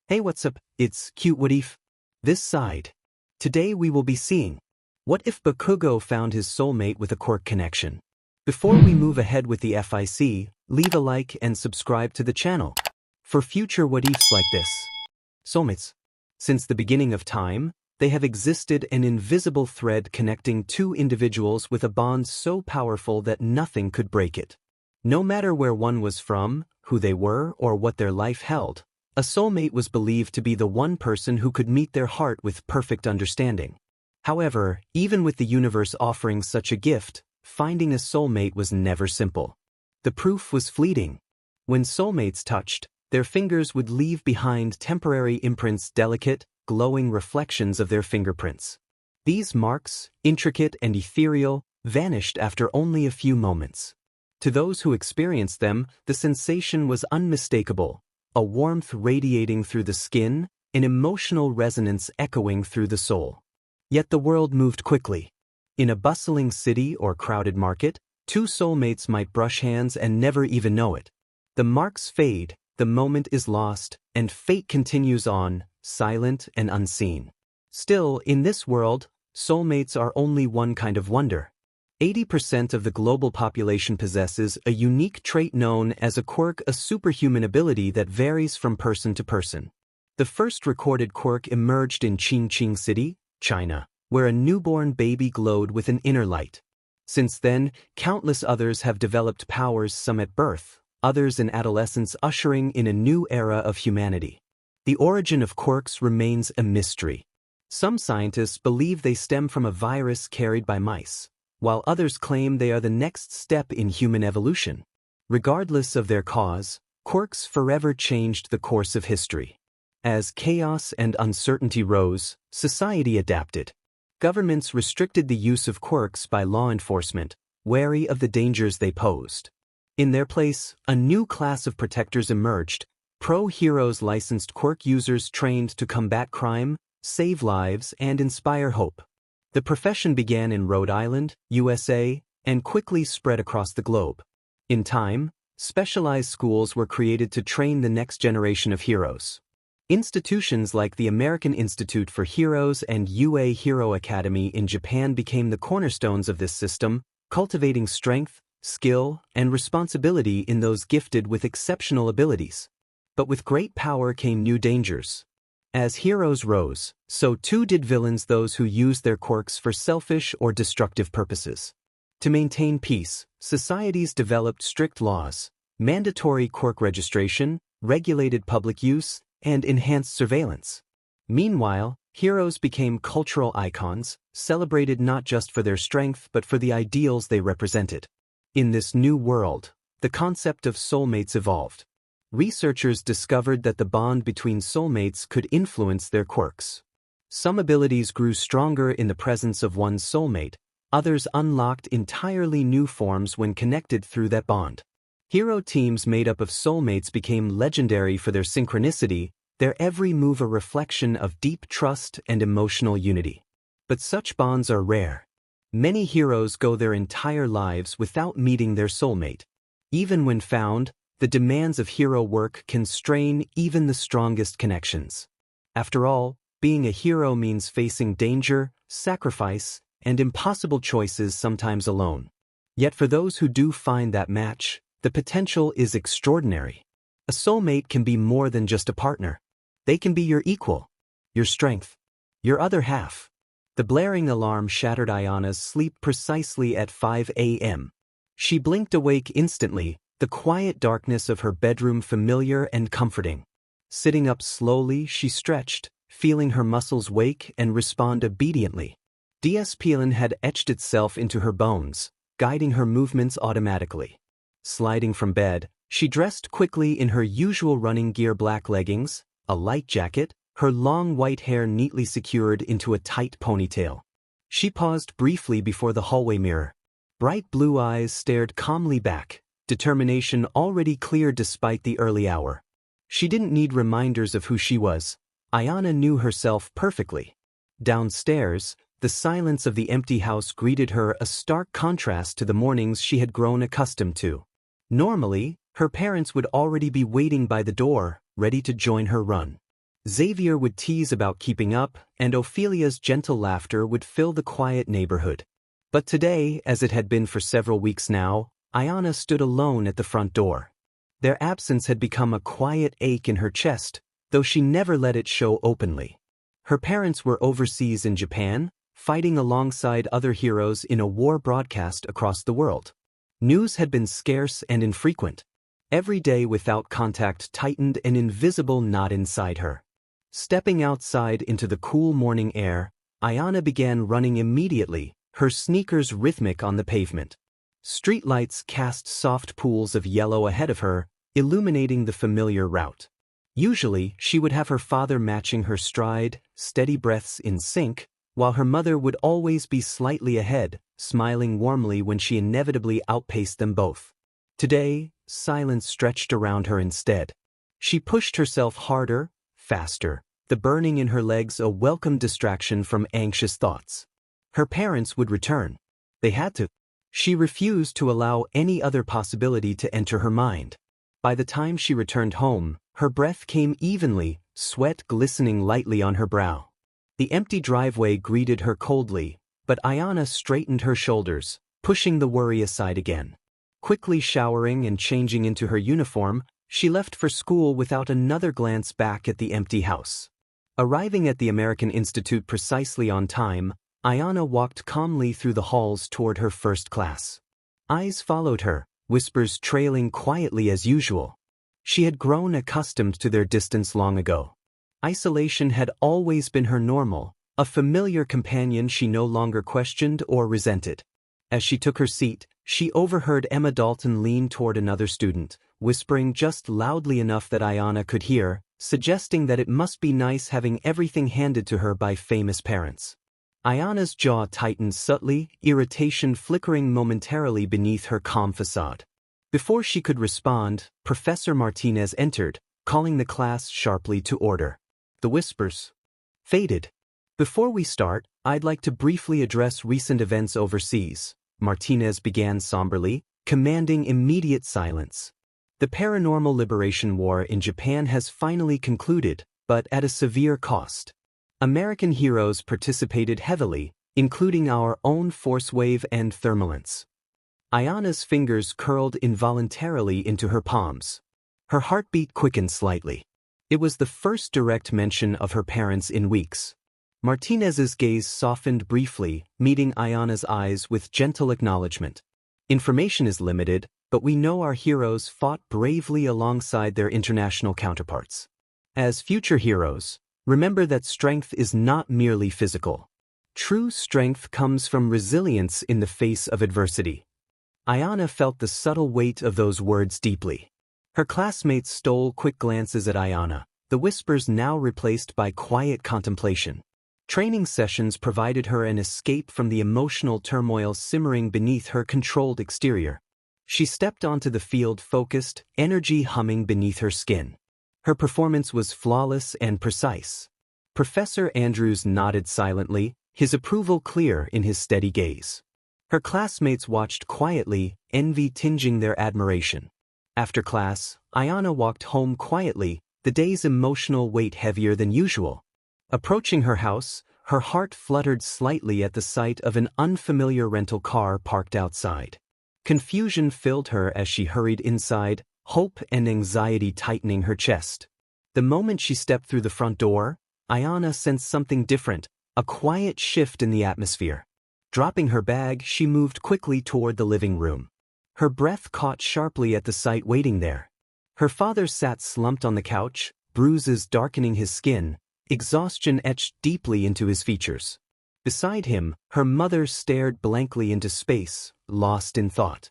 Hey, what's up? It's cute what if? This side. Today we will be seeing what if Bakugo found his soulmate with a Quirk connection. Before we move ahead with the FIC, leave a like and subscribe to the channel for future what ifs like this. Soulmates. Since the beginning of time, they have existed an invisible thread connecting two individuals with a bond so powerful that nothing could break it. No matter where one was from, who they were, or what their life held, a soulmate was believed to be the one person who could meet their heart with perfect understanding. However, even with the universe offering such a gift, finding a soulmate was never simple. The proof was fleeting. When soulmates touched, their fingers would leave behind temporary imprints, delicate, glowing reflections of their fingerprints. These marks, intricate and ethereal, vanished after only a few moments. To those who experienced them, the sensation was unmistakable, a warmth radiating through the skin, an emotional resonance echoing through the soul. Yet the world moved quickly. In a bustling city or crowded market, two soulmates might brush hands and never even know it. The marks fade, the moment is lost, and fate continues on, silent and unseen. Still, in this world, soulmates are only one kind of wonder. 80% of the global population possesses a unique trait known as a quirk, a superhuman ability that varies from person to person. The first recorded quirk emerged in Qingqing City, China, where a newborn baby glowed with an inner light. Since then, countless others have developed powers, some at birth, others in adolescence, ushering in a new era of humanity. The origin of quirks remains a mystery. Some scientists believe they stem from a virus carried by mice, while others claim they are the next step in human evolution. Regardless of their cause, quirks forever changed the course of history. As chaos and uncertainty rose, society adapted. Governments restricted the use of quirks by law enforcement, wary of the dangers they posed. In their place, a new class of protectors emerged, pro-heroes, licensed quirk users trained to combat crime, save lives, and inspire hope. The profession began in Rhode Island, USA, and quickly spread across the globe. In time, specialized schools were created to train the next generation of heroes. Institutions like the American Institute for Heroes and UA Hero Academy in Japan became the cornerstones of this system, cultivating strength, skill, and responsibility in those gifted with exceptional abilities. But with great power came new dangers. As heroes rose, so too did villains, those who used their quirks for selfish or destructive purposes. To maintain peace, societies developed strict laws, mandatory quirk registration, regulated public use, and enhanced surveillance. Meanwhile, heroes became cultural icons, celebrated not just for their strength but for the ideals they represented. In this new world, the concept of soulmates evolved. Researchers discovered that the bond between soulmates could influence their quirks. Some abilities grew stronger in the presence of one's soulmate, others unlocked entirely new forms when connected through that bond. Hero teams made up of soulmates became legendary for their synchronicity, their every move a reflection of deep trust and emotional unity. But such bonds are rare. Many heroes go their entire lives without meeting their soulmate. Even when found, the demands of hero work can strain even the strongest connections. After all, being a hero means facing danger, sacrifice, and impossible choices, sometimes alone. Yet for those who do find that match, the potential is extraordinary. A soulmate can be more than just a partner. They can be your equal, your strength, your other half. The blaring alarm shattered Ayana's sleep precisely at 5 a.m. She blinked awake instantly, the quiet darkness of her bedroom familiar and comforting. Sitting up slowly, she stretched, feeling her muscles wake and respond obediently. Discipline had etched itself into her bones, guiding her movements automatically. Sliding from bed, she dressed quickly in her usual running gear, black leggings, a light jacket, her long white hair neatly secured into a tight ponytail. She paused briefly before the hallway mirror. Bright blue eyes stared calmly back, determination already clear despite the early hour. She didn't need reminders of who she was. Ayana knew herself perfectly. Downstairs, the silence of the empty house greeted her, a stark contrast to the mornings she had grown accustomed to. Normally, her parents would already be waiting by the door, ready to join her run. Xavier would tease about keeping up, and Ophelia's gentle laughter would fill the quiet neighborhood. But today, as it had been for several weeks now, Ayana stood alone at the front door. Their absence had become a quiet ache in her chest, though she never let it show openly. Her parents were overseas in Japan, fighting alongside other heroes in a war broadcast across the world. News had been scarce and infrequent. Every day without contact tightened an invisible knot inside her. Stepping outside into the cool morning air, Ayana began running immediately, her sneakers rhythmic on the pavement. Streetlights cast soft pools of yellow ahead of her, illuminating the familiar route. Usually, she would have her father matching her stride, steady breaths in sync, while her mother would always be slightly ahead, smiling warmly when she inevitably outpaced them both. Today, silence stretched around her instead. She pushed herself harder, faster, the burning in her legs a welcome distraction from anxious thoughts. Her parents would return. They had to. She refused to allow any other possibility to enter her mind. By the time she returned home, her breath came evenly, sweat glistening lightly on her brow. The empty driveway greeted her coldly, but Ayana straightened her shoulders, pushing the worry aside again. Quickly showering and changing into her uniform, she left for school without another glance back at the empty house. Arriving at the American Institute precisely on time, Ayana walked calmly through the halls toward her first class. Eyes followed her, whispers trailing quietly as usual. She had grown accustomed to their distance long ago. Isolation had always been her normal, a familiar companion she no longer questioned or resented. As she took her seat, she overheard Emma Dalton lean toward another student, whispering just loudly enough that Ayana could hear, suggesting that it must be nice having everything handed to her by famous parents. Ayana's jaw tightened subtly, irritation flickering momentarily beneath her calm facade. Before she could respond, Professor Martinez entered, calling the class sharply to order. The whispers faded. "Before we start, I'd like to briefly address recent events overseas," Martinez began somberly, commanding immediate silence. The paranormal liberation war in Japan has finally concluded, but at a severe cost. American heroes participated heavily, including our own Force Wave and Thermalance. Ayana's fingers curled involuntarily into her palms. Her heartbeat quickened slightly. It was the first direct mention of her parents in weeks. Martinez's gaze softened briefly, meeting Ayana's eyes with gentle acknowledgement. "Information is limited, but we know our heroes fought bravely alongside their international counterparts. As future heroes, remember that strength is not merely physical. True strength comes from resilience in the face of adversity." Ayana felt the subtle weight of those words deeply. Her classmates stole quick glances at Ayana, the whispers now replaced by quiet contemplation. Training sessions provided her an escape from the emotional turmoil simmering beneath her controlled exterior. She stepped onto the field focused, energy humming beneath her skin. Her performance was flawless and precise. Professor Andrews nodded silently, his approval clear in his steady gaze. Her classmates watched quietly, envy tinging their admiration. After class, Ayana walked home quietly, the day's emotional weight heavier than usual. Approaching her house, her heart fluttered slightly at the sight of an unfamiliar rental car parked outside. Confusion filled her as she hurried inside, hope and anxiety tightening her chest. The moment she stepped through the front door, Ayana sensed something different, a quiet shift in the atmosphere. Dropping her bag, she moved quickly toward the living room. Her breath caught sharply at the sight waiting there. Her father sat slumped on the couch, bruises darkening his skin, exhaustion etched deeply into his features. Beside him, her mother stared blankly into space, lost in thought.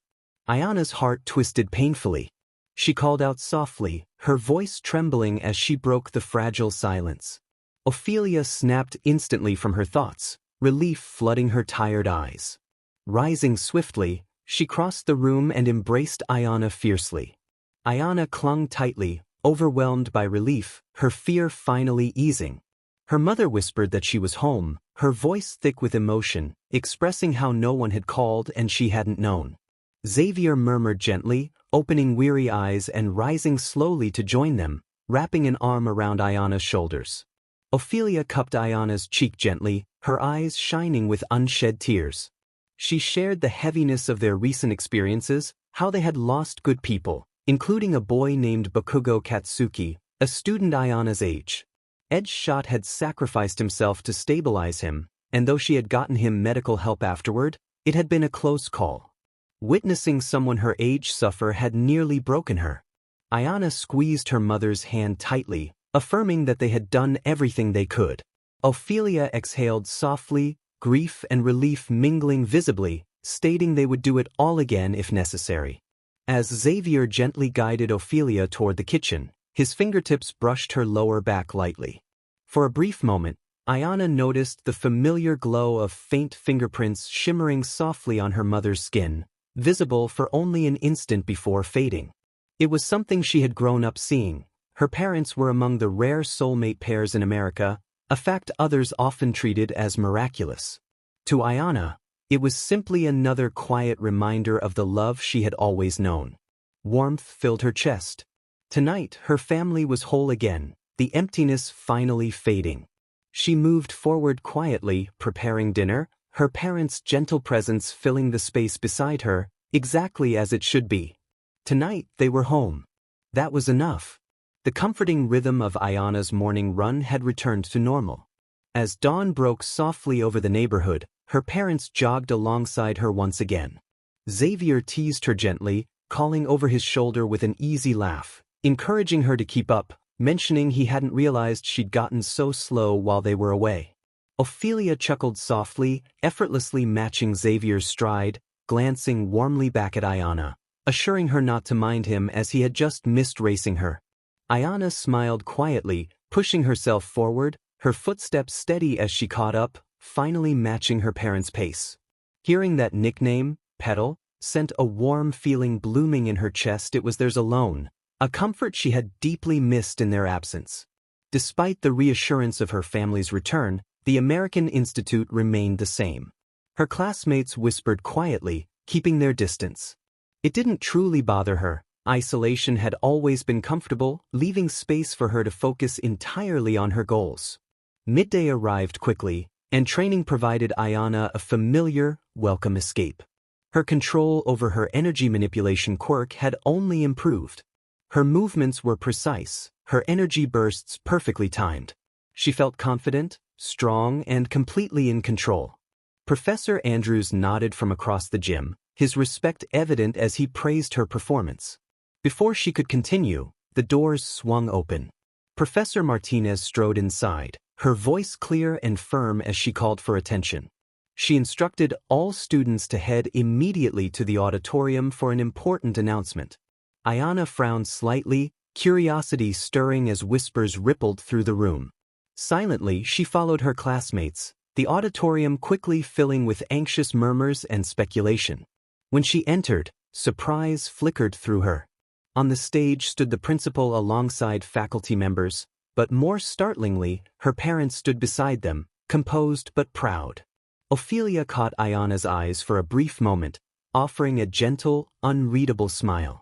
Ayana's heart twisted painfully. She called out softly, her voice trembling as she broke the fragile silence. Ophelia snapped instantly from her thoughts, relief flooding her tired eyes. Rising swiftly, she crossed the room and embraced Ayana fiercely. Ayana clung tightly, overwhelmed by relief, her fear finally easing. Her mother whispered that she was home, her voice thick with emotion, expressing how no one had called and she hadn't known. Xavier murmured gently, opening weary eyes and rising slowly to join them, wrapping an arm around Ayana's shoulders. Ophelia cupped Ayana's cheek gently, her eyes shining with unshed tears. She shared the heaviness of their recent experiences, how they had lost good people, including a boy named Bakugo Katsuki, a student Ayana's age. Edge Shot had sacrificed himself to stabilize him, and though she had gotten him medical help afterward, it had been a close call. Witnessing someone her age suffer had nearly broken her. Ayana squeezed her mother's hand tightly, affirming that they had done everything they could. Ophelia exhaled softly, grief and relief mingling visibly, stating they would do it all again if necessary. As Xavier gently guided Ophelia toward the kitchen, his fingertips brushed her lower back lightly. For a brief moment, Ayana noticed the familiar glow of faint fingerprints shimmering softly on her mother's skin, visible for only an instant before fading. It was something she had grown up seeing. Her parents were among the rare soulmate pairs in America, a fact others often treated as miraculous. To Ayana, it was simply another quiet reminder of the love she had always known. Warmth filled her chest. Tonight, her family was whole again, the emptiness finally fading. She moved forward quietly, preparing dinner, her parents' gentle presence filling the space beside her, exactly as it should be. Tonight, they were home. That was enough. The comforting rhythm of Ayana's morning run had returned to normal. As dawn broke softly over the neighborhood, her parents jogged alongside her once again. Xavier teased her gently, calling over his shoulder with an easy laugh, encouraging her to keep up, mentioning he hadn't realized she'd gotten so slow while they were away. Ophelia chuckled softly, effortlessly matching Xavier's stride, glancing warmly back at Ayana, assuring her not to mind him as he had just missed racing her. Ayana smiled quietly, pushing herself forward, her footsteps steady as she caught up, finally matching her parents' pace. Hearing that nickname, Petal, sent a warm feeling blooming in her chest. It was theirs alone, a comfort she had deeply missed in their absence. Despite the reassurance of her family's return, the American Institute remained the same. Her classmates whispered quietly, keeping their distance. It didn't truly bother her. Isolation had always been comfortable, leaving space for her to focus entirely on her goals. Midday arrived quickly, and training provided Ayana a familiar, welcome escape. Her control over her energy manipulation quirk had only improved. Her movements were precise, her energy bursts perfectly timed. She felt confident, strong, and completely in control. Professor Andrews nodded from across the gym, his respect evident as he praised her performance. Before she could continue, the doors swung open. Professor Martinez strode inside, her voice clear and firm as she called for attention. She instructed all students to head immediately to the auditorium for an important announcement. Ayana frowned slightly, curiosity stirring as whispers rippled through the room. Silently, she followed her classmates, the auditorium quickly filling with anxious murmurs and speculation. When she entered, surprise flickered through her. On the stage stood the principal alongside faculty members, but more startlingly, her parents stood beside them, composed but proud. Ophelia caught Ayana's eyes for a brief moment, offering a gentle, unreadable smile.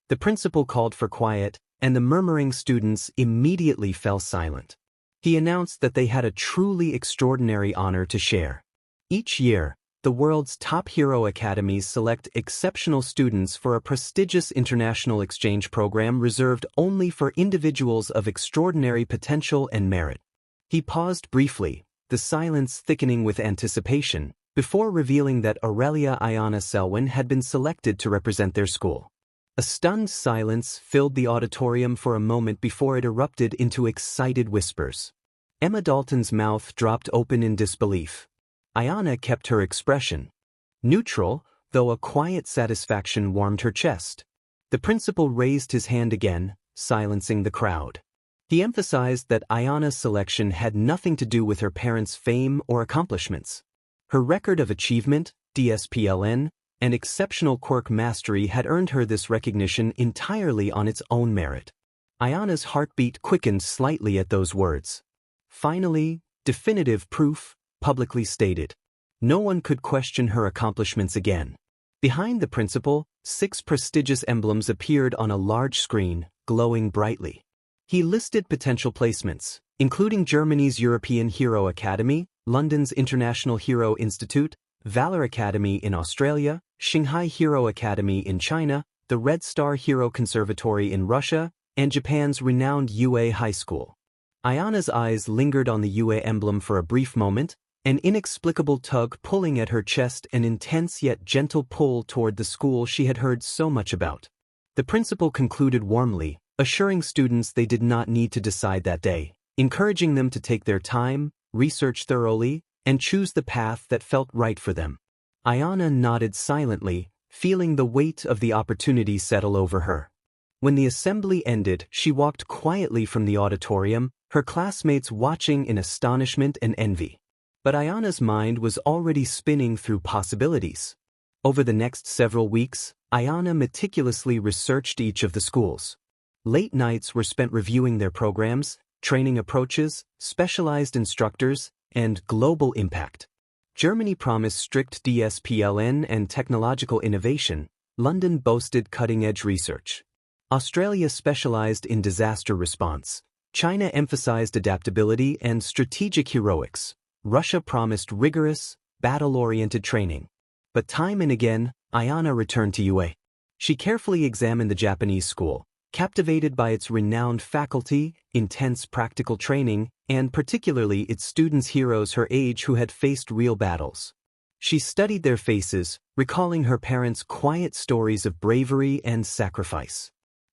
The principal called for quiet, and the murmuring students immediately fell silent. He announced that they had a truly extraordinary honor to share. Each year, the world's top hero academies select exceptional students for a prestigious international exchange program reserved only for individuals of extraordinary potential and merit. He paused briefly, the silence thickening with anticipation, before revealing that Aurelia Ayana Selwyn had been selected to represent their school. A stunned silence filled the auditorium for a moment before it erupted into excited whispers. Emma Dalton's mouth dropped open in disbelief. Ayana kept her expression neutral, though a quiet satisfaction warmed her chest. The principal raised his hand again, silencing the crowd. He emphasized that Ayana's selection had nothing to do with her parents' fame or accomplishments. Her record of achievement, DSPLN, and exceptional quirk mastery had earned her this recognition entirely on its own merit. Ayana's heartbeat quickened slightly at those words. Finally, definitive proof, publicly stated. No one could question her accomplishments again. Behind the principal, 6 prestigious emblems appeared on a large screen, glowing brightly. He listed potential placements, including Germany's European Hero Academy, London's International Hero Institute, Valor Academy in Australia, Shanghai Hero Academy in China, the Red Star Hero Conservatory in Russia, and Japan's renowned UA High School. Ayana's eyes lingered on the UA emblem for a brief moment, an inexplicable tug pulling at her chest, an intense yet gentle pull toward the school she had heard so much about. The principal concluded warmly, assuring students they did not need to decide that day, encouraging them to take their time, research thoroughly, and choose the path that felt right for them. Ayana nodded silently, feeling the weight of the opportunity settle over her. When the assembly ended, she walked quietly from the auditorium, her classmates watching in astonishment and envy. But Ayana's mind was already spinning through possibilities. Over the next several weeks, Ayana meticulously researched each of the schools. Late nights were spent reviewing their programs, training approaches, specialized instructors, and global impact. Germany promised strict discipline and technological innovation. London boasted cutting-edge research. Australia specialized in disaster response. China emphasized adaptability and strategic heroics. Russia promised rigorous, battle-oriented training. But time and again, Ayana returned to UA. She carefully examined the Japanese school, captivated by its renowned faculty, intense practical training, and particularly its students' heroes her age who had faced real battles. She studied their faces, recalling her parents' quiet stories of bravery and sacrifice.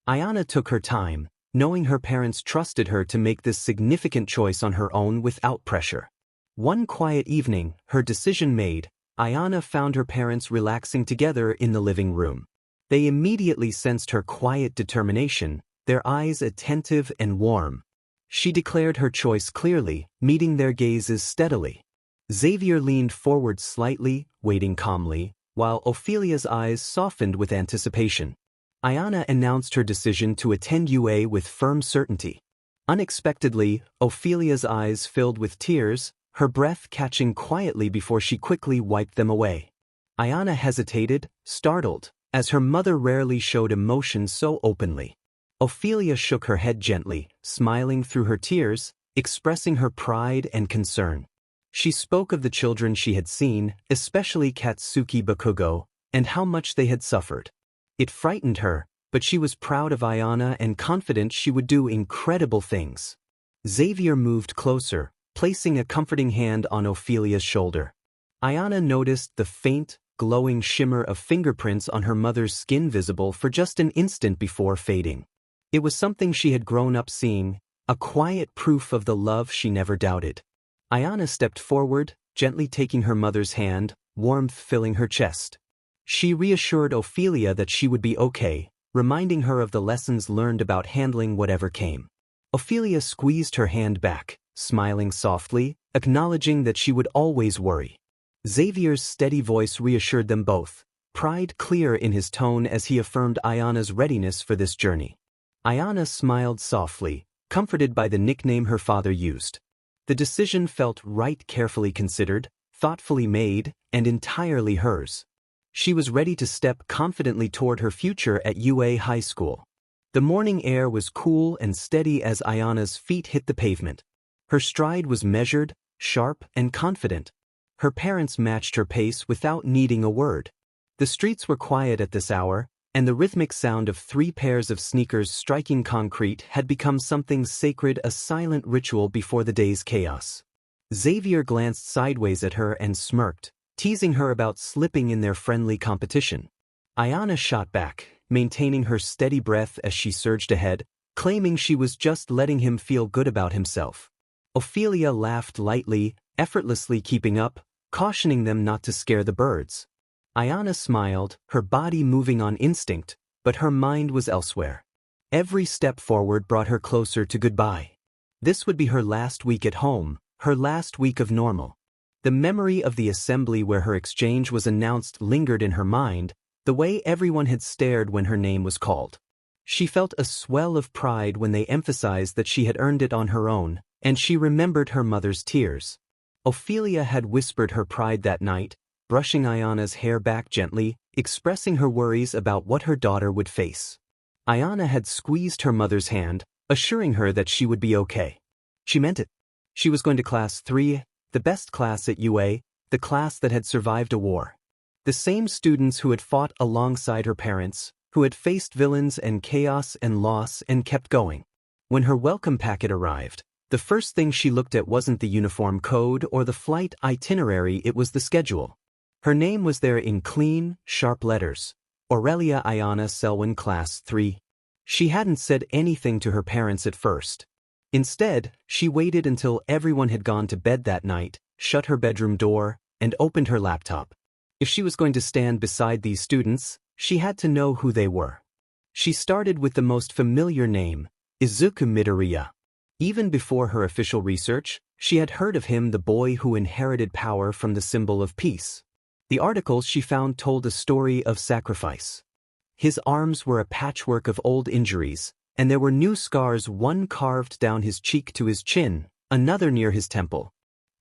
Ayana took her time, knowing her parents trusted her to make this significant choice on her own without pressure. One quiet evening, her decision made, Ayana found her parents relaxing together in the living room. They immediately sensed her quiet determination, their eyes attentive and warm. She declared her choice clearly, meeting their gazes steadily. Xavier leaned forward slightly, waiting calmly, while Ophelia's eyes softened with anticipation. Ayana announced her decision to attend UA with firm certainty. Unexpectedly, Ophelia's eyes filled with tears, her breath catching quietly before she quickly wiped them away. Ayana hesitated, startled, as her mother rarely showed emotion so openly. Ophelia shook her head gently, smiling through her tears, expressing her pride and concern. She spoke of the children she had seen, especially Katsuki Bakugo, and how much they had suffered. It frightened her, but she was proud of Ayana and confident she would do incredible things. Xavier moved closer, placing a comforting hand on Ophelia's shoulder. Ayana noticed the faint, glowing shimmer of fingerprints on her mother's skin visible for just an instant before fading. It was something she had grown up seeing, a quiet proof of the love she never doubted. Ayana stepped forward, gently taking her mother's hand, warmth filling her chest. She reassured Ophelia that she would be okay, reminding her of the lessons learned about handling whatever came. Ophelia squeezed her hand back, smiling softly, acknowledging that she would always worry. Xavier's steady voice reassured them both, pride clear in his tone as he affirmed Ayana's readiness for this journey. Ayana smiled softly, comforted by the nickname her father used. The decision felt right, carefully considered, thoughtfully made, and entirely hers. She was ready to step confidently toward her future at UA High School. The morning air was cool and steady as Ayana's feet hit the pavement. Her stride was measured, sharp, and confident. Her parents matched her pace without needing a word. The streets were quiet at this hour, and the rhythmic sound of 3 pairs of sneakers striking concrete had become something sacred, a silent ritual before the day's chaos. Xavier glanced sideways at her and smirked, teasing her about slipping in their friendly competition. Ayana shot back, maintaining her steady breath as she surged ahead, claiming she was just letting him feel good about himself. Ophelia laughed lightly, effortlessly keeping up, cautioning them not to scare the birds. Ayana smiled, her body moving on instinct, but her mind was elsewhere. Every step forward brought her closer to goodbye. This would be her last week at home, her last week of normal. The memory of the assembly where her exchange was announced lingered in her mind, the way everyone had stared when her name was called. She felt a swell of pride when they emphasized that she had earned it on her own, and she remembered her mother's tears. Ophelia had whispered her pride that night, brushing Ayana's hair back gently, expressing her worries about what her daughter would face. Ayana had squeezed her mother's hand, assuring her that she would be okay. She meant it. She was going to Class 3, the best class at UA, the class that had survived a war. The same students who had fought alongside her parents, who had faced villains and chaos and loss and kept going. When her welcome packet arrived, the first thing she looked at wasn't the uniform code or the flight itinerary, it was the schedule. Her name was there in clean, sharp letters. Aurelia Ayana Selwyn, Class 3. She hadn't said anything to her parents at first. Instead, she waited until everyone had gone to bed that night, shut her bedroom door, and opened her laptop. If she was going to stand beside these students, she had to know who they were. She started with the most familiar name, Izuku Midoriya. Even before her official research, she had heard of him, the boy who inherited power from the symbol of peace. The articles she found told a story of sacrifice. His arms were a patchwork of old injuries, and there were new scars, one carved down his cheek to his chin, another near his temple.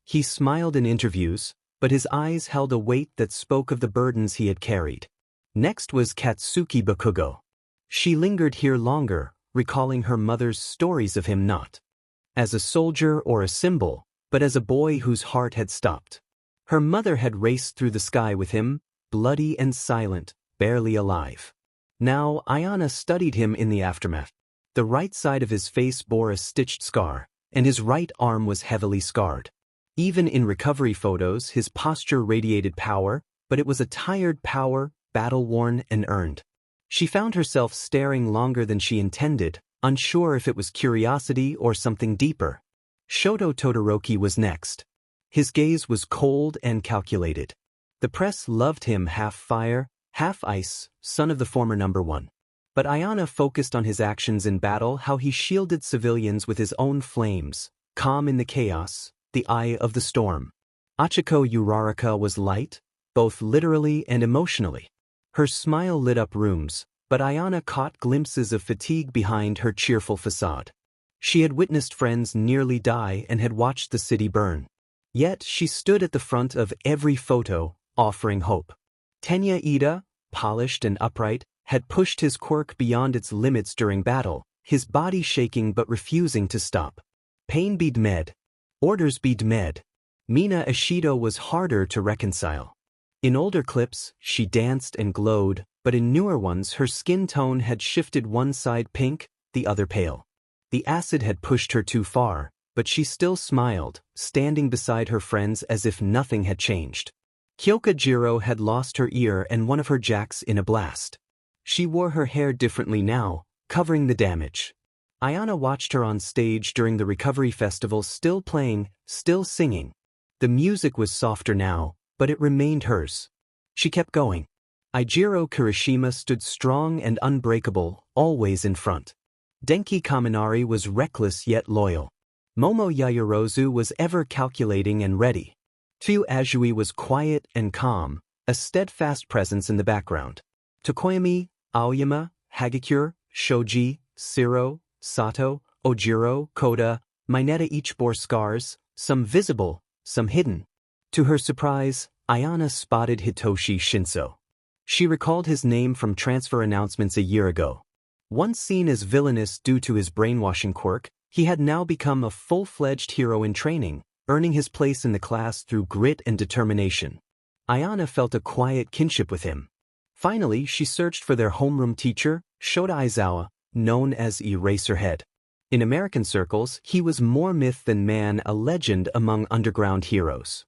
He smiled in interviews, but his eyes held a weight that spoke of the burdens he had carried. Next was Katsuki Bakugo. She lingered here longer, recalling her mother's stories of him not as a soldier or a symbol, but as a boy whose heart had stopped. Her mother had raced through the sky with him, bloody and silent, barely alive. Now Ayana studied him in the aftermath. The right side of his face bore a stitched scar, and his right arm was heavily scarred. Even in recovery photos, his posture radiated power, but it was a tired power, battle-worn and earned. She found herself staring longer than she intended, unsure if it was curiosity or something deeper. Shoto Todoroki was next. His gaze was cold and calculated. The press loved him, half fire, half ice, son of the former number one. But Ayana focused on his actions in battle, how he shielded civilians with his own flames, calm in the chaos, the eye of the storm. Achiko Uraraka was light, both literally and emotionally. Her smile lit up rooms, but Ayana caught glimpses of fatigue behind her cheerful facade. She had witnessed friends nearly die and had watched the city burn. Yet she stood at the front of every photo, offering hope. Tenya Ida, polished and upright, had pushed his quirk beyond its limits during battle, his body shaking but refusing to stop. Pain be d'med. Orders be d'med. Mina Ishido was harder to reconcile. In older clips, she danced and glowed, but in newer ones her skin tone had shifted, one side pink, the other pale. The acid had pushed her too far, but she still smiled, standing beside her friends as if nothing had changed. Kyoka Jiro had lost her ear and one of her jacks in a blast. She wore her hair differently now, covering the damage. Ayana watched her on stage during the recovery festival, still playing, still singing. The music was softer now, but it remained hers. She kept going. Eijiro Kirishima stood strong and unbreakable, always in front. Denki Kaminari was reckless yet loyal. Momo Yaoyorozu was ever calculating and ready. Fu Azui was quiet and calm, a steadfast presence in the background. Tokoyami, Aoyama, Hagakure, Shoji, Siro, Sato, Ojiro, Koda, Mineta each bore scars, some visible, some hidden. To her surprise, Ayana spotted Hitoshi Shinso. She recalled his name from transfer announcements a year ago. Once seen as villainous due to his brainwashing quirk, he had now become a full-fledged hero in training, earning his place in the class through grit and determination. Ayana felt a quiet kinship with him. Finally, she searched for their homeroom teacher, Shota Aizawa, known as Eraserhead. In American circles, he was more myth than man, a legend among underground heroes.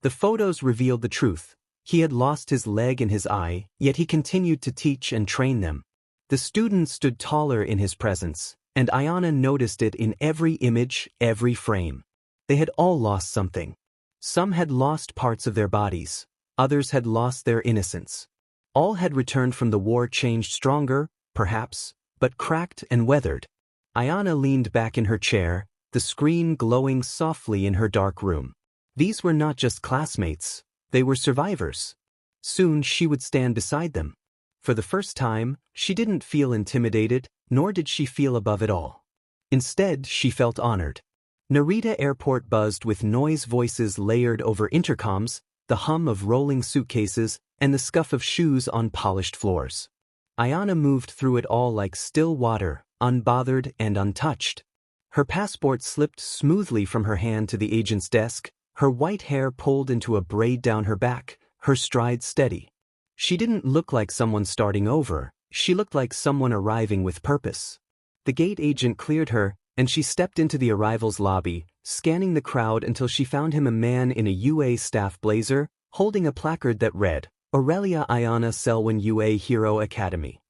The photos revealed the truth. He had lost his leg and his eye, yet he continued to teach and train them. The students stood taller in his presence, and Ayana noticed it in every image, every frame. They had all lost something. Some had lost parts of their bodies. Others had lost their innocence. All had returned from the war changed, stronger, perhaps, but cracked and weathered. Ayana leaned back in her chair, the screen glowing softly in her dark room. These were not just classmates, they were survivors. Soon she would stand beside them. For the first time, she didn't feel intimidated, nor did she feel above it all. Instead, she felt honored. Narita Airport buzzed with noise, voices layered over intercoms, the hum of rolling suitcases, and the scuff of shoes on polished floors. Ayana moved through it all like still water, unbothered and untouched. Her passport slipped smoothly from her hand to the agent's desk, her white hair pulled into a braid down her back, her stride steady. She didn't look like someone starting over, she looked like someone arriving with purpose. The gate agent cleared her, and she stepped into the arrivals lobby, scanning the crowd until she found him a man in a UA staff blazer, holding a placard that read, Aurelia Ayana Selwyn UA Hero Academy.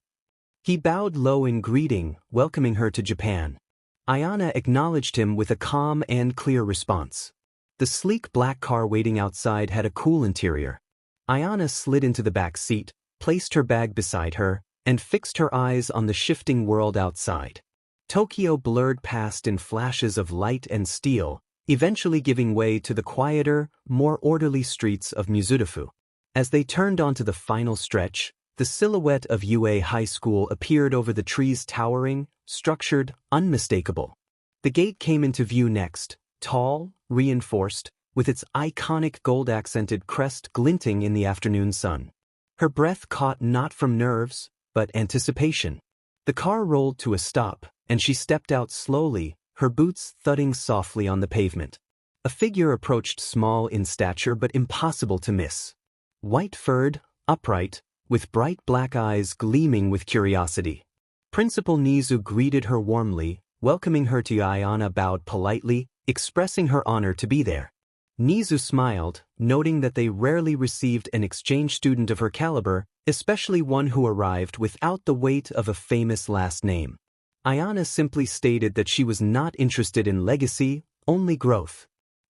He bowed low in greeting, welcoming her to Japan. Ayana acknowledged him with a calm and clear response. The sleek black car waiting outside had a cool interior. Ayana slid into the back seat, placed her bag beside her, and fixed her eyes on the shifting world outside. Tokyo blurred past in flashes of light and steel, eventually giving way to the quieter, more orderly streets of Mizudafu. As they turned onto the final stretch, the silhouette of UA High School appeared over the trees, towering, structured, unmistakable. The gate came into view next, tall, reinforced, with its iconic gold-accented crest glinting in the afternoon sun. Her breath caught not from nerves, but anticipation. The car rolled to a stop, and she stepped out slowly, her boots thudding softly on the pavement. A figure approached, small in stature but impossible to miss. White-furred, upright, with bright black eyes gleaming with curiosity. Principal Nizu greeted her warmly, welcoming her to Ayana bowed politely, expressing her honor to be there. Nizu smiled, noting that they rarely received an exchange student of her caliber, especially one who arrived without the weight of a famous last name. Ayana simply stated that she was not interested in legacy, only growth.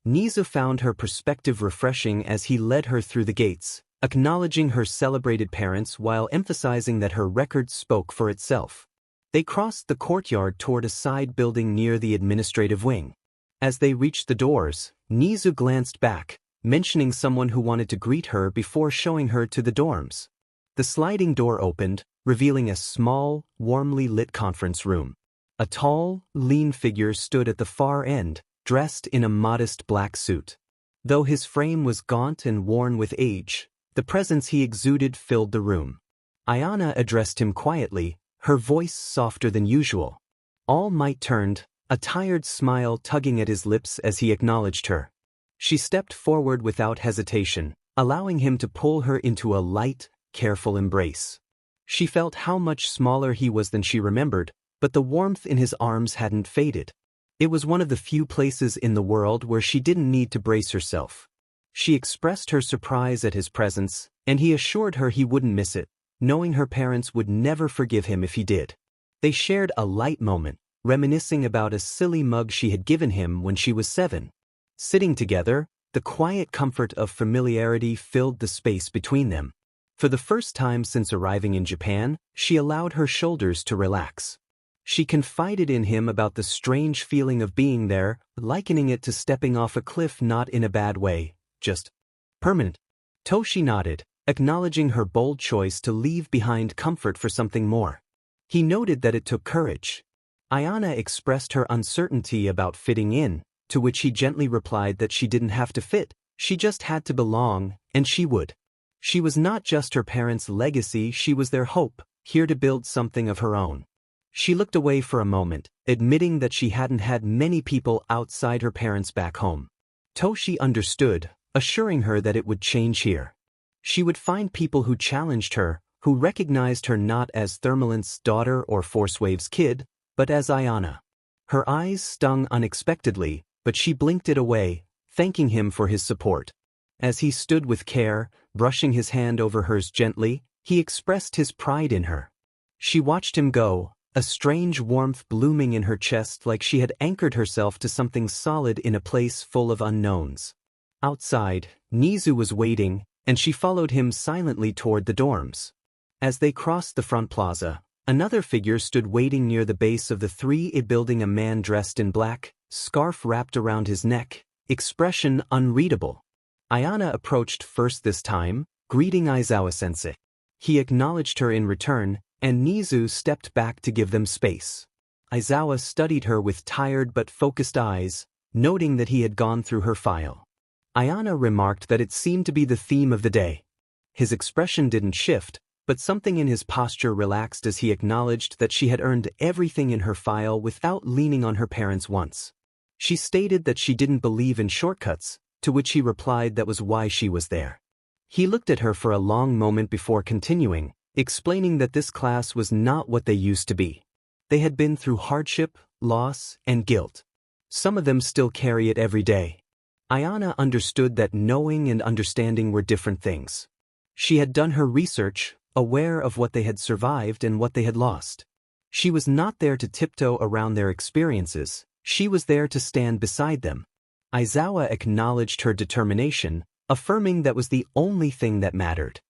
Nizu found her perspective refreshing as he led her through the gates, acknowledging her celebrated parents while emphasizing that her record spoke for itself. They crossed the courtyard toward a side building near the administrative wing. As they reached the doors, Nizu glanced back, mentioning someone who wanted to greet her before showing her to the dorms. The sliding door opened, revealing a small, warmly lit conference room. A tall, lean figure stood at the far end, dressed in a modest black suit. Though his frame was gaunt and worn with age, the presence he exuded filled the room. Ayana addressed him quietly, her voice softer than usual. All Might turned, a tired smile tugging at his lips as he acknowledged her. She stepped forward without hesitation, allowing him to pull her into a light, careful embrace. She felt how much smaller he was than she remembered, but the warmth in his arms hadn't faded. It was one of the few places in the world where she didn't need to brace herself. She expressed her surprise at his presence, and he assured her he wouldn't miss it, knowing her parents would never forgive him if he did. They shared a light moment, reminiscing about a silly mug she had given him when she was 7. Sitting together, the quiet comfort of familiarity filled the space between them. For the first time since arriving in Japan, she allowed her shoulders to relax. She confided in him about the strange feeling of being there, likening it to stepping off a cliff, not in a bad way, just permanent. Toshi nodded, acknowledging her bold choice to leave behind comfort for something more. He noted that it took courage. Ayana expressed her uncertainty about fitting in, to which he gently replied that she didn't have to fit, she just had to belong, and she would. She was not just her parents' legacy, she was their hope, here to build something of her own. She looked away for a moment, admitting that she hadn't had many people outside her parents back home. Toshi understood, assuring her that it would change here. She would find people who challenged her, who recognized her not as Thermalent's daughter or Forcewave's kid, but as Ayana. Her eyes stung unexpectedly, but she blinked it away, thanking him for his support. As he stood with care, brushing his hand over hers gently, he expressed his pride in her. She watched him go, a strange warmth blooming in her chest, like she had anchored herself to something solid in a place full of unknowns. Outside, Nizu was waiting, and she followed him silently toward the dorms. As they crossed the front plaza, another figure stood waiting near the base of the 3A building, a man dressed in black, scarf wrapped around his neck, expression unreadable. Ayana approached first this time, greeting Aizawa-sensei. He acknowledged her in return, and Nizu stepped back to give them space. Aizawa studied her with tired but focused eyes, noting that he had gone through her file. Ayana remarked that it seemed to be the theme of the day. His expression didn't shift, but something in his posture relaxed as he acknowledged that she had earned everything in her file without leaning on her parents once. She stated that she didn't believe in shortcuts, to which he replied that was why she was there. He looked at her for a long moment before continuing, explaining that this class was not what they used to be. They had been through hardship, loss, and guilt. Some of them still carry it every day. Ayana understood that knowing and understanding were different things. She had done her research, aware of what they had survived and what they had lost. She was not there to tiptoe around their experiences, she was there to stand beside them. Aizawa acknowledged her determination, affirming that was the only thing that mattered.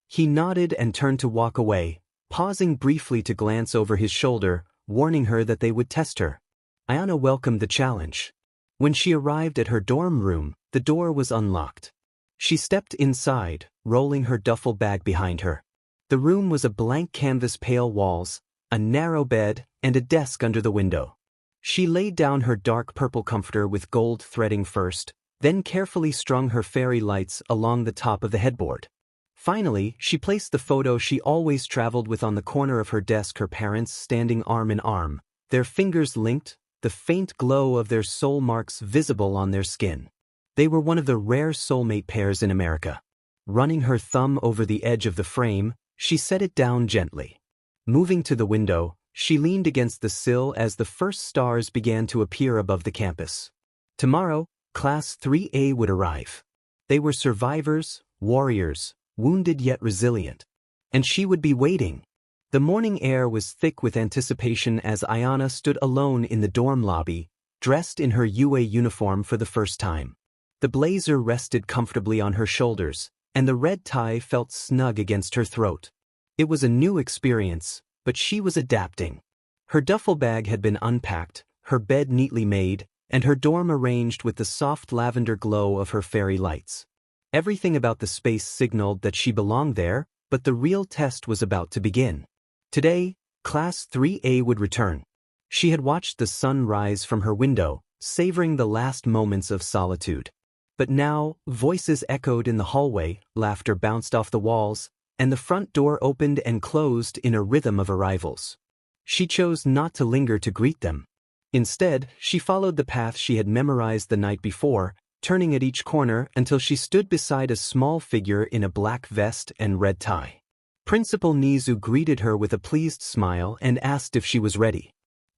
He nodded and turned to walk away, pausing briefly to glance over his shoulder, warning her that they would test her. Ayana welcomed the challenge. When she arrived at her dorm room, the door was unlocked. She stepped inside, rolling her duffel bag behind her. The room was a blank canvas, pale walls, a narrow bed, and a desk under the window. She laid down her dark purple comforter with gold threading first, then carefully strung her fairy lights along the top of the headboard. Finally, she placed the photo she always traveled with on the corner of her desk, her parents standing arm in arm, their fingers linked, the faint glow of their soul marks visible on their skin. They were one of the rare soulmate pairs in America. Running her thumb over the edge of the frame, she set it down gently. Moving to the window, she leaned against the sill as the first stars began to appear above the campus. Tomorrow, Class 3A would arrive. They were survivors, warriors, wounded yet resilient. And she would be waiting. The morning air was thick with anticipation as Ayana stood alone in the dorm lobby, dressed in her UA uniform for the first time. The blazer rested comfortably on her shoulders, and the red tie felt snug against her throat. It was a new experience, but she was adapting. Her duffel bag had been unpacked, her bed neatly made, and her dorm arranged with the soft lavender glow of her fairy lights. Everything about the space signaled that she belonged there, but the real test was about to begin. Today, Class 3A would return. She had watched the sun rise from her window, savoring the last moments of solitude. But now, voices echoed in the hallway, laughter bounced off the walls, and the front door opened and closed in a rhythm of arrivals. She chose not to linger to greet them. Instead, she followed the path she had memorized the night before, turning at each corner until she stood beside a small figure in a black vest and red tie. Principal Nizu greeted her with a pleased smile and asked if she was ready.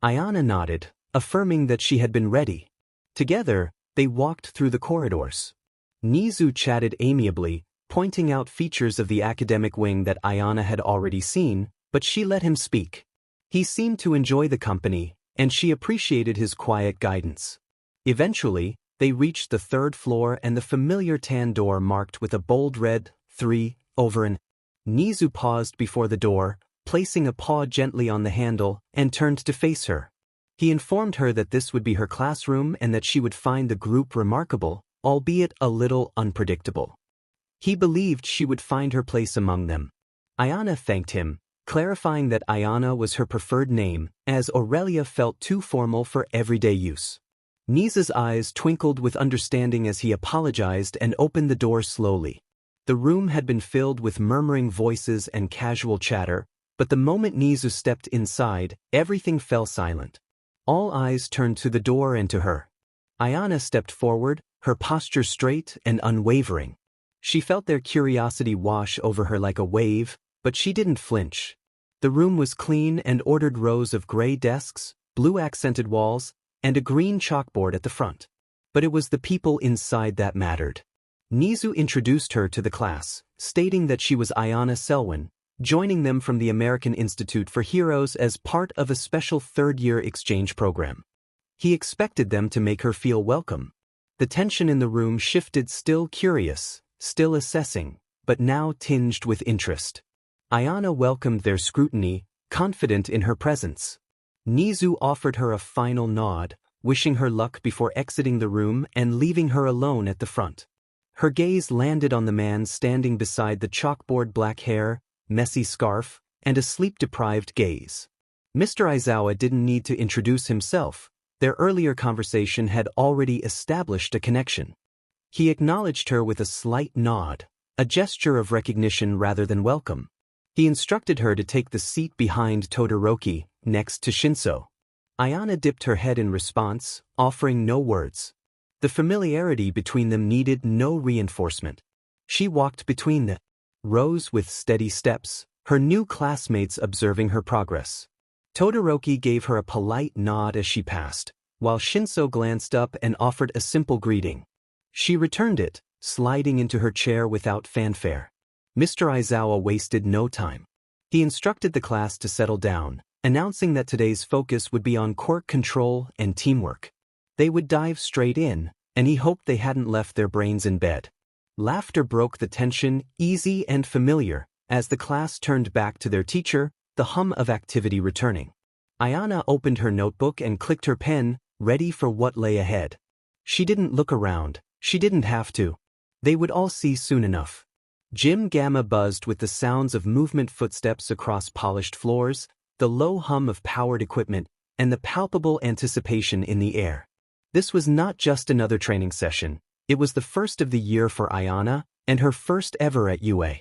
Ayana nodded, affirming that she had been ready. Together, they walked through the corridors. Nizu chatted amiably, pointing out features of the academic wing that Ayana had already seen, but she let him speak. He seemed to enjoy the company, and she appreciated his quiet guidance. Eventually, they reached the third floor and the familiar tan door marked with a bold red 3 over an. Nizu paused before the door, placing a paw gently on the handle, and turned to face her. He informed her that this would be her classroom and that she would find the group remarkable, albeit a little unpredictable. He believed she would find her place among them. Ayana thanked him, clarifying that Ayana was her preferred name, as Aurelia felt too formal for everyday use. Nizu's eyes twinkled with understanding as he apologized and opened the door slowly. The room had been filled with murmuring voices and casual chatter, but the moment Nizu stepped inside, everything fell silent. All eyes turned to the door and to her. Ayana stepped forward, her posture straight and unwavering. She felt their curiosity wash over her like a wave, but she didn't flinch. The room was clean and ordered, rows of gray desks, blue accented walls, and a green chalkboard at the front. But it was the people inside that mattered. Nizu introduced her to the class, stating that she was Ayana Selwyn, joining them from the American Institute for Heroes as part of a special third-year exchange program. He expected them to make her feel welcome. The tension in the room shifted, still curious, still assessing, but now tinged with interest. Ayana welcomed their scrutiny, confident in her presence. Nizu offered her a final nod, wishing her luck before exiting the room and leaving her alone at the front. Her gaze landed on the man standing beside the chalkboard, black hair, messy scarf, and a sleep-deprived gaze. Mr. Aizawa didn't need to introduce himself. Their earlier conversation had already established a connection. He acknowledged her with a slight nod, a gesture of recognition rather than welcome. He instructed her to take the seat behind Todoroki, next to Shinso. Ayana dipped her head in response, offering no words. The familiarity between them needed no reinforcement. She walked between the rows with steady steps, her new classmates observing her progress. Todoroki gave her a polite nod as she passed, while Shinso glanced up and offered a simple greeting. She returned it, sliding into her chair without fanfare. Mr. Aizawa wasted no time. He instructed the class to settle down, announcing that today's focus would be on quirk control and teamwork. They would dive straight in, and he hoped they hadn't left their brains in bed. Laughter broke the tension, easy and familiar, as the class turned back to their teacher, the hum of activity returning. Ayana opened her notebook and clicked her pen, ready for what lay ahead. She didn't look around. She didn't have to. They would all see soon enough. Gym Gamma buzzed with the sounds of movement footsteps across polished floors, the low hum of powered equipment, and the palpable anticipation in the air. This was not just another training session, it was the first of the year for Ayana, and her first ever at UA.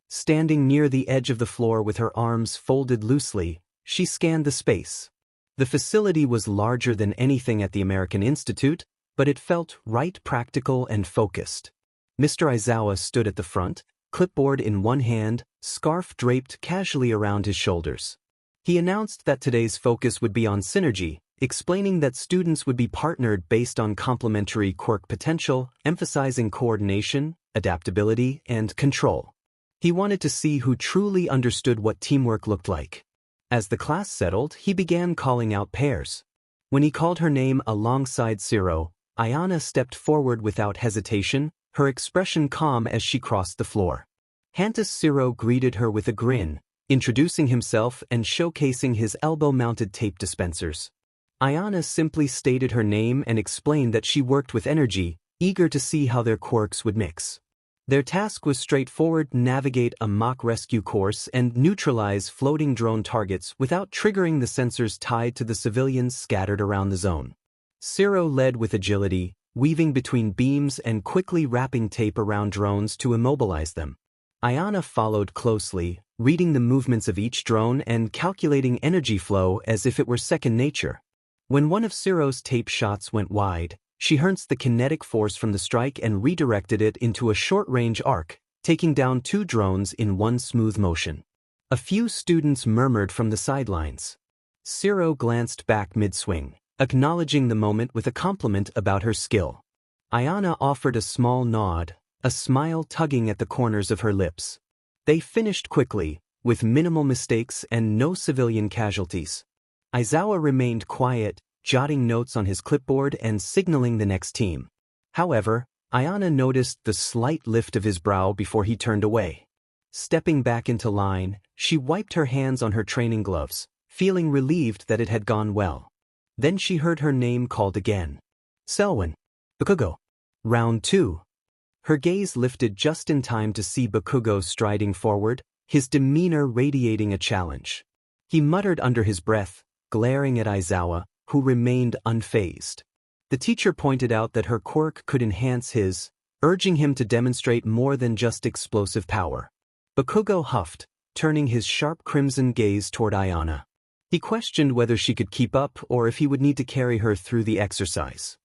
Standing near the edge of the floor with her arms folded loosely, she scanned the space. The facility was larger than anything at the American Institute, but it felt right, practical and focused. Mr. Aizawa stood at the front, clipboard in one hand, scarf draped casually around his shoulders. He announced that today's focus would be on synergy, explaining that students would be partnered based on complementary quirk potential, emphasizing coordination, adaptability, and control. He wanted to see who truly understood what teamwork looked like. As the class settled, he began calling out pairs. When he called her name alongside Zero, Ayana stepped forward without hesitation, her expression calm as she crossed the floor. Hantus Zero greeted her with a grin, introducing himself and showcasing his elbow-mounted tape dispensers. Ayana simply stated her name and explained that she worked with energy, eager to see how their quirks would mix. Their task was straightforward: navigate a mock rescue course and neutralize floating drone targets without triggering the sensors tied to the civilians scattered around the zone. Zero led with agility, weaving between beams and quickly wrapping tape around drones to immobilize them. Ayana followed closely, reading the movements of each drone and calculating energy flow as if it were second nature. When one of Zero's tape shots went wide, she harnessed the kinetic force from the strike and redirected it into a short-range arc, taking down 2 drones in one smooth motion. A few students murmured from the sidelines. Zero glanced back mid-swing, acknowledging the moment with a compliment about her skill. Ayana offered a small nod, a smile tugging at the corners of her lips. They finished quickly, with minimal mistakes and no civilian casualties. Aizawa remained quiet, jotting notes on his clipboard and signaling the next team. However, Ayana noticed the slight lift of his brow before he turned away. Stepping back into line, she wiped her hands on her training gloves, feeling relieved that it had gone well. Then she heard her name called again. Selwyn. Bakugo. Round 2. Her gaze lifted just in time to see Bakugo striding forward, his demeanor radiating a challenge. He muttered under his breath, glaring at Aizawa, who remained unfazed. The teacher pointed out that her quirk could enhance his, urging him to demonstrate more than just explosive power. Bakugo huffed, turning his sharp crimson gaze toward Ayana. He questioned whether she could keep up or if he would need to carry her through the exercise.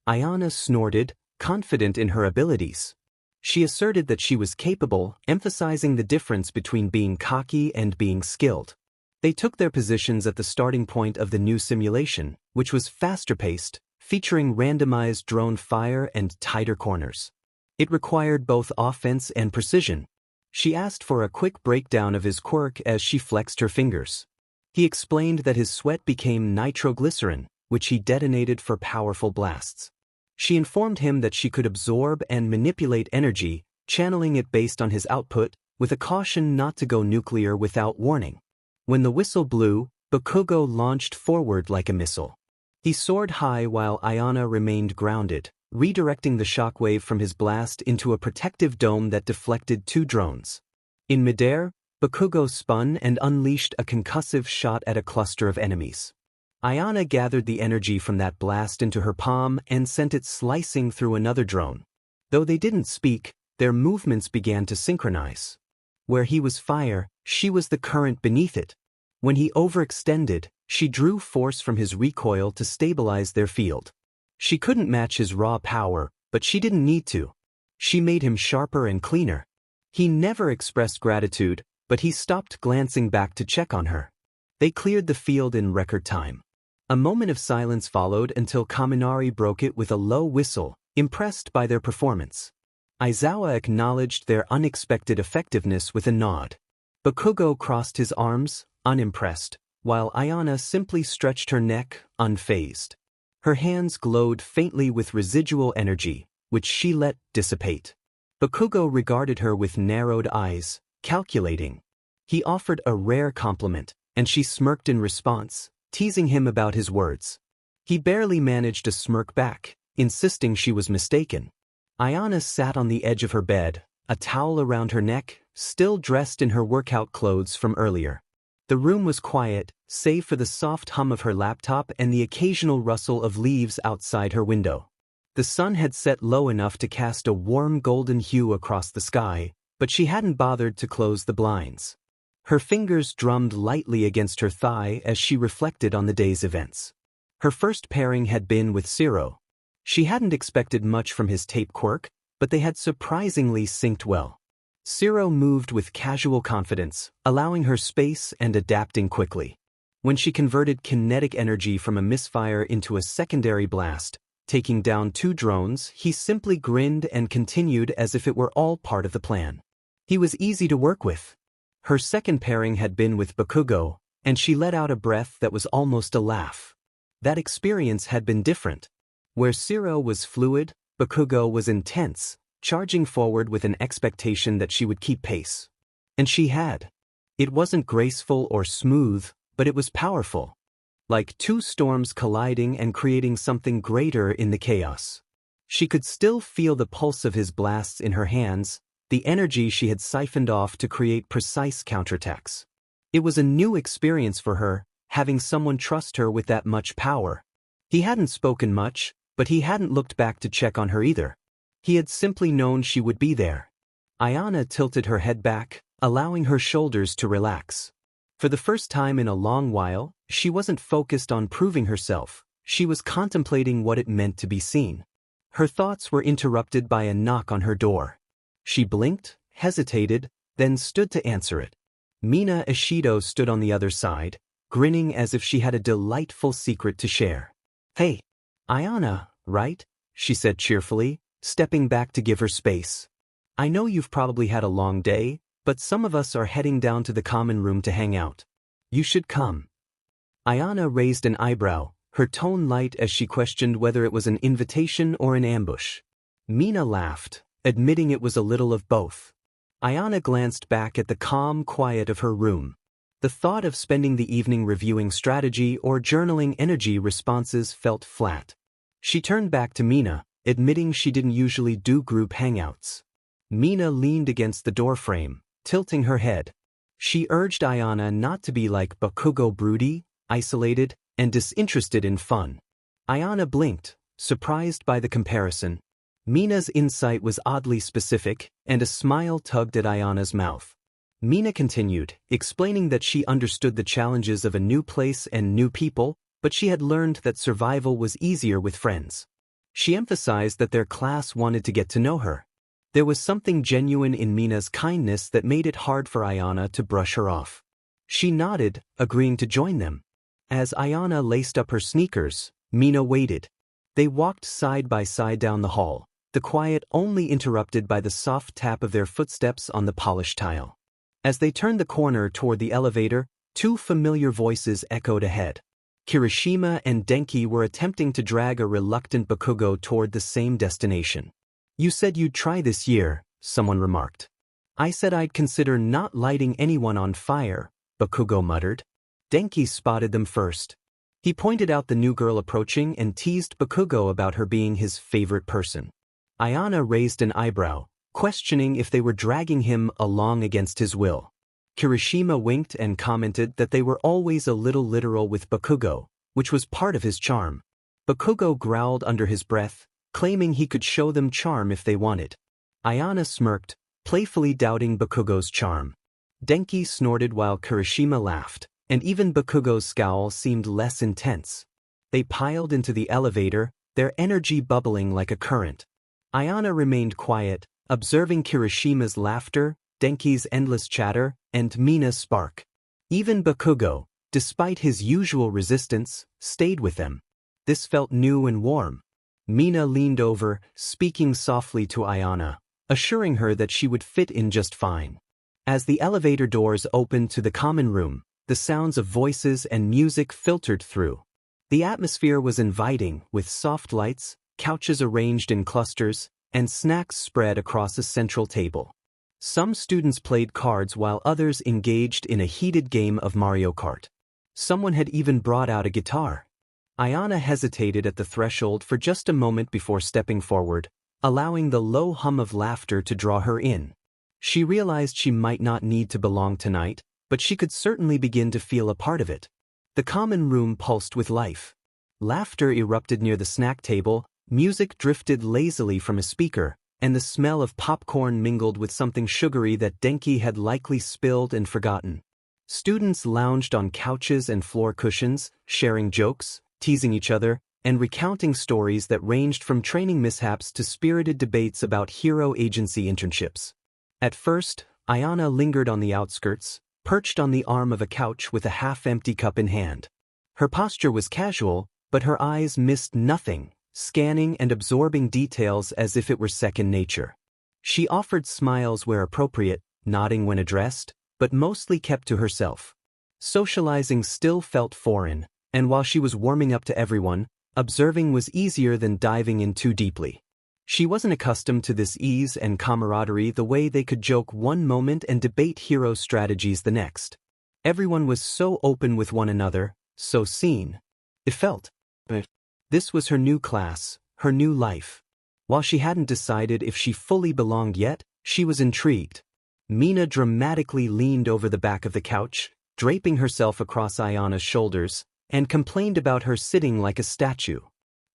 Ayana snorted, confident in her abilities. She asserted that she was capable, emphasizing the difference between being cocky and being skilled. They took their positions at the starting point of the new simulation, which was faster-paced, featuring randomized drone fire and tighter corners. It required both offense and precision. She asked for a quick breakdown of his quirk as she flexed her fingers. He explained that his sweat became nitroglycerin, which he detonated for powerful blasts. She informed him that she could absorb and manipulate energy, channeling it based on his output, with a caution not to go nuclear without warning. When the whistle blew, Bakugo launched forward like a missile. He soared high while Ayana remained grounded, redirecting the shockwave from his blast into a protective dome that deflected 2 drones. In midair, Bakugo spun and unleashed a concussive shot at a cluster of enemies. Ayana gathered the energy from that blast into her palm and sent it slicing through another drone. Though they didn't speak, their movements began to synchronize. Where he was fire, she was the current beneath it. When he overextended, she drew force from his recoil to stabilize their field. She couldn't match his raw power, but she didn't need to. She made him sharper and cleaner. He never expressed gratitude, but he stopped glancing back to check on her. They cleared the field in record time. A moment of silence followed until Kaminari broke it with a low whistle, impressed by their performance. Aizawa acknowledged their unexpected effectiveness with a nod. Bakugo crossed his arms, unimpressed, while Ayana simply stretched her neck, unfazed. Her hands glowed faintly with residual energy, which she let dissipate. Bakugo regarded her with narrowed eyes, calculating. He offered a rare compliment, and she smirked in response, teasing him about his words. He barely managed to smirk back, insisting she was mistaken. Ayana sat on the edge of her bed, a towel around her neck, still dressed in her workout clothes from earlier. The room was quiet, save for the soft hum of her laptop and the occasional rustle of leaves outside her window. The sun had set low enough to cast a warm golden hue across the sky, but she hadn't bothered to close the blinds. Her fingers drummed lightly against her thigh as she reflected on the day's events. Her first pairing had been with Zero. She hadn't expected much from his tape Quirk, but they had surprisingly synced well. Zero moved with casual confidence, allowing her space and adapting quickly. When she converted kinetic energy from a misfire into a secondary blast, taking down 2 drones, he simply grinned and continued as if it were all part of the plan. He was easy to work with. Her second pairing had been with Bakugo, and she let out a breath that was almost a laugh. That experience had been different. Where Zero was fluid, Bakugo was intense, charging forward with an expectation that she would keep pace. And she had. It wasn't graceful or smooth, but it was powerful. Like 2 storms colliding and creating something greater in the chaos. She could still feel the pulse of his blasts in her hands, the energy she had siphoned off to create precise counterattacks. It was a new experience for her, having someone trust her with that much power. He hadn't spoken much, but he hadn't looked back to check on her either. He had simply known she would be there. Ayana tilted her head back, allowing her shoulders to relax. For the first time in a long while, she wasn't focused on proving herself, she was contemplating what it meant to be seen. Her thoughts were interrupted by a knock on her door. She blinked, hesitated, then stood to answer it. Mina Ishido stood on the other side, grinning as if she had a delightful secret to share. "Hey, Ayana, right?" she said cheerfully, stepping back to give her space. "I know you've probably had a long day, but some of us are heading down to the common room to hang out. You should come." Ayana raised an eyebrow, her tone light as she questioned whether it was an invitation or an ambush. Mina laughed, admitting it was a little of both. Ayana glanced back at the calm quiet of her room. The thought of spending the evening reviewing strategy or journaling energy responses felt flat. She turned back to Mina, admitting she didn't usually do group hangouts. Mina leaned against the doorframe, tilting her head. She urged Ayana not to be like Bakugo, broody, isolated, and disinterested in fun. Ayana blinked, surprised by the comparison. Mina's insight was oddly specific, and a smile tugged at Ayana's mouth. Mina continued, explaining that she understood the challenges of a new place and new people, but she had learned that survival was easier with friends. She emphasized that their class wanted to get to know her. There was something genuine in Mina's kindness that made it hard for Ayana to brush her off. She nodded, agreeing to join them. As Ayana laced up her sneakers, Mina waited. They walked side by side down the hall, the quiet only interrupted by the soft tap of their footsteps on the polished tile. As they turned the corner toward the elevator, 2 familiar voices echoed ahead. Kirishima and Denki were attempting to drag a reluctant Bakugo toward the same destination. "You said you'd try this year," someone remarked. "I said I'd consider not lighting anyone on fire," Bakugo muttered. Denki spotted them first. He pointed out the new girl approaching and teased Bakugo about her being his favorite person. Ayana raised an eyebrow, questioning if they were dragging him along against his will. Kirishima winked and commented that they were always a little literal with Bakugo, which was part of his charm. Bakugo growled under his breath, claiming he could show them charm if they wanted. Ayana smirked, playfully doubting Bakugo's charm. Denki snorted while Kirishima laughed, and even Bakugo's scowl seemed less intense. They piled into the elevator, their energy bubbling like a current. Ayana remained quiet, observing Kirishima's laughter, Denki's endless chatter, and Mina's spark. Even Bakugo, despite his usual resistance, stayed with them. This felt new and warm. Mina leaned over, speaking softly to Ayana, assuring her that she would fit in just fine. As the elevator doors opened to the common room, the sounds of voices and music filtered through. The atmosphere was inviting, with soft lights, couches arranged in clusters, and snacks spread across a central table. Some students played cards while others engaged in a heated game of Mario Kart. Someone had even brought out a guitar. Ayana hesitated at the threshold for just a moment before stepping forward, allowing the low hum of laughter to draw her in. She realized she might not need to belong tonight, but she could certainly begin to feel a part of it. The common room pulsed with life. Laughter erupted near the snack table, music drifted lazily from a speaker, and the smell of popcorn mingled with something sugary that Denki had likely spilled and forgotten. Students lounged on couches and floor cushions, sharing jokes, teasing each other, and recounting stories that ranged from training mishaps to spirited debates about hero agency internships. At first, Ayana lingered on the outskirts, perched on the arm of a couch with a half-empty cup in hand. Her posture was casual, but her eyes missed nothing, scanning and absorbing details as if it were second nature. She offered smiles where appropriate, nodding when addressed, but mostly kept to herself. Socializing still felt foreign, and while she was warming up to everyone, observing was easier than diving in too deeply. She wasn't accustomed to this ease and camaraderie the way they could joke one moment and debate hero strategies the next. Everyone was so open with one another, so seen. It felt. But this was her new class, her new life. While she hadn't decided if she fully belonged yet, she was intrigued. Mina dramatically leaned over the back of the couch, draping herself across Ayana's shoulders, and complained about her sitting like a statue.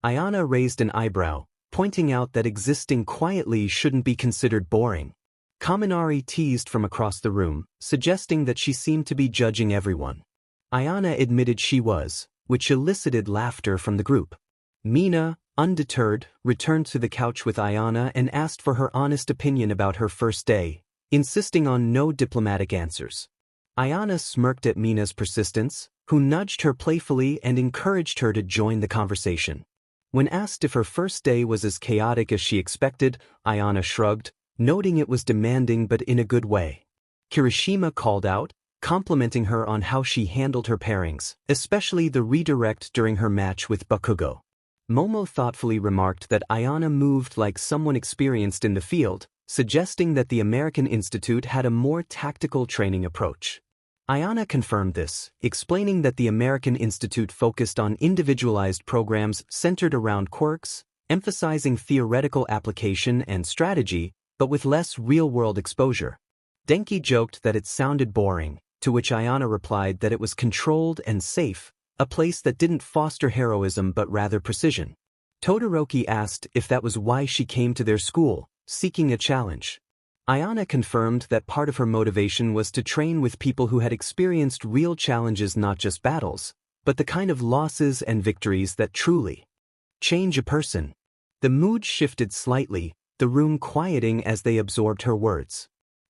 Ayana raised an eyebrow, pointing out that existing quietly shouldn't be considered boring. Kaminari teased from across the room, suggesting that she seemed to be judging everyone. Ayana admitted she was, which elicited laughter from the group. Mina, undeterred, returned to the couch with Ayana and asked for her honest opinion about her first day, insisting on no diplomatic answers. Ayana smirked at Mina's persistence, who nudged her playfully and encouraged her to join the conversation. When asked if her first day was as chaotic as she expected, Ayana shrugged, noting it was demanding but in a good way. Kirishima called out, complimenting her on how she handled her pairings, especially the redirect during her match with Bakugo. Momo thoughtfully remarked that Ayana moved like someone experienced in the field, suggesting that the American Institute had a more tactical training approach. Ayana confirmed this, explaining that the American Institute focused on individualized programs centered around quirks, emphasizing theoretical application and strategy, but with less real-world exposure. Denki joked that it sounded boring, to which Ayana replied that it was controlled and safe, a place that didn't foster heroism but rather precision. Todoroki asked if that was why she came to their school, seeking a challenge. Ayana confirmed that part of her motivation was to train with people who had experienced real challenges, not just battles, but the kind of losses and victories that truly change a person. The mood shifted slightly, the room quieting as they absorbed her words.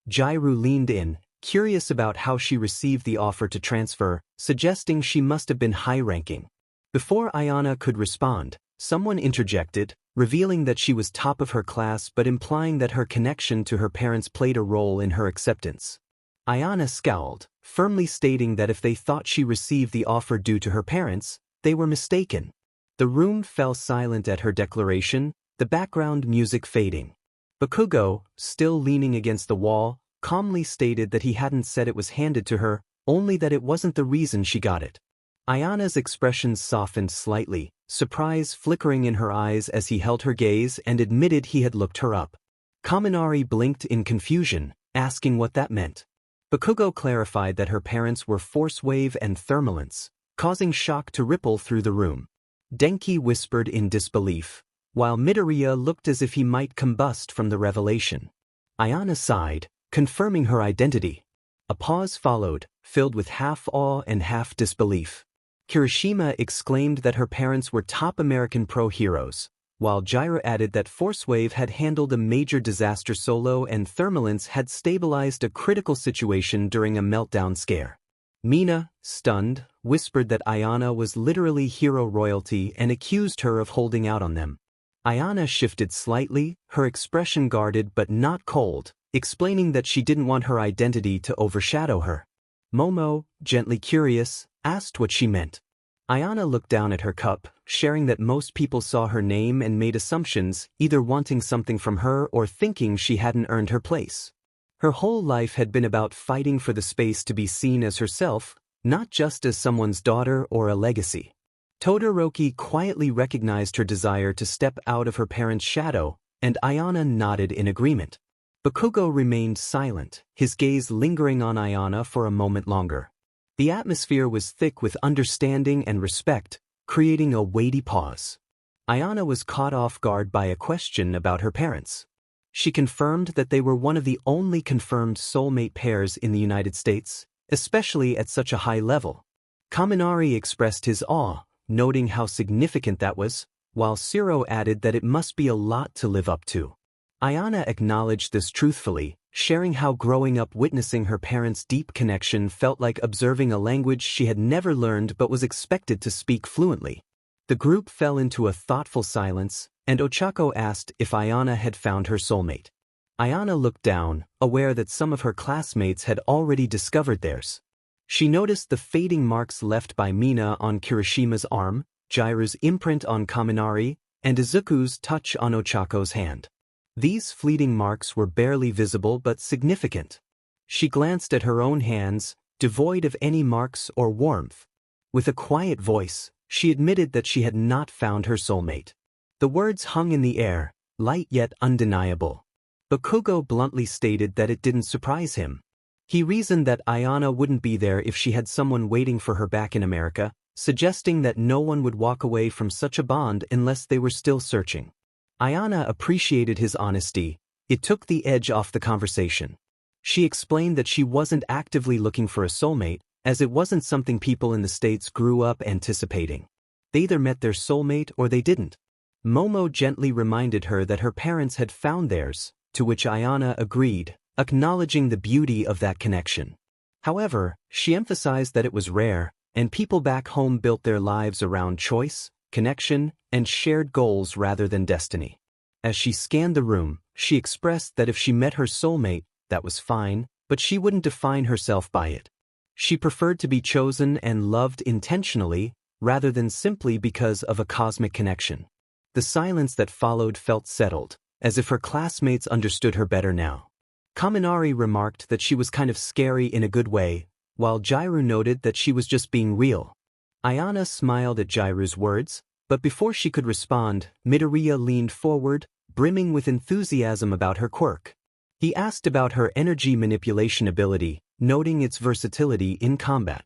Jairu leaned in, curious about how she received the offer to transfer, suggesting she must have been high-ranking. Before Ayana could respond, someone interjected, revealing that she was top of her class but implying that her connection to her parents played a role in her acceptance. Ayana scowled, firmly stating that if they thought she received the offer due to her parents, they were mistaken. The room fell silent at her declaration, the background music fading. Bakugo, still leaning against the wall, calmly stated that he hadn't said it was handed to her, only that it wasn't the reason she got it. Ayana's expression softened slightly, surprise flickering in her eyes as he held her gaze and admitted he had looked her up. Kaminari blinked in confusion, asking what that meant. Bakugo clarified that her parents were force wave and thermalants, causing shock to ripple through the room. Denki whispered in disbelief, while Midoriya looked as if he might combust from the revelation. Ayana sighed, confirming her identity. A pause followed, filled with half awe and half disbelief. Kirishima exclaimed that her parents were top American pro-heroes, while Jiraiya added that Forcewave had handled a major disaster solo and Thermalance had stabilized a critical situation during a meltdown scare. Mina, stunned, whispered that Ayana was literally hero royalty and accused her of holding out on them. Ayana shifted slightly, her expression guarded but not cold, explaining that she didn't want her identity to overshadow her. Momo, gently curious, asked what she meant. Ayana looked down at her cup, sharing that most people saw her name and made assumptions, either wanting something from her or thinking she hadn't earned her place. Her whole life had been about fighting for the space to be seen as herself, not just as someone's daughter or a legacy. Todoroki quietly recognized her desire to step out of her parents' shadow, and Ayana nodded in agreement. Bakugo remained silent, his gaze lingering on Ayana for a moment longer. The atmosphere was thick with understanding and respect, creating a weighty pause. Ayana was caught off guard by a question about her parents. She confirmed that they were one of the only confirmed soulmate pairs in the United States, especially at such a high level. Kaminari expressed his awe, noting how significant that was, while Shiro added that it must be a lot to live up to. Ayana acknowledged this truthfully, sharing how growing up witnessing her parents' deep connection felt like observing a language she had never learned but was expected to speak fluently. The group fell into a thoughtful silence, and Ochako asked if Ayana had found her soulmate. Ayana looked down, aware that some of her classmates had already discovered theirs. She noticed the fading marks left by Mina on Kirishima's arm, Jiraiya's imprint on Kaminari, and Izuku's touch on Ochako's hand. These fleeting marks were barely visible but significant. She glanced at her own hands, devoid of any marks or warmth. With a quiet voice, she admitted that she had not found her soulmate. The words hung in the air, light yet undeniable. Bakugo bluntly stated that it didn't surprise him. He reasoned that Ayana wouldn't be there if she had someone waiting for her back in America, suggesting that no one would walk away from such a bond unless they were still searching. Ayana appreciated his honesty. It took the edge off the conversation. She explained that she wasn't actively looking for a soulmate, as it wasn't something people in the States grew up anticipating. They either met their soulmate or they didn't. Momo gently reminded her that her parents had found theirs, to which Ayana agreed, acknowledging the beauty of that connection. However, she emphasized that it was rare, and people back home built their lives around choice, connection, and shared goals rather than destiny. As she scanned the room, she expressed that if she met her soulmate, that was fine, but she wouldn't define herself by it. She preferred to be chosen and loved intentionally, rather than simply because of a cosmic connection. The silence that followed felt settled, as if her classmates understood her better now. Kaminari remarked that she was kind of scary in a good way, while Jiraiya noted that she was just being real. Ayana smiled at Jiraiya's words, but before she could respond, Midoriya leaned forward, brimming with enthusiasm about her quirk. He asked about her energy manipulation ability, noting its versatility in combat.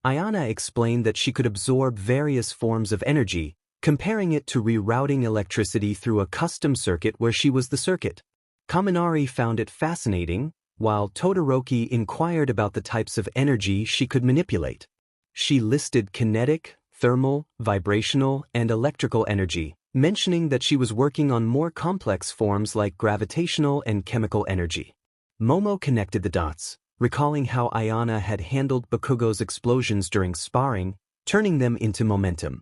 Ayana explained that she could absorb various forms of energy, comparing it to rerouting electricity through a custom circuit where she was the circuit. Kaminari found it fascinating, while Todoroki inquired about the types of energy she could manipulate. She listed kinetic, thermal, vibrational, and electrical energy, mentioning that she was working on more complex forms like gravitational and chemical energy. Momo connected the dots, recalling how Ayana had handled Bakugo's explosions during sparring, turning them into momentum.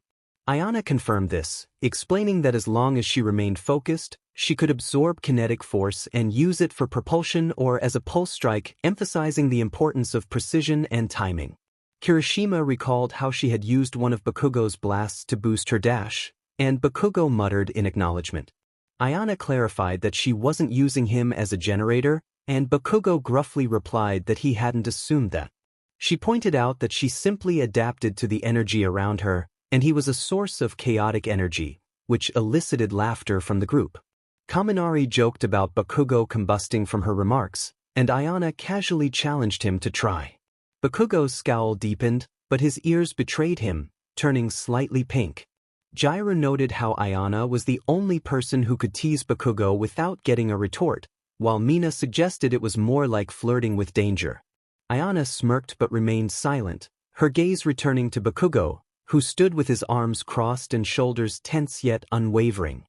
Ayana confirmed this, explaining that as long as she remained focused, she could absorb kinetic force and use it for propulsion or as a pulse strike, emphasizing the importance of precision and timing. Kirishima recalled how she had used one of Bakugo's blasts to boost her dash, and Bakugo muttered in acknowledgement. Ayana clarified that she wasn't using him as a generator, and Bakugo gruffly replied that he hadn't assumed that. She pointed out that she simply adapted to the energy around her, and he was a source of chaotic energy, which elicited laughter from the group. Kaminari joked about Bakugo combusting from her remarks, and Ayana casually challenged him to try. Bakugo's scowl deepened, but his ears betrayed him, turning slightly pink. Jiraiya noted how Ayana was the only person who could tease Bakugo without getting a retort, while Mina suggested it was more like flirting with danger. Ayana smirked but remained silent, her gaze returning to Bakugo, who stood with his arms crossed and shoulders tense yet unwavering.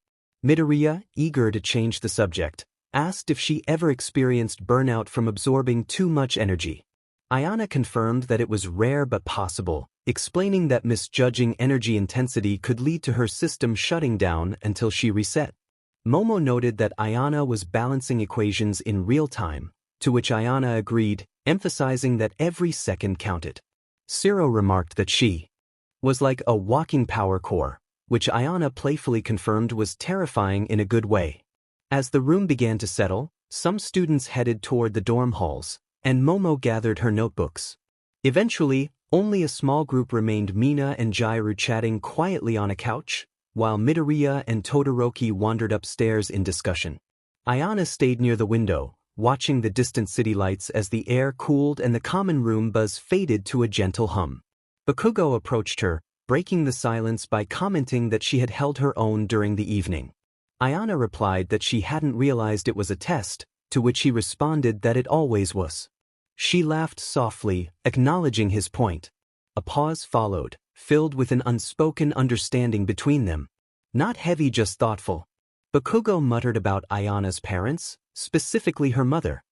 Midoriya, eager to change the subject, asked if she ever experienced burnout from absorbing too much energy. Ayana confirmed that it was rare but possible, explaining that misjudging energy intensity could lead to her system shutting down until she reset. Momo noted that Ayana was balancing equations in real time, to which Ayana agreed, emphasizing that every second counted. Ciro remarked that she was like a walking power core, which Ayana playfully confirmed was terrifying in a good way. As the room began to settle, some students headed toward the dorm halls, and Momo gathered her notebooks. Eventually, only a small group remained, Mina and Jairu chatting quietly on a couch, while Midoriya and Todoroki wandered upstairs in discussion. Ayana stayed near the window, watching the distant city lights as the air cooled and the common room buzz faded to a gentle hum. Bakugo approached her, breaking the silence by commenting that she had held her own during the evening. Ayana replied that she hadn't realized it was a test, to which he responded that it always was. She laughed softly, acknowledging his point. A pause followed, filled with an unspoken understanding between them. Not heavy, just thoughtful. Bakugo muttered about Ayana's parents, specifically her mother.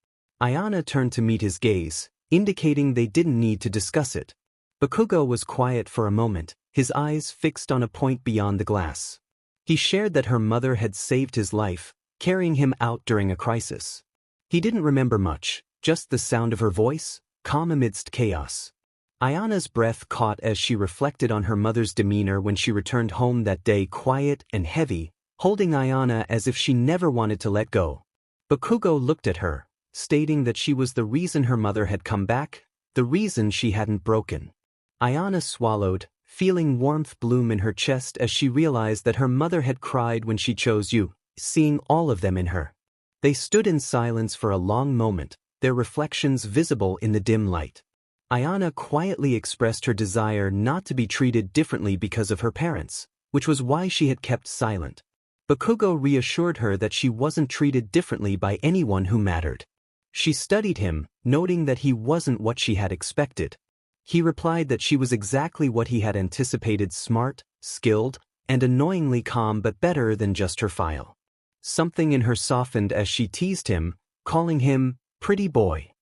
Ayana turned to meet his gaze, indicating they didn't need to discuss it. Bakugo was quiet for a moment, his eyes fixed on a point beyond the glass. He shared that her mother had saved his life, carrying him out during a crisis. He didn't remember much, just the sound of her voice, calm amidst chaos. Ayana's breath caught as she reflected on her mother's demeanor when she returned home that day, quiet and heavy, holding Ayana as if she never wanted to let go. Bakugo looked at her, stating that she was the reason her mother had come back, the reason she hadn't broken. Ayana swallowed, feeling warmth bloom in her chest as she realized that her mother had cried when she chose you, seeing all of them in her. They stood in silence for a long moment, their reflections visible in the dim light. Ayana quietly expressed her desire not to be treated differently because of her parents, which was why she had kept silent. Bakugo reassured her that she wasn't treated differently by anyone who mattered. She studied him, noting that he wasn't what she had expected. He replied that she was exactly what he had anticipated: smart, skilled, and annoyingly calm, but better than just her file. Something in her softened as she teased him, calling him pretty boy.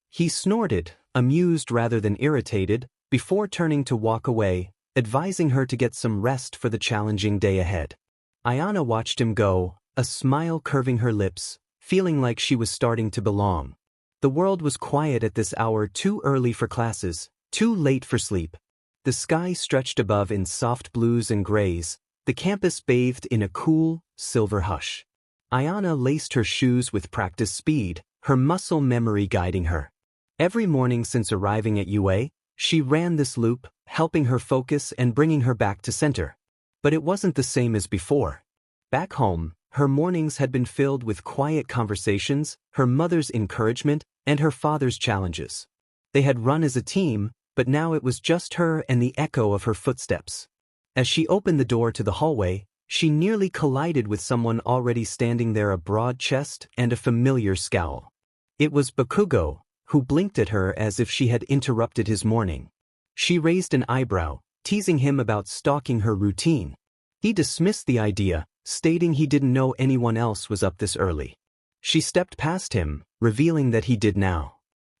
He snorted, amused rather than irritated, before turning to walk away, advising her to get some rest for the challenging day ahead. Ayana watched him go, a smile curving her lips, feeling like she was starting to belong. The world was quiet at this hour, too early for classes, too late for sleep. The sky stretched above in soft blues and grays, the campus bathed in a cool, silver hush. Ayana laced her shoes with practiced speed, her muscle memory guiding her. Every morning since arriving at UA, she ran this loop, helping her focus and bringing her back to center. But it wasn't the same as before. Back home, her mornings had been filled with quiet conversations, her mother's encouragement, and her father's challenges. They had run as a team, but now it was just her and the echo of her footsteps. As she opened the door to the hallway, she nearly collided with someone already standing there, a broad chest and a familiar scowl. It was Bakugo, who blinked at her as if she had interrupted his morning. She raised an eyebrow, teasing him about stalking her routine. He dismissed the idea, stating he didn't know anyone else was up this early. She stepped past him, revealing that he did now.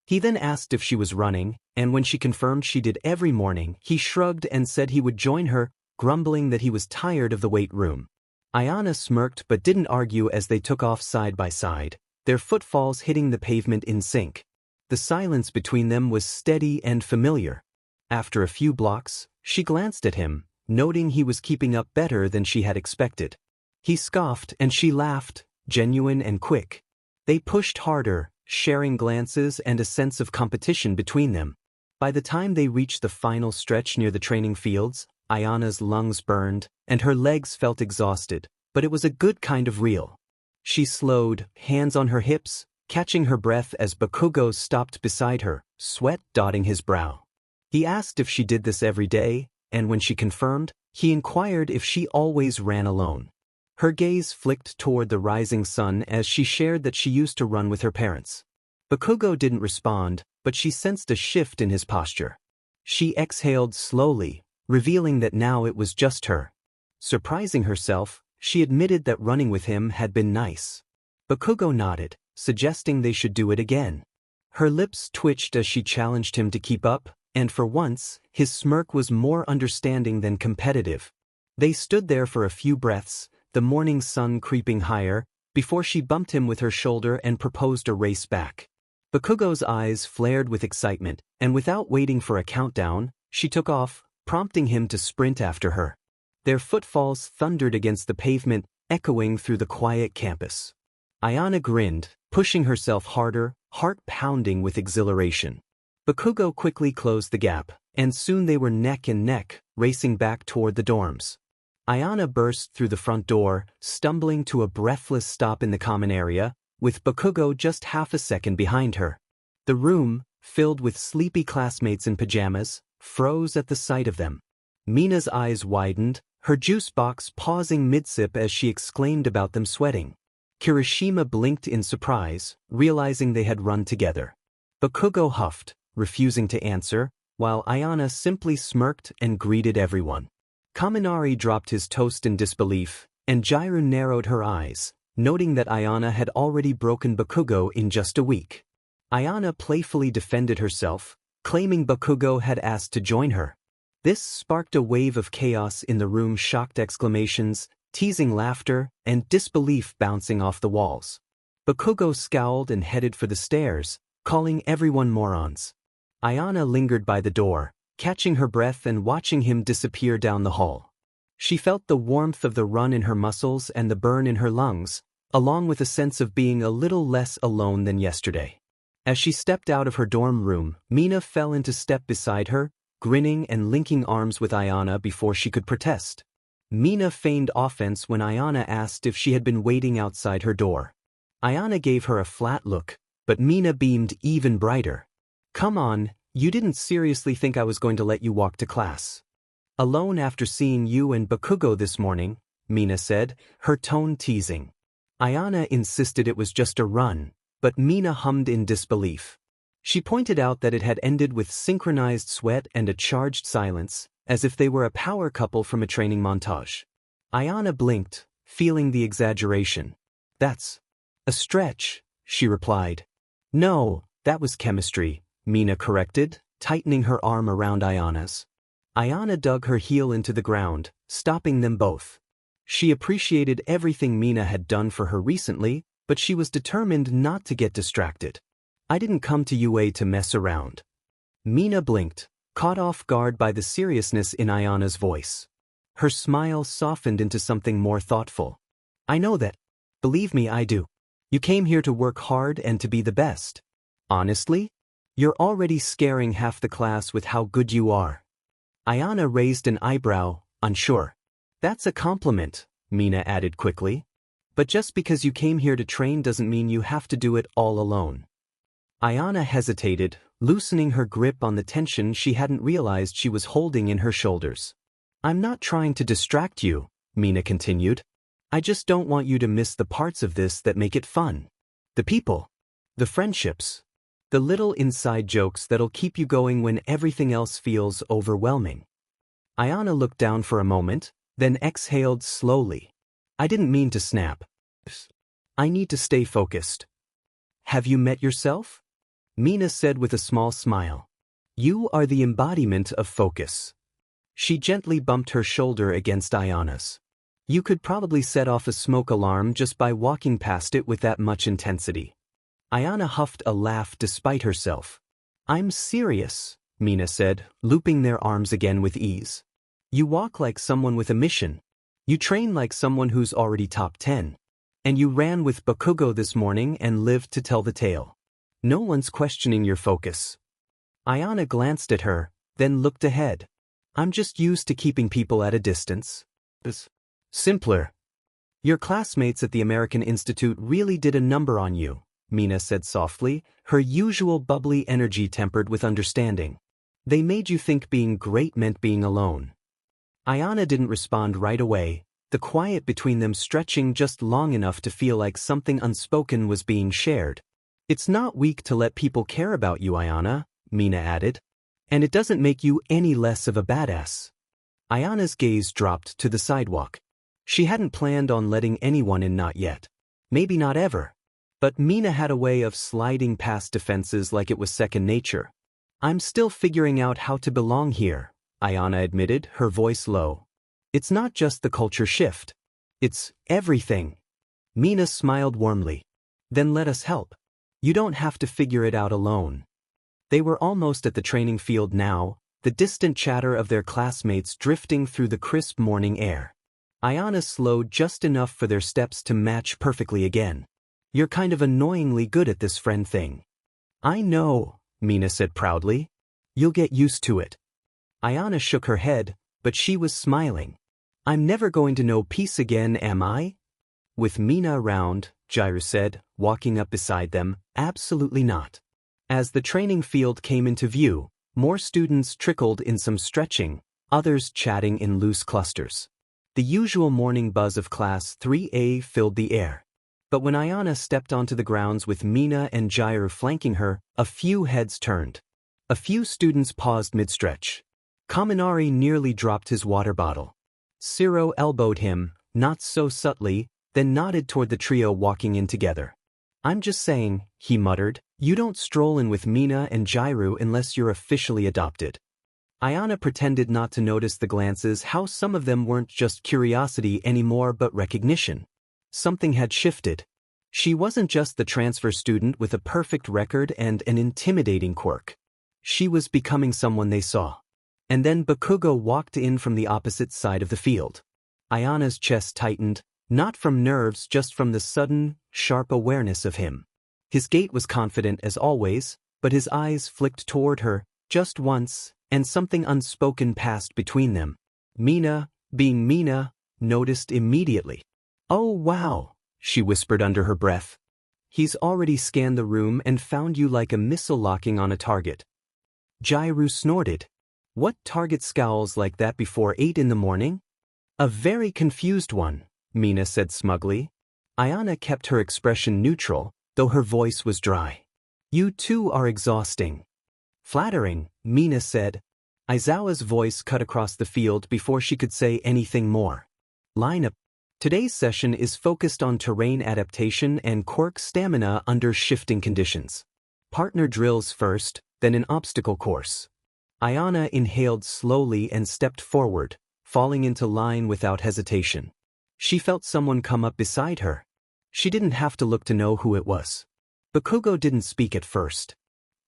He then asked if she was running, and when she confirmed she did every morning, he shrugged and said he would join her, grumbling that he was tired of the weight room. Ayana smirked but didn't argue as they took off side by side, their footfalls hitting the pavement in sync. The silence between them was steady and familiar. After a few blocks, she glanced at him, noting he was keeping up better than she had expected. He scoffed and she laughed, genuine and quick. They pushed harder, sharing glances and a sense of competition between them. By the time they reached the final stretch near the training fields, Ayana's lungs burned, and her legs felt exhausted, but it was a good kind of real. She slowed, hands on her hips, catching her breath as Bakugo stopped beside her, sweat dotting his brow. He asked if she did this every day, and when she confirmed, he inquired if she always ran alone. Her gaze flicked toward the rising sun as she shared that she used to run with her parents. Bakugo didn't respond, but she sensed a shift in his posture. She exhaled slowly, revealing that now it was just her. Surprising herself, she admitted that running with him had been nice. Bakugo nodded, suggesting they should do it again. Her lips twitched as she challenged him to keep up, and for once, his smirk was more understanding than competitive. They stood there for a few breaths, the morning sun creeping higher, before she bumped him with her shoulder and proposed a race back. Bakugo's eyes flared with excitement, and without waiting for a countdown, she took off, prompting him to sprint after her. Their footfalls thundered against the pavement, echoing through the quiet campus. Ayana grinned, pushing herself harder, heart pounding with exhilaration. Bakugo quickly closed the gap, and soon they were neck and neck, racing back toward the dorms. Ayana burst through the front door, stumbling to a breathless stop in the common area, with Bakugo just half a second behind her. The room, filled with sleepy classmates in pajamas, froze at the sight of them. Mina's eyes widened, her juice box pausing mid-sip as she exclaimed about them sweating. Kirishima blinked in surprise, realizing they had run together. Bakugo huffed, refusing to answer, while Ayana simply smirked and greeted everyone. Kaminari dropped his toast in disbelief, and Jiru narrowed her eyes, noting that Ayana had already broken Bakugo in just a week. Ayana playfully defended herself, claiming Bakugo had asked to join her. This sparked a wave of chaos in the room, shocked exclamations, teasing laughter, and disbelief bouncing off the walls. Bakugo scowled and headed for the stairs, calling everyone morons. Ayana lingered by the door, catching her breath and watching him disappear down the hall. She felt the warmth of the run in her muscles and the burn in her lungs, along with a sense of being a little less alone than yesterday. As she stepped out of her dorm room, Mina fell into step beside her, grinning and linking arms with Ayana before she could protest. Mina feigned offense when Ayana asked if she had been waiting outside her door. Ayana gave her a flat look, but Mina beamed even brighter. "Come on, you didn't seriously think I was going to let you walk to class?" "Alone after seeing you and Bakugo this morning," Mina said, her tone teasing. Ayana insisted it was just a run, but Mina hummed in disbelief. She pointed out that it had ended with synchronized sweat and a charged silence, as if they were a power couple from a training montage. Ayana blinked, feeling the exaggeration. "That's a stretch," she replied. "No, that was chemistry," Mina corrected, tightening her arm around Ayana's. Ayana dug her heel into the ground, stopping them both. She appreciated everything Mina had done for her recently, but she was determined not to get distracted. "I didn't come to UA to mess around." Mina blinked, caught off guard by the seriousness in Ayana's voice. Her smile softened into something more thoughtful. "I know that. Believe me, I do. You came here to work hard and to be the best. Honestly, you're already scaring half the class with how good you are." Ayana raised an eyebrow, unsure. "That's a compliment," Mina added quickly. "But just because you came here to train doesn't mean you have to do it all alone." Ayana hesitated, loosening her grip on the tension she hadn't realized she was holding in her shoulders. "I'm not trying to distract you," Mina continued. "I just don't want you to miss the parts of this that make it fun. The people. The friendships. The little inside jokes that'll keep you going when everything else feels overwhelming." Ayana looked down for a moment, then exhaled slowly. "I didn't mean to snap. I need to stay focused." "Have you met yourself?" Mina said with a small smile. "You are the embodiment of focus." She gently bumped her shoulder against Ayana's. "You could probably set off a smoke alarm just by walking past it with that much intensity." Ayana huffed a laugh despite herself. "I'm serious," Mina said, looping their arms again with ease. "You walk like someone with a mission. You train like someone who's already top 10. And you ran with Bakugo this morning and lived to tell the tale. No one's questioning your focus." Ayana glanced at her, then looked ahead. "I'm just used to keeping people at a distance. It's simpler." "Your classmates at the American Institute really did a number on you," Mina said softly, her usual bubbly energy tempered with understanding. "They made you think being great meant being alone." Ayana didn't respond right away, the quiet between them stretching just long enough to feel like something unspoken was being shared. It's not weak to let people care about you, Ayana, Mina added. And it doesn't make you any less of a badass. Ayana's gaze dropped to the sidewalk. She hadn't planned on letting anyone in, not yet. Maybe not ever. But Mina had a way of sliding past defenses like it was second nature. I'm still figuring out how to belong here, Ayana admitted, her voice low. It's not just the culture shift. It's everything. Mina smiled warmly. Then let us help. You don't have to figure it out alone. They were almost at the training field now, the distant chatter of their classmates drifting through the crisp morning air. Ayana slowed just enough for their steps to match perfectly again. You're kind of annoyingly good at this friend thing. I know, Mina said proudly. You'll get used to it. Ayana shook her head, but she was smiling. I'm never going to know peace again, am I? With Mina around, Jairu said, walking up beside them, absolutely not. As the training field came into view, more students trickled in some stretching, others chatting in loose clusters. The usual morning buzz of Class 3A filled the air. But when Ayana stepped onto the grounds with Mina and Jairu flanking her, a few heads turned. A few students paused mid-stretch. Kaminari nearly dropped his water bottle. Ciro elbowed him, not so subtly, then nodded toward the trio walking in together. I'm just saying, he muttered, you don't stroll in with Mina and Jairu unless you're officially adopted. Ayana pretended not to notice the glances, how some of them weren't just curiosity anymore but recognition. Something had shifted. She wasn't just the transfer student with a perfect record and an intimidating quirk. She was becoming someone they saw. And then Bakugo walked in from the opposite side of the field. Ayana's chest tightened, not from nerves, just from the sudden, sharp awareness of him. His gait was confident as always, but his eyes flicked toward her, just once, and something unspoken passed between them. Mina, being Mina, noticed immediately. Oh wow, she whispered under her breath. He's already scanned the room and found you like a missile locking on a target. Jairu snorted. What target scowls like that before 8 in the morning? A very confused one, Mina said smugly. Ayana kept her expression neutral, though her voice was dry. You two are exhausting. Flattering, Mina said. Aizawa's voice cut across the field before she could say anything more. Line up. Today's session is focused on terrain adaptation and quirk stamina under shifting conditions. Partner drills first, then an obstacle course. Ayana inhaled slowly and stepped forward, falling into line without hesitation. She felt someone come up beside her. She didn't have to look to know who it was. Bakugo didn't speak at first.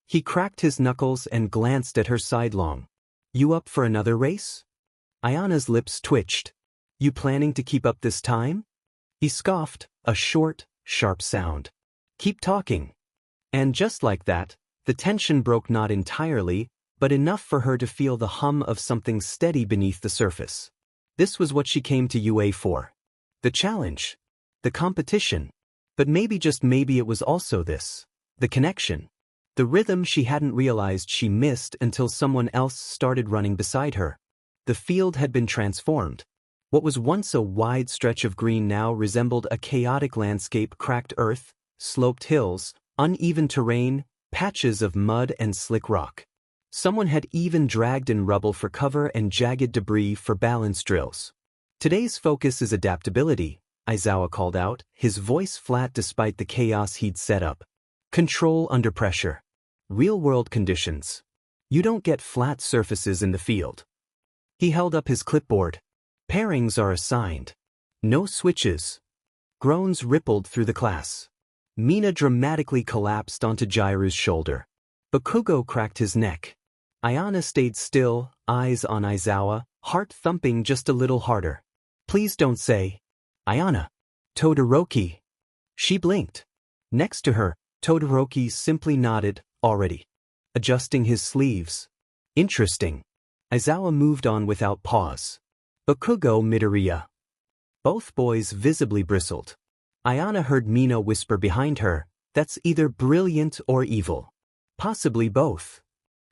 He cracked his knuckles and glanced at her sidelong. You up for another race? Ayana's lips twitched. You planning to keep up this time? He scoffed, a short, sharp sound. Keep talking. And just like that, the tension broke, not entirely, but enough for her to feel the hum of something steady beneath the surface. This was what she came to UA for. The challenge. The competition. But maybe, just maybe, it was also this. The connection. The rhythm she hadn't realized she missed until someone else started running beside her. The field had been transformed. What was once a wide stretch of green now resembled a chaotic landscape: cracked earth, sloped hills, uneven terrain, patches of mud and slick rock. Someone had even dragged in rubble for cover and jagged debris for balance drills. Today's focus is adaptability, Aizawa called out, his voice flat despite the chaos he'd set up. Control under pressure. Real-world conditions. You don't get flat surfaces in the field. He held up his clipboard. Pairings are assigned. No switches. Groans rippled through the class. Mina dramatically collapsed onto Jairu's shoulder. Bakugo cracked his neck. Ayana stayed still, eyes on Aizawa, heart thumping just a little harder. Please don't say. Ayana. Todoroki. She blinked. Next to her, Todoroki simply nodded, already. Adjusting his sleeves. Interesting. Aizawa moved on without pause. Bakugo Midoriya. Both boys visibly bristled. Ayana heard Mina whisper behind her, that's either brilliant or evil. Possibly both.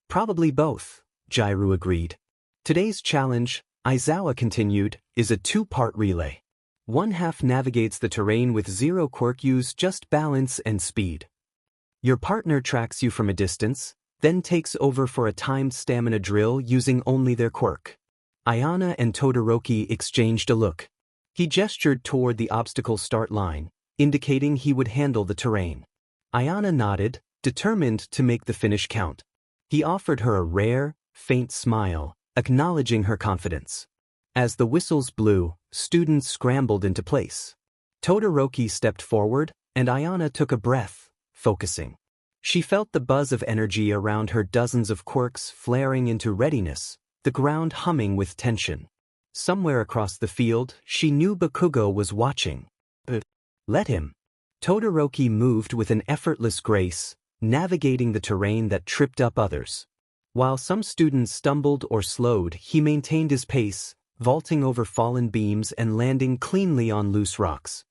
Probably both, Jairu agreed. Today's challenge, Aizawa continued, is a two-part relay. One half navigates the terrain with zero quirk use, just balance and speed. Your partner tracks you from a distance, then takes over for a timed stamina drill using only their quirk. Ayana and Todoroki exchanged a look. He gestured toward the obstacle start line, indicating he would handle the terrain. Ayana nodded, determined to make the finish count. He offered her a rare, faint smile, acknowledging her confidence. As the whistles blew, students scrambled into place. Todoroki stepped forward, and Ayana took a breath, focusing. She felt the buzz of energy around her, dozens of quirks flaring into readiness, the ground humming with tension. Somewhere across the field, she knew Bakugo was watching. Let him. Todoroki moved with an effortless grace, navigating the terrain that tripped up others. While some students stumbled or slowed, he maintained his pace, vaulting over fallen beams and landing cleanly on loose rocks.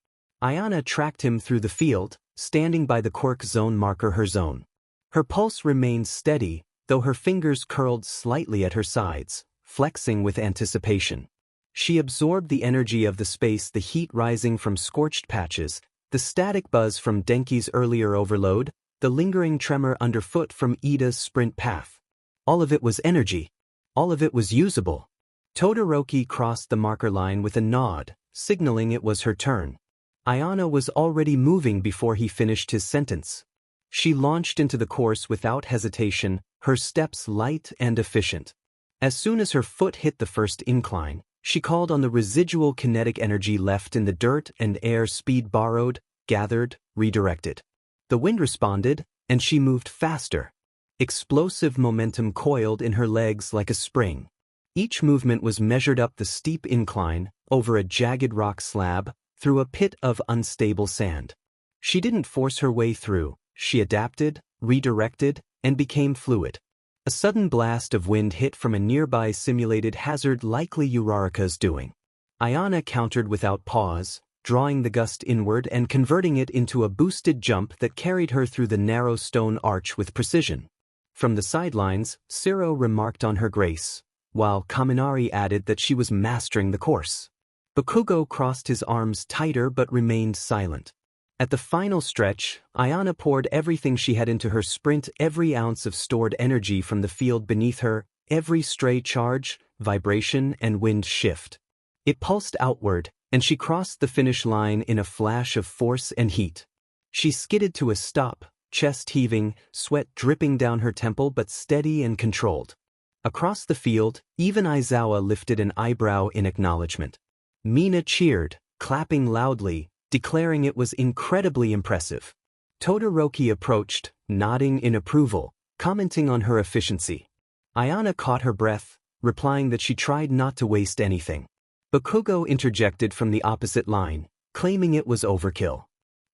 Ayana tracked him through the field, standing by the quirk zone marker, her zone. Her pulse remained steady, though her fingers curled slightly at her sides, flexing with anticipation. She absorbed the energy of the space, the heat rising from scorched patches, the static buzz from Denki's earlier overload, the lingering tremor underfoot from Ida's sprint path. All of it was energy. All of it was usable. Todoroki crossed the marker line with a nod, signaling it was her turn. Ayana was already moving before he finished his sentence. She launched into the course without hesitation, her steps light and efficient. As soon as her foot hit the first incline, she called on the residual kinetic energy left in the dirt and air, speed borrowed, gathered, redirected. The wind responded, and she moved faster. Explosive momentum coiled in her legs like a spring. Each movement was measured up the steep incline, over a jagged rock slab, through a pit of unstable sand. She didn't force her way through, she adapted, redirected, and became fluid. A sudden blast of wind hit from a nearby simulated hazard, likely Uraraka's doing. Ayana countered without pause, drawing the gust inward and converting it into a boosted jump that carried her through the narrow stone arch with precision. From the sidelines, Siro remarked on her grace, while Kaminari added that she was mastering the course. Bakugo crossed his arms tighter but remained silent. At the final stretch, Ayana poured everything she had into her sprint, every ounce of stored energy from the field beneath her, every stray charge, vibration, and wind shift. It pulsed outward, and she crossed the finish line in a flash of force and heat. She skidded to a stop, chest heaving, sweat dripping down her temple, but steady and controlled. Across the field, even Aizawa lifted an eyebrow in acknowledgement. Mina cheered, clapping loudly, declaring it was incredibly impressive. Todoroki approached, nodding in approval, commenting on her efficiency. Ayana caught her breath, replying that she tried not to waste anything. Bakugo interjected from the opposite line, claiming it was overkill.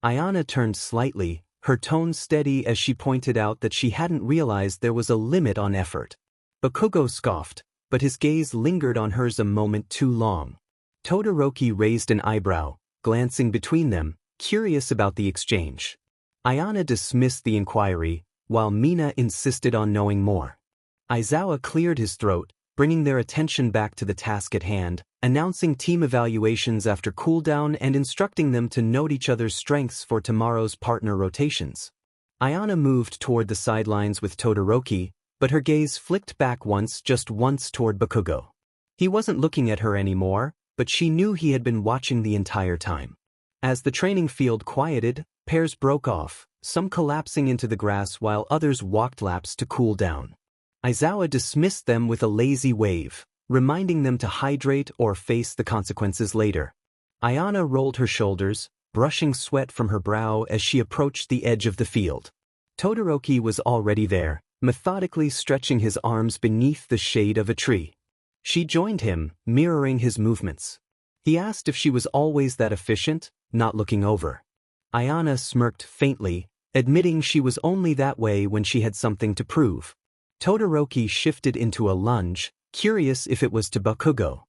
Ayana turned slightly, her tone steady as she pointed out that she hadn't realized there was a limit on effort. Bakugo scoffed, but his gaze lingered on hers a moment too long. Todoroki raised an eyebrow, glancing between them, curious about the exchange. Ayana dismissed the inquiry, while Mina insisted on knowing more. Aizawa cleared his throat, bringing their attention back to the task at hand, announcing team evaluations after cooldown and instructing them to note each other's strengths for tomorrow's partner rotations. Ayana moved toward the sidelines with Todoroki, but her gaze flicked back just once toward Bakugo. He wasn't looking at her anymore, but she knew he had been watching the entire time. As the training field quieted, pairs broke off, some collapsing into the grass while others walked laps to cool down. Aizawa dismissed them with a lazy wave, reminding them to hydrate or face the consequences later. Ayana rolled her shoulders, brushing sweat from her brow as she approached the edge of the field. Todoroki was already there, methodically stretching his arms beneath the shade of a tree. She joined him, mirroring his movements. He asked if she was always that efficient, not looking over. Ayana smirked faintly, admitting she was only that way when she had something to prove. Todoroki shifted into a lunge, curious if it was to Bakugo.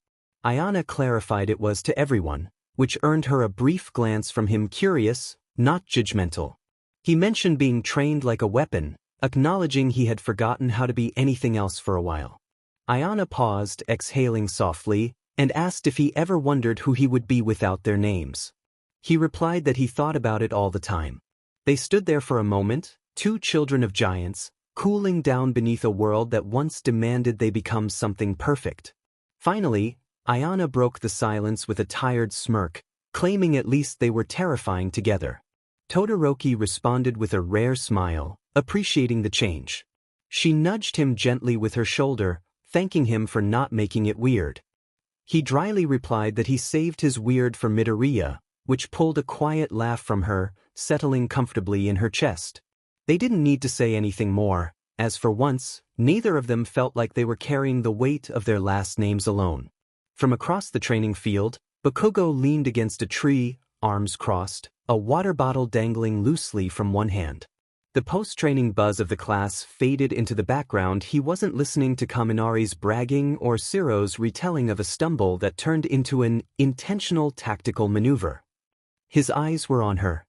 Ayana clarified it was to everyone, which earned her a brief glance from him, curious, not judgmental. He mentioned being trained like a weapon, acknowledging he had forgotten how to be anything else for a while. Ayana paused, exhaling softly, and asked if he ever wondered who he would be without their names. He replied that he thought about it all the time. They stood there for a moment, two children of giants, cooling down beneath a world that once demanded they become something perfect. Finally, Ayana broke the silence with a tired smirk, claiming at least they were terrifying together. Todoroki responded with a rare smile, appreciating the change. She nudged him gently with her shoulder, thanking him for not making it weird. He dryly replied that he saved his weird for Midoriya, which pulled a quiet laugh from her, settling comfortably in her chest. They didn't need to say anything more, as for once, neither of them felt like they were carrying the weight of their last names alone. From across the training field, Bakugo leaned against a tree, arms crossed, a water bottle dangling loosely from one hand. The post-training buzz of the class faded into the background. He wasn't listening to Kaminari's bragging or Siro's retelling of a stumble that turned into an intentional tactical maneuver. His eyes were on her.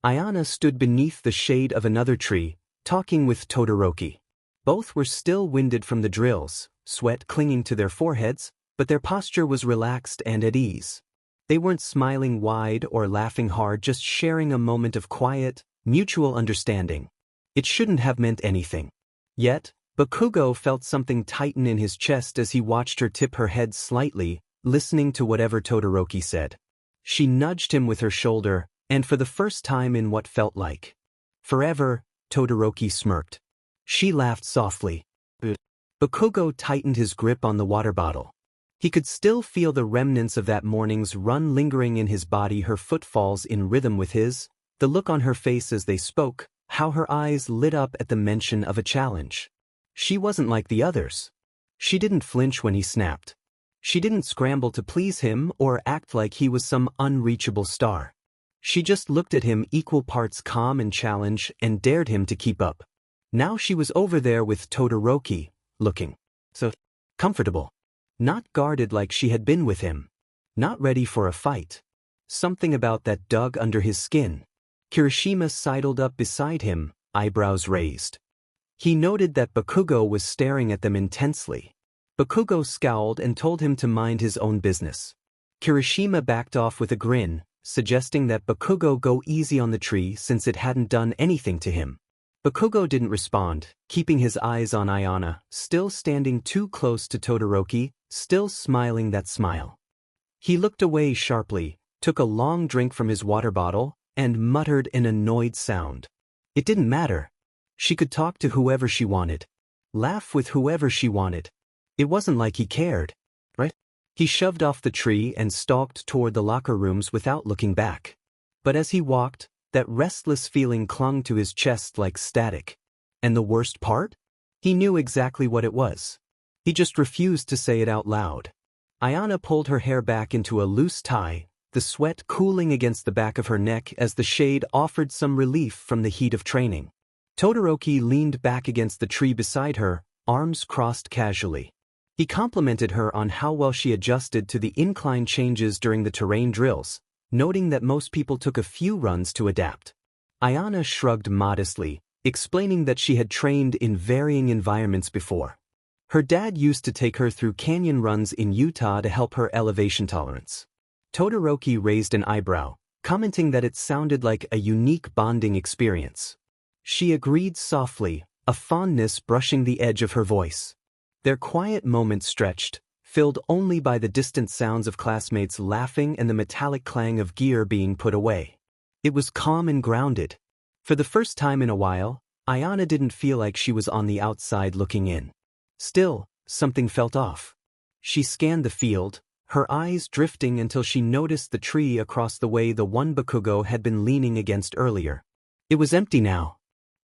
Ayana stood beneath the shade of another tree, talking with Todoroki. Both were still winded from the drills, sweat clinging to their foreheads, but their posture was relaxed and at ease. They weren't smiling wide or laughing hard, just sharing a moment of quiet, mutual understanding. It shouldn't have meant anything. Yet, Bakugo felt something tighten in his chest as he watched her tip her head slightly, listening to whatever Todoroki said. She nudged him with her shoulder, and for the first time in what felt like forever, Todoroki smirked. She laughed softly. Bakugo tightened his grip on the water bottle. He could still feel the remnants of that morning's run lingering in his body, her footfalls in rhythm with his, the look on her face as they spoke, how her eyes lit up at the mention of a challenge. She wasn't like the others. She didn't flinch when he snapped. She didn't scramble to please him or act like he was some unreachable star. She just looked at him, equal parts calm and challenge, and dared him to keep up. Now she was over there with Todoroki, looking so comfortable. Not guarded like she had been with him. Not ready for a fight. Something about that dug under his skin. Kirishima sidled up beside him, eyebrows raised. He noted that Bakugo was staring at them intensely. Bakugo scowled and told him to mind his own business. Kirishima backed off with a grin, suggesting that Bakugo go easy on the tree since it hadn't done anything to him. Bakugo didn't respond, keeping his eyes on Ayana, still standing too close to Todoroki, still smiling that smile. He looked away sharply, took a long drink from his water bottle, and muttered an annoyed sound. It didn't matter. She could talk to whoever she wanted. Laugh with whoever she wanted. It wasn't like he cared, right? He shoved off the tree and stalked toward the locker rooms without looking back. But as he walked, that restless feeling clung to his chest like static. And the worst part? He knew exactly what it was. He just refused to say it out loud. Ayana pulled her hair back into a loose tie, the sweat cooling against the back of her neck as the shade offered some relief from the heat of training. Todoroki leaned back against the tree beside her, arms crossed casually. He complimented her on how well she adjusted to the incline changes during the terrain drills, noting that most people took a few runs to adapt. Ayana shrugged modestly, explaining that she had trained in varying environments before. Her dad used to take her through canyon runs in Utah to help her elevation tolerance. Todoroki raised an eyebrow, commenting that it sounded like a unique bonding experience. She agreed softly, a fondness brushing the edge of her voice. Their quiet moment stretched, filled only by the distant sounds of classmates laughing and the metallic clang of gear being put away. It was calm and grounded. For the first time in a while, Ayana didn't feel like she was on the outside looking in. Still, something felt off. She scanned the field, her eyes drifting until she noticed the tree across the way the one Bakugo had been leaning against earlier. It was empty now.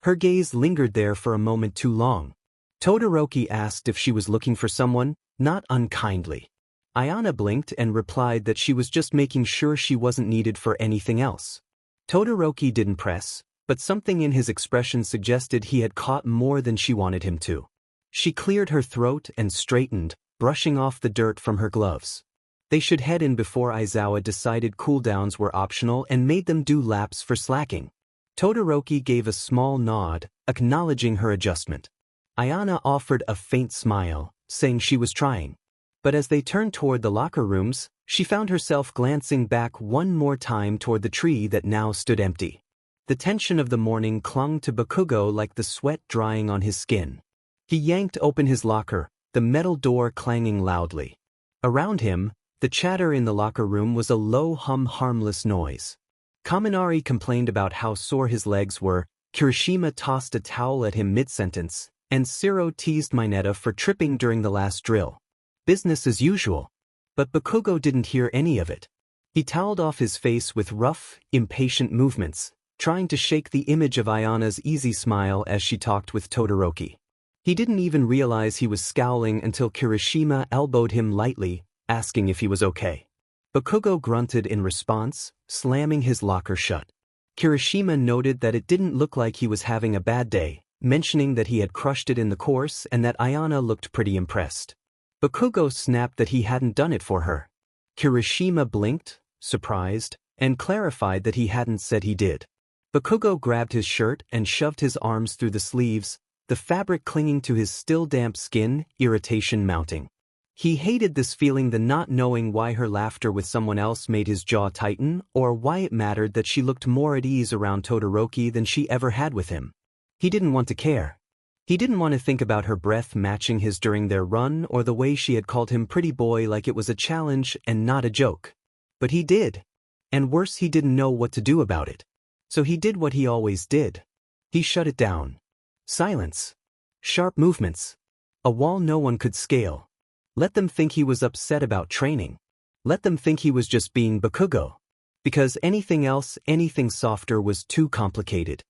Her gaze lingered there for a moment too long. Todoroki asked if she was looking for someone, not unkindly. Ayana blinked and replied that she was just making sure she wasn't needed for anything else. Todoroki didn't press, but something in his expression suggested he had caught more than she wanted him to. She cleared her throat and straightened, brushing off the dirt from her gloves. They should head in before Aizawa decided cooldowns were optional and made them do laps for slacking. Todoroki gave a small nod, acknowledging her adjustment. Ayana offered a faint smile, saying she was trying. But as they turned toward the locker rooms, she found herself glancing back one more time toward the tree that now stood empty. The tension of the morning clung to Bakugo like the sweat drying on his skin. He yanked open his locker, the metal door clanging loudly. Around him, the chatter in the locker room was a low harmless noise. Kaminari complained about how sore his legs were, Kirishima tossed a towel at him mid-sentence, and Siro teased Mineta for tripping during the last drill. Business as usual. But Bakugo didn't hear any of it. He toweled off his face with rough, impatient movements, trying to shake the image of Ayana's easy smile as she talked with Todoroki. He didn't even realize he was scowling until Kirishima elbowed him lightly, asking if he was okay. Bakugo grunted in response, slamming his locker shut. Kirishima noted that it didn't look like he was having a bad day, mentioning that he had crushed it in the course and that Ayana looked pretty impressed. Bakugo snapped that he hadn't done it for her. Kirishima blinked, surprised, and clarified that he hadn't said he did. Bakugo grabbed his shirt and shoved his arms through the sleeves, the fabric clinging to his still damp skin, irritation mounting. He hated this feeling, the not knowing why her laughter with someone else made his jaw tighten, or why it mattered that she looked more at ease around Todoroki than she ever had with him. He didn't want to care. He didn't want to think about her breath matching his during their run or the way she had called him pretty boy like it was a challenge and not a joke. But he did. And worse, he didn't know what to do about it. So he did what he always did. He shut it down. Silence. Sharp movements. A wall no one could scale. Let them think he was upset about training. Let them think he was just being Bakugo. Because anything else, anything softer was too complicated.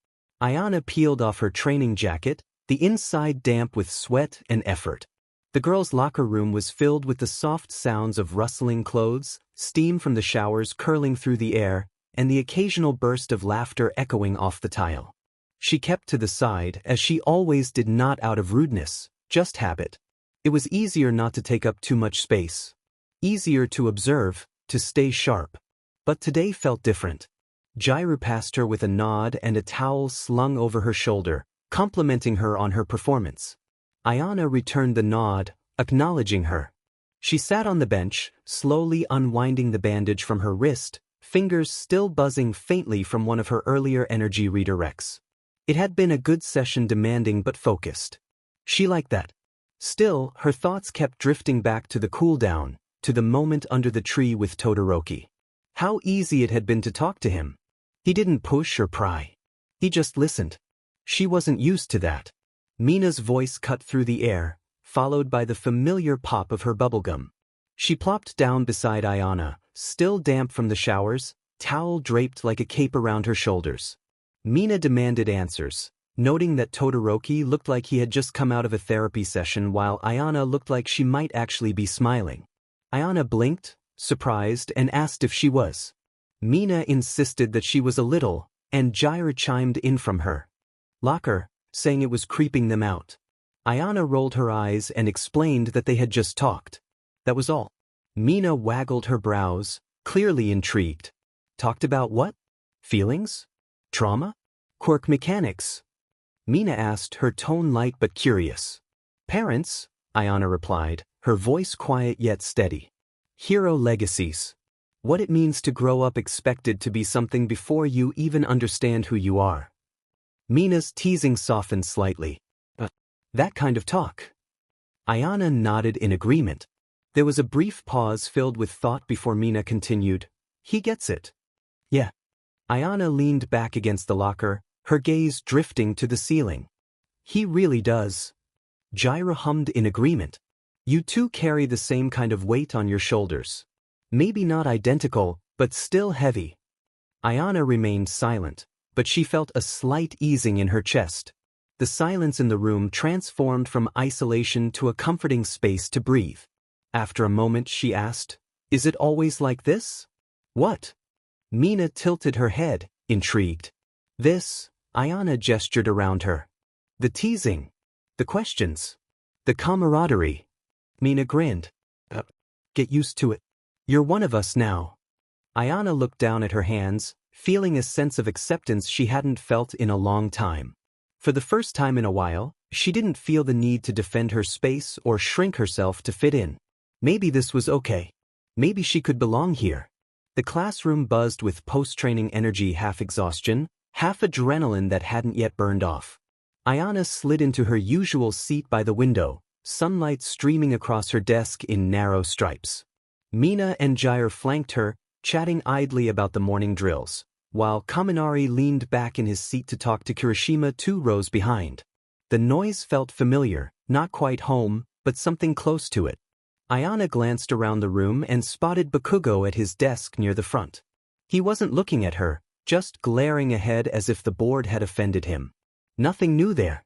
Ayana peeled off her training jacket, the inside damp with sweat and effort. The girls' locker room was filled with the soft sounds of rustling clothes, steam from the showers curling through the air, and the occasional burst of laughter echoing off the tile. She kept to the side, as she always did, not out of rudeness, just habit. It was easier not to take up too much space. Easier to observe, to stay sharp. But today felt different. Jairu passed her with a nod and a towel slung over her shoulder, complimenting her on her performance. Ayana returned the nod, acknowledging her. She sat on the bench, slowly unwinding the bandage from her wrist, fingers still buzzing faintly from one of her earlier energy redirects. It had been a good session, demanding but focused. She liked that. Still, her thoughts kept drifting back to the cooldown, to the moment under the tree with Todoroki. How easy it had been to talk to him. He didn't push or pry. He just listened. She wasn't used to that. Mina's voice cut through the air, followed by the familiar pop of her bubblegum. She plopped down beside Ayana, still damp from the showers, towel draped like a cape around her shoulders. Mina demanded answers, noting that Todoroki looked like he had just come out of a therapy session while Ayana looked like she might actually be smiling. Ayana blinked, surprised, and asked if she was. Mina insisted that she was a little, and Jairu chimed in from her locker, saying it was creeping them out. Ayana rolled her eyes and explained that they had just talked. That was all. Mina waggled her brows, clearly intrigued. Talked about what? Feelings? Trauma? Quirk mechanics? Mina asked, her tone light but curious. Parents, Ayana replied, her voice quiet yet steady. Hero legacies. What it means to grow up expected to be something before you even understand who you are. Mina's teasing softened slightly. That kind of talk. Ayana nodded in agreement. There was a brief pause filled with thought before Mina continued. He gets it. Yeah. Ayana leaned back against the locker, her gaze drifting to the ceiling. He really does. Jairu hummed in agreement. You two carry the same kind of weight on your shoulders. Maybe not identical, but still heavy. Ayana remained silent, but she felt a slight easing in her chest. The silence in the room transformed from isolation to a comforting space to breathe. After a moment she asked, Is it always like this? What? Mina tilted her head, intrigued. This, Ayana gestured around her. The teasing. The questions. The camaraderie. Mina grinned. Get used to it. You're one of us now. Ayana looked down at her hands, feeling a sense of acceptance she hadn't felt in a long time. For the first time in a while, she didn't feel the need to defend her space or shrink herself to fit in. Maybe this was okay. Maybe she could belong here. The classroom buzzed with post-training energy half-exhaustion, half adrenaline that hadn't yet burned off. Ayana slid into her usual seat by the window, sunlight streaming across her desk in narrow stripes. Mina and Jair flanked her, chatting idly about the morning drills, while Kaminari leaned back in his seat to talk to Kirishima 2 rows behind. The noise felt familiar, not quite home, but something close to it. Ayana glanced around the room and spotted Bakugo at his desk near the front. He wasn't looking at her, just glaring ahead as if the board had offended him. Nothing new there.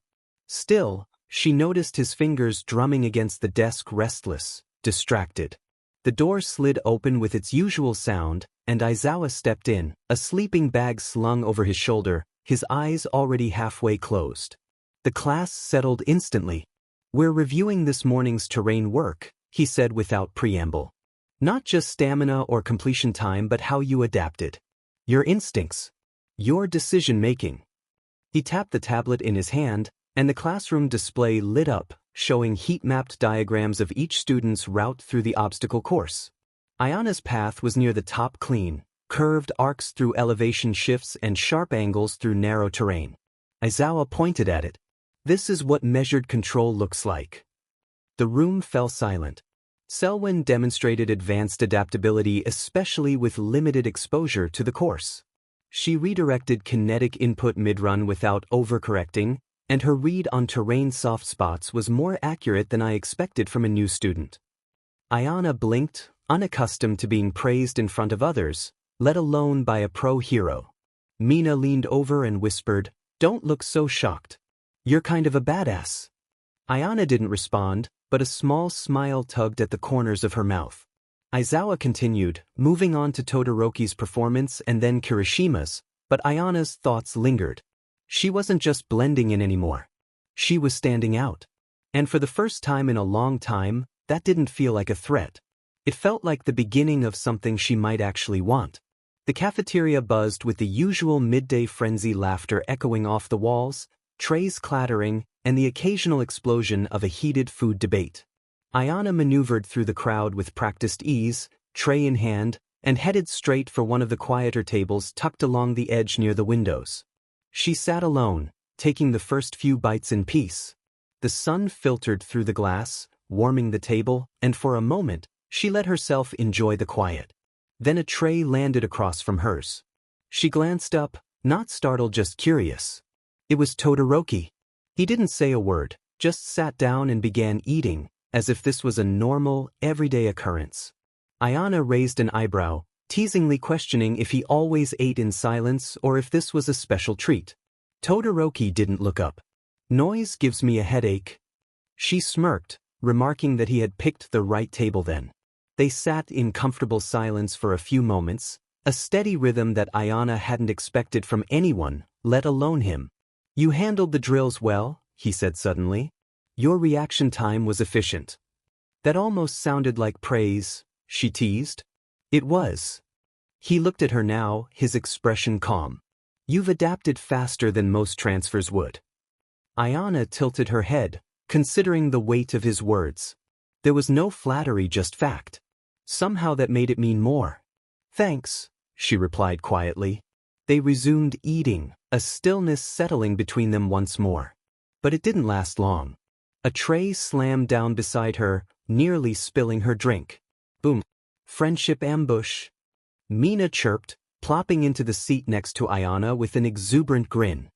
Still, she noticed his fingers drumming against the desk, restless, distracted. The door slid open with its usual sound, and Aizawa stepped in, a sleeping bag slung over his shoulder, his eyes already halfway closed. The class settled instantly. "We're reviewing this morning's terrain work," he said without preamble. "Not just stamina or completion time, but how you adapted. Your instincts. Your decision-making." He tapped the tablet in his hand, and the classroom display lit up, showing heat-mapped diagrams of each student's route through the obstacle course. Ayana's path was near the top, clean, curved arcs through elevation shifts and sharp angles through narrow terrain. Aizawa pointed at it. "This is what measured control looks like." The room fell silent. Selwyn demonstrated advanced adaptability, especially with limited exposure to the course. She redirected kinetic input mid-run without overcorrecting, and her read on terrain soft spots was more accurate than I expected from a new student. Ayana blinked, unaccustomed to being praised in front of others, let alone by a pro hero. Mina leaned over and whispered, "Don't look so shocked. You're kind of a badass." Ayana didn't respond, but a small smile tugged at the corners of her mouth. Aizawa continued, moving on to Todoroki's performance and then Kirishima's, but Ayana's thoughts lingered. She wasn't just blending in anymore. She was standing out. And for the first time in a long time, that didn't feel like a threat. It felt like the beginning of something she might actually want. The cafeteria buzzed with the usual midday frenzy, laughter echoing off the walls, trays clattering, and the occasional explosion of a heated food debate. Ayana maneuvered through the crowd with practiced ease, tray in hand, and headed straight for one of the quieter tables tucked along the edge near the windows. She sat alone, taking the first few bites in peace. The sun filtered through the glass, warming the table, and for a moment, she let herself enjoy the quiet. Then a tray landed across from hers. She glanced up, not startled, just curious. It was Todoroki. He didn't say a word, just sat down and began eating, as if this was a normal, everyday occurrence. Ayana raised an eyebrow, teasingly questioning if he always ate in silence or if this was a special treat. Todoroki didn't look up. "Noise gives me a headache." She smirked, remarking that he had picked the right table then. They sat in comfortable silence for a few moments, a steady rhythm that Ayana hadn't expected from anyone, let alone him. "You handled the drills well," he said suddenly. "Your reaction time was efficient." "That almost sounded like praise," she teased. "It was." He looked at her now, his expression calm. "You've adapted faster than most transfers would." Ayana tilted her head, considering the weight of his words. There was no flattery, just fact. Somehow that made it mean more. "Thanks," she replied quietly. They resumed eating, a stillness settling between them once more. But it didn't last long. A tray slammed down beside her, nearly spilling her drink. Boom. "Friendship ambush," Mina chirped, plopping into the seat next to Ayana with an exuberant grin.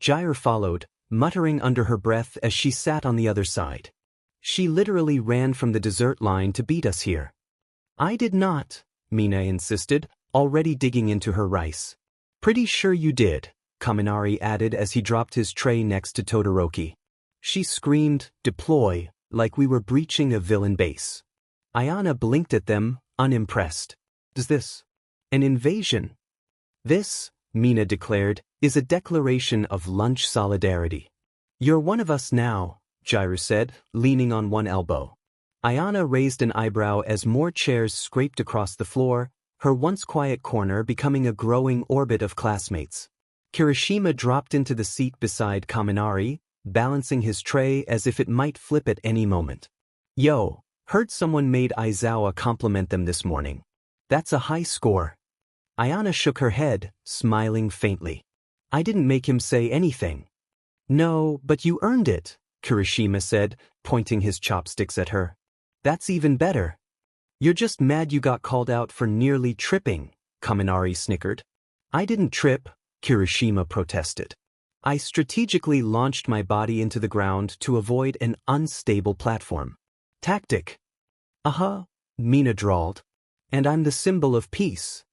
Jair followed, muttering under her breath as she sat on the other side. "She literally ran from the dessert line to beat us here." "I did not," Mina insisted, already digging into her rice. "Pretty sure you did," Kaminari added as he dropped his tray next to Todoroki. She screamed, "Deploy," like we were breaching a villain base. Ayana blinked at them, unimpressed. "Is this an invasion?" "This," Mina declared, "is a declaration of lunch solidarity." "You're one of us now," Jair said, leaning on one elbow. Ayana raised an eyebrow as more chairs scraped across the floor, her once quiet corner becoming a growing orbit of classmates. Kirishima dropped into the seat beside Kaminari, balancing his tray as if it might flip at any moment. "Yo, heard someone made Aizawa compliment them this morning. That's a high score." Ayana shook her head, smiling faintly. I didn't make him say anything. No, but you earned it, Kirishima said, pointing his chopsticks at her. That's even better. You're just mad you got called out for nearly tripping, Kaminari snickered. I didn't trip, Kirishima protested. I strategically launched my body into the ground to avoid an unstable platform. Tactic. Mina drawled. And I'm the symbol of peace.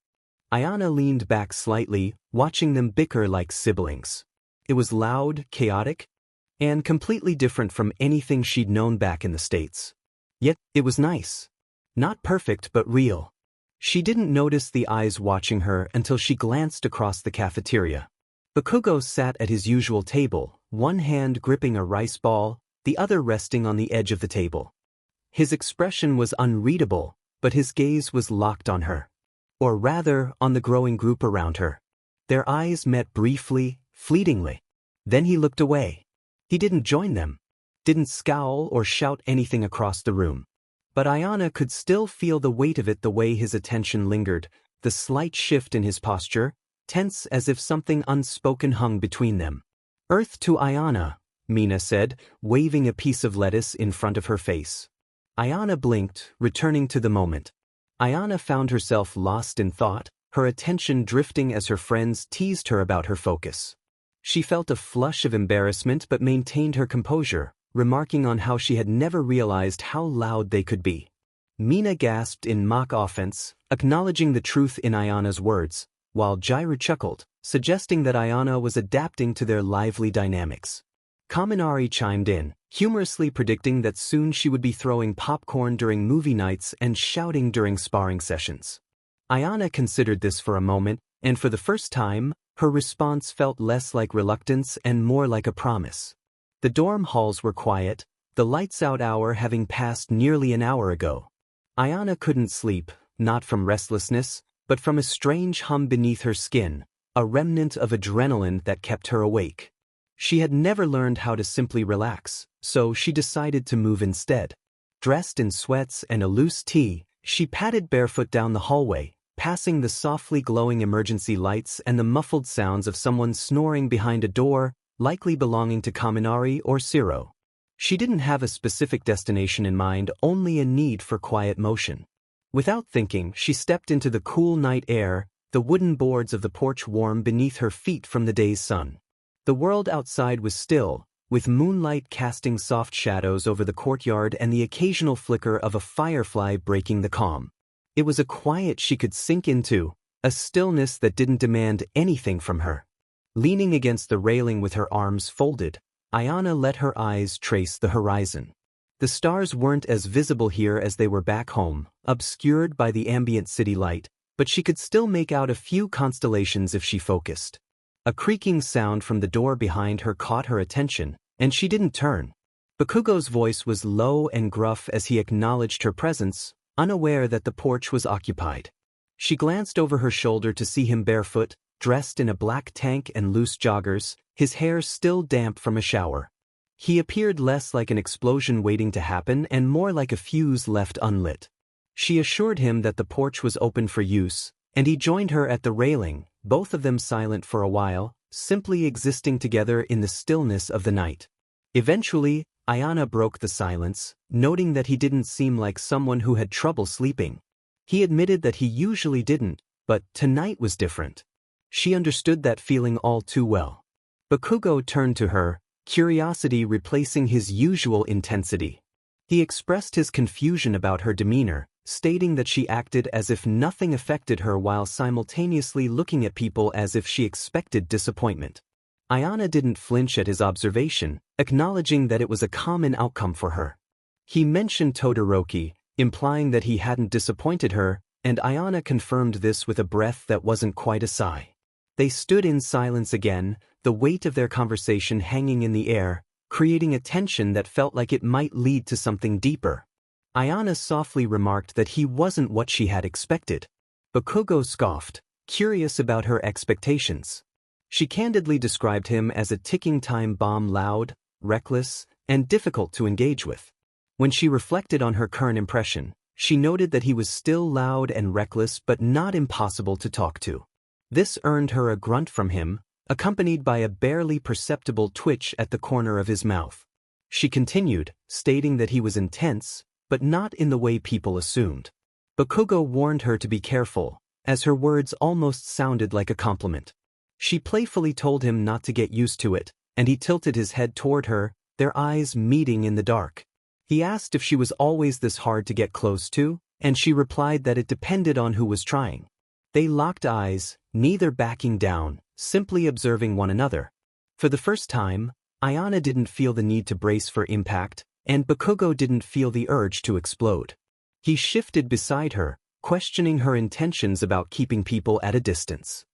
Ayana leaned back slightly, watching them bicker like siblings. It was loud, chaotic, and completely different from anything she'd known back in the States. Yet, it was nice. Not perfect but real. She didn't notice the eyes watching her until she glanced across the cafeteria. Bakugo sat at his usual table, one hand gripping a rice ball, the other resting on the edge of the table. His expression was unreadable, but his gaze was locked on her. Or rather, on the growing group around her. Their eyes met briefly, fleetingly. Then he looked away. He didn't join them. Didn't scowl or shout anything across the room. But Ayana could still feel the weight of it the way his attention lingered, the slight shift in his posture, tense as if something unspoken hung between them. Earth to Ayana, Mina said, waving a piece of lettuce in front of her face. Ayana blinked, returning to the moment. Ayana found herself lost in thought, her attention drifting as her friends teased her about her focus. She felt a flush of embarrassment but maintained her composure, remarking on how she had never realized how loud they could be. Mina gasped in mock offense, acknowledging the truth in Ayana's words, while Jairu chuckled, suggesting that Ayana was adapting to their lively dynamics. Kaminari chimed in, humorously predicting that soon she would be throwing popcorn during movie nights and shouting during sparring sessions. Ayana considered this for a moment, and for the first time, her response felt less like reluctance and more like a promise. The dorm halls were quiet, the lights-out hour having passed nearly an hour ago. Ayana couldn't sleep, not from restlessness, but from a strange hum beneath her skin, a remnant of adrenaline that kept her awake. She had never learned how to simply relax, so she decided to move instead. Dressed in sweats and a loose tee, she padded barefoot down the hallway, passing the softly glowing emergency lights and the muffled sounds of someone snoring behind a door, likely belonging to Kaminari or Siro. She didn't have a specific destination in mind, only a need for quiet motion. Without thinking, she stepped into the cool night air, the wooden boards of the porch warm beneath her feet from the day's sun. The world outside was still, with moonlight casting soft shadows over the courtyard and the occasional flicker of a firefly breaking the calm. It was a quiet she could sink into, a stillness that didn't demand anything from her. Leaning against the railing with her arms folded, Ayana let her eyes trace the horizon. The stars weren't as visible here as they were back home, obscured by the ambient city light, but she could still make out a few constellations if she focused. A creaking sound from the door behind her caught her attention, and she didn't turn. Bakugo's voice was low and gruff as he acknowledged her presence, unaware that the porch was occupied. She glanced over her shoulder to see him barefoot, dressed in a black tank and loose joggers, his hair still damp from a shower. He appeared less like an explosion waiting to happen and more like a fuse left unlit. She assured him that the porch was open for use, and he joined her at the railing, both of them silent for a while, simply existing together in the stillness of the night. Eventually, Ayana broke the silence, noting that he didn't seem like someone who had trouble sleeping. He admitted that he usually didn't, but tonight was different. She understood that feeling all too well. Bakugo turned to her, curiosity replacing his usual intensity. He expressed his confusion about her demeanor, stating that she acted as if nothing affected her while simultaneously looking at people as if she expected disappointment. Ayana didn't flinch at his observation, acknowledging that it was a common outcome for her. He mentioned Todoroki, implying that he hadn't disappointed her, and Ayana confirmed this with a breath that wasn't quite a sigh. They stood in silence again, the weight of their conversation hanging in the air, creating a tension that felt like it might lead to something deeper. Ayana softly remarked that he wasn't what she had expected. Bakugo scoffed, curious about her expectations. She candidly described him as a ticking time bomb, loud, reckless, and difficult to engage with. When she reflected on her current impression, she noted that he was still loud and reckless but not impossible to talk to. This earned her a grunt from him, accompanied by a barely perceptible twitch at the corner of his mouth. She continued, stating that he was intense, but not in the way people assumed. Bakugo warned her to be careful, as her words almost sounded like a compliment. She playfully told him not to get used to it, and he tilted his head toward her, their eyes meeting in the dark. He asked if she was always this hard to get close to, and she replied that it depended on who was trying. They locked eyes, neither backing down, simply observing one another. For the first time, Ayana didn't feel the need to brace for impact, and Bakugo didn't feel the urge to explode. He shifted beside her, questioning her intentions about keeping people at a distance.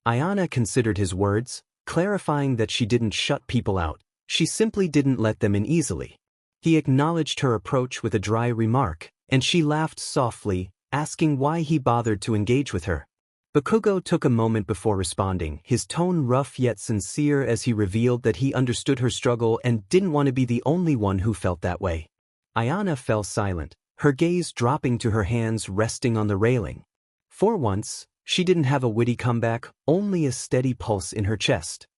Ayana considered his words, clarifying that she didn't shut people out, she simply didn't let them in easily. He acknowledged her approach with a dry remark, and she laughed softly, asking why he bothered to engage with her. Bakugo took a moment before responding, his tone rough yet sincere as he revealed that he understood her struggle and didn't want to be the only one who felt that way. Ayana fell silent, her gaze dropping to her hands resting on the railing. For once, she didn't have a witty comeback, only a steady pulse in her chest.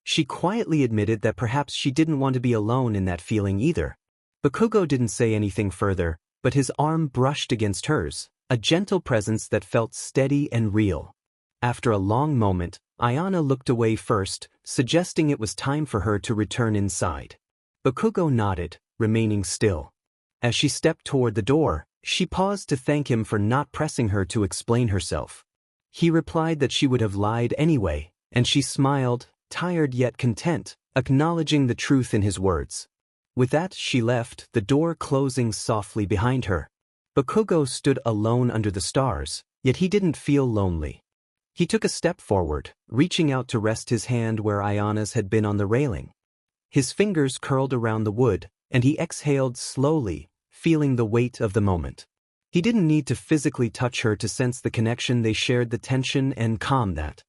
She quietly admitted that perhaps she didn't want to be alone in that feeling either. Bakugo didn't say anything further, but his arm brushed against hers, a gentle presence that felt steady and real. After a long moment, Ayana looked away first, suggesting it was time for her to return inside. Bakugo nodded, remaining still. As she stepped toward the door, she paused to thank him for not pressing her to explain herself. He replied that she would have lied anyway, and she smiled, tired yet content, acknowledging the truth in his words. With that, she left, the door closing softly behind her. Bakugo stood alone under the stars, yet he didn't feel lonely. He took a step forward, reaching out to rest his hand where Ayana's had been on the railing. His fingers curled around the wood, and he exhaled slowly, feeling the weight of the moment. He didn't need to physically touch her to sense the connection they shared, the tension and calm that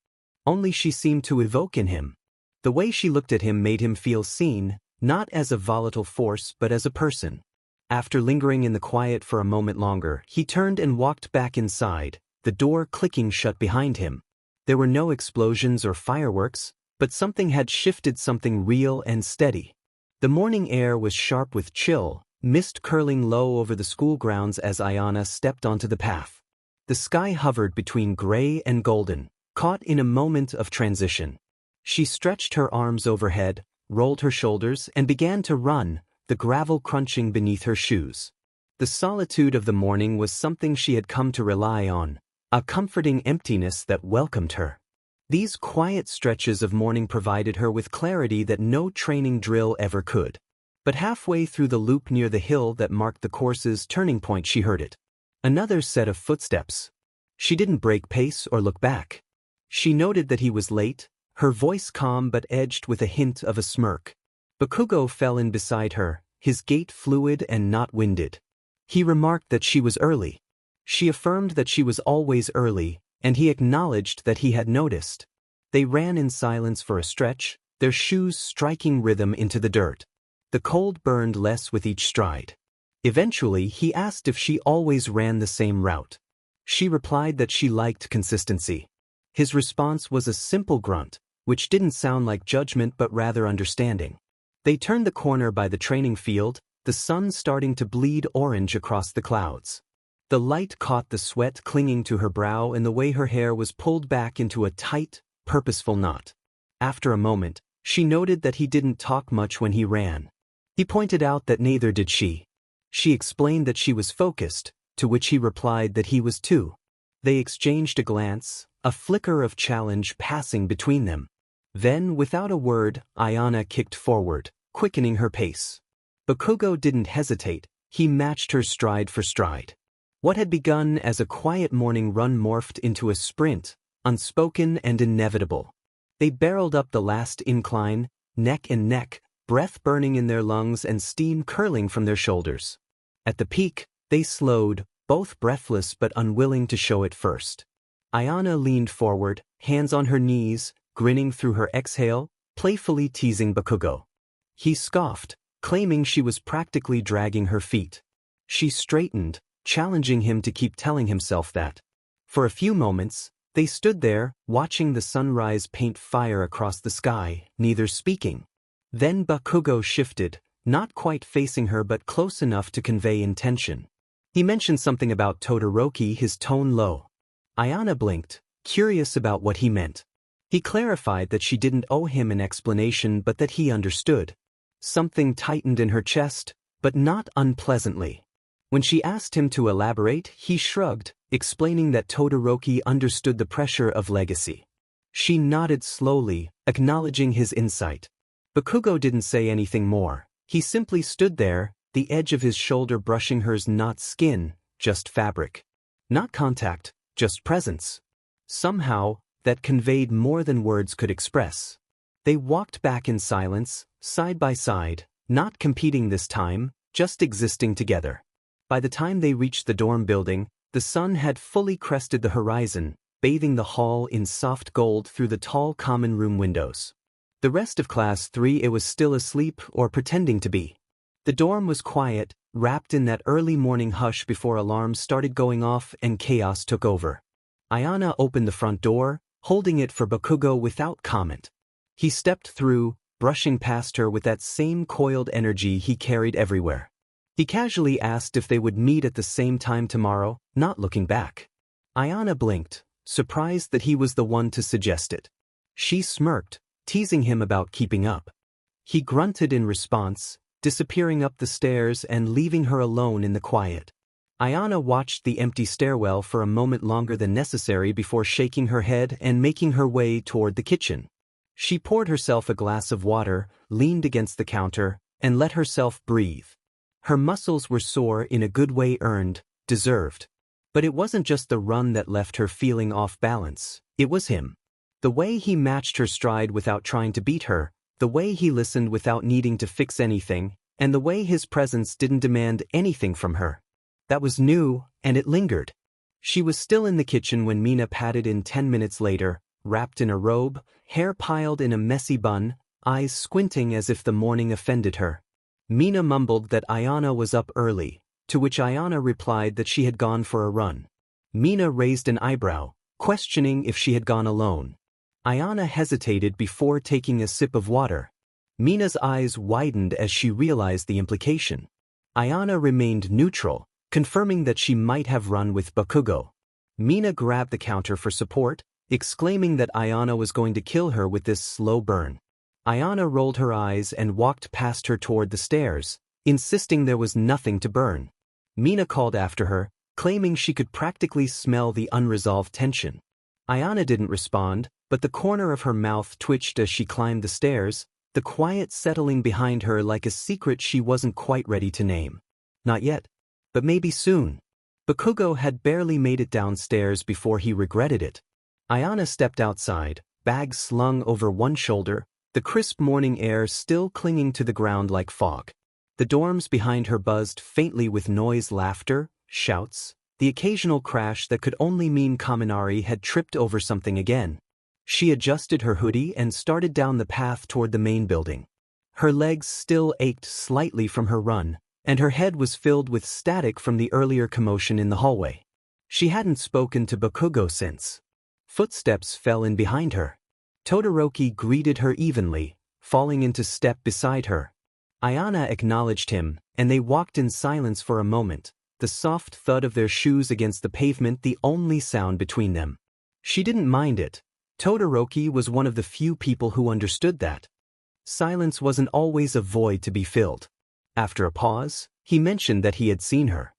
only she seemed to evoke in him. The way she looked at him made him feel seen, not as a volatile force but as a person. After lingering in the quiet for a moment longer, he turned and walked back inside, the door clicking shut behind him. There were no explosions or fireworks, but something had shifted, something real and steady. The morning air was sharp with chill, mist curling low over the school grounds as Ayana stepped onto the path. The sky hovered between gray and golden, caught in a moment of transition. She stretched her arms overhead, rolled her shoulders, and began to run, the gravel crunching beneath her shoes. The solitude of the morning was something she had come to rely on, a comforting emptiness that welcomed her. These quiet stretches of morning provided her with clarity that no training drill ever could. But halfway through the loop near the hill that marked the course's turning point, she heard it. Another set of footsteps. She didn't break pace or look back. She noted that he was late, her voice calm but edged with a hint of a smirk. Bakugo fell in beside her, his gait fluid and not winded. He remarked that she was early. She affirmed that she was always early, and he acknowledged that he had noticed. They ran in silence for a stretch, their shoes striking rhythm into the dirt. The cold burned less with each stride. Eventually, he asked if she always ran the same route. She replied that she liked consistency. His response was a simple grunt, which didn't sound like judgment but rather understanding. They turned the corner by the training field, the sun starting to bleed orange across the clouds. The light caught the sweat clinging to her brow and the way her hair was pulled back into a tight, purposeful knot. After a moment, she noted that he didn't talk much when he ran. He pointed out that neither did she. She explained that she was focused, to which he replied that he was too. They exchanged a glance, a flicker of challenge passing between them. Then, without a word, Ayana kicked forward, quickening her pace. Bakugo didn't hesitate, he matched her stride for stride. What had begun as a quiet morning run morphed into a sprint, unspoken and inevitable. They barreled up the last incline, neck and neck, breath burning in their lungs and steam curling from their shoulders. At the peak, they slowed, both breathless but unwilling to show it first. Ayana leaned forward, hands on her knees, grinning through her exhale, playfully teasing Bakugo. He scoffed, claiming she was practically dragging her feet. She straightened, challenging him to keep telling himself that. For a few moments, They stood there, watching the sunrise paint fire across the sky, neither speaking. Then Bakugo shifted, not quite facing her but close enough to convey intention. He mentioned something about Todoroki, his tone low. Ayana blinked, curious about what he meant. He clarified that she didn't owe him an explanation but that he understood. Something tightened in her chest, but not unpleasantly. When she asked him to elaborate, he shrugged, explaining that Todoroki understood the pressure of legacy. She nodded slowly, acknowledging his insight. Bakugo didn't say anything more. He simply stood there, the edge of his shoulder brushing hers, not skin, just fabric. Not contact, just presence. Somehow, that conveyed more than words could express. They walked back in silence, side by side, not competing this time, just existing together. By the time they reached the dorm building, the sun had fully crested the horizon, bathing the hall in soft gold through the tall common room windows. The rest of Class 3 was still asleep or pretending to be. The dorm was quiet, wrapped in that early morning hush before alarms started going off and chaos took over. Ayana opened the front door, holding it for Bakugo without comment. He stepped through, brushing past her with that same coiled energy he carried everywhere. He casually asked if they would meet at the same time tomorrow, not looking back. Ayana blinked, surprised that he was the one to suggest it. She smirked, teasing him about keeping up. He grunted in response, disappearing up the stairs and leaving her alone in the quiet. Ayana watched the empty stairwell for a moment longer than necessary before shaking her head and making her way toward the kitchen. She poured herself a glass of water, leaned against the counter, and let herself breathe. Her muscles were sore in a good way, earned, deserved. But it wasn't just the run that left her feeling off balance, it was him. The way he matched her stride without trying to beat her, the way he listened without needing to fix anything, and the way his presence didn't demand anything from her. That was new, and it lingered. She was still in the kitchen when Mina padded in 10 minutes later, wrapped in a robe, hair piled in a messy bun, eyes squinting as if the morning offended her. Mina mumbled that Ayana was up early, to which Ayana replied that she had gone for a run. Mina raised an eyebrow, questioning if she had gone alone. Ayana hesitated before taking a sip of water. Mina's eyes widened as she realized the implication. Ayana remained neutral, confirming that she might have run with Bakugo. Mina grabbed the counter for support, exclaiming that Ayana was going to kill her with this slow burn. Ayana rolled her eyes and walked past her toward the stairs, insisting there was nothing to burn. Mina called after her, claiming she could practically smell the unresolved tension. Ayana didn't respond, but the corner of her mouth twitched as she climbed the stairs, the quiet settling behind her like a secret she wasn't quite ready to name. Not yet. But maybe soon. Bakugo had barely made it downstairs before he regretted it. Ayana stepped outside, bag slung over one shoulder, the crisp morning air still clinging to the ground like fog. The dorms behind her buzzed faintly with noise, laughter, shouts, the occasional crash that could only mean Kaminari had tripped over something again. She adjusted her hoodie and started down the path toward the main building. Her legs still ached slightly from her run, and her head was filled with static from the earlier commotion in the hallway. She hadn't spoken to Bakugo since. Footsteps fell in behind her. Todoroki greeted her evenly, falling into step beside her. Ayana acknowledged him, and they walked in silence for a moment, the soft thud of their shoes against the pavement the only sound between them. She didn't mind it. Todoroki was one of the few people who understood that. Silence wasn't always a void to be filled. After a pause, he mentioned that he had seen her.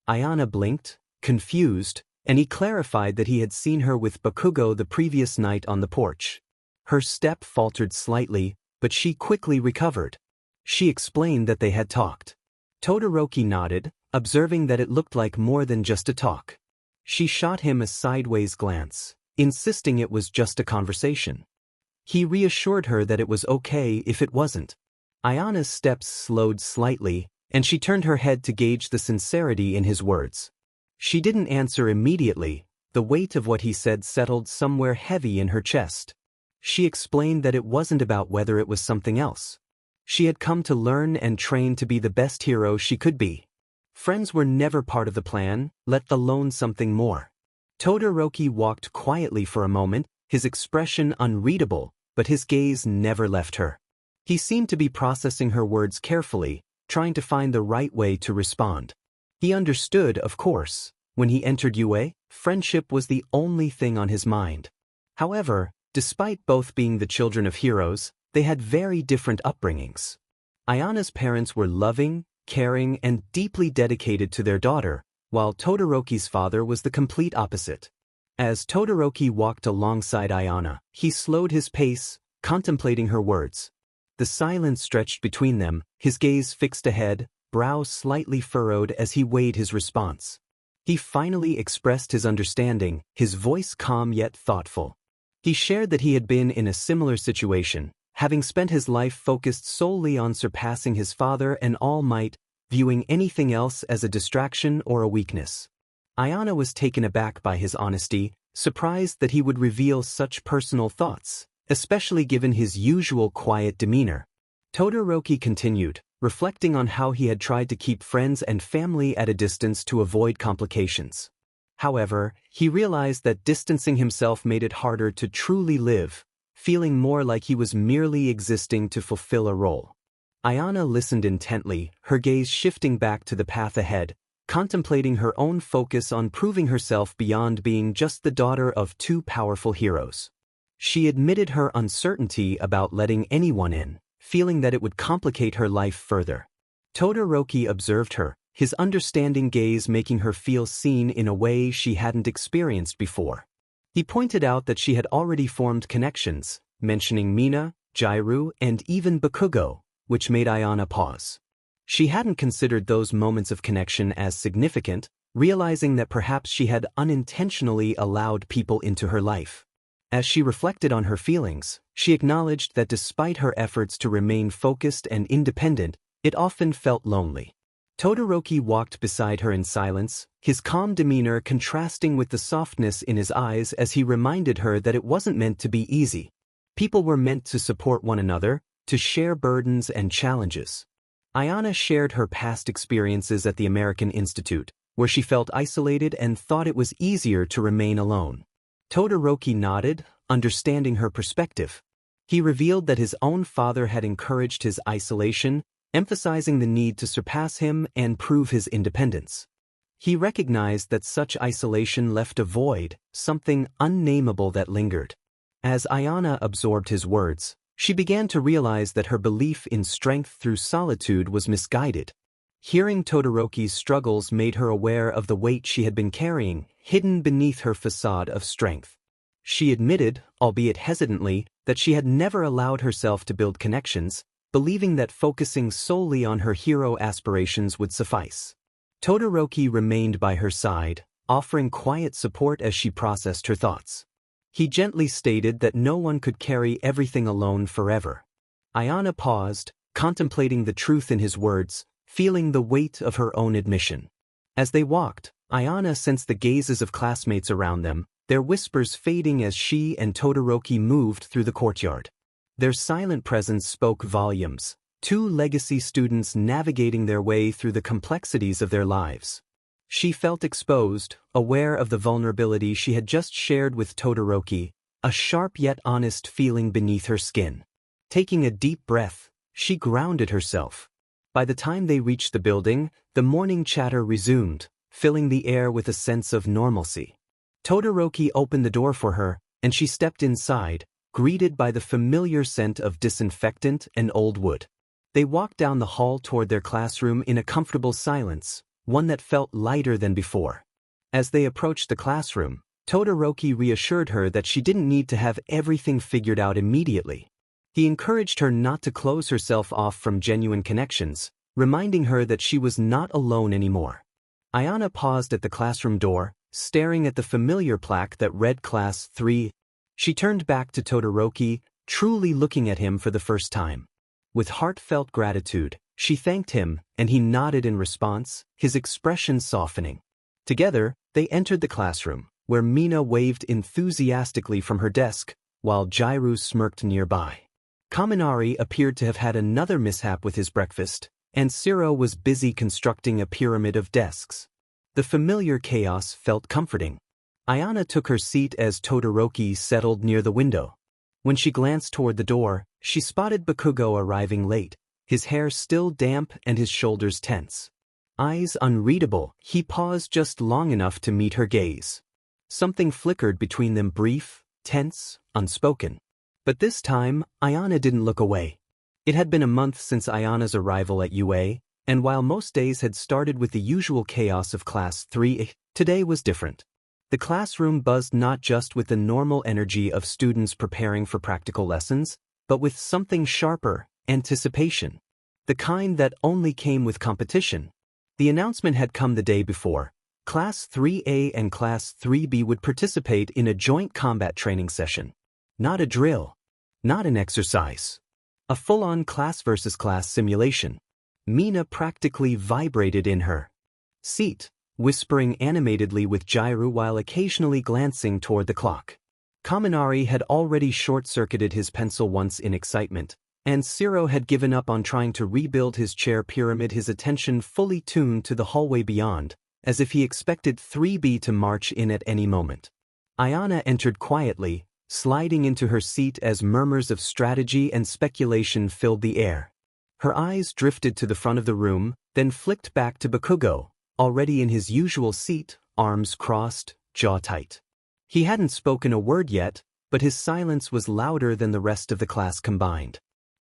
Ayana blinked, confused, and he clarified that he had seen her with Bakugo the previous night on the porch. Her step faltered slightly, but she quickly recovered. She explained that they had talked. Todoroki nodded, observing that it looked like more than just a talk. She shot him a sideways glance, insisting it was just a conversation. He reassured her that it was okay if it wasn't. Ayana's steps slowed slightly, and she turned her head to gauge the sincerity in his words. She didn't answer immediately. The weight of what he said settled somewhere heavy in her chest. She explained that it wasn't about whether it was something else. She had come to learn and train to be the best hero she could be. Friends were never part of the plan, let alone something more. Todoroki walked quietly for a moment, his expression unreadable, but his gaze never left her. He seemed to be processing her words carefully, trying to find the right way to respond. He understood, of course. When he entered UA, friendship was the only thing on his mind. However, despite both being the children of heroes, they had very different upbringings. Ayana's parents were loving, caring, and deeply dedicated to their daughter, while Todoroki's father was the complete opposite. As Todoroki walked alongside Ayana, he slowed his pace, contemplating her words. The silence stretched between them, his gaze fixed ahead, brow slightly furrowed as he weighed his response. He finally expressed his understanding, his voice calm yet thoughtful. He shared that he had been in a similar situation, having spent his life focused solely on surpassing his father and all might, viewing anything else as a distraction or a weakness. Ayana was taken aback by his honesty, surprised that he would reveal such personal thoughts, especially given his usual quiet demeanor. Todoroki continued, reflecting on how he had tried to keep friends and family at a distance to avoid complications. However, he realized that distancing himself made it harder to truly live, feeling more like he was merely existing to fulfill a role. Ayana listened intently, her gaze shifting back to the path ahead, contemplating her own focus on proving herself beyond being just the daughter of two powerful heroes. She admitted her uncertainty about letting anyone in, feeling that it would complicate her life further. Todoroki observed her, his understanding gaze making her feel seen in a way she hadn't experienced before. He pointed out that she had already formed connections, mentioning Mina, Jairu, and even Bakugo, which made Ayana pause. She hadn't considered those moments of connection as significant, realizing that perhaps she had unintentionally allowed people into her life. As she reflected on her feelings, she acknowledged that despite her efforts to remain focused and independent, it often felt lonely. Todoroki walked beside her in silence, his calm demeanor contrasting with the softness in his eyes as he reminded her that it wasn't meant to be easy. People were meant to support one another, to share burdens and challenges. Ayana shared her past experiences at the American Institute, where she felt isolated and thought it was easier to remain alone. Todoroki nodded, understanding her perspective. He revealed that his own father had encouraged his isolation, emphasizing the need to surpass him and prove his independence. He recognized that such isolation left a void, something unnameable that lingered. As Ayana absorbed his words, she began to realize that her belief in strength through solitude was misguided. Hearing Todoroki's struggles made her aware of the weight she had been carrying, hidden beneath her facade of strength. She admitted, albeit hesitantly, that she had never allowed herself to build connections, believing that focusing solely on her hero aspirations would suffice. Todoroki remained by her side, offering quiet support as she processed her thoughts. He gently stated that no one could carry everything alone forever. Ayana paused, contemplating the truth in his words, feeling the weight of her own admission. As they walked, Ayana sensed the gazes of classmates around them, their whispers fading as she and Todoroki moved through the courtyard. Their silent presence spoke volumes, two legacy students navigating their way through the complexities of their lives. She felt exposed, aware of the vulnerability she had just shared with Todoroki, a sharp yet honest feeling beneath her skin. Taking a deep breath, she grounded herself. By the time they reached the building, the morning chatter resumed, filling the air with a sense of normalcy. Todoroki opened the door for her, and she stepped inside, greeted by the familiar scent of disinfectant and old wood. They walked down the hall toward their classroom in a comfortable silence, one that felt lighter than before. As they approached the classroom, Todoroki reassured her that she didn't need to have everything figured out immediately. He encouraged her not to close herself off from genuine connections, reminding her that she was not alone anymore. Ayana paused at the classroom door, staring at the familiar plaque that read Class 3. She turned back to Todoroki, truly looking at him for the first time. With heartfelt gratitude, she thanked him, and he nodded in response, his expression softening. Together, they entered the classroom, where Mina waved enthusiastically from her desk, while Jairu smirked nearby. Kaminari appeared to have had another mishap with his breakfast, and Siro was busy constructing a pyramid of desks. The familiar chaos felt comforting. Ayana took her seat as Todoroki settled near the window. When she glanced toward the door, she spotted Bakugo arriving late, his hair still damp and his shoulders tense. Eyes unreadable, he paused just long enough to meet her gaze. Something flickered between them, brief, tense, unspoken. But this time, Ayana didn't look away. It had been a month since Ayana's arrival at UA, and while most days had started with the usual chaos of Class 3, today was different. The classroom buzzed not just with the normal energy of students preparing for practical lessons, but with something sharper, anticipation. The kind that only came with competition. The announcement had come the day before. Class 3A and Class 3B would participate in a joint combat training session. Not a drill. Not an exercise. A full-on class versus class simulation. Mina practically vibrated in her seat, whispering animatedly with Jiru while occasionally glancing toward the clock. Kaminari had already short-circuited his pencil once in excitement, and Siro had given up on trying to rebuild his chair pyramid, his attention fully tuned to the hallway beyond, as if he expected 3B to march in at any moment. Ayana entered quietly, sliding into her seat as murmurs of strategy and speculation filled the air. Her eyes drifted to the front of the room, then flicked back to Bakugo, already in his usual seat, arms crossed, jaw tight. He hadn't spoken a word yet, but his silence was louder than the rest of the class combined.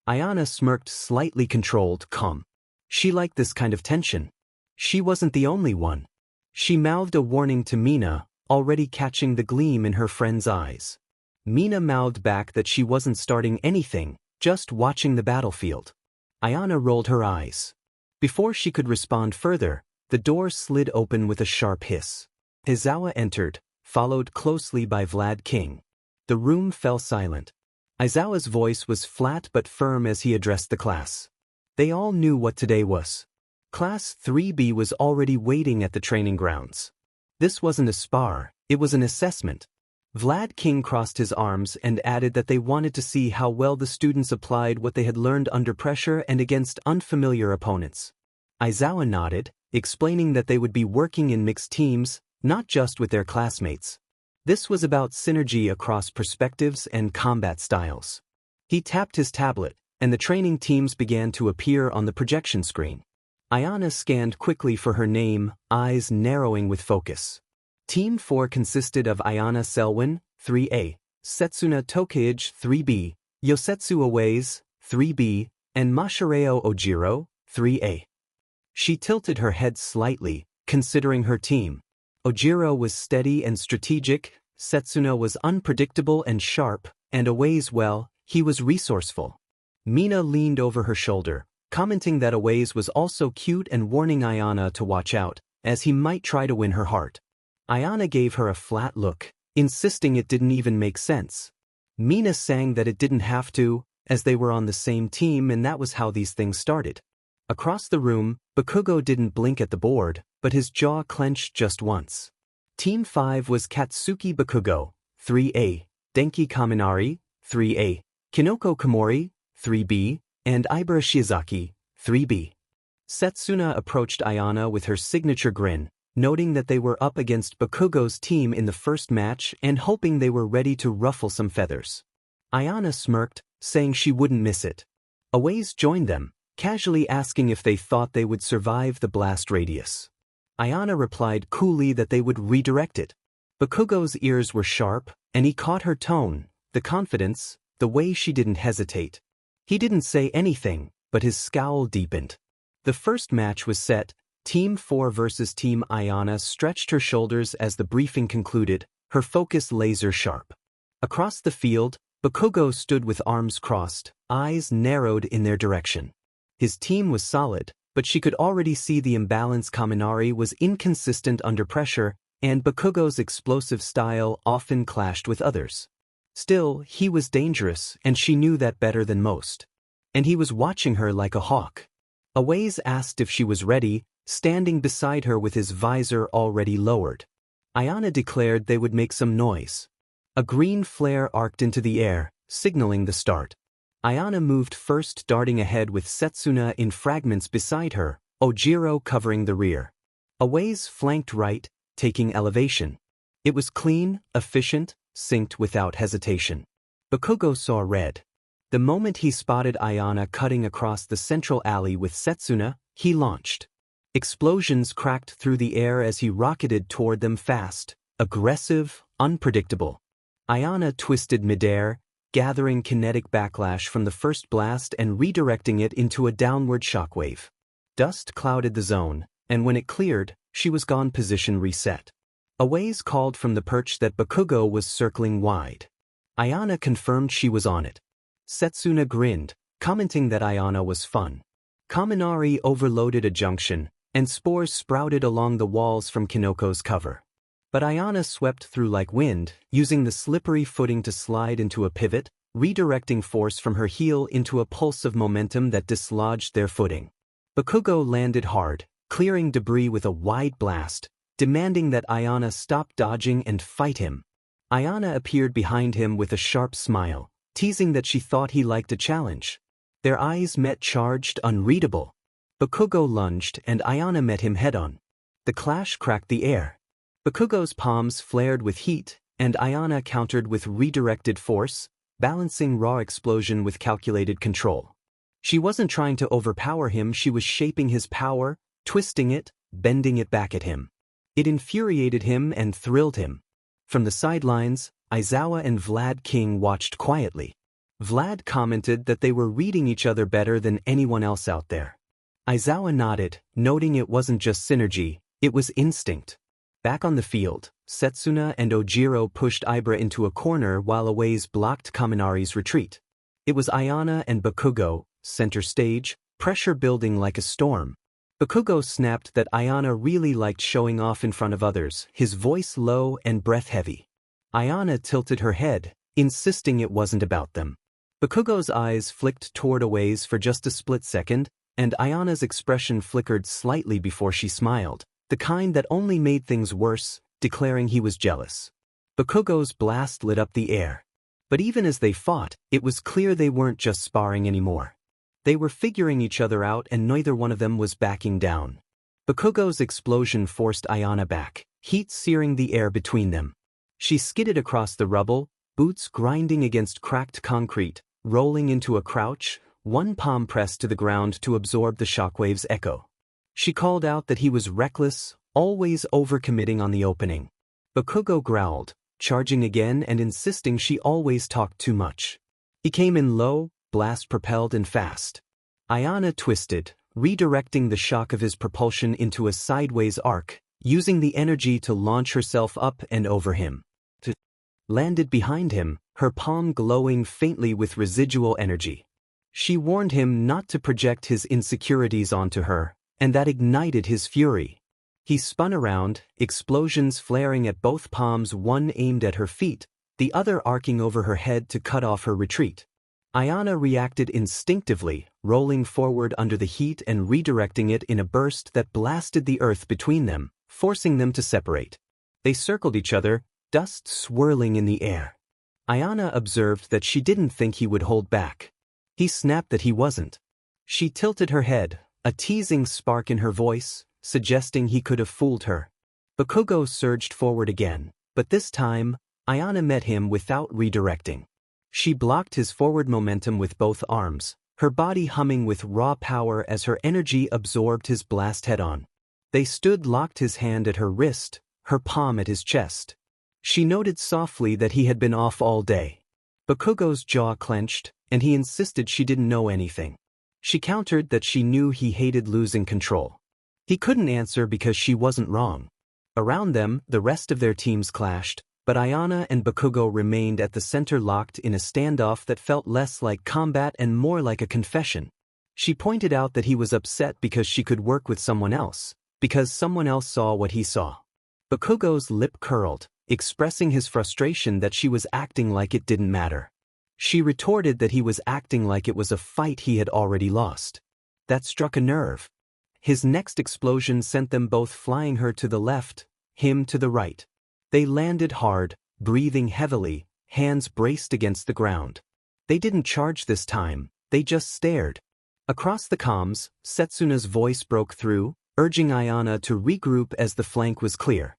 Ayana smirked, slightly controlled, calm. She liked this kind of tension. She wasn't the only one. She mouthed a warning to Mina, already catching the gleam in her friend's eyes. Mina mouthed back that she wasn't starting anything, just watching the battlefield. Ayana rolled her eyes. Before she could respond further, the door slid open with a sharp hiss. Aizawa entered, followed closely by Vlad King. The room fell silent. Aizawa's voice was flat but firm as he addressed the class. They all knew what today was. Class 3B was already waiting at the training grounds. This wasn't a spar, it was an assessment. Vlad King crossed his arms and added that they wanted to see how well the students applied what they had learned under pressure and against unfamiliar opponents. Aizawa nodded, explaining that they would be working in mixed teams, not just with their classmates. This was about synergy across perspectives and combat styles. He tapped his tablet, and the training teams began to appear on the projection screen. Ayana scanned quickly for her name, eyes narrowing with focus. Team 4 consisted of Ayana Selwyn, 3A, Setsuna Tokeage, 3B, Yosetsu Owaze, 3B, and Mashareo Ojiro, 3A. She tilted her head slightly, considering her team. Ojiro was steady and strategic, Setsuna was unpredictable and sharp, and Owaze, well, he was resourceful. Mina leaned over her shoulder, commenting that Owaze was also cute and warning Ayana to watch out, as he might try to win her heart. Ayana gave her a flat look, insisting it didn't even make sense. Mina sang that it didn't have to, as they were on the same team and that was how these things started. Across the room, Bakugo didn't blink at the board, but his jaw clenched just once. Team 5 was Katsuki Bakugo, 3A, Denki Kaminari, 3A, Kinoko Komori, 3B, and Ibara Shiozaki, 3B. Setsuna approached Ayana with her signature grin, noting that they were up against Bakugo's team in the first match and hoping they were ready to ruffle some feathers. Ayana smirked, saying she wouldn't miss it. Owaze joined them, casually asking if they thought they would survive the blast radius. Ayana replied coolly that they would redirect it. Bakugo's ears were sharp, and he caught her tone, the confidence, the way she didn't hesitate. He didn't say anything, but his scowl deepened. The first match was set. Team 4 versus Team Ayana stretched her shoulders as the briefing concluded, her focus laser sharp. Across the field, Bakugo stood with arms crossed, eyes narrowed in their direction. His team was solid, but she could already see the imbalance. Kaminari was inconsistent under pressure, and Bakugo's explosive style often clashed with others. Still, he was dangerous, and she knew that better than most. And he was watching her like a hawk. Owaze asked if she was ready, standing beside her with his visor already lowered. Ayana declared they would make some noise. A green flare arced into the air, signaling the start. Ayana moved first, darting ahead with Setsuna in fragments beside her, Ojiro covering the rear. Owaze flanked right, taking elevation. It was clean, efficient, synced without hesitation. Bakugo saw red. The moment he spotted Ayana cutting across the central alley with Setsuna, he launched. Explosions cracked through the air as he rocketed toward them fast, aggressive, unpredictable. Ayana twisted midair, gathering kinetic backlash from the first blast and redirecting it into a downward shockwave. Dust clouded the zone, and when it cleared, she was gone. Position reset. A waze called from the perch that Bakugo was circling wide. Ayana confirmed she was on it. Setsuna grinned, commenting that Ayana was fun. Kaminari overloaded a junction, and spores sprouted along the walls from Kinoko's cover. But Ayana swept through like wind, using the slippery footing to slide into a pivot, redirecting force from her heel into a pulse of momentum that dislodged their footing. Bakugo landed hard, clearing debris with a wide blast, demanding that Ayana stop dodging and fight him. Ayana appeared behind him with a sharp smile, teasing that she thought he liked a challenge. Their eyes met, charged, unreadable. Bakugo lunged and Ayana met him head-on. The clash cracked the air. Bakugo's palms flared with heat, and Ayana countered with redirected force, balancing raw explosion with calculated control. She wasn't trying to overpower him, she was shaping his power, twisting it, bending it back at him. It infuriated him and thrilled him. From the sidelines, Aizawa and Vlad King watched quietly. Vlad commented that they were reading each other better than anyone else out there. Aizawa nodded, noting it wasn't just synergy, it was instinct. Back on the field, Setsuna and Ojiro pushed Ibra into a corner while a waze blocked Kaminari's retreat. It was Ayana and Bakugo, center stage, pressure building like a storm. Bakugo snapped that Ayana really liked showing off in front of others, his voice low and breath heavy. Ayana tilted her head, insisting it wasn't about them. Bakugo's eyes flicked toward a ways for just a split second, and Ayana's expression flickered slightly before she smiled, the kind that only made things worse, declaring he was jealous. Bakugo's blast lit up the air. But even as they fought, it was clear they weren't just sparring anymore. They were figuring each other out and neither one of them was backing down. Bakugo's explosion forced Ayana back, heat searing the air between them. She skidded across the rubble, boots grinding against cracked concrete, rolling into a crouch, one palm pressed to the ground to absorb the shockwave's echo. She called out that he was reckless, always overcommitting on the opening. Bakugo growled, charging again and insisting she always talked too much. He came in low, blast-propelled and fast. Ayana twisted, redirecting the shock of his propulsion into a sideways arc, using the energy to launch herself up and over him. Landed behind him, her palm glowing faintly with residual energy. She warned him not to project his insecurities onto her, and that ignited his fury. He spun around, explosions flaring at both palms, one aimed at her feet, the other arcing over her head to cut off her retreat. Ayana reacted instinctively, rolling forward under the heat and redirecting it in a burst that blasted the earth between them, forcing them to separate. They circled each other, dust swirling in the air. Ayana observed that she didn't think he would hold back. He snapped that he wasn't. She tilted her head, a teasing spark in her voice, suggesting he could have fooled her. Bakugo surged forward again, but this time, Ayana met him without redirecting. She blocked his forward momentum with both arms, her body humming with raw power as her energy absorbed his blast head-on. They stood locked, his hand at her wrist, her palm at his chest. She noted softly that he had been off all day. Bakugo's jaw clenched, and he insisted she didn't know anything. She countered that she knew he hated losing control. He couldn't answer because she wasn't wrong. Around them, the rest of their teams clashed, but Ayana and Bakugo remained at the center, locked in a standoff that felt less like combat and more like a confession. She pointed out that he was upset because she could work with someone else, because someone else saw what he saw. Bakugo's lip curled, expressing his frustration that she was acting like it didn't matter. She retorted that he was acting like it was a fight he had already lost. That struck a nerve. His next explosion sent them both flying, her to the left, him to the right. They landed hard, breathing heavily, hands braced against the ground. They didn't charge this time, they just stared. Across the comms, Setsuna's voice broke through, urging Ayana to regroup as the flank was clear.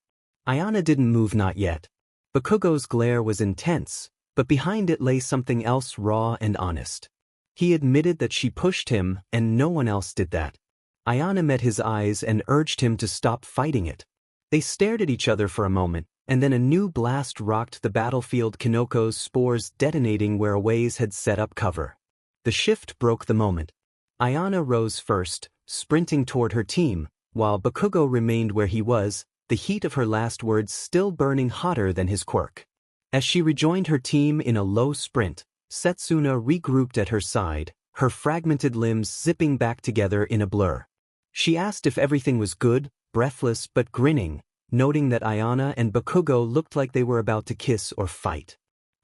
Ayana didn't move, not yet. Bakugo's glare was intense, but behind it lay something else raw and honest. He admitted that she pushed him, and no one else did that. Ayana met his eyes and urged him to stop fighting it. They stared at each other for a moment, and then a new blast rocked the battlefield, Kinoko's spores detonating where Aways had set up cover. The shift broke the moment. Ayana rose first, sprinting toward her team, while Bakugo remained where he was, the heat of her last words still burning hotter than his quirk. As she rejoined her team in a low sprint, Setsuna regrouped at her side, her fragmented limbs zipping back together in a blur. She asked if everything was good, breathless but grinning, noting that Ayana and Bakugo looked like they were about to kiss or fight.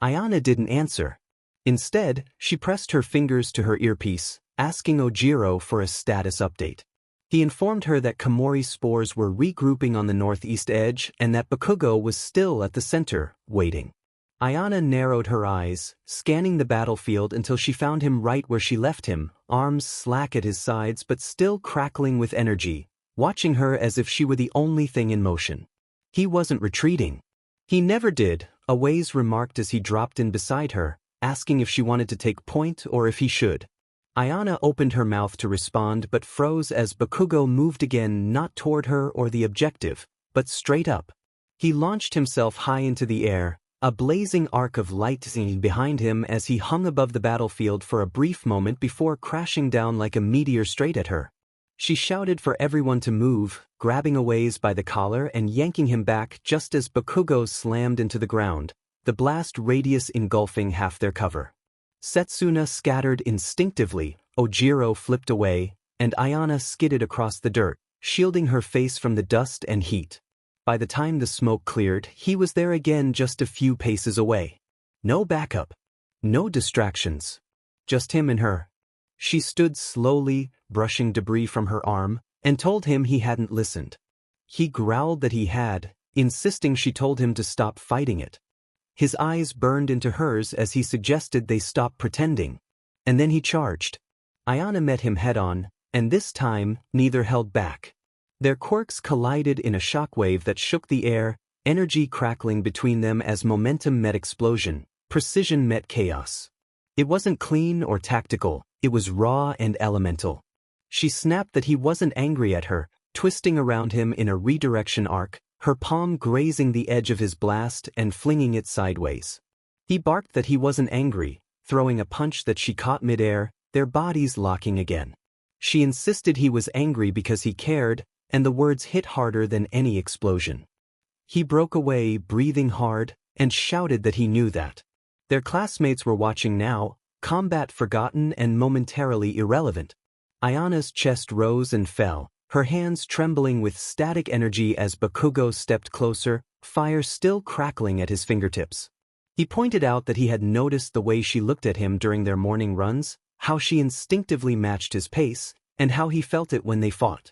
Ayana didn't answer. Instead, she pressed her fingers to her earpiece, asking Ojiro for a status update. He informed her that Komori spores were regrouping on the northeast edge and that Bakugo was still at the center, waiting. Ayana narrowed her eyes, scanning the battlefield until she found him right where she left him, arms slack at his sides but still crackling with energy, watching her as if she were the only thing in motion. He wasn't retreating. He never did, Aways remarked as he dropped in beside her, asking if she wanted to take point or if he should. Ayana opened her mouth to respond but froze as Bakugo moved again, not toward her or the objective, but straight up. He launched himself high into the air, a blazing arc of light behind him as he hung above the battlefield for a brief moment before crashing down like a meteor straight at her. She shouted for everyone to move, grabbing Aways by the collar and yanking him back just as Bakugo slammed into the ground, the blast radius engulfing half their cover. Setsuna scattered instinctively, Ojiro flipped away, and Ayana skidded across the dirt, shielding her face from the dust and heat. By the time the smoke cleared, he was there again just a few paces away. No backup. No distractions. Just him and her. She stood slowly, brushing debris from her arm, and told him he hadn't listened. He growled that he had, insisting she told him to stop fighting it. His eyes burned into hers as he suggested they stop pretending. And then he charged. Ayana met him head-on, and this time, neither held back. Their quirks collided in a shockwave that shook the air, energy crackling between them as momentum met explosion, precision met chaos. It wasn't clean or tactical, it was raw and elemental. She snapped that he wasn't angry at her, twisting around him in a redirection arc, her palm grazing the edge of his blast and flinging it sideways. He barked that he wasn't angry, throwing a punch that she caught midair, their bodies locking again. She insisted he was angry because he cared, and the words hit harder than any explosion. He broke away, breathing hard, and shouted that he knew that. Their classmates were watching now, combat forgotten and momentarily irrelevant. Ayana's chest rose and fell, her hands trembling with static energy as Bakugo stepped closer, fire still crackling at his fingertips. He pointed out that he had noticed the way she looked at him during their morning runs, how she instinctively matched his pace, and how he felt it when they fought.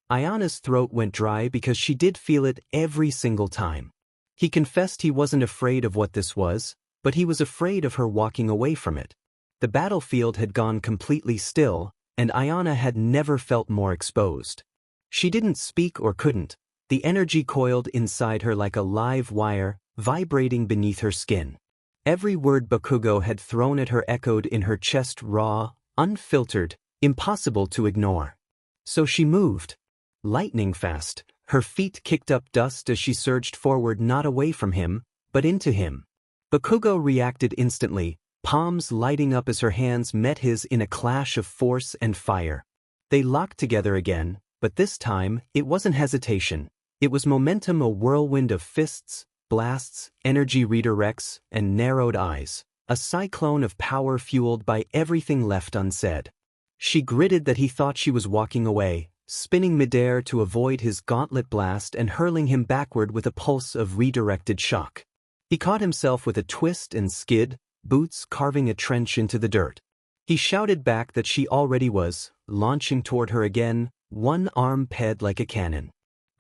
Ayana's throat went dry because she did feel it every single time. He confessed he wasn't afraid of what this was, but he was afraid of her walking away from it. The battlefield had gone completely still, and Ayana had never felt more exposed. She didn't speak or couldn't. The energy coiled inside her like a live wire, vibrating beneath her skin. Every word Bakugo had thrown at her echoed in her chest, raw, unfiltered, impossible to ignore. So she moved. Lightning fast, her feet kicked up dust as she surged forward, not away from him, but into him. Bakugo reacted instantly, palms lighting up as her hands met his in a clash of force and fire. They locked together again, but this time, it wasn't hesitation. It was momentum, a whirlwind of fists, blasts, energy redirects, and narrowed eyes, a cyclone of power fueled by everything left unsaid. She gritted that he thought she was walking away, spinning midair to avoid his gauntlet blast and hurling him backward with a pulse of redirected shock. He caught himself with a twist and skid, boots carving a trench into the dirt. He shouted back that she already was, launching toward her again, one arm ped like a cannon.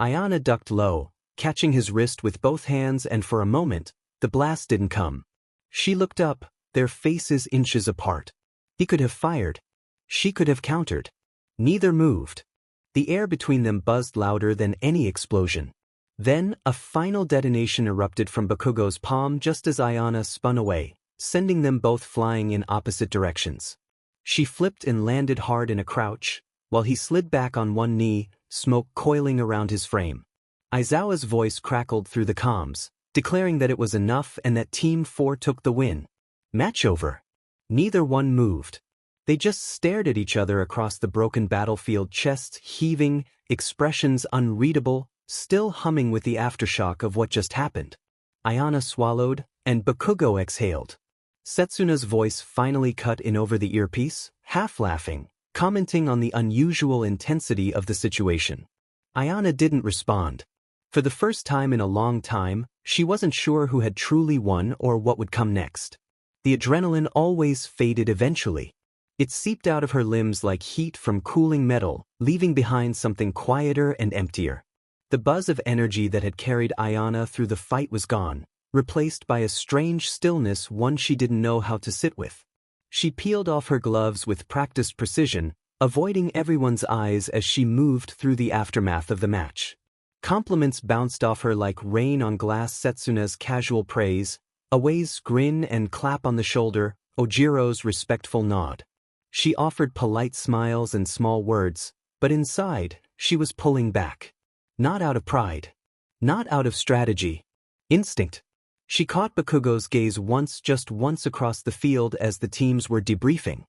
Ayana ducked low, catching his wrist with both hands, and for a moment, the blast didn't come. She looked up, their faces inches apart. He could have fired. She could have countered. Neither moved. The air between them buzzed louder than any explosion. Then, a final detonation erupted from Bakugo's palm just as Ayana spun away, sending them both flying in opposite directions. She flipped and landed hard in a crouch, while he slid back on one knee, smoke coiling around his frame. Aizawa's voice crackled through the comms, declaring that it was enough and that Team 4 took the win. Match over. Neither one moved. They just stared at each other across the broken battlefield, chests heaving, expressions unreadable, still humming with the aftershock of what just happened. Ayana swallowed, and Bakugo exhaled. Setsuna's voice finally cut in over the earpiece, half laughing, commenting on the unusual intensity of the situation. Ayana didn't respond. For the first time in a long time, she wasn't sure who had truly won or what would come next. The adrenaline always faded eventually. It seeped out of her limbs like heat from cooling metal, leaving behind something quieter and emptier. The buzz of energy that had carried Ayana through the fight was gone, replaced by a strange stillness, one she didn't know how to sit with. She peeled off her gloves with practiced precision, avoiding everyone's eyes as she moved through the aftermath of the match. Compliments bounced off her like rain on glass. Setsuna's casual praise, Awei's grin and clap on the shoulder, Ojiro's respectful nod. She offered polite smiles and small words, but inside, she was pulling back. Not out of pride. Not out of strategy. Instinct. She caught Bakugo's gaze just once across the field as the teams were debriefing.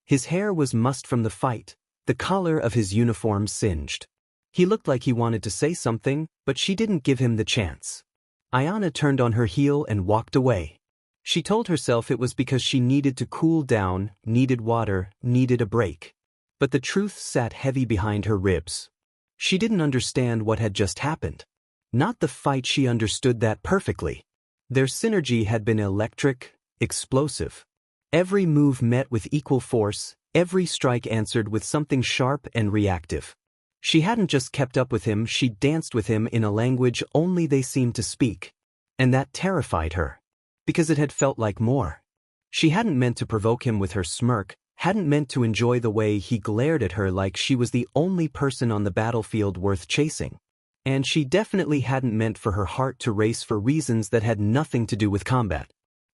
His hair was mussed from the fight, the collar of his uniform singed. He looked like he wanted to say something, but she didn't give him the chance. Ayana turned on her heel and walked away. She told herself it was because she needed to cool down, needed water, needed a break. But the truth sat heavy behind her ribs. She didn't understand what had just happened. Not the fight. She understood that perfectly. Their synergy had been electric, explosive. Every move met with equal force, every strike answered with something sharp and reactive. She hadn't just kept up with him, she danced with him in a language only they seemed to speak. And that terrified her. Because it had felt like more. She hadn't meant to provoke him with her smirk, hadn't meant to enjoy the way he glared at her like she was the only person on the battlefield worth chasing. And she definitely hadn't meant for her heart to race for reasons that had nothing to do with combat.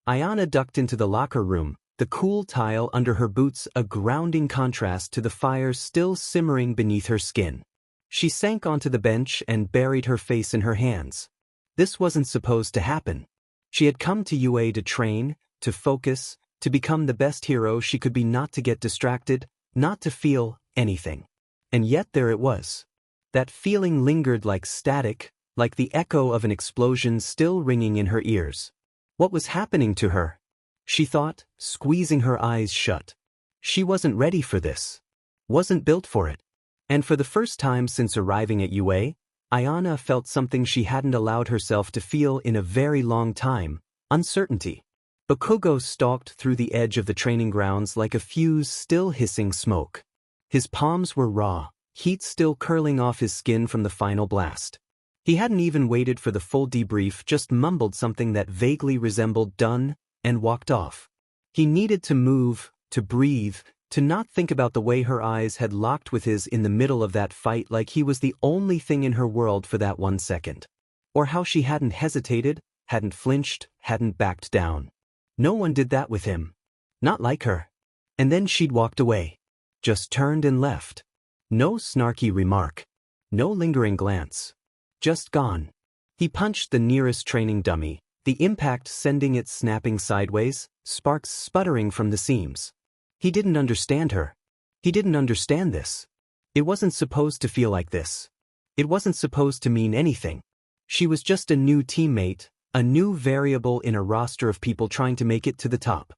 Ayana ducked into the locker room, the cool tile under her boots a grounding contrast to the fire still simmering beneath her skin. She sank onto the bench and buried her face in her hands. This wasn't supposed to happen. She had come to UA to train, to focus, to become the best hero she could be, not to get distracted, not to feel anything. And yet there it was. That feeling lingered like static, like the echo of an explosion still ringing in her ears. What was happening to her? She thought, squeezing her eyes shut. She wasn't ready for this. Wasn't built for it. And for the first time since arriving at UA, Ayana felt something she hadn't allowed herself to feel in a very long time: uncertainty. Bakugo stalked through the edge of the training grounds like a fuse still hissing smoke. His palms were raw, heat still curling off his skin from the final blast. He hadn't even waited for the full debrief, just mumbled something that vaguely resembled "done," and walked off. He needed to move, to breathe, to not think about the way her eyes had locked with his in the middle of that fight like he was the only thing in her world for that 1 second. Or how she hadn't hesitated, hadn't flinched, hadn't backed down. No one did that with him. Not like her. And then she'd walked away. Just turned and left. No snarky remark. No lingering glance. Just gone. He punched the nearest training dummy, the impact sending it snapping sideways, sparks sputtering from the seams. He didn't understand her. He didn't understand this. It wasn't supposed to feel like this. It wasn't supposed to mean anything. She was just a new teammate, a new variable in a roster of people trying to make it to the top.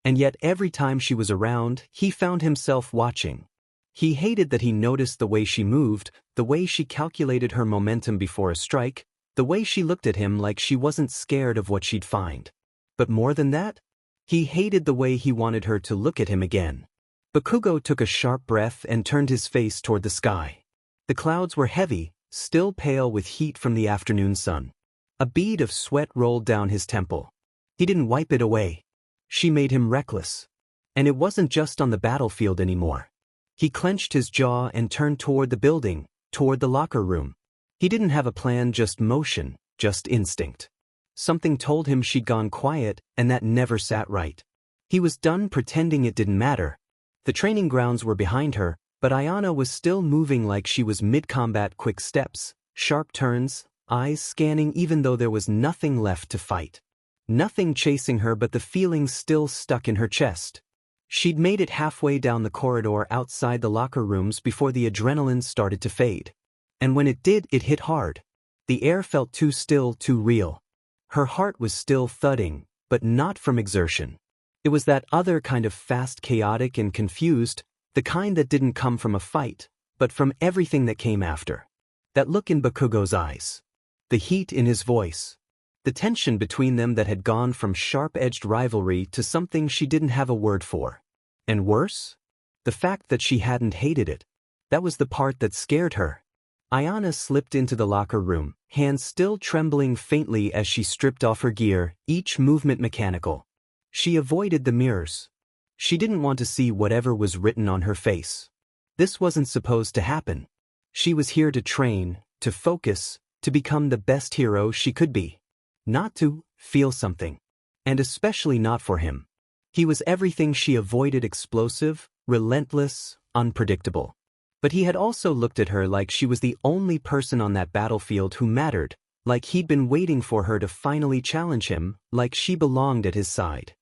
And yet every time she was around, he found himself watching. He hated that he noticed the way she moved, the way she calculated her momentum before a strike, the way she looked at him like she wasn't scared of what she'd find. But more than that, he hated the way he wanted her to look at him again. Bakugo took a sharp breath and turned his face toward the sky. The clouds were heavy, still pale with heat from the afternoon sun. A bead of sweat rolled down his temple. He didn't wipe it away. She made him reckless. And it wasn't just on the battlefield anymore. He clenched his jaw and turned toward the building, toward the locker room. He didn't have a plan, just motion, just instinct. Something told him she'd gone quiet, and that never sat right. He was done pretending it didn't matter. The training grounds were behind her, but Ayana was still moving like she was mid-combat, quick steps, sharp turns, eyes scanning even though there was nothing left to fight. Nothing chasing her but the feeling still stuck in her chest. She'd made it halfway down the corridor outside the locker rooms before the adrenaline started to fade. And when it did, it hit hard. The air felt too still, too real. Her heart was still thudding, but not from exertion. It was that other kind of fast, chaotic, and confused, the kind that didn't come from a fight, but from everything that came after. That look in Bakugo's eyes. The heat in his voice. The tension between them that had gone from sharp-edged rivalry to something she didn't have a word for. And worse? The fact that she hadn't hated it. That was the part that scared her. Ayana slipped into the locker room, hands still trembling faintly as she stripped off her gear, each movement mechanical. She avoided the mirrors. She didn't want to see whatever was written on her face. This wasn't supposed to happen. She was here to train, to focus, to become the best hero she could be. Not to feel something. And especially not for him. He was everything she avoided: explosive, relentless, unpredictable. But he had also looked at her like she was the only person on that battlefield who mattered, like he'd been waiting for her to finally challenge him, like she belonged at his side.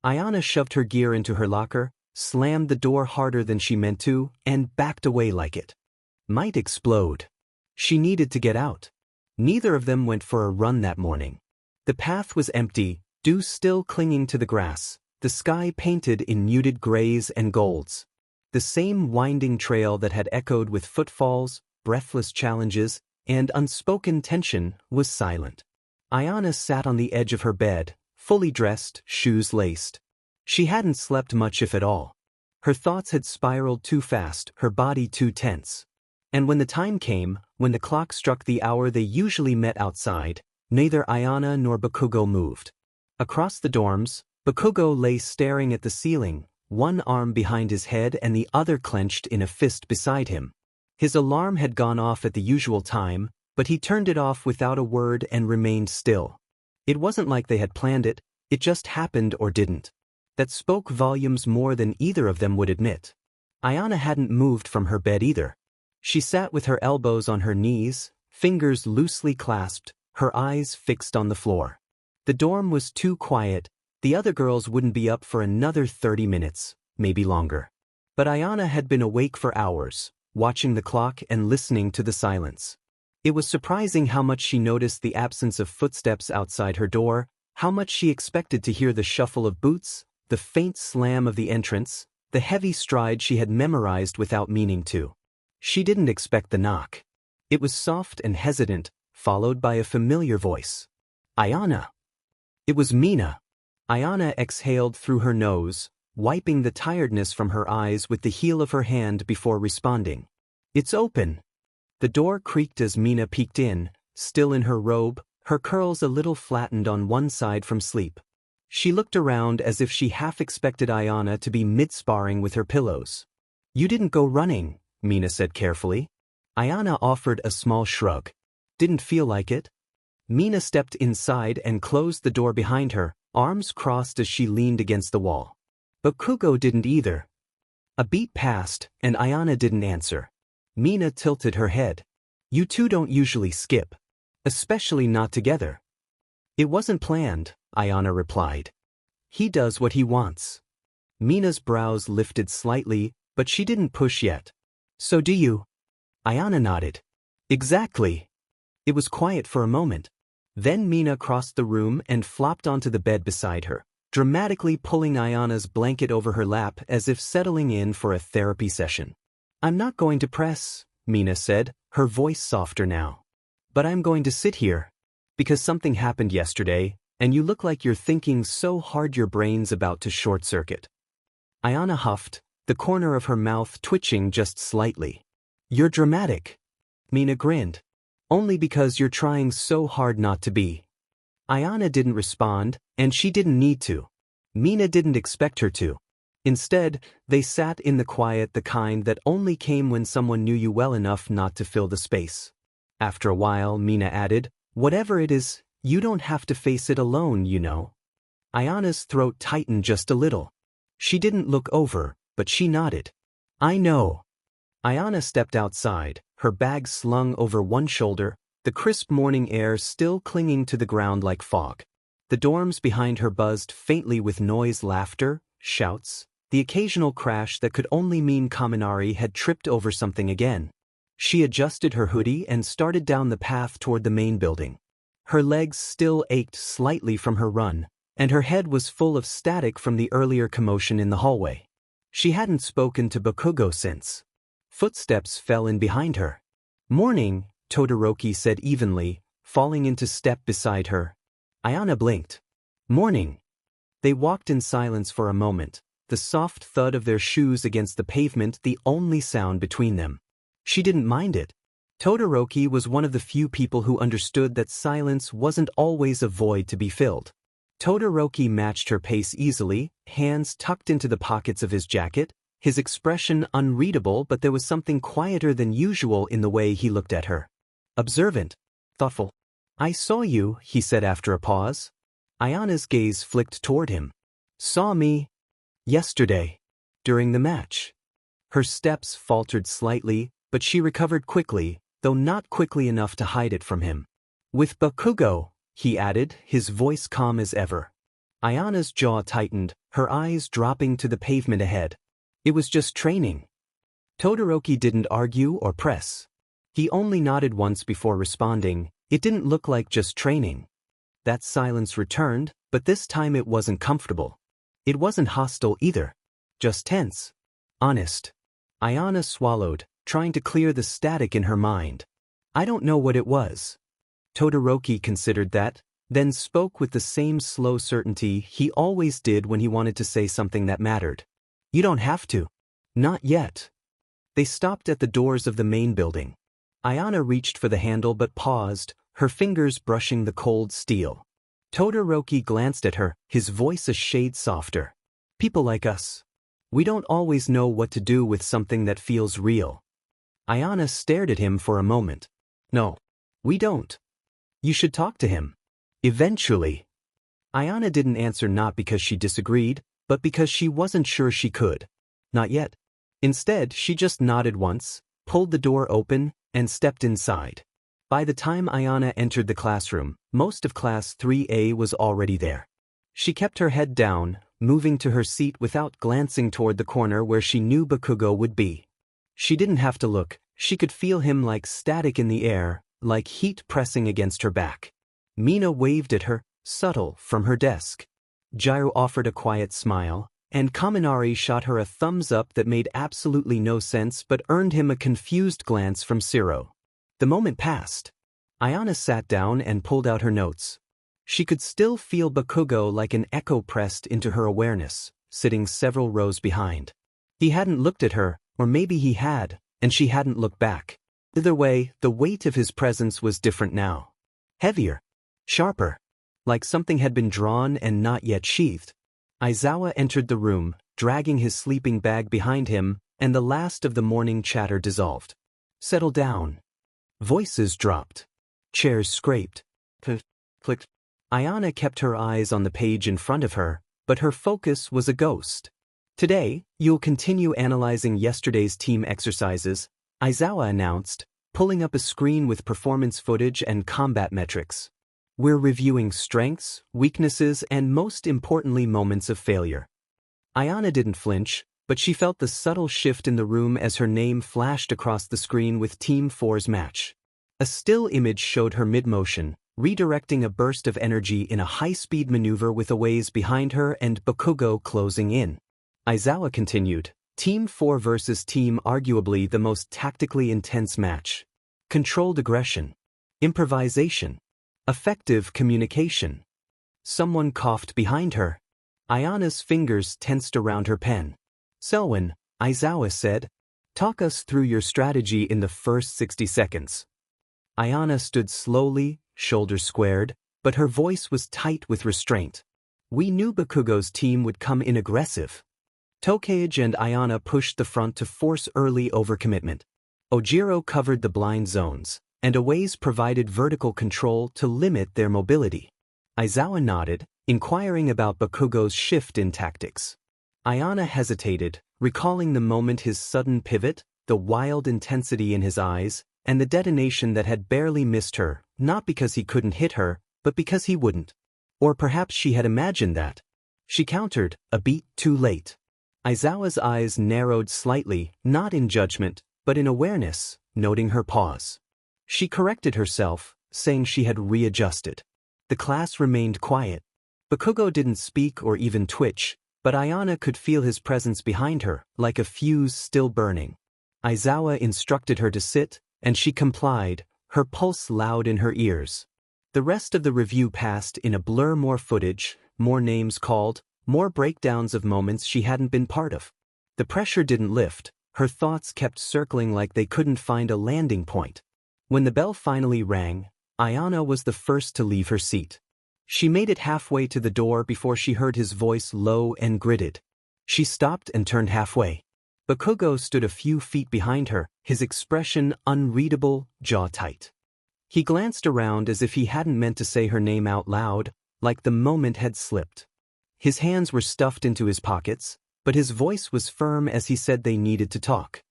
Ayana shoved her gear into her locker, slammed the door harder than she meant to, and backed away like it might explode. She needed to get out. Neither of them went for a run that morning. The path was empty, dew still clinging to the grass, the sky painted in muted grays and golds. The same winding trail that had echoed with footfalls, breathless challenges, and unspoken tension was silent. Ayana sat on the edge of her bed, fully dressed, shoes laced. She hadn't slept much, if at all. Her thoughts had spiraled too fast, her body too tense. And when the time came, when the clock struck the hour they usually met outside, neither Ayana nor Bakugo moved. Across the dorms, Bakugo lay staring at the ceiling, one arm behind his head and the other clenched in a fist beside him. His alarm had gone off at the usual time, but he turned it off without a word and remained still. It wasn't like they had planned it, it just happened or didn't. That spoke volumes more than either of them would admit. Ayana hadn't moved from her bed either. She sat with her elbows on her knees, fingers loosely clasped, her eyes fixed on the floor. The dorm was too quiet. The other girls wouldn't be up for another 30 minutes, maybe longer. But Ayana had been awake for hours, watching the clock and listening to the silence. It was surprising how much she noticed the absence of footsteps outside her door, how much she expected to hear the shuffle of boots, the faint slam of the entrance, the heavy stride she had memorized without meaning to. She didn't expect the knock. It was soft and hesitant, followed by a familiar voice. Ayana. It was Mina. Ayana exhaled through her nose, wiping the tiredness from her eyes with the heel of her hand before responding. It's open. The door creaked as Mina peeked in, still in her robe, her curls a little flattened on one side from sleep. She looked around as if she half expected Ayana to be mid-sparring with her pillows. You didn't go running, Mina said carefully. Ayana offered a small shrug. Didn't feel like it. Mina stepped inside and closed the door behind her, arms crossed as she leaned against the wall. Bakugo didn't either. A beat passed, and Ayana didn't answer. Mina tilted her head. You two don't usually skip. Especially not together. It wasn't planned, Ayana replied. He does what he wants. Mina's brows lifted slightly, but she didn't push yet. So do you? Ayana nodded. Exactly. It was quiet for a moment. Then Mina crossed the room and flopped onto the bed beside her, dramatically pulling Ayana's blanket over her lap as if settling in for a therapy session. I'm not going to press, Mina said, her voice softer now. But I'm going to sit here. Because something happened yesterday, and you look like you're thinking so hard your brain's about to short-circuit. Ayana huffed, the corner of her mouth twitching just slightly. You're dramatic. Mina grinned. Only because you're trying so hard not to be. Ayana didn't respond, and she didn't need to. Mina didn't expect her to. Instead, they sat in the quiet, the kind that only came when someone knew you well enough not to fill the space. After a while, Mina added, "Whatever it is, you don't have to face it alone, you know." Ayana's throat tightened just a little. She didn't look over, but she nodded. "I know." Ayana stepped outside, her bag slung over one shoulder, the crisp morning air still clinging to the ground like fog. The dorms behind her buzzed faintly with noise, laughter, shouts, the occasional crash that could only mean Kaminari had tripped over something again. She adjusted her hoodie and started down the path toward the main building. Her legs still ached slightly from her run, and her head was full of static from the earlier commotion in the hallway. She hadn't spoken to Bakugo since. Footsteps fell in behind her. "Morning," Todoroki said evenly, falling into step beside her. Ayana blinked. "Morning." They walked in silence for a moment, the soft thud of their shoes against the pavement the only sound between them. She didn't mind it. Todoroki was one of the few people who understood that silence wasn't always a void to be filled. Todoroki matched her pace easily, hands tucked into the pockets of his jacket, his expression unreadable, but there was something quieter than usual in the way he looked at her. Observant. Thoughtful. "I saw you," he said after a pause. Ayana's gaze flicked toward him. "Saw me?" "Yesterday. During the match." Her steps faltered slightly, but she recovered quickly, though not quickly enough to hide it from him. "With Bakugo," he added, his voice calm as ever. Ayana's jaw tightened, her eyes dropping to the pavement ahead. "It was just training." Todoroki didn't argue or press. He only nodded once before responding, "It didn't look like just training." That silence returned, but this time it wasn't comfortable. It wasn't hostile either. Just tense. Honest. Ayana swallowed, trying to clear the static in her mind. "I don't know what it was." Todoroki considered that, then spoke with the same slow certainty he always did when he wanted to say something that mattered. "You don't have to." "Not yet." They stopped at the doors of the main building. Ayana reached for the handle but paused, her fingers brushing the cold steel. Todoroki glanced at her, his voice a shade softer. "People like us. We don't always know what to do with something that feels real." Ayana stared at him for a moment. "No. We don't. You should talk to him. Eventually." Ayana didn't answer, not because she disagreed, but because she wasn't sure she could. Not yet. Instead, she just nodded once, pulled the door open, and stepped inside. By the time Ayana entered the classroom, most of Class 3A was already there. She kept her head down, moving to her seat without glancing toward the corner where she knew Bakugo would be. She didn't have to look, she could feel him like static in the air, like heat pressing against her back. Mina waved at her, subtle, from her desk. Jiro offered a quiet smile, and Kaminari shot her a thumbs up that made absolutely no sense but earned him a confused glance from Siro. The moment passed. Ayana sat down and pulled out her notes. She could still feel Bakugo like an echo pressed into her awareness, sitting several rows behind. He hadn't looked at her, or maybe he had, and she hadn't looked back. Either way, the weight of his presence was different now. Heavier. Sharper. Like something had been drawn and not yet sheathed. Aizawa entered the room, dragging his sleeping bag behind him, and the last of the morning chatter dissolved. "Settle down." Voices dropped. Chairs scraped. Clicked. Ayana kept her eyes on the page in front of her, but her focus was a ghost. "Today, you'll continue analyzing yesterday's team exercises," Aizawa announced, pulling up a screen with performance footage and combat metrics. "We're reviewing strengths, weaknesses, and most importantly moments of failure." Ayana didn't flinch, but she felt the subtle shift in the room as her name flashed across the screen with Team 4's match. A still image showed her mid-motion, redirecting a burst of energy in a high-speed maneuver with Aways behind her and Bakugo closing in. Aizawa continued, "Team 4 versus Team arguably the most tactically intense match. Controlled aggression. Improvisation. Effective communication." Someone coughed behind her. Ayana's fingers tensed around her pen. "Selwyn," Aizawa said, "talk us through your strategy in the first 60 seconds. Ayana stood slowly, shoulders squared, but her voice was tight with restraint. "We knew Bakugo's team would come in aggressive." Tokage and Ayana pushed the front to force early overcommitment. Ojiro covered the blind zones, and Aways provided vertical control to limit their mobility. Aizawa nodded, inquiring about Bakugo's shift in tactics. Ayana hesitated, recalling the moment his sudden pivot, the wild intensity in his eyes, and the detonation that had barely missed her, not because he couldn't hit her, but because he wouldn't. Or perhaps she had imagined that. She countered, a beat too late. Aizawa's eyes narrowed slightly, not in judgment, but in awareness, noting her pause. She corrected herself, saying she had readjusted. The class remained quiet. Bakugo didn't speak or even twitch, but Ayana could feel his presence behind her, like a fuse still burning. Aizawa instructed her to sit, and she complied, her pulse loud in her ears. The rest of the review passed in a blur, more footage, more names called, more breakdowns of moments she hadn't been part of. The pressure didn't lift, her thoughts kept circling like they couldn't find a landing point. When the bell finally rang, Ayana was the first to leave her seat. She made it halfway to the door before she heard his voice low and gritted. She stopped and turned halfway. Bakugo stood a few feet behind her, his expression unreadable, jaw tight. He glanced around as if he hadn't meant to say her name out loud, like the moment had slipped. His hands were stuffed into his pockets, but his voice was firm as he said they needed to talk.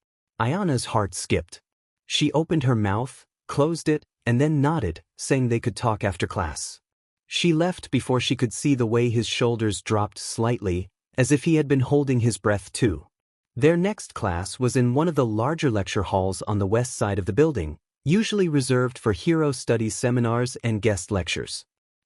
Ayana's heart skipped. She opened her mouth, closed it, and then nodded, saying they could talk after class. She left before she could see the way his shoulders dropped slightly, as if he had been holding his breath too. Their next class was in one of the larger lecture halls on the west side of the building, usually reserved for hero studies seminars and guest lectures.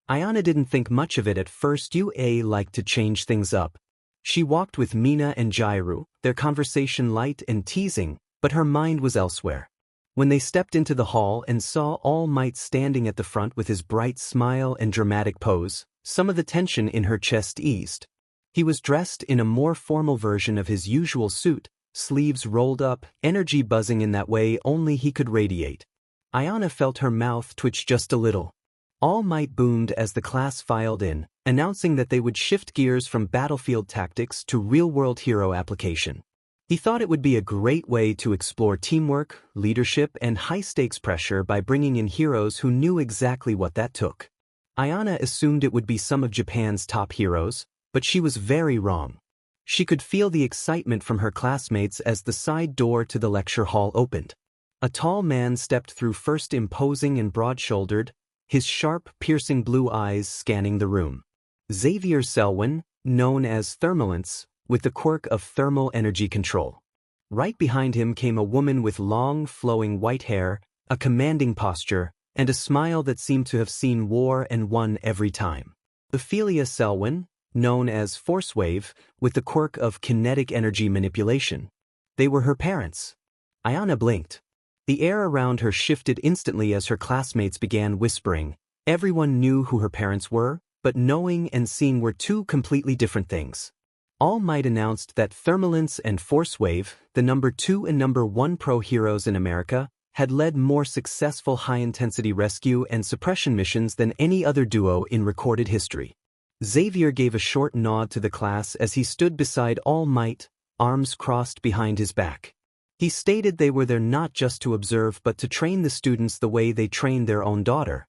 Ayana didn't think much of it at first. UA liked to change things up. She walked with Mina and Jairu, their conversation light and teasing, but her mind was elsewhere. When they stepped into the hall and saw All Might standing at the front with his bright smile and dramatic pose, some of the tension in her chest eased. He was dressed in a more formal version of his usual suit, sleeves rolled up, energy buzzing in that way only he could radiate. Ayana felt her mouth twitch just a little. All Might boomed as the class filed in, announcing that they would shift gears from battlefield tactics to real-world hero application. He thought it would be a great way to explore teamwork, leadership, and high-stakes pressure by bringing in heroes who knew exactly what that took. Ayana assumed it would be some of Japan's top heroes, but she was very wrong. She could feel the excitement from her classmates as the side door to the lecture hall opened. A tall man stepped through first, imposing and broad-shouldered, his sharp, piercing blue eyes scanning the room. Ayana Selwyn, known as Thermalance, with the quirk of thermal energy control. Right behind him came a woman with long, flowing white hair, a commanding posture, and a smile that seemed to have seen war and won every time. Ayana Selwyn, known as Force Wave, with the quirk of kinetic energy manipulation. They were her parents. Ayana blinked. The air around her shifted instantly as her classmates began whispering. Everyone knew who her parents were, but knowing and seeing were two completely different things. All Might announced that Thermalance and Force Wave, the number 2 and number 1 pro heroes in America, had led more successful high-intensity rescue and suppression missions than any other duo in recorded history. Xavier gave a short nod to the class as he stood beside All Might, arms crossed behind his back. He stated they were there not just to observe but to train the students the way they trained their own daughter.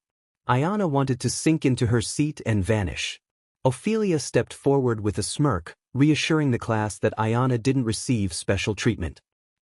Ayana wanted to sink into her seat and vanish. Ophelia stepped forward with a smirk, reassuring the class that Ayana didn't receive special treatment.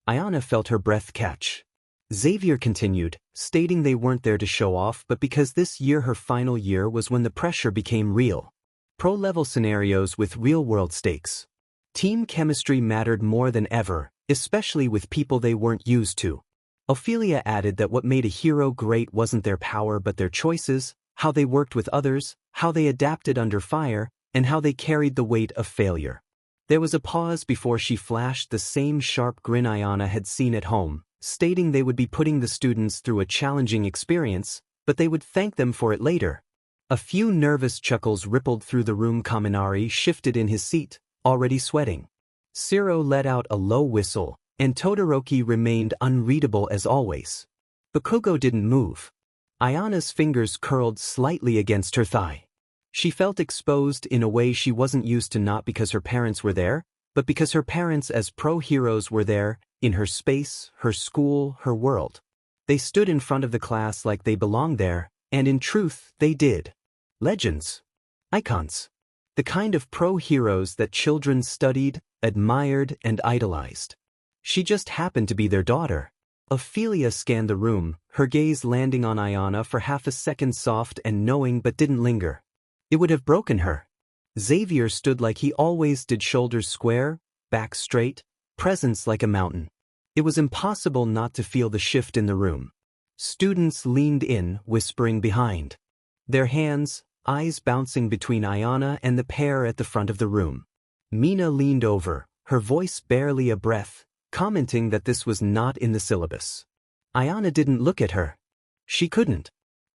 Ayana felt her breath catch. Xavier continued, stating they weren't there to show off but because this year, her final year, was when the pressure became real. Pro-level scenarios with real-world stakes. Team chemistry mattered more than ever, especially with people they weren't used to. Ophelia added that what made a hero great wasn't their power but their choices, how they worked with others, how they adapted under fire, and how they carried the weight of failure. There was a pause before she flashed the same sharp grin Ayana had seen at home, stating they would be putting the students through a challenging experience, but they would thank them for it later. A few nervous chuckles rippled through the room. Kaminari shifted in his seat, already sweating. Ciro let out a low whistle, and Todoroki remained unreadable as always. Bakugo didn't move. Ayana's fingers curled slightly against her thigh. She felt exposed in a way she wasn't used to, not because her parents were there, but because her parents as pro-heroes were there, in her space, her school, her world. They stood in front of the class like they belonged there, and in truth, they did. Legends. Icons. The kind of pro-heroes that children studied, admired, and idolized. She just happened to be their daughter. Ophelia scanned the room, her gaze landing on Ayana for half a second, soft and knowing, but didn't linger. It would have broken her. Xavier stood like he always did, shoulders square, back straight, presence like a mountain. It was impossible not to feel the shift in the room. Students leaned in, whispering behind. Their hands, eyes bouncing between Ayana and the pair at the front of the room. Mina leaned over, her voice barely a breath, commenting that this was not in the syllabus. Ayana didn't look at her. She couldn't.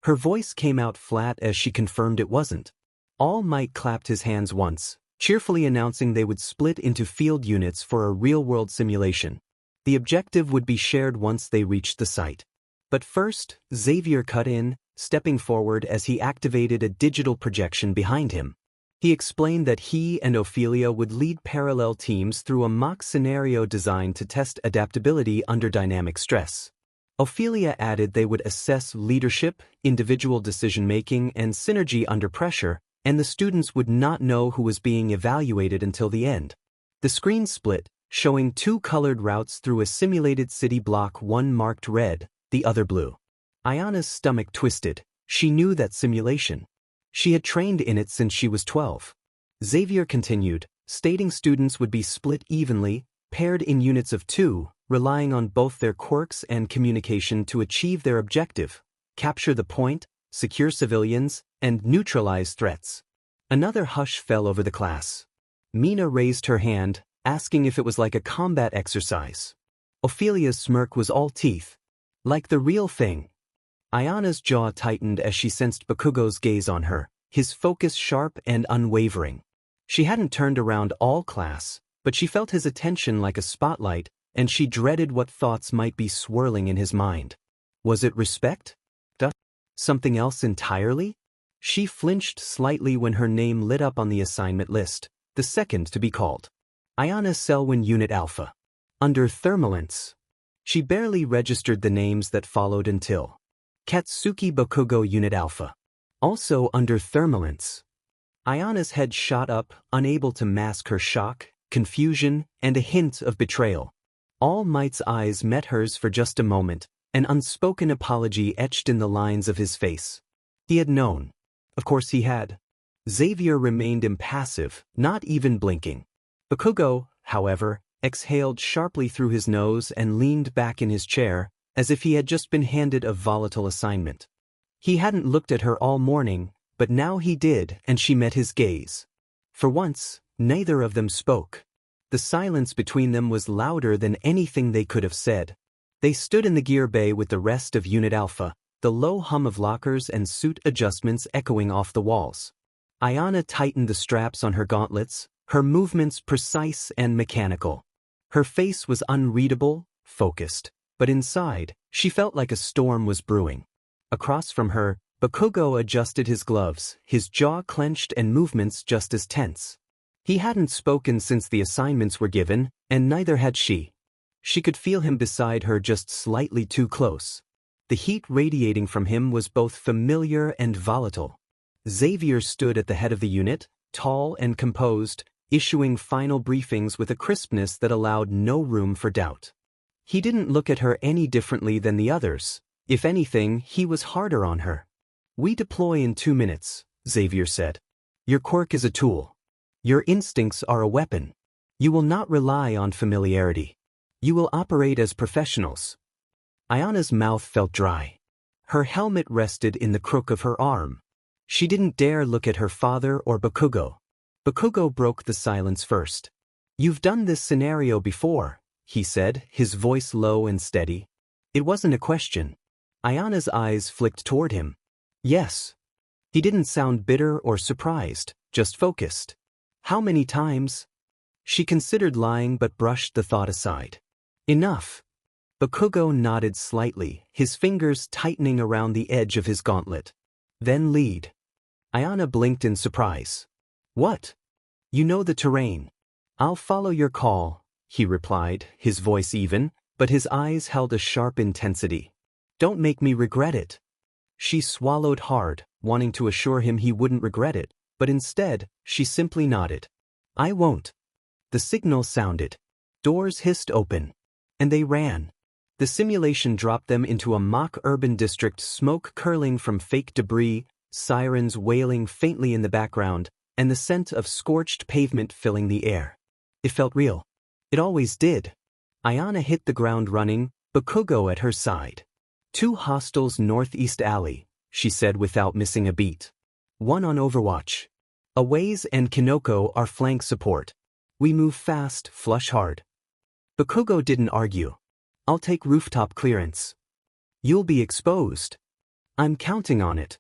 Her voice came out flat as she confirmed it wasn't. All Might clapped his hands once, cheerfully announcing they would split into field units for a real-world simulation. The objective would be shared once they reached the site. But first, Xavier cut in, stepping forward as he activated a digital projection behind him. He explained that he and Ophelia would lead parallel teams through a mock scenario designed to test adaptability under dynamic stress. Ophelia added they would assess leadership, individual decision-making, and synergy under pressure, and the students would not know who was being evaluated until the end. The screen split, showing two colored routes through a simulated city block, one marked red, the other blue. Ayana's stomach twisted. She knew that simulation. She had trained in it since she was 12. Xavier continued, stating students would be split evenly, paired in units of 2, relying on both their quirks and communication to achieve their objective: capture the point, secure civilians, and neutralize threats. Another hush fell over the class. Mina raised her hand, asking if it was like a combat exercise. Ophelia's smirk was all teeth. Like the real thing. Ayana's jaw tightened as she sensed Bakugo's gaze on her, his focus sharp and unwavering. She hadn't turned around all class, but she felt his attention like a spotlight, and she dreaded what thoughts might be swirling in his mind. Was it respect? Something else entirely? She flinched slightly when her name lit up on the assignment list, the second to be called. Ayana Selwyn, Unit Alpha. Under Thermalance. She barely registered the names that followed until Katsuki Bakugo, Unit Alpha. Also under Thermalance. Ayana's head shot up, unable to mask her shock, confusion, and a hint of betrayal. All Might's eyes met hers for just a moment, an unspoken apology etched in the lines of his face. He had known. Of course he had. Xavier remained impassive, not even blinking. Bakugo, however, exhaled sharply through his nose and leaned back in his chair, as if he had just been handed a volatile assignment. He hadn't looked at her all morning, but now he did, and she met his gaze. For once, neither of them spoke. The silence between them was louder than anything they could have said. They stood in the gear bay with the rest of Unit Alpha, the low hum of lockers and suit adjustments echoing off the walls. Ayana tightened the straps on her gauntlets, her movements precise and mechanical. Her face was unreadable, focused, but inside, she felt like a storm was brewing. Across from her, Bakugo adjusted his gloves, his jaw clenched and movements just as tense. He hadn't spoken since the assignments were given, and neither had she. She could feel him beside her, just slightly too close. The heat radiating from him was both familiar and volatile. Xavier stood at the head of the unit, tall and composed, issuing final briefings with a crispness that allowed no room for doubt. He didn't look at her any differently than the others. If anything, he was harder on her. "We deploy in 2 minutes," Xavier said. "Your quirk is a tool. Your instincts are a weapon. You will not rely on familiarity. You will operate as professionals." Ayana's mouth felt dry. Her helmet rested in the crook of her arm. She didn't dare look at her father or Bakugo. Bakugo broke the silence first. "You've done this scenario before," he said, his voice low and steady. It wasn't a question. Ayana's eyes flicked toward him. "Yes." He didn't sound bitter or surprised, just focused. "How many times?" She considered lying but brushed the thought aside. "Enough." Bakugo nodded slightly, his fingers tightening around the edge of his gauntlet. "Then lead." Ayana blinked in surprise. "What?" "You know the terrain." "I'll follow your call," he replied, his voice even, but his eyes held a sharp intensity. Don't make me regret it. She swallowed hard, wanting to assure him he wouldn't regret it, but instead, she simply nodded. I won't. The signal sounded. Doors hissed open. And they ran. The simulation dropped them into a mock urban district, smoke curling from fake debris, sirens wailing faintly in the background, and the scent of scorched pavement filling the air. It felt real. It always did. Ayana hit the ground running, Bakugo at her side. 2 hostels northeast alley, she said without missing a beat. 1 on Overwatch. Aways and Kinoko are flank support. We move fast, flush hard. Bakugo didn't argue. I'll take rooftop clearance. You'll be exposed. I'm counting on it.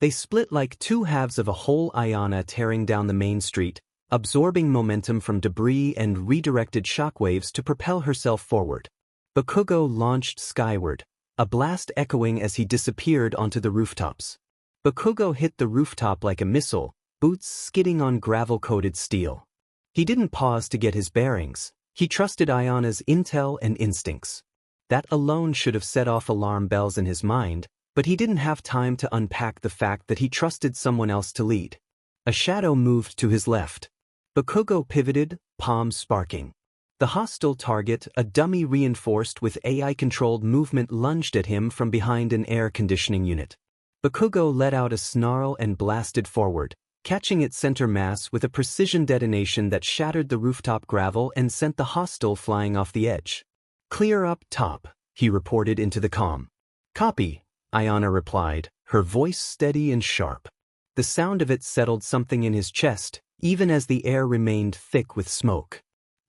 They split like 2 halves of a whole, Ayana tearing down the main street, absorbing momentum from debris and redirected shockwaves to propel herself forward. Bakugo launched skyward, a blast echoing as he disappeared onto the rooftops. Bakugo hit the rooftop like a missile, boots skidding on gravel-coated steel. He didn't pause to get his bearings. He trusted Ayana's intel and instincts. That alone should have set off alarm bells in his mind, but he didn't have time to unpack the fact that he trusted someone else to lead. A shadow moved to his left. Bakugo pivoted, palms sparking. The hostile target, a dummy reinforced with AI-controlled movement, lunged at him from behind an air conditioning unit. Bakugo let out a snarl and blasted forward, catching its center mass with a precision detonation that shattered the rooftop gravel and sent the hostile flying off the edge. Clear up top, he reported into the comm. Copy, Ayana replied, her voice steady and sharp. The sound of it settled something in his chest, even as the air remained thick with smoke.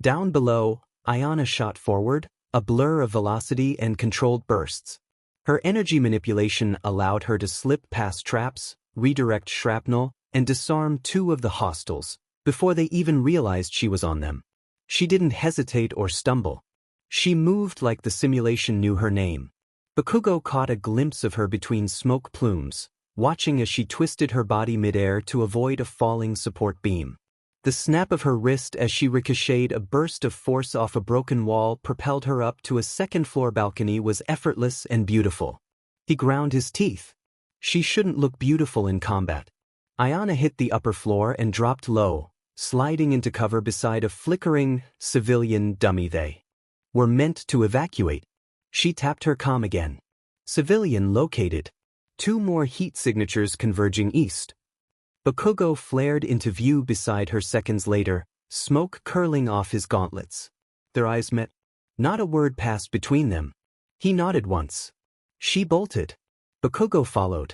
Down below, Ayana shot forward, a blur of velocity and controlled bursts. Her energy manipulation allowed her to slip past traps, redirect shrapnel, and disarm 2 of the hostiles, before they even realized she was on them. She didn't hesitate or stumble. She moved like the simulation knew her name. Bakugo caught a glimpse of her between smoke plumes, watching as she twisted her body midair to avoid a falling support beam. The snap of her wrist as she ricocheted a burst of force off a broken wall propelled her up to a second-floor balcony was effortless and beautiful. He ground his teeth. She shouldn't look beautiful in combat. Ayana hit the upper floor and dropped low, sliding into cover beside a flickering, civilian dummy. They were meant to evacuate. She tapped her comm again. Civilian located. 2 more heat signatures converging east. Bakugo flared into view beside her seconds later, smoke curling off his gauntlets. Their eyes met. Not a word passed between them. He nodded once. She bolted. Bakugo followed.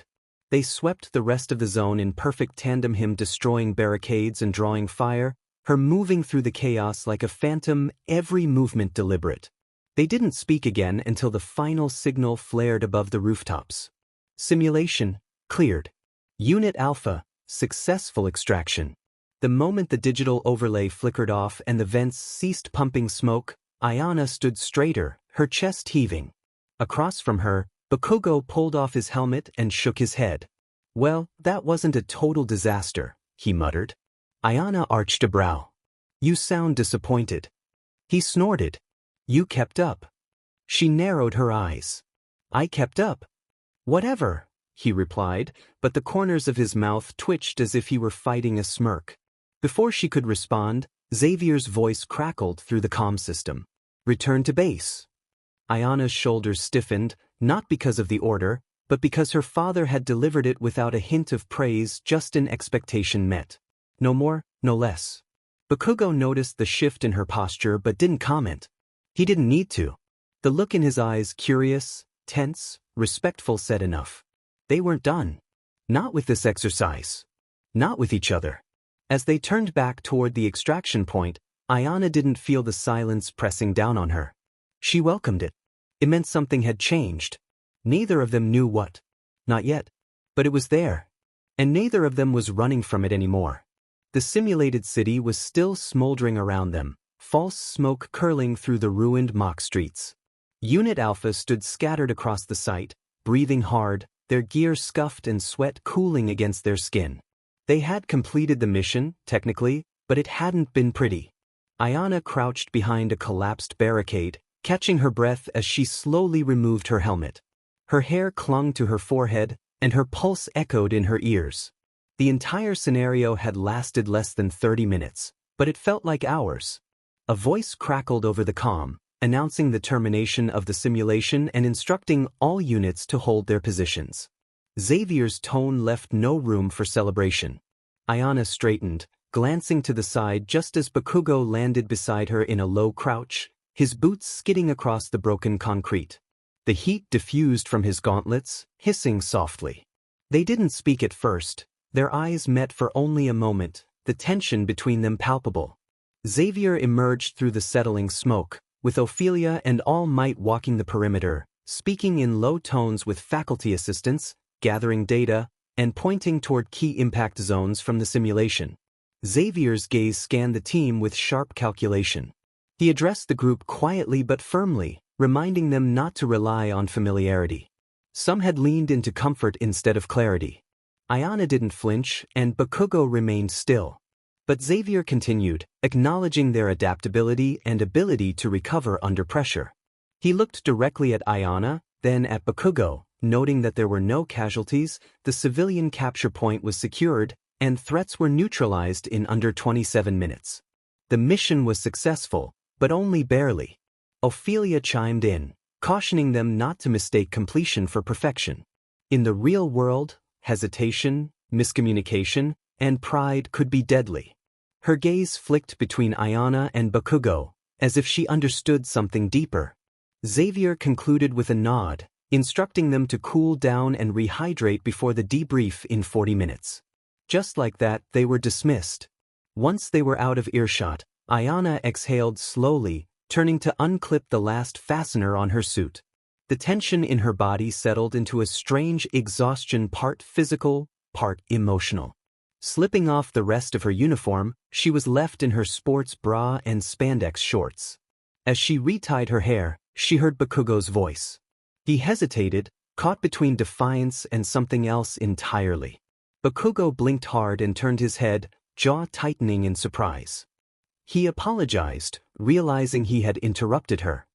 They swept the rest of the zone in perfect tandem, him destroying barricades and drawing fire, her moving through the chaos like a phantom, every movement deliberate. They didn't speak again until the final signal flared above the rooftops. Simulation, cleared. Unit Alpha, successful extraction. The moment the digital overlay flickered off and the vents ceased pumping smoke, Ayana stood straighter, her chest heaving. Across from her, Bakugo pulled off his helmet and shook his head. Well, that wasn't a total disaster, he muttered. Ayana arched a brow. You sound disappointed. He snorted. You kept up. She narrowed her eyes. I kept up. Whatever, he replied, but the corners of his mouth twitched as if he were fighting a smirk. Before she could respond, Xavier's voice crackled through the comm system. Return to base. Ayana's shoulders stiffened, not because of the order, but because her father had delivered it without a hint of praise, just an expectation met. No more, no less. Bakugo noticed the shift in her posture but didn't comment. He didn't need to. The look in his eyes, curious, tense, respectful, said enough. They weren't done. Not with this exercise. Not with each other. As they turned back toward the extraction point, Ayana didn't feel the silence pressing down on her. She welcomed it. It meant something had changed. Neither of them knew what. Not yet. But it was there. And neither of them was running from it anymore. The simulated city was still smoldering around them, false smoke curling through the ruined mock streets. Unit Alpha stood scattered across the site, breathing hard, their gear scuffed and sweat cooling against their skin. They had completed the mission, technically, but it hadn't been pretty. Ayana crouched behind a collapsed barricade, catching her breath as she slowly removed her helmet. Her hair clung to her forehead, and her pulse echoed in her ears. The entire scenario had lasted less than 30 minutes, but it felt like hours. A voice crackled over the comm, announcing the termination of the simulation and instructing all units to hold their positions. Xavier's tone left no room for celebration. Ayana straightened, glancing to the side just as Bakugo landed beside her in a low crouch, his boots skidding across the broken concrete. The heat diffused from his gauntlets, hissing softly. They didn't speak at first. Their eyes met for only a moment, the tension between them palpable. Xavier emerged through the settling smoke, with Ophelia and All Might walking the perimeter, speaking in low tones with faculty assistants, gathering data, and pointing toward key impact zones from the simulation. Xavier's gaze scanned the team with sharp calculation. He addressed the group quietly but firmly, reminding them not to rely on familiarity. Some had leaned into comfort instead of clarity. Ayana didn't flinch, and Bakugo remained still. But Xavier continued, acknowledging their adaptability and ability to recover under pressure. He looked directly at Ayana, then at Bakugo, noting that there were no casualties, the civilian capture point was secured, and threats were neutralized in under 27 minutes. The mission was successful, but only barely. Ophelia chimed in, cautioning them not to mistake completion for perfection. In the real world, hesitation, miscommunication, and pride could be deadly. Her gaze flicked between Ayana and Bakugo, as if she understood something deeper. Xavier concluded with a nod, instructing them to cool down and rehydrate before the debrief in 40 minutes. Just like that, they were dismissed. Once they were out of earshot, Ayana exhaled slowly, turning to unclip the last fastener on her suit. The tension in her body settled into a strange exhaustion, part physical, part emotional. Slipping off the rest of her uniform, she was left in her sports bra and spandex shorts. As she retied her hair, she heard Bakugo's voice. He hesitated, caught between defiance and something else entirely. Bakugo blinked hard and turned his head, jaw tightening in surprise. He apologized, realizing he had interrupted her.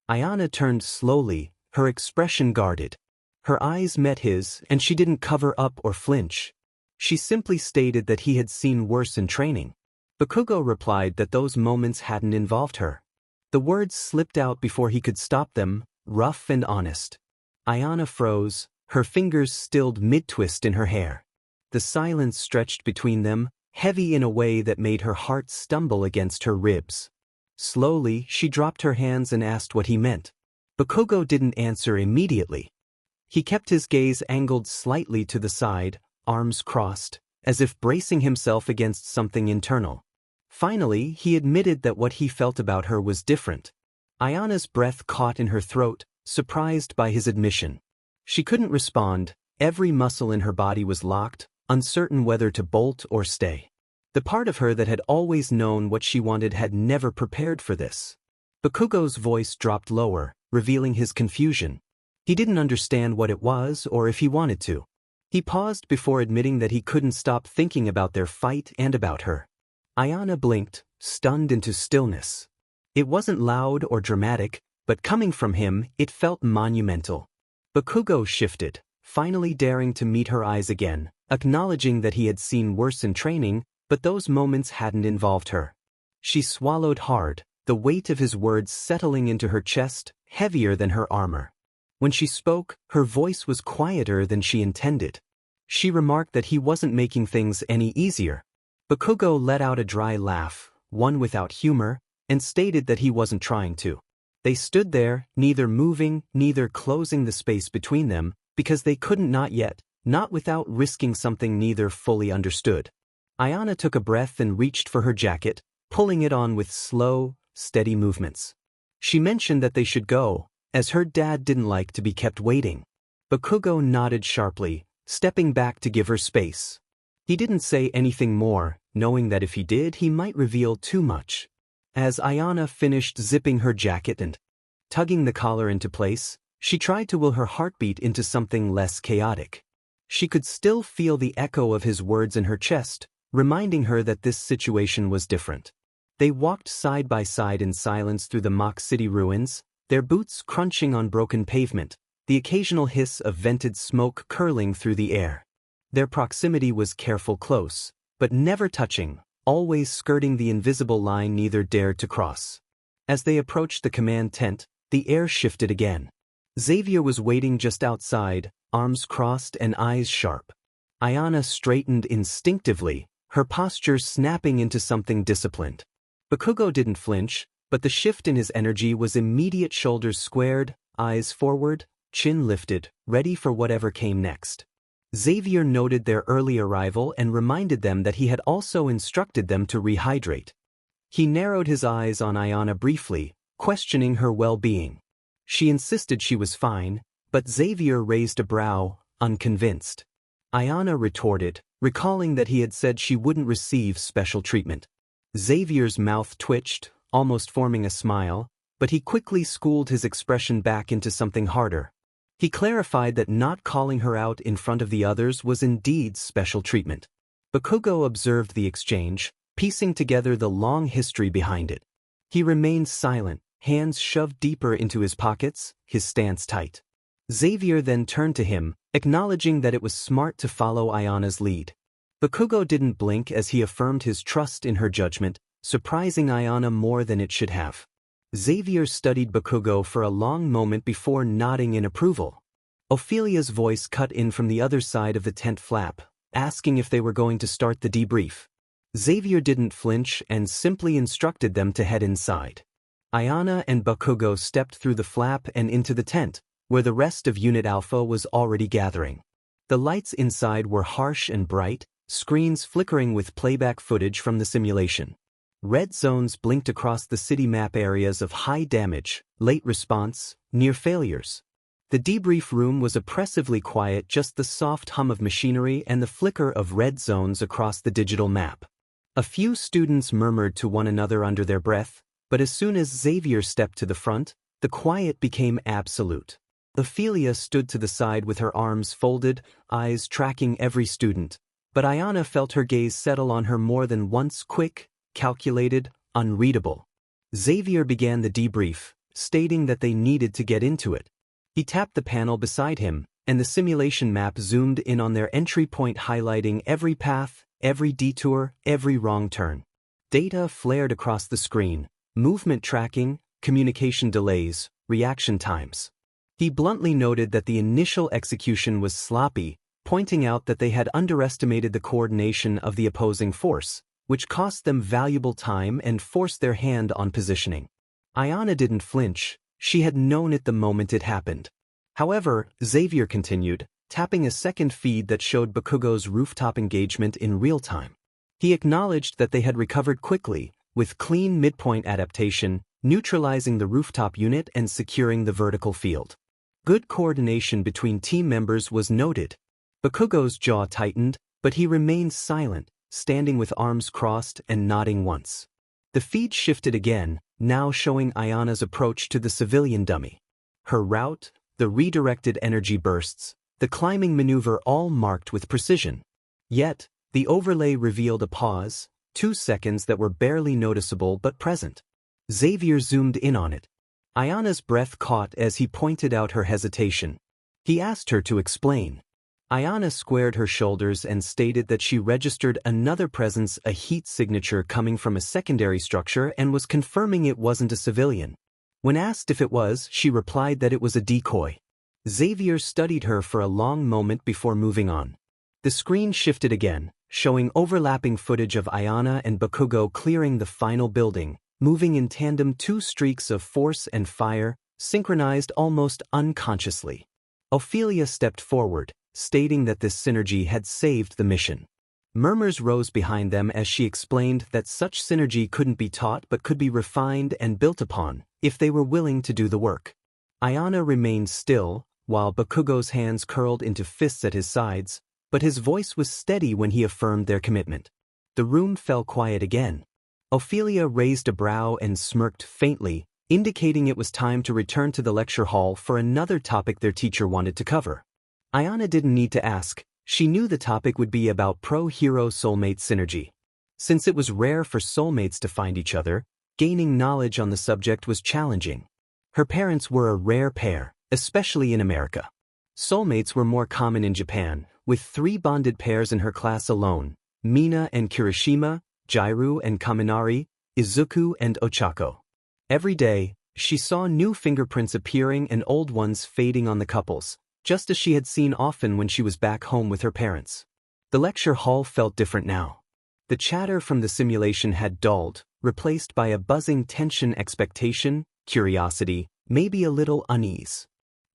Ayana turned slowly, her expression guarded. Her eyes met his, and she didn't cover up or flinch. She simply stated that he had seen worse in training. Bakugo replied that those moments hadn't involved her. The words slipped out before he could stop them, rough and honest. Ayana froze, her fingers stilled mid-twist in her hair. The silence stretched between them, heavy in a way that made her heart stumble against her ribs. Slowly, she dropped her hands and asked what he meant. Bakugo didn't answer immediately. He kept his gaze angled slightly to the side, arms crossed, as if bracing himself against something internal. Finally, he admitted that what he felt about her was different. Ayana's breath caught in her throat, surprised by his admission. She couldn't respond, every muscle in her body was locked, uncertain whether to bolt or stay. The part of her that had always known what she wanted had never prepared for this. Bakugo's voice dropped lower, revealing his confusion. He didn't understand what it was or if he wanted to. He paused before admitting that he couldn't stop thinking about their fight and about her. Ayana blinked, stunned into stillness. It wasn't loud or dramatic, but coming from him, it felt monumental. Bakugo shifted, finally daring to meet her eyes again, acknowledging that he had seen worse in training, but those moments hadn't involved her. She swallowed hard, the weight of his words settling into her chest, heavier than her armor. When she spoke, her voice was quieter than she intended. She remarked that he wasn't making things any easier. Bakugo let out a dry laugh, one without humor, and stated that he wasn't trying to. They stood there, neither moving, neither closing the space between them, because they couldn't, not yet, not without risking something neither fully understood. Ayana took a breath and reached for her jacket, pulling it on with slow, steady movements. She mentioned that they should go, as her dad didn't like to be kept waiting. Bakugo nodded sharply, stepping back to give her space. He didn't say anything more, knowing that if he did, he might reveal too much. As Ayana finished zipping her jacket and tugging the collar into place, she tried to will her heartbeat into something less chaotic. She could still feel the echo of his words in her chest, reminding her that this situation was different. They walked side by side in silence through the mock city ruins, their boots crunching on broken pavement, the occasional hiss of vented smoke curling through the air. Their proximity was careful close, but never touching, always skirting the invisible line neither dared to cross. As they approached the command tent, the air shifted again. Xavier was waiting just outside, arms crossed and eyes sharp. Ayana straightened instinctively, her posture snapping into something disciplined. Bakugo didn't flinch, but the shift in his energy was immediate. Shoulders squared, eyes forward, chin lifted, ready for whatever came next. Xavier noted their early arrival and reminded them that he had also instructed them to rehydrate. He narrowed his eyes on Ayana briefly, questioning her well-being. She insisted she was fine, but Xavier raised a brow, unconvinced. Ayana retorted, recalling that he had said she wouldn't receive special treatment. Xavier's mouth twitched, almost forming a smile, but he quickly schooled his expression back into something harder. He clarified that not calling her out in front of the others was indeed special treatment. Bakugo observed the exchange, piecing together the long history behind it. He remained silent, hands shoved deeper into his pockets, his stance tight. Xavier then turned to him, acknowledging that it was smart to follow Ayana's lead. Bakugo didn't blink as he affirmed his trust in her judgment, surprising Ayana more than it should have. Xavier studied Bakugo for a long moment before nodding in approval. Ophelia's voice cut in from the other side of the tent flap, asking if they were going to start the debrief. Xavier didn't flinch and simply instructed them to head inside. Ayana and Bakugo stepped through the flap and into the tent, where the rest of Unit Alpha was already gathering. The lights inside were harsh and bright, screens flickering with playback footage from the simulation. Red zones blinked across the city map, areas of high damage, late response, near failures. The debrief room was oppressively quiet, just the soft hum of machinery and the flicker of red zones across the digital map. A few students murmured to one another under their breath, but as soon as Xavier stepped to the front, the quiet became absolute. Ophelia stood to the side with her arms folded, eyes tracking every student, but Ayana felt her gaze settle on her more than once, quick, calculated, unreadable. Xavier began the debrief, stating that they needed to get into it. He tapped the panel beside him, and the simulation map zoomed in on their entry point, highlighting every path, every detour, every wrong turn. Data flared across the screen, movement tracking, communication delays, reaction times. He bluntly noted that the initial execution was sloppy, pointing out that they had underestimated the coordination of the opposing force, which cost them valuable time and forced their hand on positioning. Ayana didn't flinch, she had known it the moment it happened. However, Xavier continued, tapping a second feed that showed Bakugo's rooftop engagement in real time. He acknowledged that they had recovered quickly, with clean midpoint adaptation, neutralizing the rooftop unit and securing the vertical field. Good coordination between team members was noted. Bakugo's jaw tightened, but he remained silent, standing with arms crossed and nodding once. The feed shifted again, now showing Ayana's approach to the civilian dummy. Her route, the redirected energy bursts, the climbing maneuver, all marked with precision. Yet, the overlay revealed a pause, 2 seconds that were barely noticeable but present. Xavier zoomed in on it. Ayana's breath caught as he pointed out her hesitation. He asked her to explain. Ayana squared her shoulders and stated that she registered another presence, a heat signature coming from a secondary structure, and was confirming it wasn't a civilian. When asked if it was, she replied that it was a decoy. Xavier studied her for a long moment before moving on. The screen shifted again, showing overlapping footage of Ayana and Bakugo clearing the final building, moving in tandem, 2 streaks of force and fire, synchronized almost unconsciously. Ophelia stepped forward, stating that this synergy had saved the mission. Murmurs rose behind them as she explained that such synergy couldn't be taught but could be refined and built upon, if they were willing to do the work. Ayana remained still, while Bakugo's hands curled into fists at his sides, but his voice was steady when he affirmed their commitment. The room fell quiet again. Ophelia raised a brow and smirked faintly, indicating it was time to return to the lecture hall for another topic their teacher wanted to cover. Ayana didn't need to ask, she knew the topic would be about pro-hero soulmate synergy. Since it was rare for soulmates to find each other, gaining knowledge on the subject was challenging. Her parents were a rare pair, especially in America. Soulmates were more common in Japan, with 3 bonded pairs in her class alone: Mina and Kirishima, Jairu and Kaminari, Izuku and Ochako. Every day, she saw new fingerprints appearing and old ones fading on the couples, just as she had seen often when she was back home with her parents. The lecture hall felt different now. The chatter from the simulation had dulled, replaced by a buzzing tension, expectation, curiosity, maybe a little unease.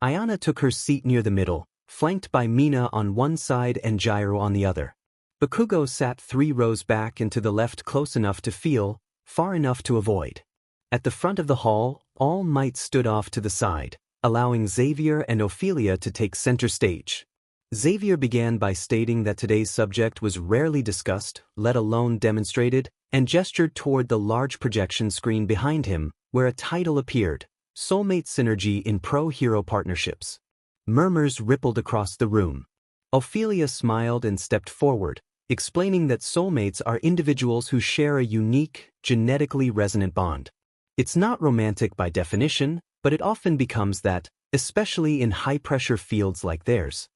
Ayana took her seat near the middle, flanked by Mina on one side and Jairu on the other. Bakugo sat 3 rows back and to the left, close enough to feel, far enough to avoid. At the front of the hall, All Might stood off to the side, allowing Xavier and Ophelia to take center stage. Xavier began by stating that today's subject was rarely discussed, let alone demonstrated, and gestured toward the large projection screen behind him, where a title appeared: Soulmate Synergy in Pro-Hero Partnerships. Murmurs rippled across the room. Ophelia smiled and stepped forward, explaining that soulmates are individuals who share a unique, genetically resonant bond. It's not romantic by definition, but it often becomes that, especially in high-pressure fields like theirs.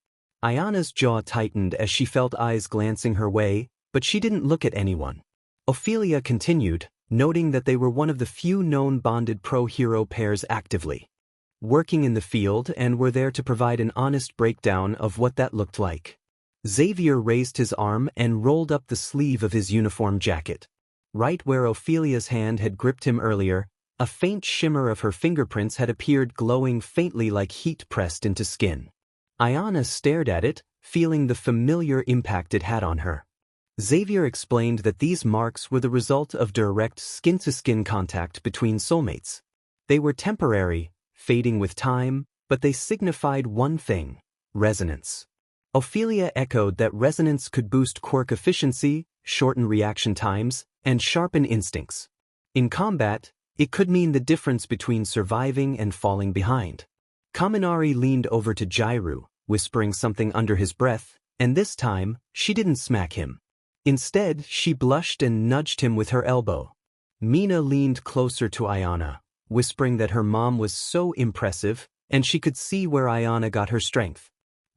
Ayana's jaw tightened as she felt eyes glancing her way, but she didn't look at anyone. Ophelia continued, noting that they were one of the few known bonded pro-hero pairs actively working in the field and were there to provide an honest breakdown of what that looked like. Xavier raised his arm and rolled up the sleeve of his uniform jacket. Right where Ophelia's hand had gripped him earlier, a faint shimmer of her fingerprints had appeared, glowing faintly like heat pressed into skin. Ayana stared at it, feeling the familiar impact it had on her. Xavier explained that these marks were the result of direct skin-to-skin contact between soulmates. They were temporary, fading with time, but they signified one thing: resonance. Ophelia echoed that resonance could boost quirk efficiency, shorten reaction times, and sharpen instincts. In combat, it could mean the difference between surviving and falling behind. Kaminari leaned over to Jairu, whispering something under his breath, and this time, she didn't smack him. Instead, she blushed and nudged him with her elbow. Mina leaned closer to Ayana, whispering that her mom was so impressive, and she could see where Ayana got her strength.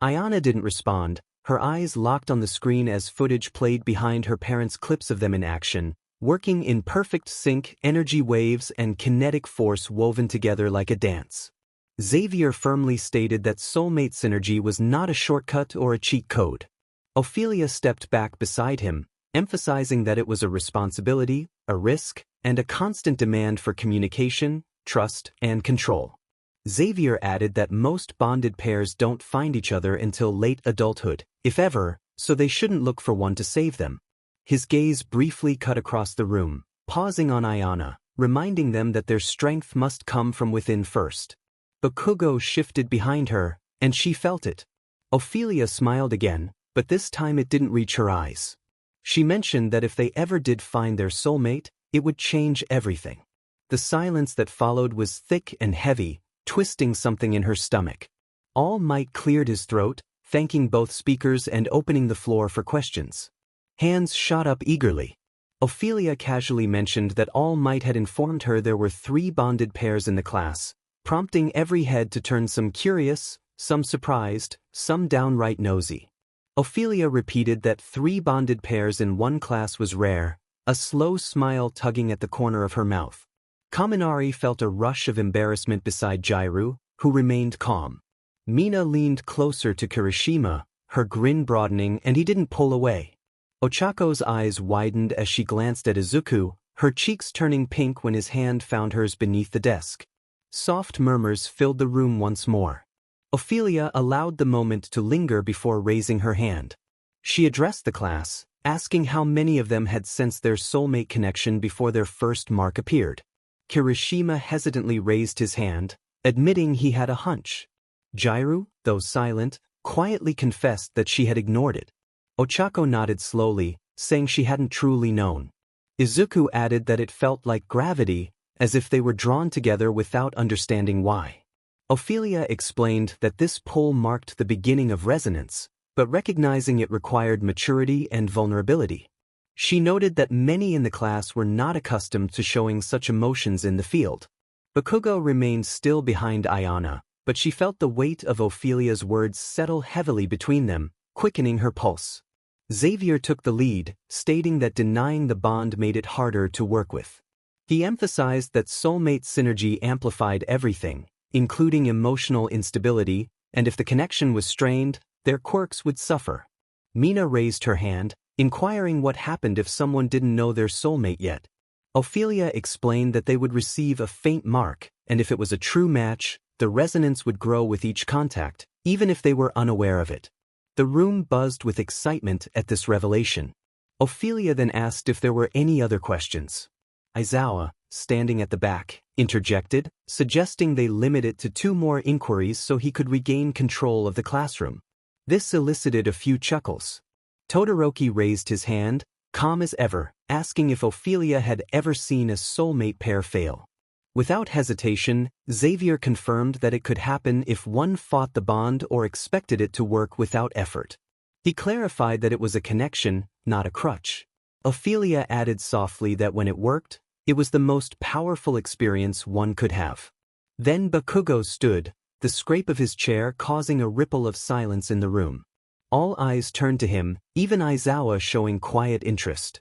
Ayana didn't respond, her eyes locked on the screen as footage played behind her parents' clips of them in action, working in perfect sync, energy waves and kinetic force woven together like a dance. Xavier firmly stated that soulmate synergy was not a shortcut or a cheat code. Ophelia stepped back beside him, emphasizing that it was a responsibility, a risk, and a constant demand for communication, trust, and control. Xavier added that most bonded pairs don't find each other until late adulthood, if ever, so they shouldn't look for one to save them. His gaze briefly cut across the room, pausing on Ayana, reminding them that their strength must come from within first. Bakugo shifted behind her, and she felt it. Ophelia smiled again, but this time it didn't reach her eyes. She mentioned that if they ever did find their soulmate, it would change everything. The silence that followed was thick and heavy, twisting something in her stomach. All Might cleared his throat, thanking both speakers and opening the floor for questions. Hands shot up eagerly. Ophelia casually mentioned that All Might had informed her there were 3 bonded pairs in the class, prompting every head to turn, some curious, some surprised, some downright nosy. Ophelia repeated that 3 bonded pairs in one class was rare, a slow smile tugging at the corner of her mouth. Kaminari felt a rush of embarrassment beside Jairu, who remained calm. Mina leaned closer to Kirishima, her grin broadening, and he didn't pull away. Ochako's eyes widened as she glanced at Izuku, her cheeks turning pink when his hand found hers beneath the desk. Soft murmurs filled the room once more. Ophelia allowed the moment to linger before raising her hand. She addressed the class, asking how many of them had sensed their soulmate connection before their first mark appeared. Kirishima hesitantly raised his hand, admitting he had a hunch. Jairu, though silent, quietly confessed that she had ignored it. Ochako nodded slowly, saying she hadn't truly known. Izuku added that it felt like gravity, as if they were drawn together without understanding why. Ophelia explained that this pull marked the beginning of resonance, but recognizing it required maturity and vulnerability. She noted that many in the class were not accustomed to showing such emotions in the field. Bakugo remained still behind Ayana, but she felt the weight of Ophelia's words settle heavily between them, quickening her pulse. Xavier took the lead, stating that denying the bond made it harder to work with. He emphasized that soulmate synergy amplified everything, including emotional instability, and if the connection was strained, their quirks would suffer. Mina raised her hand, inquiring what happened if someone didn't know their soulmate yet. Ophelia explained that they would receive a faint mark, and if it was a true match, the resonance would grow with each contact, even if they were unaware of it. The room buzzed with excitement at this revelation. Ophelia then asked if there were any other questions. Aizawa, standing at the back, interjected, suggesting they limit it to 2 more inquiries so he could regain control of the classroom. This elicited a few chuckles. Todoroki raised his hand, calm as ever, asking if Ophelia had ever seen a soulmate pair fail. Without hesitation, Xavier confirmed that it could happen if one fought the bond or expected it to work without effort. He clarified that it was a connection, not a crutch. Ophelia added softly that when it worked, it was the most powerful experience one could have. Then Bakugo stood, the scrape of his chair causing a ripple of silence in the room. All eyes turned to him, even Aizawa showing quiet interest.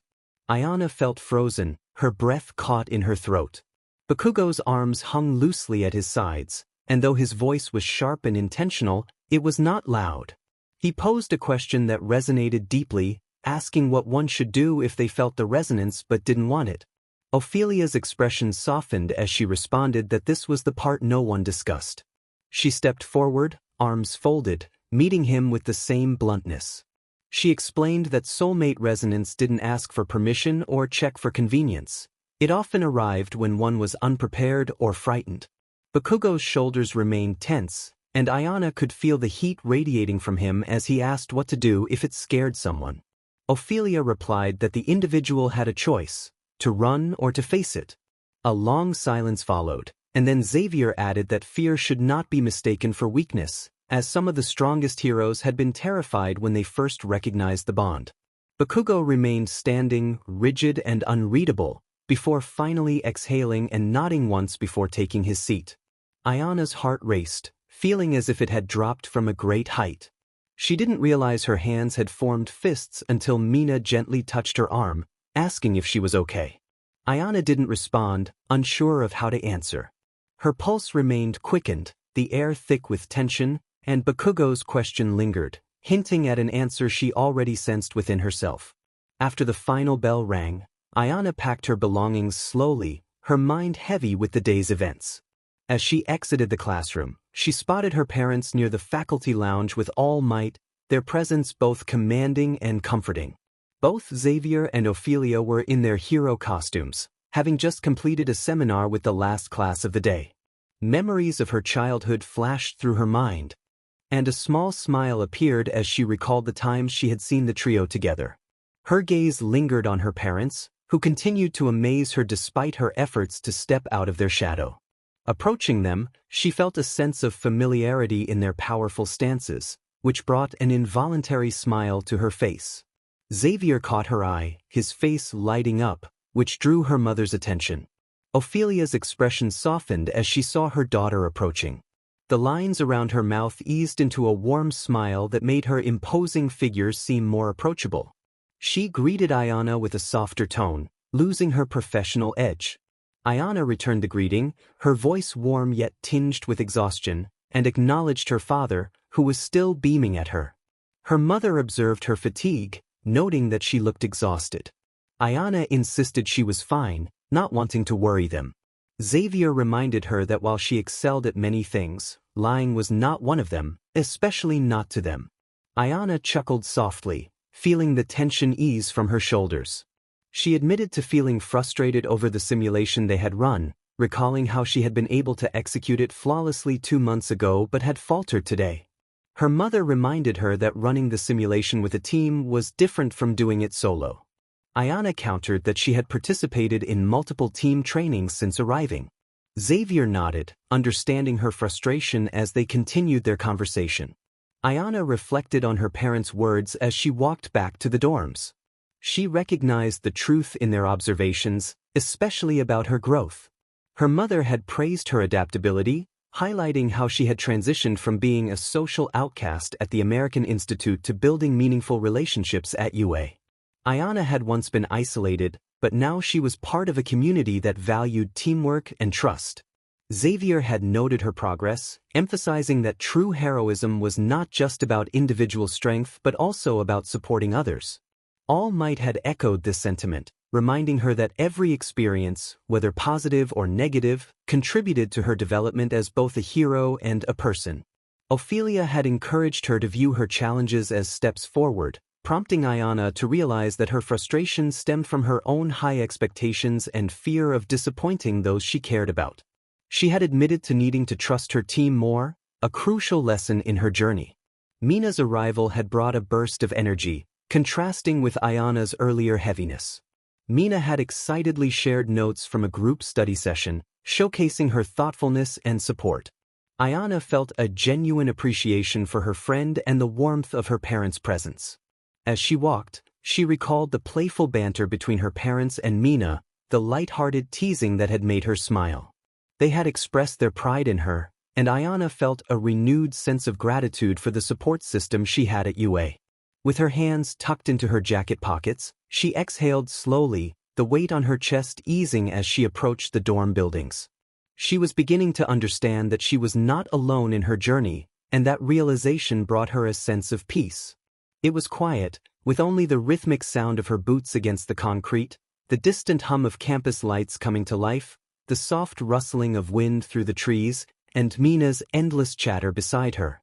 Ayana felt frozen, her breath caught in her throat. Bakugo's arms hung loosely at his sides, and though his voice was sharp and intentional, it was not loud. He posed a question that resonated deeply, asking what one should do if they felt the resonance but didn't want it. Ophelia's expression softened as she responded that this was the part no one discussed. She stepped forward, arms folded, meeting him with the same bluntness. She explained that soulmate resonance didn't ask for permission or check for convenience. It often arrived when one was unprepared or frightened. Bakugo's shoulders remained tense, and Ayana could feel the heat radiating from him as he asked what to do if it scared someone. Ophelia replied that the individual had a choice, to run or to face it. A long silence followed, and then Xavier added that fear should not be mistaken for weakness, as some of the strongest heroes had been terrified when they first recognized the bond. Bakugo remained standing, rigid and unreadable, before finally exhaling and nodding once before taking his seat. Ayana's heart raced, feeling as if it had dropped from a great height. She didn't realize her hands had formed fists until Mina gently touched her arm, asking if she was okay. Ayana didn't respond, unsure of how to answer. Her pulse remained quickened, the air thick with tension, and Bakugo's question lingered, hinting at an answer she already sensed within herself. After the final bell rang, Ayana packed her belongings slowly, her mind heavy with the day's events. As she exited the classroom, she spotted her parents near the faculty lounge with all might, their presence both commanding and comforting. Both Xavier and Ophelia were in their hero costumes, having just completed a seminar with the last class of the day. Memories of her childhood flashed through her mind, and a small smile appeared as she recalled the times she had seen the trio together. Her gaze lingered on her parents, who continued to amaze her despite her efforts to step out of their shadow. Approaching them, she felt a sense of familiarity in their powerful stances, which brought an involuntary smile to her face. Xavier caught her eye, his face lighting up, which drew her mother's attention. Ophelia's expression softened as she saw her daughter approaching. The lines around her mouth eased into a warm smile that made her imposing figure seem more approachable. She greeted Ayana with a softer tone, losing her professional edge. Ayana returned the greeting, her voice warm yet tinged with exhaustion, and acknowledged her father, who was still beaming at her. Her mother observed her fatigue, noting that she looked exhausted. Ayana insisted she was fine, not wanting to worry them. Xavier reminded her that while she excelled at many things, lying was not one of them, especially not to them. Ayana chuckled softly, feeling the tension ease from her shoulders. She admitted to feeling frustrated over the simulation they had run, recalling how she had been able to execute it flawlessly 2 months ago but had faltered today. Her mother reminded her that running the simulation with a team was different from doing it solo. Ayana countered that she had participated in multiple team trainings since arriving. Xavier nodded, understanding her frustration as they continued their conversation. Ayana reflected on her parents' words as she walked back to the dorms. She recognized the truth in their observations, especially about her growth. Her mother had praised her adaptability, highlighting how she had transitioned from being a social outcast at the American Institute to building meaningful relationships at UA. Ayana had once been isolated, but now she was part of a community that valued teamwork and trust. Xavier had noted her progress, emphasizing that true heroism was not just about individual strength but also about supporting others. All Might had echoed this sentiment, reminding her that every experience, whether positive or negative, contributed to her development as both a hero and a person. Ophelia had encouraged her to view her challenges as steps forward, prompting Ayana to realize that her frustration stemmed from her own high expectations and fear of disappointing those she cared about. She had admitted to needing to trust her team more, a crucial lesson in her journey. Mina's arrival had brought a burst of energy, contrasting with Ayana's earlier heaviness. Mina had excitedly shared notes from a group study session, showcasing her thoughtfulness and support. Ayana felt a genuine appreciation for her friend and the warmth of her parents' presence. As she walked, she recalled the playful banter between her parents and Mina, the light-hearted teasing that had made her smile. They had expressed their pride in her, and Ayana felt a renewed sense of gratitude for the support system she had at UA. With her hands tucked into her jacket pockets, she exhaled slowly, the weight on her chest easing as she approached the dorm buildings. She was beginning to understand that she was not alone in her journey, and that realization brought her a sense of peace. It was quiet, with only the rhythmic sound of her boots against the concrete, the distant hum of campus lights coming to life, the soft rustling of wind through the trees, and Mina's endless chatter beside her.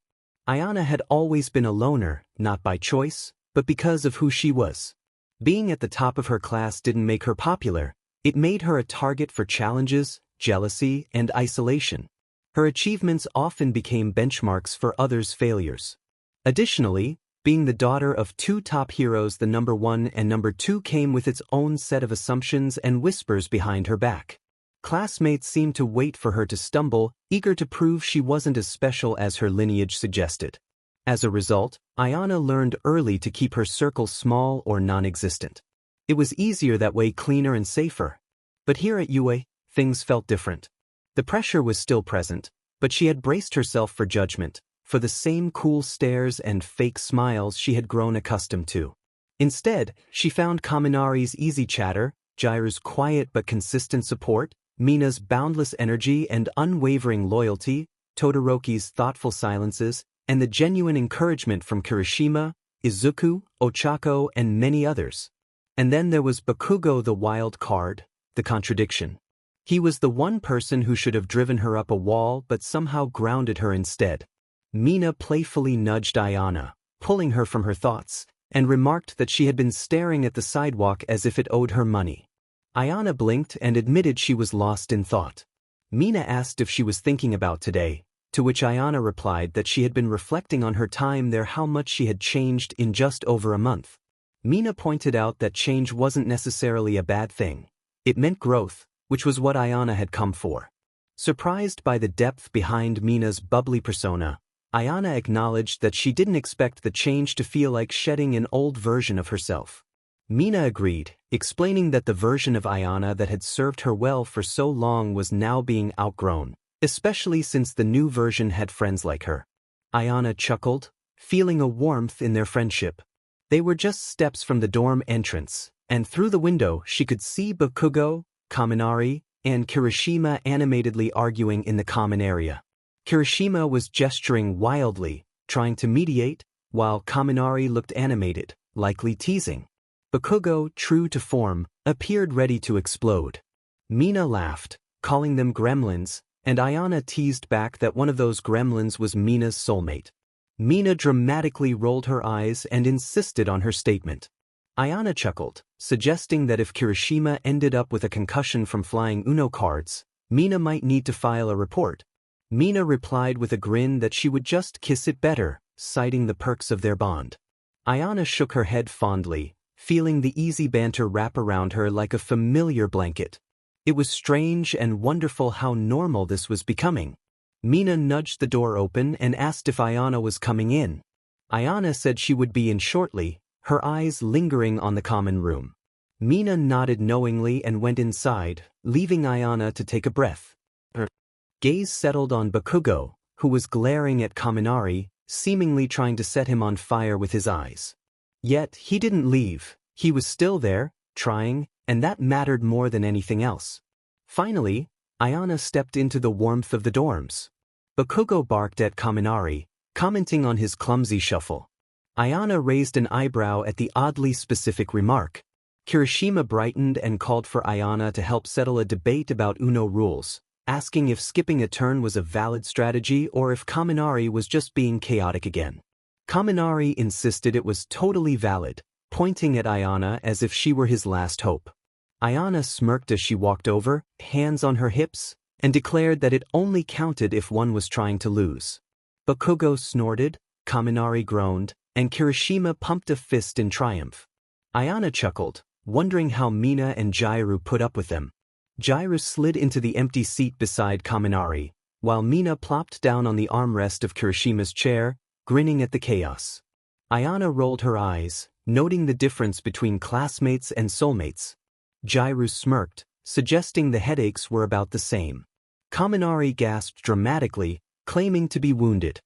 Ayana had always been a loner, not by choice, but because of who she was. Being at the top of her class didn't make her popular, it made her a target for challenges, jealousy, and isolation. Her achievements often became benchmarks for others' failures. Additionally, being the daughter of two top heroes, the number 1 and number 2 came with its own set of assumptions and whispers behind her back. Classmates seemed to wait for her to stumble, eager to prove she wasn't as special as her lineage suggested. As a result, Ayana learned early to keep her circle small or non-existent. It was easier that way, cleaner and safer. But here at UA, things felt different. The pressure was still present, but she had braced herself for judgment, for the same cool stares and fake smiles she had grown accustomed to. Instead, she found Kaminari's easy chatter, Jairu's quiet but consistent support, Mina's boundless energy and unwavering loyalty, Todoroki's thoughtful silences, and the genuine encouragement from Kirishima, Izuku, Ochako, and many others. And then there was Bakugo, the wild card, the contradiction. He was the one person who should have driven her up a wall but somehow grounded her instead. Mina playfully nudged Ayana, pulling her from her thoughts, and remarked that she had been staring at the sidewalk as if it owed her money. Ayana blinked and admitted she was lost in thought. Mina asked if she was thinking about today, to which Ayana replied that she had been reflecting on her time there, how much she had changed in just over a month. Mina pointed out that change wasn't necessarily a bad thing. It meant growth, which was what Ayana had come for. Surprised by the depth behind Mina's bubbly persona, Ayana acknowledged that she didn't expect the change to feel like shedding an old version of herself. Mina agreed, explaining that the version of Ayana that had served her well for so long was now being outgrown, especially since the new version had friends like her. Ayana chuckled, feeling a warmth in their friendship. They were just steps from the dorm entrance, and through the window she could see Bakugo, Kaminari, and Kirishima animatedly arguing in the common area. Kirishima was gesturing wildly, trying to mediate, while Kaminari looked animated, likely teasing. Bakugo, true to form, appeared ready to explode. Mina laughed, calling them gremlins, and Ayana teased back that one of those gremlins was Mina's soulmate. Mina dramatically rolled her eyes and insisted on her statement. Ayana chuckled, suggesting that if Kirishima ended up with a concussion from flying Uno cards, Mina might need to file a report. Mina replied with a grin that she would just kiss it better, citing the perks of their bond. Ayana shook her head fondly, feeling the easy banter wrap around her like a familiar blanket. It was strange and wonderful how normal this was becoming. Mina nudged the door open and asked if Ayana was coming in. Ayana said she would be in shortly, her eyes lingering on the common room. Mina nodded knowingly and went inside, leaving Ayana to take a breath. Gaze settled on Bakugo, who was glaring at Kaminari, seemingly trying to set him on fire with his eyes. Yet he didn't leave, he was still there, trying, and that mattered more than anything else. Finally, Ayana stepped into the warmth of the dorms. Bakugo barked at Kaminari, commenting on his clumsy shuffle. Ayana raised an eyebrow at the oddly specific remark. Kirishima brightened and called for Ayana to help settle a debate about Uno rules, asking if skipping a turn was a valid strategy or if Kaminari was just being chaotic again. Kaminari insisted it was totally valid, pointing at Ayana as if she were his last hope. Ayana smirked as she walked over, hands on her hips, and declared that it only counted if one was trying to lose. Bakugo snorted, Kaminari groaned, and Kirishima pumped a fist in triumph. Ayana chuckled, wondering how Mina and Jairu put up with them. Jairu slid into the empty seat beside Kaminari, while Mina plopped down on the armrest of Kirishima's chair, grinning at the chaos. Ayana rolled her eyes, noting the difference between classmates and soulmates. Jairu smirked, suggesting the headaches were about the same. Kaminari gasped dramatically, claiming to be wounded.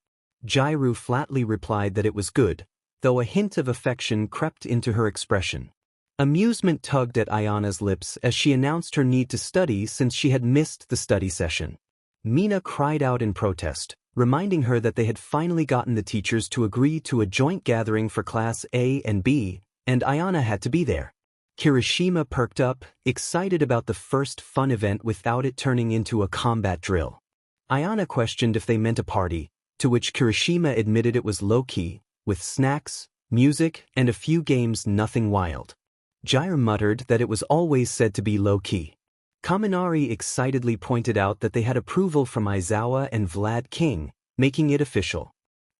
Jairu flatly replied that it was good, though a hint of affection crept into her expression. Amusement tugged at Ayana's lips as she announced her need to study since she had missed the study session. Mina cried out in protest, reminding her that they had finally gotten the teachers to agree to a joint gathering for Class A and B, and Ayana had to be there. Kirishima perked up, excited about the first fun event without it turning into a combat drill. Ayana questioned if they meant a party, to which Kirishima admitted it was low-key, with snacks, music, and a few games, nothing wild. Jairu muttered that it was always said to be low-key. Kaminari excitedly pointed out that they had approval from Aizawa and Vlad King, making it official.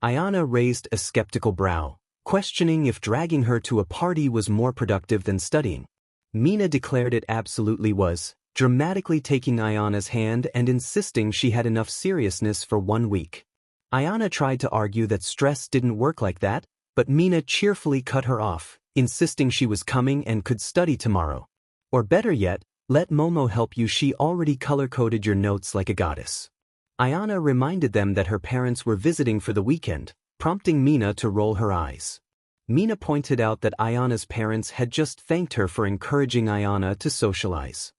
Ayana raised a skeptical brow, questioning if dragging her to a party was more productive than studying. Mina declared it absolutely was, dramatically taking Ayana's hand and insisting she had enough seriousness for 1 week. Ayana tried to argue that stress didn't work like that, but Mina cheerfully cut her off, insisting she was coming and could study tomorrow. Or better yet, let Momo help you, she already color-coded your notes like a goddess. Ayana reminded them that her parents were visiting for the weekend, prompting Mina to roll her eyes. Mina pointed out that Ayana's parents had just thanked her for encouraging Ayana to socialize.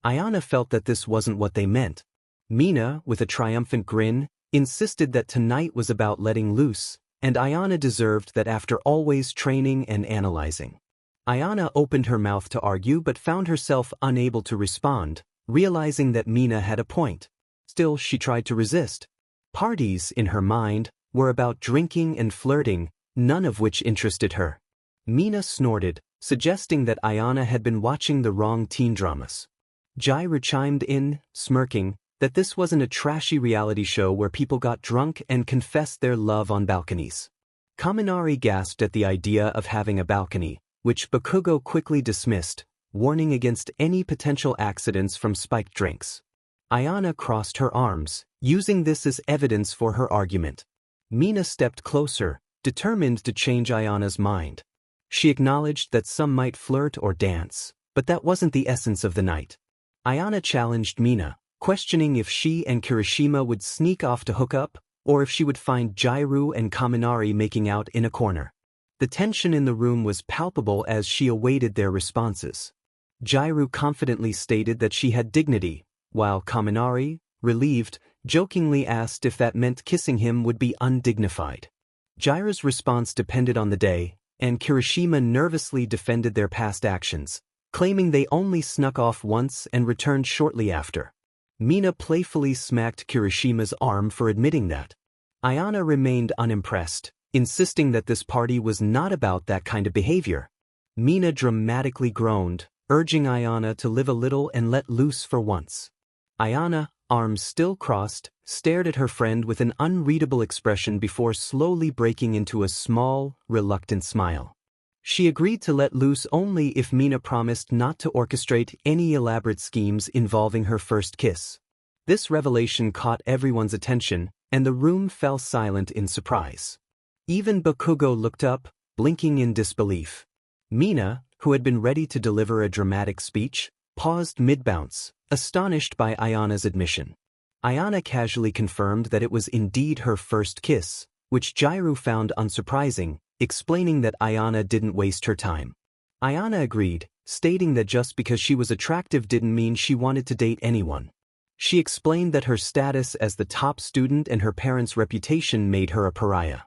Ayana felt that this wasn't what they meant. Mina, with a triumphant grin, insisted that tonight was about letting loose, and Ayana deserved that after always training and analyzing. Ayana opened her mouth to argue but found herself unable to respond, realizing that Mina had a point. Still, she tried to resist. Parties, in her mind, were about drinking and flirting, none of which interested her. Mina snorted, suggesting that Ayana had been watching the wrong teen dramas. Jairu chimed in, smirking, that this wasn't a trashy reality show where people got drunk and confessed their love on balconies. Kaminari gasped at the idea of having a balcony, which Bakugo quickly dismissed, warning against any potential accidents from spiked drinks. Ayana crossed her arms, using this as evidence for her argument. Mina stepped closer, determined to change Ayana's mind. She acknowledged that some might flirt or dance, but that wasn't the essence of the night. Ayana challenged Mina, questioning if she and Kirishima would sneak off to hook up, or if she would find Jairu and Kaminari making out in a corner. The tension in the room was palpable as she awaited their responses. Jairu confidently stated that she had dignity, while Kaminari, relieved, jokingly asked if that meant kissing him would be undignified. Jairu's response depended on the day, and Kirishima nervously defended their past actions, claiming they only snuck off once and returned shortly after. Mina playfully smacked Kirishima's arm for admitting that. Ayana remained unimpressed, insisting that this party was not about that kind of behavior. Mina dramatically groaned, urging Ayana to live a little and let loose for once. Ayana, arms still crossed, stared at her friend with an unreadable expression before slowly breaking into a small, reluctant smile. She agreed to let loose only if Mina promised not to orchestrate any elaborate schemes involving her first kiss. This revelation caught everyone's attention, and the room fell silent in surprise. Even Bakugo looked up, blinking in disbelief. Mina, who had been ready to deliver a dramatic speech, paused mid-bounce, astonished by Ayana's admission. Ayana casually confirmed that it was indeed her first kiss, which Jairu found unsurprising, explaining that Ayana didn't waste her time. Ayana agreed, stating that just because she was attractive didn't mean she wanted to date anyone. She explained that her status as the top student and her parents' reputation made her a pariah.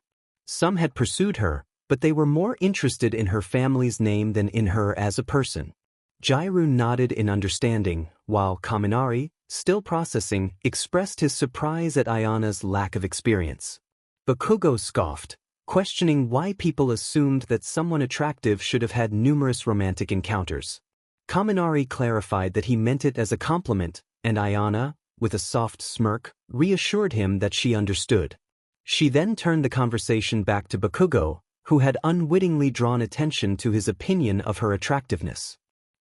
Some had pursued her, but they were more interested in her family's name than in her as a person. Jairu nodded in understanding, while Kaminari, still processing, expressed his surprise at Ayana's lack of experience. Bakugo scoffed, questioning why people assumed that someone attractive should have had numerous romantic encounters. Kaminari clarified that he meant it as a compliment, and Ayana, with a soft smirk, reassured him that she understood. She then turned the conversation back to Bakugo, who had unwittingly drawn attention to his opinion of her attractiveness.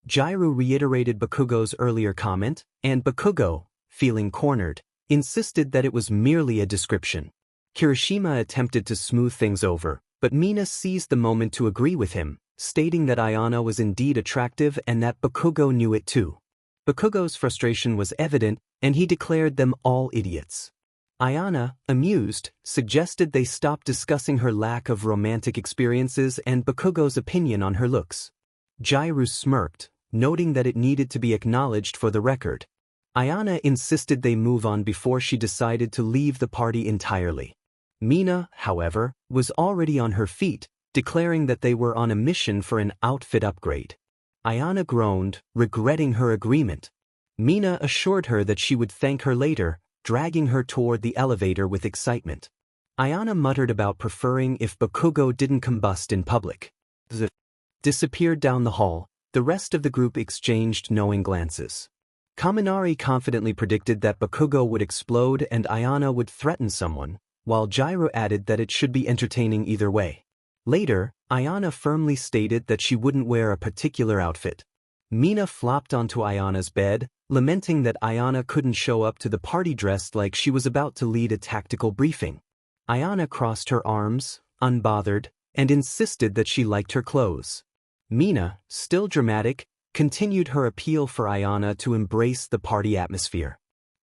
Jairu reiterated Bakugo's earlier comment, and Bakugo, feeling cornered, insisted that it was merely a description. Kirishima attempted to smooth things over, but Mina seized the moment to agree with him, stating that Ayana was indeed attractive and that Bakugo knew it too. Bakugo's frustration was evident, and he declared them all idiots. Ayana, amused, suggested they stop discussing her lack of romantic experiences and Bakugo's opinion on her looks. Jairu smirked, noting that it needed to be acknowledged for the record. Ayana insisted they move on before she decided to leave the party entirely. Mina, however, was already on her feet, declaring that they were on a mission for an outfit upgrade. Ayana groaned, regretting her agreement. Mina assured her that she would thank her later, dragging her toward the elevator with excitement. Ayana muttered about preferring if Bakugo didn't combust in public. Disappeared down the hall. The rest of the group exchanged knowing glances. Kaminari confidently predicted that Bakugo would explode and Ayana would threaten someone, while Jairu added that it should be entertaining either way. Later, Ayana firmly stated that she wouldn't wear a particular outfit. Mina flopped onto Ayana's bed, lamenting that Ayana couldn't show up to the party dressed like she was about to lead a tactical briefing. Ayana crossed her arms, unbothered, and insisted that she liked her clothes. Mina, still dramatic, continued her appeal for Ayana to embrace the party atmosphere.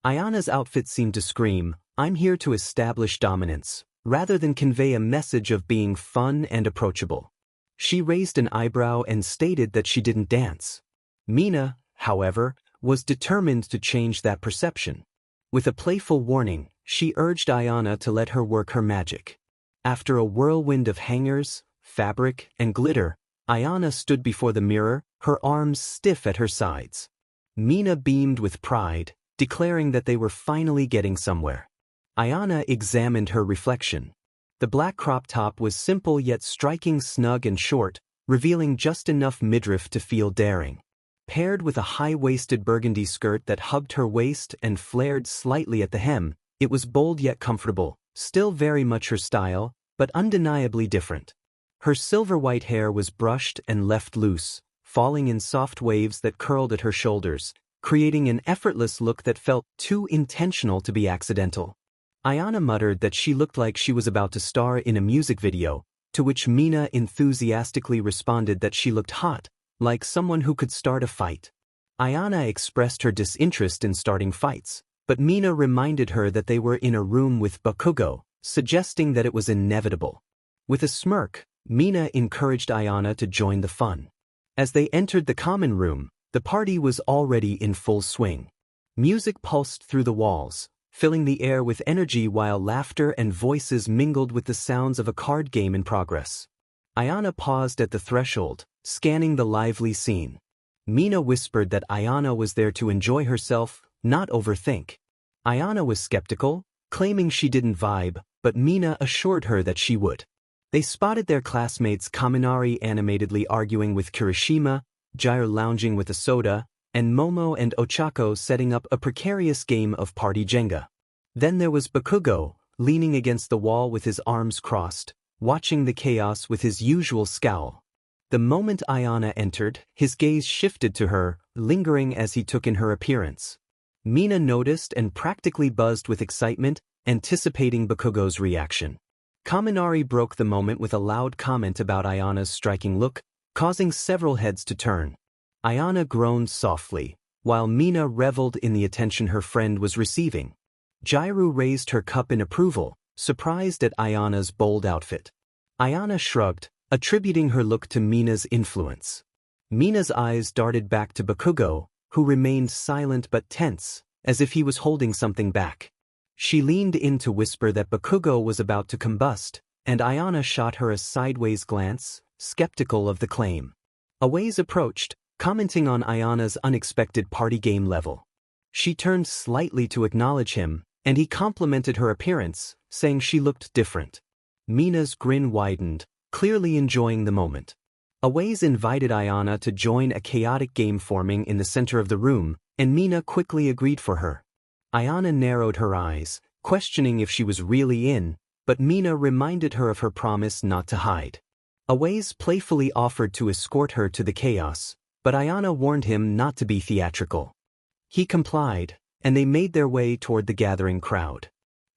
Ayana's outfit seemed to scream, "I'm here to establish dominance," rather than convey a message of being fun and approachable. She raised an eyebrow and stated that she didn't dance. Mina, however, was determined to change that perception. With a playful warning, she urged Ayana to let her work her magic. After a whirlwind of hangers, fabric, and glitter, Ayana stood before the mirror, her arms stiff at her sides. Mina beamed with pride, declaring that they were finally getting somewhere. Ayana examined her reflection. The black crop top was simple yet striking, snug and short, revealing just enough midriff to feel daring. Paired with a high-waisted burgundy skirt that hugged her waist and flared slightly at the hem, it was bold yet comfortable, still very much her style, but undeniably different. Her silver-white hair was brushed and left loose, falling in soft waves that curled at her shoulders, creating an effortless look that felt too intentional to be accidental. Ayana muttered that she looked like she was about to star in a music video, to which Mina enthusiastically responded that she looked hot, like someone who could start a fight. Ayana expressed her disinterest in starting fights, but Mina reminded her that they were in a room with Bakugo, suggesting that it was inevitable. With a smirk, Mina encouraged Ayana to join the fun. As they entered the common room, the party was already in full swing. Music pulsed through the walls, filling the air with energy while laughter and voices mingled with the sounds of a card game in progress. Ayana paused at the threshold, scanning the lively scene. Mina whispered that Ayana was there to enjoy herself, not overthink. Ayana was skeptical, claiming she didn't vibe, but Mina assured her that she would. They spotted their classmates Kaminari animatedly arguing with Kirishima, Jairu lounging with a soda, and Momo and Ochako setting up a precarious game of party Jenga. Then there was Bakugo, leaning against the wall with his arms crossed, watching the chaos with his usual scowl. The moment Ayana entered, his gaze shifted to her, lingering as he took in her appearance. Mina noticed and practically buzzed with excitement, anticipating Bakugo's reaction. Kaminari broke the moment with a loud comment about Ayana's striking look, causing several heads to turn. Ayana groaned softly, while Mina reveled in the attention her friend was receiving. Jairu raised her cup in approval, surprised at Ayana's bold outfit. Ayana shrugged, attributing her look to Mina's influence. Mina's eyes darted back to Bakugo, who remained silent but tense, as if he was holding something back. She leaned in to whisper that Bakugo was about to combust, and Ayana shot her a sideways glance, skeptical of the claim. Awais approached, commenting on Ayana's unexpected party game level. She turned slightly to acknowledge him, and he complimented her appearance, saying she looked different. Mina's grin widened, clearly enjoying the moment. Awais invited Ayana to join a chaotic game forming in the center of the room, and Mina quickly agreed for her. Ayana narrowed her eyes, questioning if she was really in, but Mina reminded her of her promise not to hide. Awais playfully offered to escort her to the chaos, but Ayana warned him not to be theatrical. He complied, and they made their way toward the gathering crowd.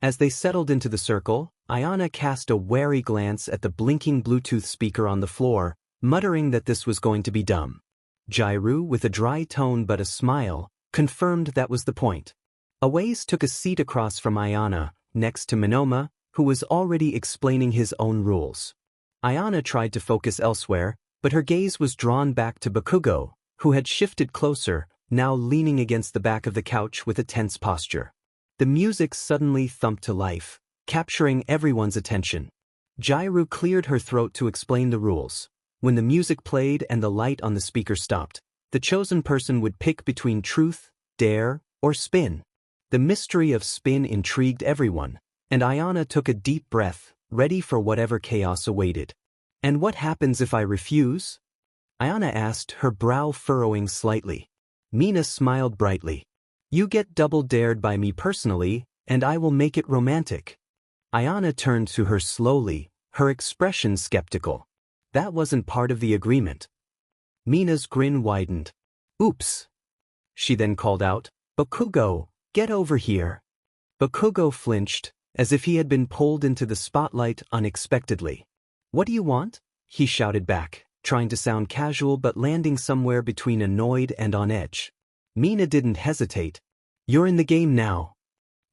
As they settled into the circle, Ayana cast a wary glance at the blinking Bluetooth speaker on the floor, muttering that this was going to be dumb. Jairu, with a dry tone but a smile, confirmed that was the point. Awais took a seat across from Ayana, next to Minoma, who was already explaining his own rules. Ayana tried to focus elsewhere, but her gaze was drawn back to Bakugo, who had shifted closer, now leaning against the back of the couch with a tense posture. The music suddenly thumped to life, capturing everyone's attention. Jairu cleared her throat to explain the rules. When the music played and the light on the speaker stopped, the chosen person would pick between truth, dare, or spin. The mystery of spin intrigued everyone, and Ayana took a deep breath, ready for whatever chaos awaited. "And what happens if I refuse?" Ayana asked, her brow furrowing slightly. Mina smiled brightly. "You get double dared by me personally, and I will make it romantic." Ayana turned to her slowly, her expression skeptical. "That wasn't part of the agreement." Mina's grin widened. "Oops." She then called out, "Bakugo, get over here." Bakugo flinched, as if he had been pulled into the spotlight unexpectedly. "What do you want?" he shouted back, trying to sound casual but landing somewhere between annoyed and on edge. Mina didn't hesitate. "You're in the game now."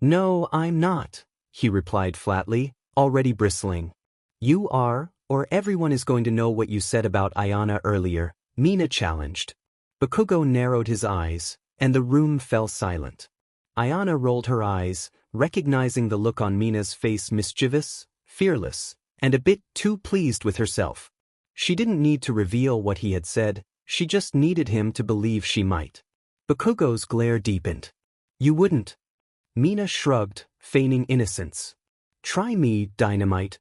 "No, I'm not," he replied flatly, already bristling. "You are, or everyone is going to know what you said about Ayana earlier," Mina challenged. Bakugo narrowed his eyes, and the room fell silent. Ayana rolled her eyes, recognizing the look on Mina's face, mischievous, fearless, and a bit too pleased with herself. She didn't need to reveal what he had said, she just needed him to believe she might. Bakugo's glare deepened. "You wouldn't." Mina shrugged, feigning innocence. "Try me, dynamite."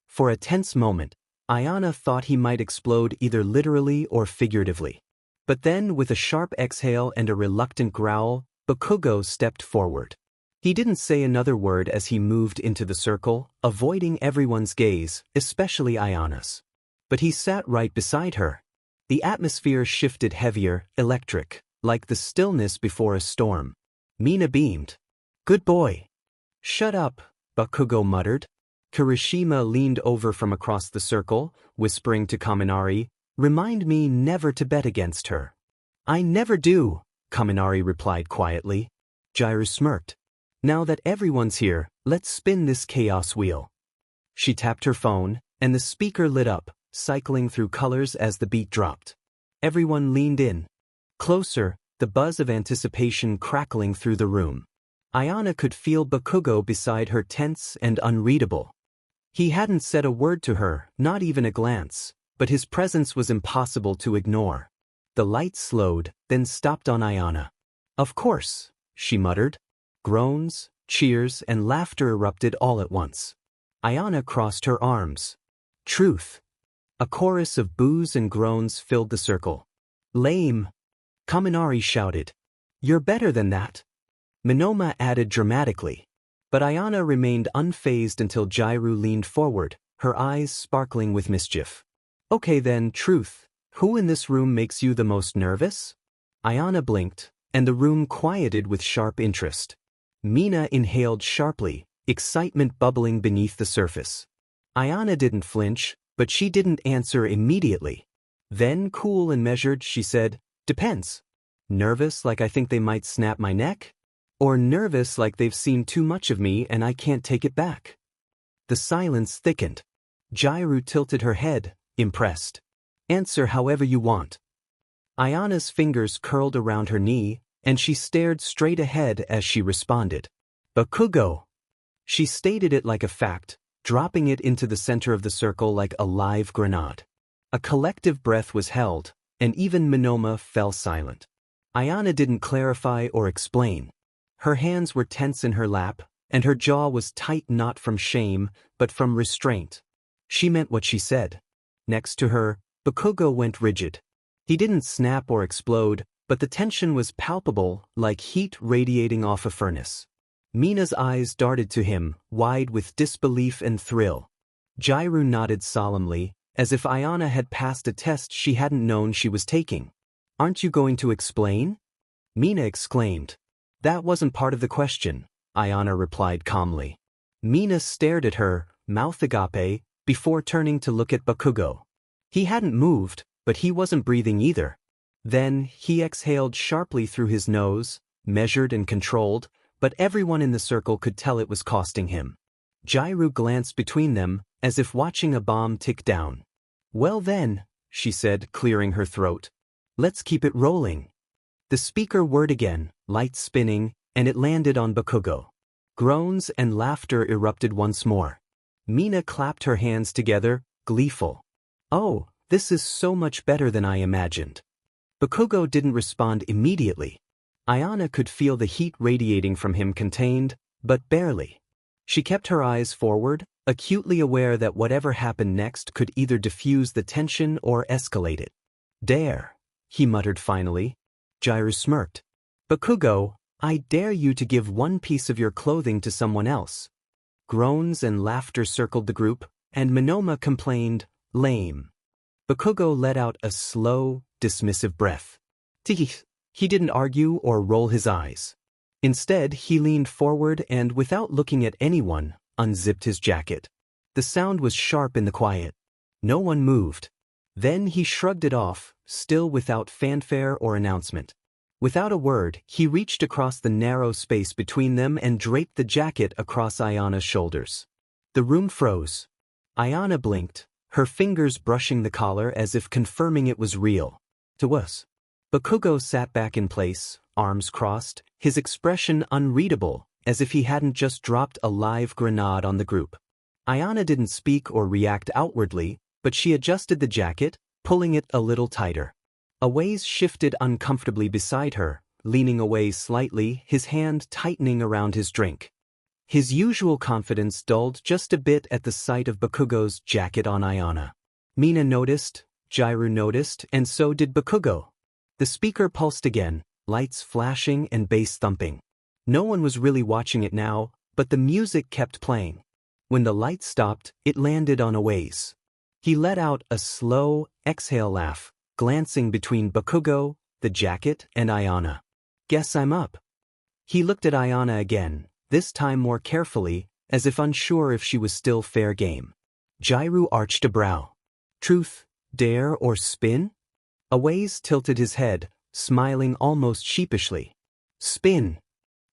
For a tense moment, Ayana thought he might explode either literally or figuratively. But then, with a sharp exhale and a reluctant growl, Bakugo stepped forward. He didn't say another word as he moved into the circle, avoiding everyone's gaze, especially Ayana's. But he sat right beside her. The atmosphere shifted heavier, electric, like the stillness before a storm. Mina beamed. "Good boy." "Shut up," Bakugo muttered. Kirishima leaned over from across the circle, whispering to Kaminari, "Remind me never to bet against her." "I never do," Kaminari replied quietly. Jairu smirked. "Now that everyone's here, let's spin this chaos wheel." She tapped her phone, and the speaker lit up, cycling through colors as the beat dropped. Everyone leaned in. Closer, the buzz of anticipation crackling through the room. Ayana could feel Bakugo beside her, tense and unreadable. He hadn't said a word to her, not even a glance, but his presence was impossible to ignore. The light slowed, then stopped on Ayana. "Of course," she muttered. Groans, cheers, and laughter erupted all at once. Ayana crossed her arms. "Truth." A chorus of boos and groans filled the circle. "Lame." Kaminari shouted. "You're better than that." Minoma added dramatically. But Ayana remained unfazed until Jairu leaned forward, her eyes sparkling with mischief. "Okay then, truth. Who in this room makes you the most nervous?" Ayana blinked, and the room quieted with sharp interest. Mina inhaled sharply, excitement bubbling beneath the surface. Ayana didn't flinch, but she didn't answer immediately. Then, cool and measured, she said, "Depends. Nervous like I think they might snap my neck?" Or nervous like they've seen too much of me and I can't take it back? The silence thickened. Jairu tilted her head, impressed. Answer however you want. Ayana's fingers curled around her knee, and she stared straight ahead as she responded. Bakugo. She stated it like a fact, dropping it into the center of the circle like a live grenade. A collective breath was held, and even Monoma fell silent. Ayana didn't clarify or explain. Her hands were tense in her lap, and her jaw was tight not from shame, but from restraint. She meant what she said. Next to her, Bakugo went rigid. He didn't snap or explode, but the tension was palpable, like heat radiating off a furnace. Mina's eyes darted to him, wide with disbelief and thrill. Jairu nodded solemnly, as if Ayana had passed a test she hadn't known she was taking. Aren't you going to explain? Mina exclaimed. That wasn't part of the question, Ayana replied calmly. Mina stared at her, mouth agape, before turning to look at Bakugo. He hadn't moved, but he wasn't breathing either. Then he exhaled sharply through his nose, measured and controlled, but everyone in the circle could tell it was costing him. Jairu glanced between them, as if watching a bomb tick down. Well then, she said, clearing her throat. Let's keep it rolling. The speaker whirred again, lights spinning, and it landed on Bakugo. Groans and laughter erupted once more. Mina clapped her hands together, gleeful. Oh, this is so much better than I imagined. Bakugo didn't respond immediately. Ayana could feel the heat radiating from him contained, but barely. She kept her eyes forward, acutely aware that whatever happened next could either diffuse the tension or escalate it. Dare, he muttered finally. Jairu smirked. Bakugo, I dare you to give one piece of your clothing to someone else. Groans and laughter circled the group, and Monoma complained, lame. Bakugo let out a slow, dismissive breath. Tiki. He didn't argue or roll his eyes. Instead, he leaned forward and, without looking at anyone, unzipped his jacket. The sound was sharp in the quiet. No one moved. Then he shrugged it off, still without fanfare or announcement. Without a word, he reached across the narrow space between them and draped the jacket across Ayana's shoulders. The room froze. Ayana blinked, her fingers brushing the collar as if confirming it was real. To us. Bakugo sat back in place, arms crossed, his expression unreadable, as if he hadn't just dropped a live grenade on the group. Ayana didn't speak or react outwardly, but she adjusted the jacket, pulling it a little tighter. Awais shifted uncomfortably beside her, leaning away slightly, his hand tightening around his drink. His usual confidence dulled just a bit at the sight of Bakugo's jacket on Ayana. Mina noticed, Jairu noticed, and so did Bakugo. The speaker pulsed again, lights flashing and bass thumping. No one was really watching it now, but the music kept playing. When the lights stopped, it landed on Awais. He let out a slow, exhale laugh, glancing between Bakugo, the jacket, and Ayana. Guess I'm up. He looked at Ayana again, this time more carefully, as if unsure if she was still fair game. Jairu arched a brow. Truth, dare, or spin? Awais tilted his head, smiling almost sheepishly. Spin.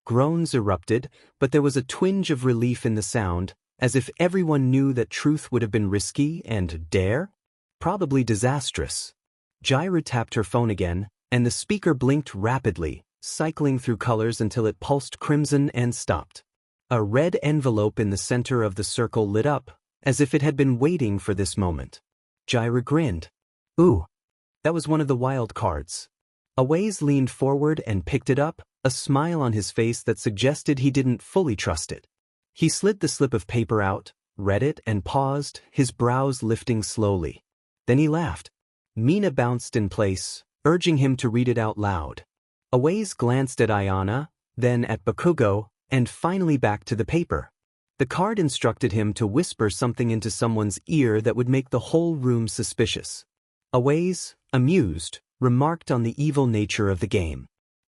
Groans erupted, but there was a twinge of relief in the sound, as if everyone knew that truth would have been risky and dare? Probably disastrous. Jairu tapped her phone again, and the speaker blinked rapidly, cycling through colors until it pulsed crimson and stopped. A red envelope in the center of the circle lit up, as if it had been waiting for this moment. Jairu grinned. Ooh. That was one of the wild cards. Awais leaned forward and picked it up, a smile on his face that suggested he didn't fully trust it. He slid the slip of paper out, read it, and paused, his brows lifting slowly. Then he laughed. Mina bounced in place, urging him to read it out loud. Awais glanced at Ayana, then at Bakugo, and finally back to the paper. The card instructed him to whisper something into someone's ear that would make the whole room suspicious. Awais, amused, remarked on the evil nature of the game.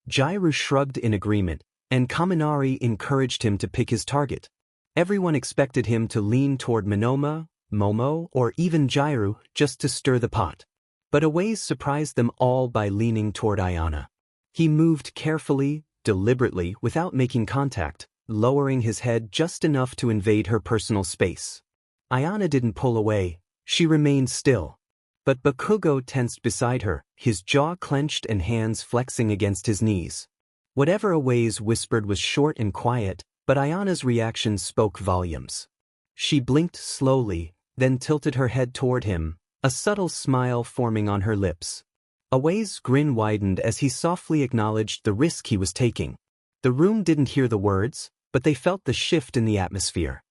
Jairu shrugged in agreement, and Kaminari encouraged him to pick his target. Everyone expected him to lean toward Monoma, Momo, or even Jairu just to stir the pot. But Awais surprised them all by leaning toward Ayana. He moved carefully, deliberately without making contact, lowering his head just enough to invade her personal space. Ayana didn't pull away, she remained still. But Bakugo tensed beside her, his jaw clenched and hands flexing against his knees. Whatever Away's whispered was short and quiet, but Ayana's reaction spoke volumes. She blinked slowly, then tilted her head toward him, a subtle smile forming on her lips. Away's grin widened as he softly acknowledged the risk he was taking. The room didn't hear the words, but they felt the shift in the atmosphere.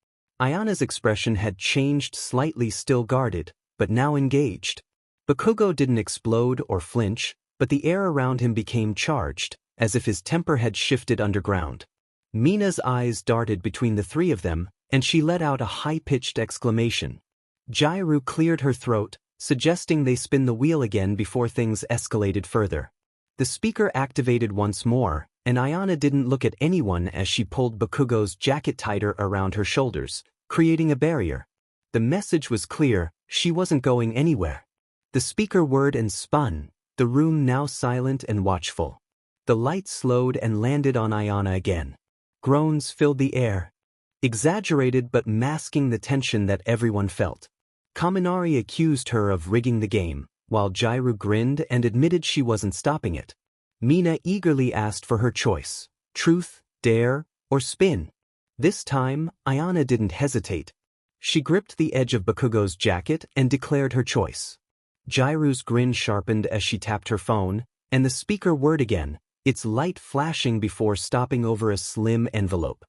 Ayana's expression had changed slightly, still guarded, but now engaged. Bakugo didn't explode or flinch, but the air around him became charged, as if his temper had shifted underground. Mina's eyes darted between the three of them, and she let out a high-pitched exclamation. Jairu cleared her throat, suggesting they spin the wheel again before things escalated further. The speaker activated once more, and Ayana didn't look at anyone as she pulled Bakugo's jacket tighter around her shoulders, creating a barrier. The message was clear, she wasn't going anywhere. The speaker whirred and spun, the room now silent and watchful. The light slowed and landed on Ayana again. Groans filled the air, exaggerated but masking the tension that everyone felt. Kaminari accused her of rigging the game, while Jairu grinned and admitted she wasn't stopping it. Mina eagerly asked for her choice: truth, dare, or spin. This time, Ayana didn't hesitate. She gripped the edge of Bakugo's jacket and declared her choice. Jairu's grin sharpened as she tapped her phone, and the speaker whirred again, its light flashing before stopping over a slim envelope.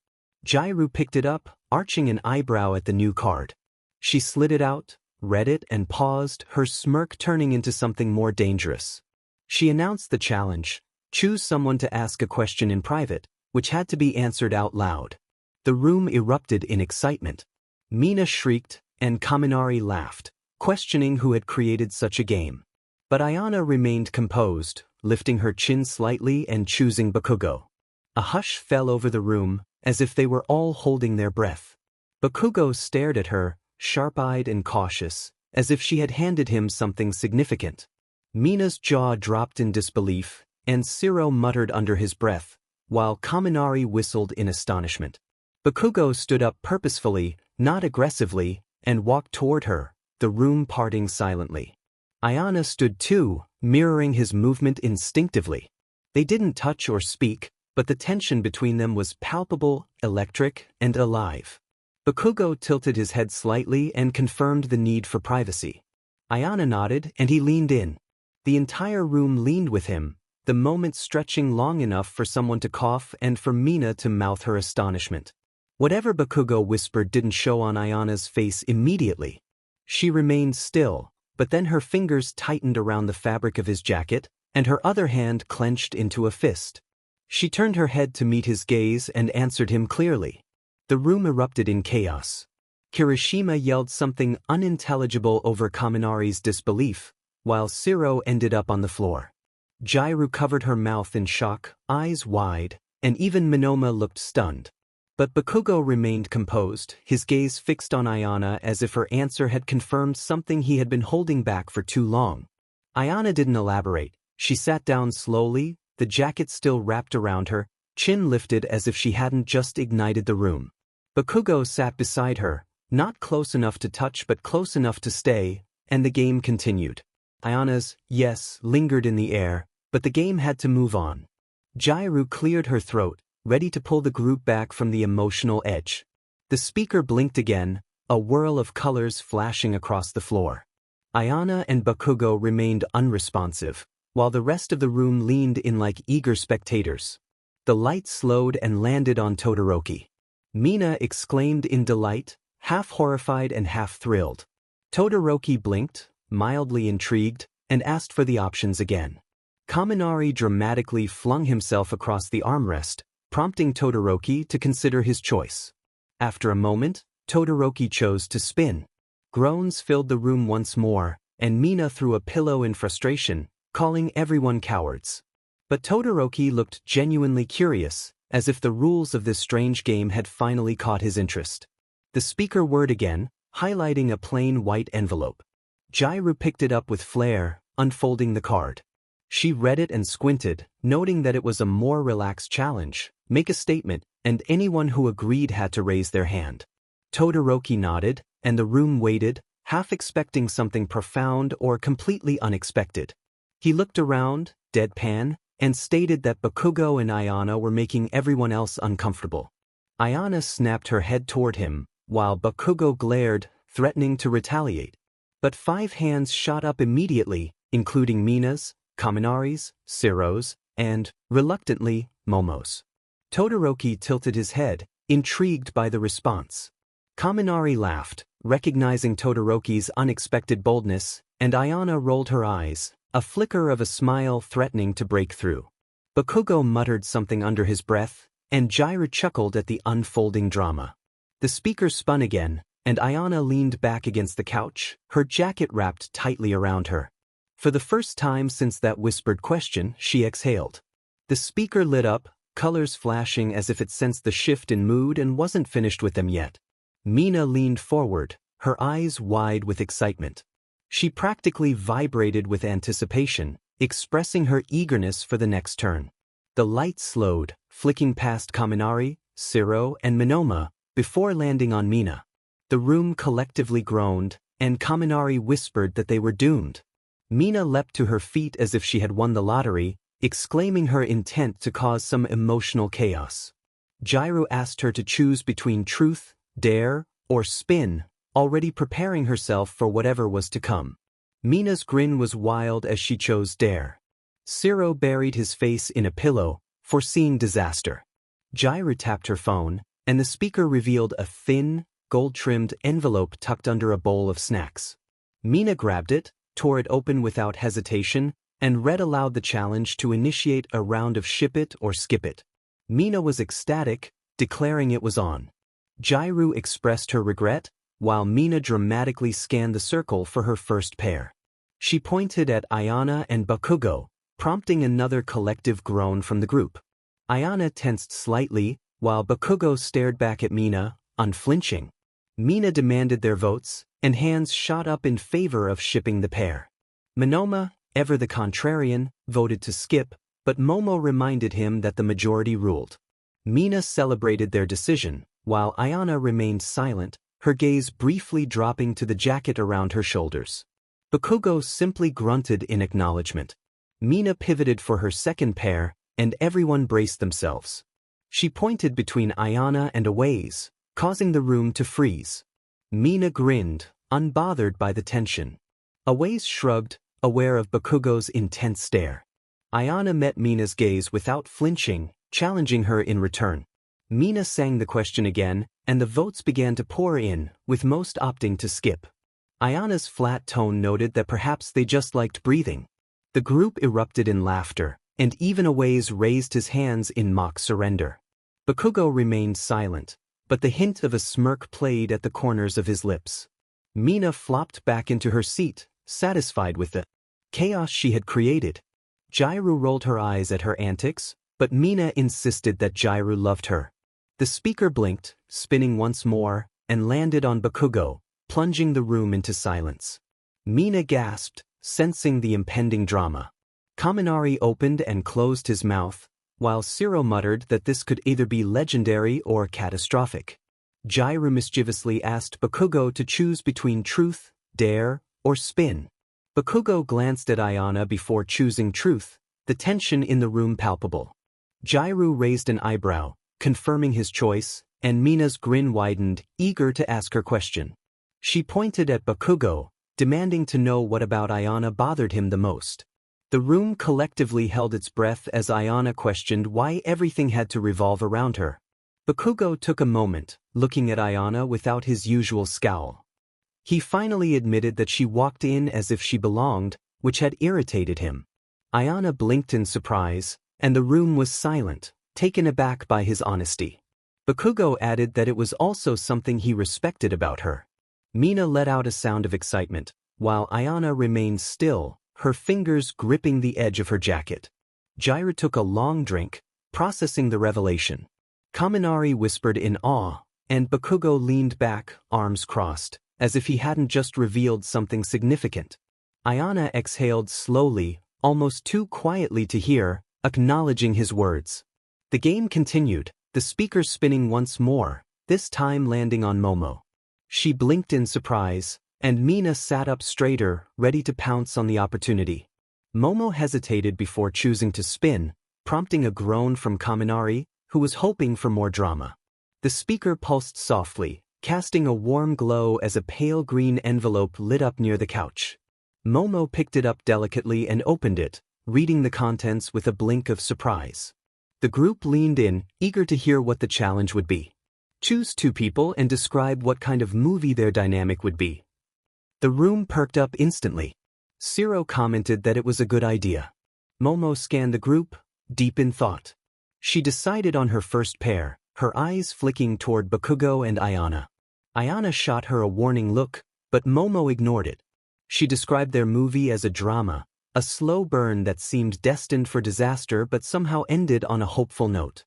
Jairu picked it up, arching an eyebrow at the new card. She slid it out, read it, and paused, her smirk turning into something more dangerous. She announced the challenge: choose someone to ask a question in private, which had to be answered out loud. The room erupted in excitement. Mina shrieked, and Kaminari laughed, questioning who had created such a game. But Ayana remained composed, lifting her chin slightly and choosing Bakugo. A hush fell over the room, as if they were all holding their breath. Bakugo stared at her, sharp-eyed and cautious, as if she had handed him something significant. Mina's jaw dropped in disbelief, and Shiro muttered under his breath, while Kaminari whistled in astonishment. Bakugo stood up purposefully, not aggressively, and walked toward her, the room parting silently. Ayana stood too, mirroring his movement instinctively. They didn't touch or speak, but the tension between them was palpable, electric, and alive. Bakugo tilted his head slightly and confirmed the need for privacy. Ayana nodded, and he leaned in. The entire room leaned with him, the moment stretching long enough for someone to cough and for Mina to mouth her astonishment. Whatever Bakugo whispered didn't show on Ayana's face immediately. She remained still, but then her fingers tightened around the fabric of his jacket, and her other hand clenched into a fist. She turned her head to meet his gaze and answered him clearly. The room erupted in chaos. Kirishima yelled something unintelligible over Kaminari's disbelief, while Shiro ended up on the floor. Jairu covered her mouth in shock, eyes wide, and even Minoma looked stunned. But Bakugo remained composed, his gaze fixed on Ayana as if her answer had confirmed something he had been holding back for too long. Ayana didn't elaborate. She sat down slowly, the jacket still wrapped around her, chin lifted as if she hadn't just ignited the room. Bakugo sat beside her, not close enough to touch but close enough to stay, and the game continued. Ayana's yes lingered in the air, but the game had to move on. Jairu cleared her throat, ready to pull the group back from the emotional edge. The speaker blinked again, a whirl of colors flashing across the floor. Ayana and Bakugo remained unresponsive, while the rest of the room leaned in like eager spectators. The light slowed and landed on Todoroki. Mina exclaimed in delight, half horrified and half thrilled. Todoroki blinked, mildly intrigued, and asked for the options again. Kaminari dramatically flung himself across the armrest, prompting Todoroki to consider his choice. After a moment, Todoroki chose to spin. Groans filled the room once more, and Mina threw a pillow in frustration, calling everyone cowards. But Todoroki looked genuinely curious, as if the rules of this strange game had finally caught his interest. The speaker whirred again, highlighting a plain white envelope. Jairu picked it up with flair, unfolding the card. She read it and squinted, noting that it was a more relaxed challenge: make a statement, and anyone who agreed had to raise their hand. Todoroki nodded, and the room waited, half expecting something profound or completely unexpected. He looked around, deadpan, and stated that Bakugo and Ayana were making everyone else uncomfortable. Ayana snapped her head toward him, while Bakugo glared, threatening to retaliate. But 5 hands shot up immediately, including Mina's, Kaminari's, Siro's, and, reluctantly, Momo's. Todoroki tilted his head, intrigued by the response. Kaminari laughed, recognizing Todoroki's unexpected boldness, and Ayana rolled her eyes, a flicker of a smile threatening to break through. Bakugo muttered something under his breath, and Jiraiya chuckled at the unfolding drama. The speaker spun again, and Ayana leaned back against the couch, her jacket wrapped tightly around her. For the first time since that whispered question, she exhaled. The speaker lit up, colors flashing as if it sensed the shift in mood and wasn't finished with them yet. Mina leaned forward, her eyes wide with excitement. She practically vibrated with anticipation, expressing her eagerness for the next turn. The light slowed, flicking past Kaminari, Siro, and Minoma, before landing on Mina. The room collectively groaned, and Kaminari whispered that they were doomed. Mina leapt to her feet as if she had won the lottery, exclaiming her intent to cause some emotional chaos. Jiraiya asked her to choose between truth, dare, or spin, already preparing herself for whatever was to come. Mina's grin was wild as she chose dare. Siro buried his face in a pillow, foreseeing disaster. Jiraiya tapped her phone, and the speaker revealed a thin, gold-trimmed envelope tucked under a bowl of snacks. Mina grabbed it, tore it open without hesitation, and read aloud the challenge to initiate a round of ship it or skip it. Mina was ecstatic, declaring it was on. Jiraiya expressed her regret, while Mina dramatically scanned the circle for her first pair. She pointed at Ayana and Bakugo, prompting another collective groan from the group. Ayana tensed slightly, while Bakugo stared back at Mina, unflinching. Mina demanded their votes, and hands shot up in favor of shipping the pair. Minoma, ever the contrarian, voted to skip, but Momo reminded him that the majority ruled. Mina celebrated their decision, while Ayana remained silent, her gaze briefly dropping to the jacket around her shoulders. Bakugo simply grunted in acknowledgement. Mina pivoted for her second pair, and everyone braced themselves. She pointed between Ayana and Awaze, causing the room to freeze. Mina grinned, unbothered by the tension. Awaze shrugged, aware of Bakugo's intense stare. Ayana met Mina's gaze without flinching, challenging her in return. Mina sang the question again, and the votes began to pour in, with most opting to skip. Ayana's flat tone noted that perhaps they just liked breathing. The group erupted in laughter, and even Awaze raised his hands in mock surrender. Bakugo remained silent, but the hint of a smirk played at the corners of his lips. Mina flopped back into her seat, satisfied with the chaos she had created. Jiraiya rolled her eyes at her antics, but Mina insisted that Jiraiya loved her. The speaker blinked, spinning once more, and landed on Bakugo, plunging the room into silence. Mina gasped, sensing the impending drama. Kaminari opened and closed his mouth, while Siro muttered that this could either be legendary or catastrophic. Jiraiya mischievously asked Bakugo to choose between truth, dare, or spin. Bakugo glanced at Ayana before choosing truth, the tension in the room palpable. Jiraiya raised an eyebrow, confirming his choice, and Mina's grin widened, eager to ask her question. She pointed at Bakugo, demanding to know what about Ayana bothered him the most. The room collectively held its breath as Ayana questioned why everything had to revolve around her. Bakugo took a moment, looking at Ayana without his usual scowl. He finally admitted that she walked in as if she belonged, which had irritated him. Ayana blinked in surprise, and the room was silent, taken aback by his honesty. Bakugo added that it was also something he respected about her. Mina let out a sound of excitement, while Ayana remained still, her fingers gripping the edge of her jacket. Jiraiya took a long drink, processing the revelation. Kaminari whispered in awe, and Bakugo leaned back, arms crossed, as if he hadn't just revealed something significant. Ayana exhaled slowly, almost too quietly to hear, acknowledging his words. The game continued, the speaker spinning once more, this time landing on Momo. She blinked in surprise, and Mina sat up straighter, ready to pounce on the opportunity. Momo hesitated before choosing to spin, prompting a groan from Kaminari, who was hoping for more drama. The speaker pulsed softly, casting a warm glow as a pale green envelope lit up near the couch. Momo picked it up delicately and opened it, reading the contents with a blink of surprise. The group leaned in, eager to hear what the challenge would be. Choose 2 people and describe what kind of movie their dynamic would be. The room perked up instantly. Shiro commented that it was a good idea. Momo scanned the group, deep in thought. She decided on her first pair, her eyes flicking toward Bakugo and Ayana. Ayana shot her a warning look, but Momo ignored it. She described their movie as a drama, a slow burn that seemed destined for disaster but somehow ended on a hopeful note.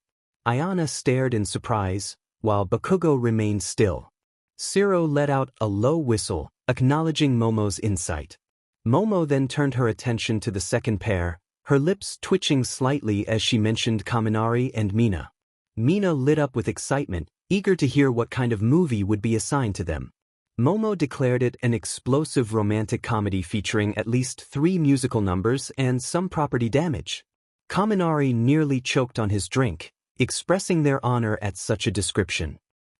Ayana stared in surprise, while Bakugo remained still. Shiro let out a low whistle, acknowledging Momo's insight. Momo then turned her attention to the second pair, her lips twitching slightly as she mentioned Kaminari and Mina. Mina lit up with excitement, eager to hear what kind of movie would be assigned to them. Momo declared it an explosive romantic comedy featuring at least 3 musical numbers and some property damage. Kaminari nearly choked on his drink, expressing their honor at such a description.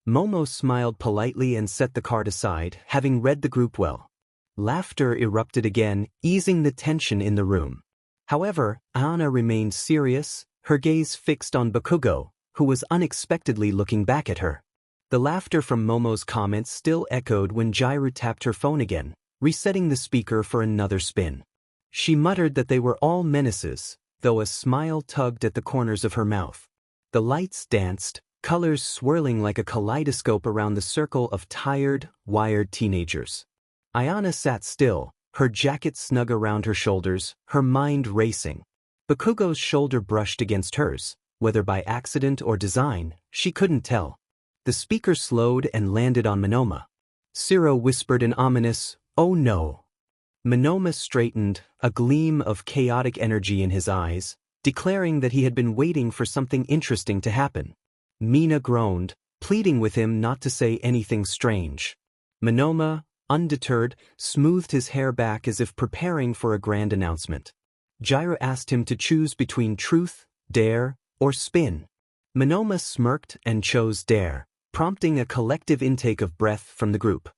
Momo smiled politely and set the card aside, having read the group well. Laughter erupted again, easing the tension in the room. However, Ayana remained serious, her gaze fixed on Bakugo, who was unexpectedly looking back at her. The laughter from Momo's comments still echoed when Jairu tapped her phone again, resetting the speaker for another spin. She muttered that they were all menaces, though a smile tugged at the corners of her mouth. The lights danced, colors swirling like a kaleidoscope around the circle of tired, wired teenagers. Ayana sat still, her jacket snug around her shoulders, her mind racing. Bakugo's shoulder brushed against hers, whether by accident or design, she couldn't tell. The speaker slowed and landed on Monoma. Shiro whispered an ominous, "Oh no." Monoma straightened, a gleam of chaotic energy in his eyes, declaring that he had been waiting for something interesting to happen. Mina groaned, pleading with him not to say anything strange. Monoma, undeterred, smoothed his hair back as if preparing for a grand announcement. Jairu asked him to choose between truth, dare, or spin. Monoma smirked and chose dare, prompting a collective intake of breath from the group.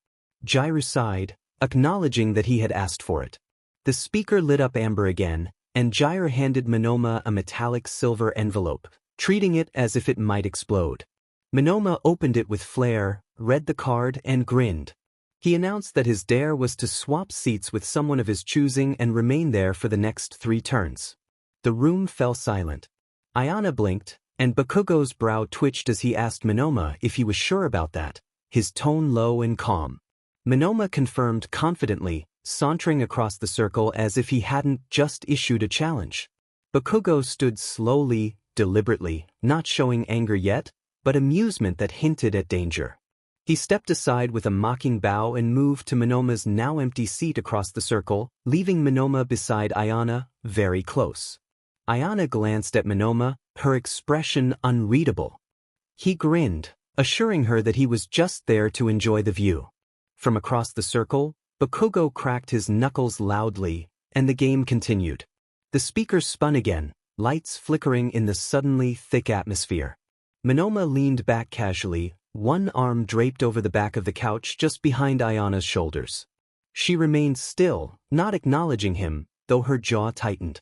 Jairu sighed, acknowledging that he had asked for it. The speaker lit up amber again, and Jairu handed Monoma a metallic silver envelope, treating it as if it might explode. Monoma opened it with flair, read the card, and grinned. He announced that his dare was to swap seats with someone of his choosing and remain there for the next 3 turns. The room fell silent. Ayana blinked, and Bakugo's brow twitched as he asked Monoma if he was sure about that, his tone low and calm. Monoma confirmed confidently, sauntering across the circle as if he hadn't just issued a challenge. Bakugo stood slowly, deliberately, not showing anger yet, but amusement that hinted at danger. He stepped aside with a mocking bow and moved to Monoma's now empty seat across the circle, leaving Monoma beside Ayana, very close. Ayana glanced at Monoma, her expression unreadable. He grinned, assuring her that he was just there to enjoy the view. From across the circle, Bakugo cracked his knuckles loudly, and the game continued. The speaker spun again, lights flickering in the suddenly thick atmosphere. Monoma leaned back casually, one arm draped over the back of the couch just behind Ayana's shoulders. She remained still, not acknowledging him, though her jaw tightened.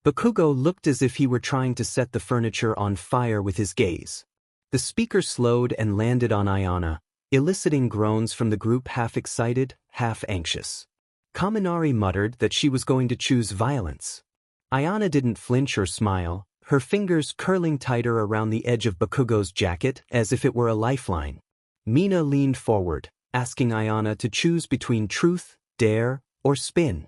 Bakugo looked as if he were trying to set the furniture on fire with his gaze. The speaker slowed and landed on Ayana, eliciting groans from the group, half excited, half anxious. Kaminari muttered that she was going to choose violence. Ayana didn't flinch or smile, her fingers curling tighter around the edge of Bakugo's jacket as if it were a lifeline. Mina leaned forward, asking Ayana to choose between truth, dare, or spin.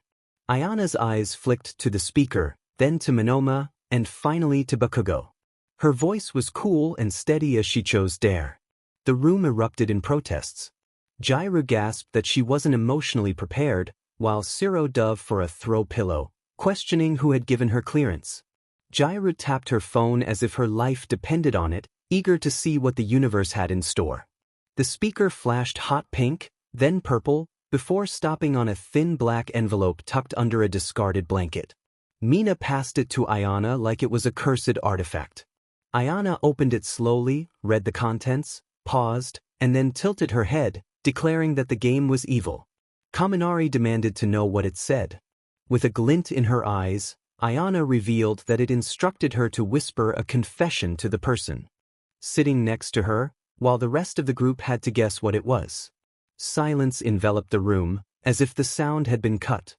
Ayana's eyes flicked to the speaker, then to Monoma, and finally to Bakugo. Her voice was cool and steady as she chose dare. The room erupted in protests. Jairu gasped that she wasn't emotionally prepared, while Shiro dove for a throw pillow, questioning who had given her clearance. Jairu tapped her phone as if her life depended on it, eager to see what the universe had in store. The speaker flashed hot pink, then purple, before stopping on a thin black envelope tucked under a discarded blanket. Mina passed it to Ayana like it was a cursed artifact. Ayana opened it slowly, read the contents, paused, and then tilted her head, declaring that the game was evil. Kaminari demanded to know what it said. With a glint in her eyes, Ayana revealed that it instructed her to whisper a confession to the person sitting next to her, while the rest of the group had to guess what it was. Silence enveloped the room, as if the sound had been cut.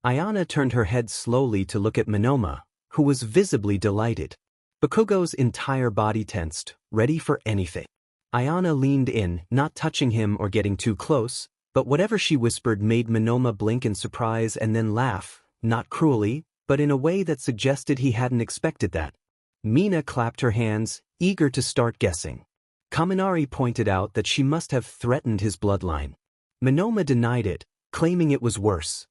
Ayana turned her head slowly to look at Monoma, who was visibly delighted. Bakugo's entire body tensed, ready for anything. Ayana leaned in, not touching him or getting too close, but whatever she whispered made Monoma blink in surprise and then laugh, not cruelly, but in a way that suggested he hadn't expected that. Mina clapped her hands, eager to start guessing. Kaminari pointed out that she must have threatened his bloodline. Monoma denied it, claiming it was worse.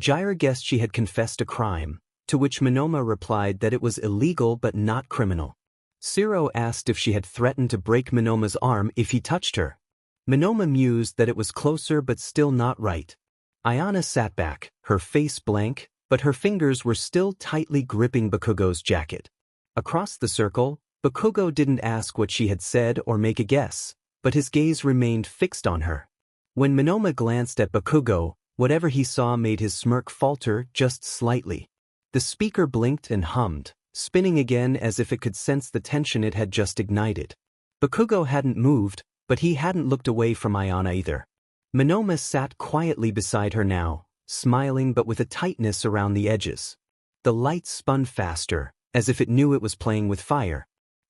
Jairu guessed she had confessed a crime, to which Monoma replied that it was illegal but not criminal. Shiro asked if she had threatened to break Monoma's arm if he touched her. Monoma mused that it was closer but still not right. Ayana sat back, her face blank, but her fingers were still tightly gripping Bakugo's jacket. Across the circle, Bakugo didn't ask what she had said or make a guess, but his gaze remained fixed on her. When Monoma glanced at Bakugo, whatever he saw made his smirk falter just slightly. The speaker blinked and hummed, spinning again as if it could sense the tension it had just ignited. Bakugo hadn't moved, but he hadn't looked away from Ayana either. Monoma sat quietly beside her now, smiling but with a tightness around the edges. The light spun faster, as if it knew it was playing with fire.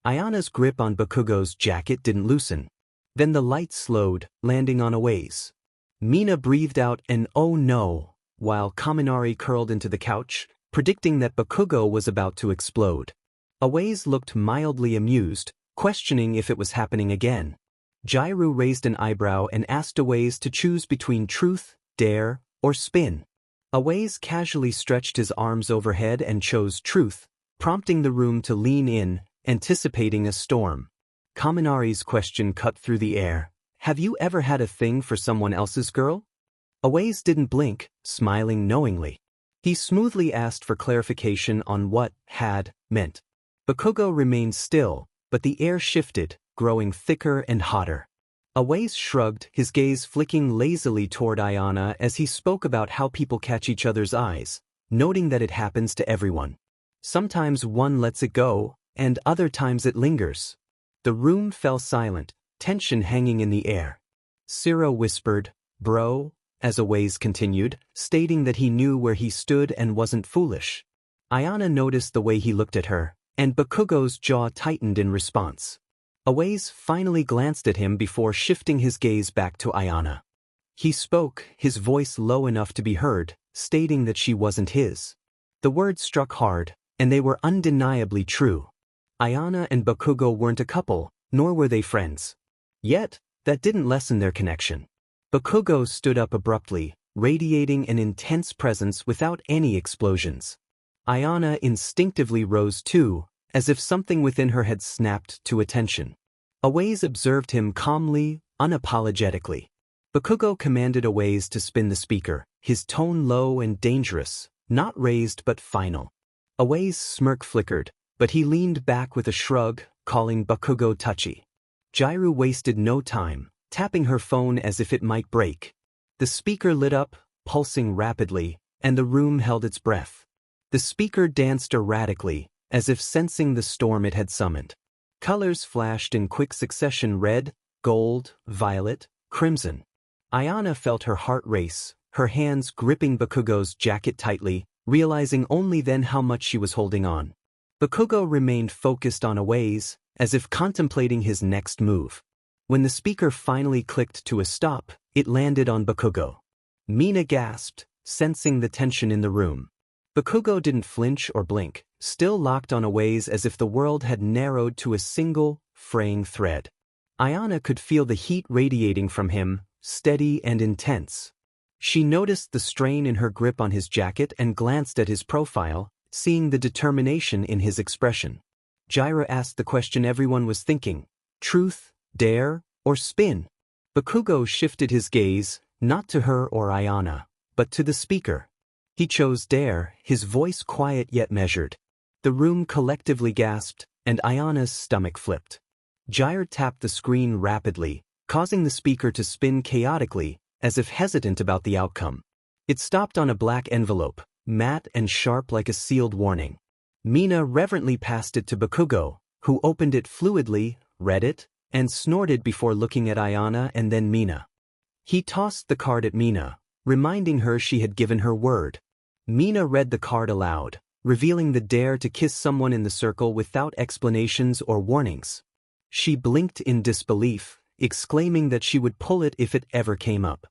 Ayana's grip on Bakugo's jacket didn't loosen. Then the light slowed, landing on Awaze. Mina breathed out an "oh no," while Kaminari curled into the couch, predicting that Bakugo was about to explode. Awaze looked mildly amused, questioning if it was happening again. Jairu raised an eyebrow and asked Awaze to choose between truth, dare, or spin. Awaze casually stretched his arms overhead and chose truth, prompting the room to lean in, anticipating a storm. Kaminari's question cut through the air. Have you ever had a thing for someone else's girl? Awaze didn't blink, smiling knowingly. He smoothly asked for clarification on what had meant. Bakugo remained still, but the air shifted, growing thicker and hotter. Awaze shrugged, his gaze flicking lazily toward Ayana as he spoke about how people catch each other's eyes, noting that it happens to everyone. Sometimes one lets it go, and other times it lingers. The room fell silent, tension hanging in the air. Shiro whispered, "Bro," as Awaze continued, stating that he knew where he stood and wasn't foolish. Ayana noticed the way he looked at her, and Bakugo's jaw tightened in response. Awaze finally glanced at him before shifting his gaze back to Ayana. He spoke, his voice low enough to be heard, stating that she wasn't his. The words struck hard, and they were undeniably true. Ayana and Bakugo weren't a couple, nor were they friends. Yet, that didn't lessen their connection. Bakugo stood up abruptly, radiating an intense presence without any explosions. Ayana instinctively rose too, as if something within her had snapped to attention. Awaze observed him calmly, unapologetically. Bakugo commanded Awaze to spin the speaker, his tone low and dangerous, not raised but final. Awaze's smirk flickered, but he leaned back with a shrug, calling Bakugo touchy. Jairu wasted no time, tapping her phone as if it might break. The speaker lit up, pulsing rapidly, and the room held its breath. The speaker danced erratically, as if sensing the storm it had summoned. Colors flashed in quick succession: red, gold, violet, crimson. Ayana felt her heart race, her hands gripping Bakugo's jacket tightly, realizing only then how much she was holding on. Bakugo remained focused on Awaze, as if contemplating his next move. When the speaker finally clicked to a stop, it landed on Bakugo. Mina gasped, sensing the tension in the room. Bakugo didn't flinch or blink, still locked on Awaze as if the world had narrowed to a single, fraying thread. Ayana could feel the heat radiating from him, steady and intense. She noticed the strain in her grip on his jacket and glanced at his profile, seeing the determination in his expression. Jaira asked the question everyone was thinking: truth, dare, or spin? Bakugo shifted his gaze, not to her or Ayana, but to the speaker. He chose dare, his voice quiet yet measured. The room collectively gasped, and Ayana's stomach flipped. Jaira tapped the screen rapidly, causing the speaker to spin chaotically, as if hesitant about the outcome. It stopped on a black envelope, matte and sharp like a sealed warning. Mina reverently passed it to Bakugo, who opened it fluidly, read it, and snorted before looking at Ayana and then Mina. He tossed the card at Mina, reminding her she had given her word. Mina read the card aloud, revealing the dare to kiss someone in the circle without explanations or warnings. She blinked in disbelief, exclaiming that she would pull it if it ever came up.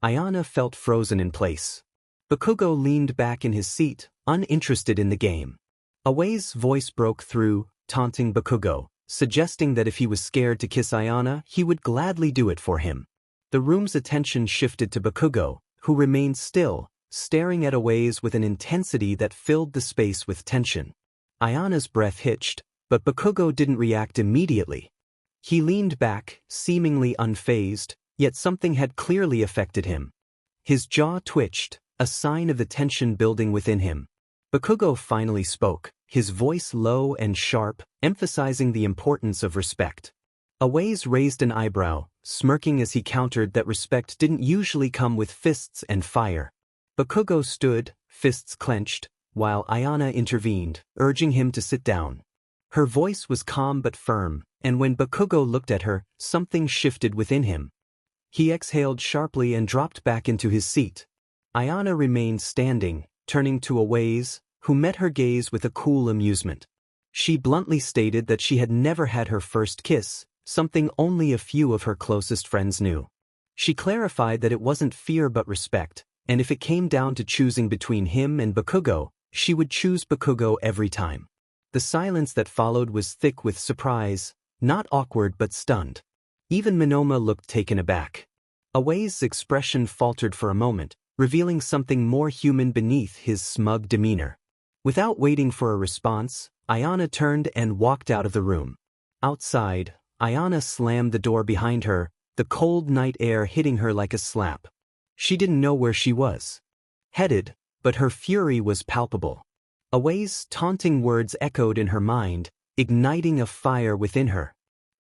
Ayana felt frozen in place. Bakugo leaned back in his seat, uninterested in the game. Away's voice broke through, taunting Bakugo, suggesting that if he was scared to kiss Ayana, he would gladly do it for him. The room's attention shifted to Bakugo, who remained still, staring at Away's with an intensity that filled the space with tension. Ayana's breath hitched, but Bakugo didn't react immediately. He leaned back, seemingly unfazed, yet something had clearly affected him. His jaw twitched, a sign of the tension building within him. Bakugo finally spoke, his voice low and sharp, emphasizing the importance of respect. Away's raised an eyebrow, smirking as he countered that respect didn't usually come with fists and fire. Bakugo stood, fists clenched, while Ayana intervened, urging him to sit down. Her voice was calm but firm, and when Bakugo looked at her, something shifted within him. He exhaled sharply and dropped back into his seat. Ayana remained standing, turning to Away's, who met her gaze with a cool amusement. She bluntly stated that she had never had her first kiss, something only a few of her closest friends knew. She clarified that it wasn't fear but respect, and if it came down to choosing between him and Bakugo, she would choose Bakugo every time. The silence that followed was thick with surprise, not awkward but stunned. Even Minoma looked taken aback. Away's expression faltered for a moment, revealing something more human beneath his smug demeanor. Without waiting for a response, Ayana turned and walked out of the room. Outside, Ayana slammed the door behind her, the cold night air hitting her like a slap. She didn't know where she was headed, but her fury was palpable. Away's taunting words echoed in her mind, igniting a fire within her.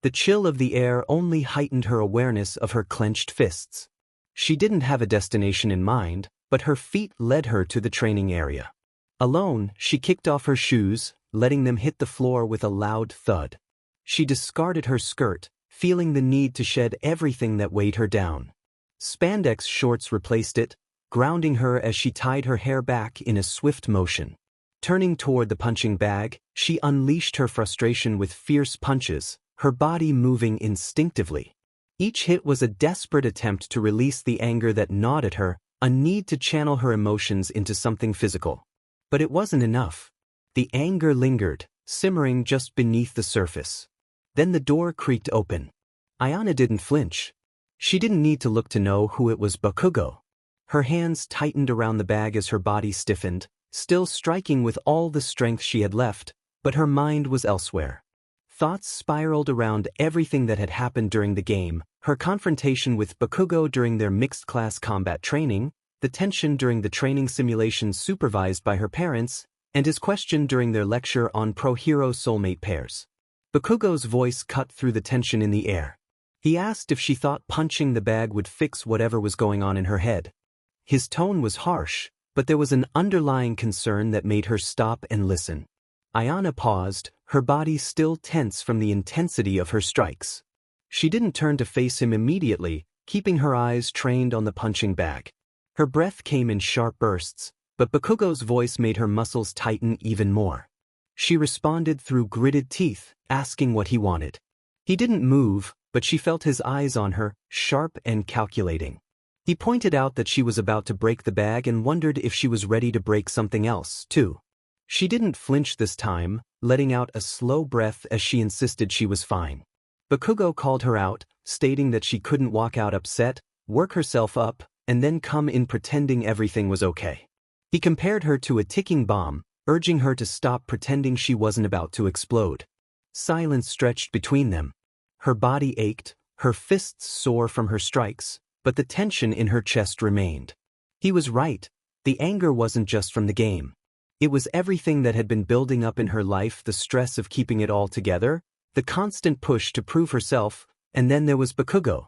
The chill of the air only heightened her awareness of her clenched fists. She didn't have a destination in mind, but her feet led her to the training area. Alone, she kicked off her shoes, letting them hit the floor with a loud thud. She discarded her skirt, feeling the need to shed everything that weighed her down. Spandex shorts replaced it, grounding her as she tied her hair back in a swift motion. Turning toward the punching bag, she unleashed her frustration with fierce punches, her body moving instinctively. Each hit was a desperate attempt to release the anger that gnawed at her, a need to channel her emotions into something physical. But it wasn't enough. The anger lingered, simmering just beneath the surface. Then the door creaked open. Ayana didn't flinch. She didn't need to look to know who it was. Bakugo. Her hands tightened around the bag as her body stiffened, still striking with all the strength she had left, but her mind was elsewhere. Thoughts spiraled around everything that had happened during the game, her confrontation with Bakugo during their mixed-class combat training, the tension during the training simulation supervised by her parents, and his question during their lecture on pro-hero soulmate pairs. Bakugo's voice cut through the tension in the air. He asked if she thought punching the bag would fix whatever was going on in her head. His tone was harsh, but there was an underlying concern that made her stop and listen. Ayana paused, her body still tense from the intensity of her strikes. She didn't turn to face him immediately, keeping her eyes trained on the punching bag. Her breath came in sharp bursts, but Bakugo's voice made her muscles tighten even more. She responded through gritted teeth, asking what he wanted. He didn't move, but she felt his eyes on her, sharp and calculating. He pointed out that she was about to break the bag and wondered if she was ready to break something else, too. She didn't flinch this time, letting out a slow breath as she insisted she was fine. Bakugo called her out, stating that she couldn't walk out upset, work herself up, and then come in pretending everything was okay. He compared her to a ticking bomb, urging her to stop pretending she wasn't about to explode. Silence stretched between them. Her body ached, her fists sore from her strikes, but the tension in her chest remained. He was right. The anger wasn't just from the game. It was everything that had been building up in her life, the stress of keeping it all together, the constant push to prove herself, and then there was Bakugo.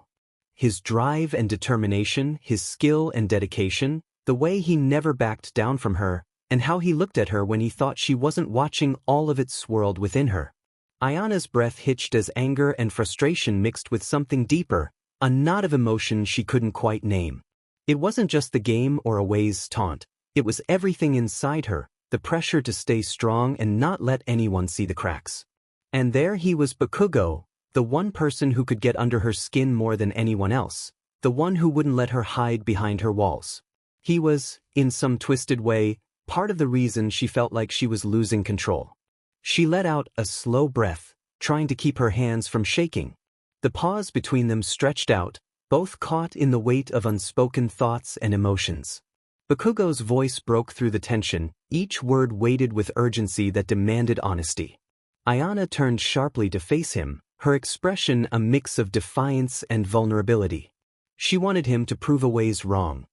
His drive and determination, his skill and dedication, the way he never backed down from her, and how he looked at her when he thought she wasn't watching. All of it swirled within her. Ayana's breath hitched as anger and frustration mixed with something deeper, a knot of emotion she couldn't quite name. It wasn't just the game or Away's taunt, it was everything inside her, the pressure to stay strong and not let anyone see the cracks. And there he was, Bakugo, the one person who could get under her skin more than anyone else, the one who wouldn't let her hide behind her walls. He was, in some twisted way, part of the reason she felt like she was losing control. She let out a slow breath, trying to keep her hands from shaking. The pause between them stretched out, both caught in the weight of unspoken thoughts and emotions. Bakugo's voice broke through the tension, each word weighted with urgency that demanded honesty. Ayana turned sharply to face him, her expression a mix of defiance and vulnerability. She wanted him to prove Away's wrong.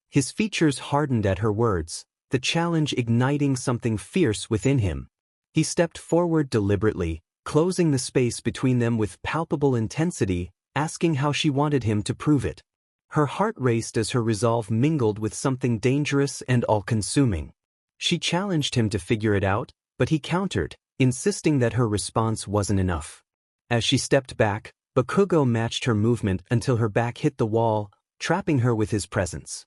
His features hardened at her words, the challenge igniting something fierce within him. He stepped forward deliberately, closing the space between them with palpable intensity, asking how she wanted him to prove it. Her heart raced as her resolve mingled with something dangerous and all-consuming. She challenged him to figure it out, but he countered, insisting that her response wasn't enough. As she stepped back, Bakugo matched her movement until her back hit the wall, trapping her with his presence.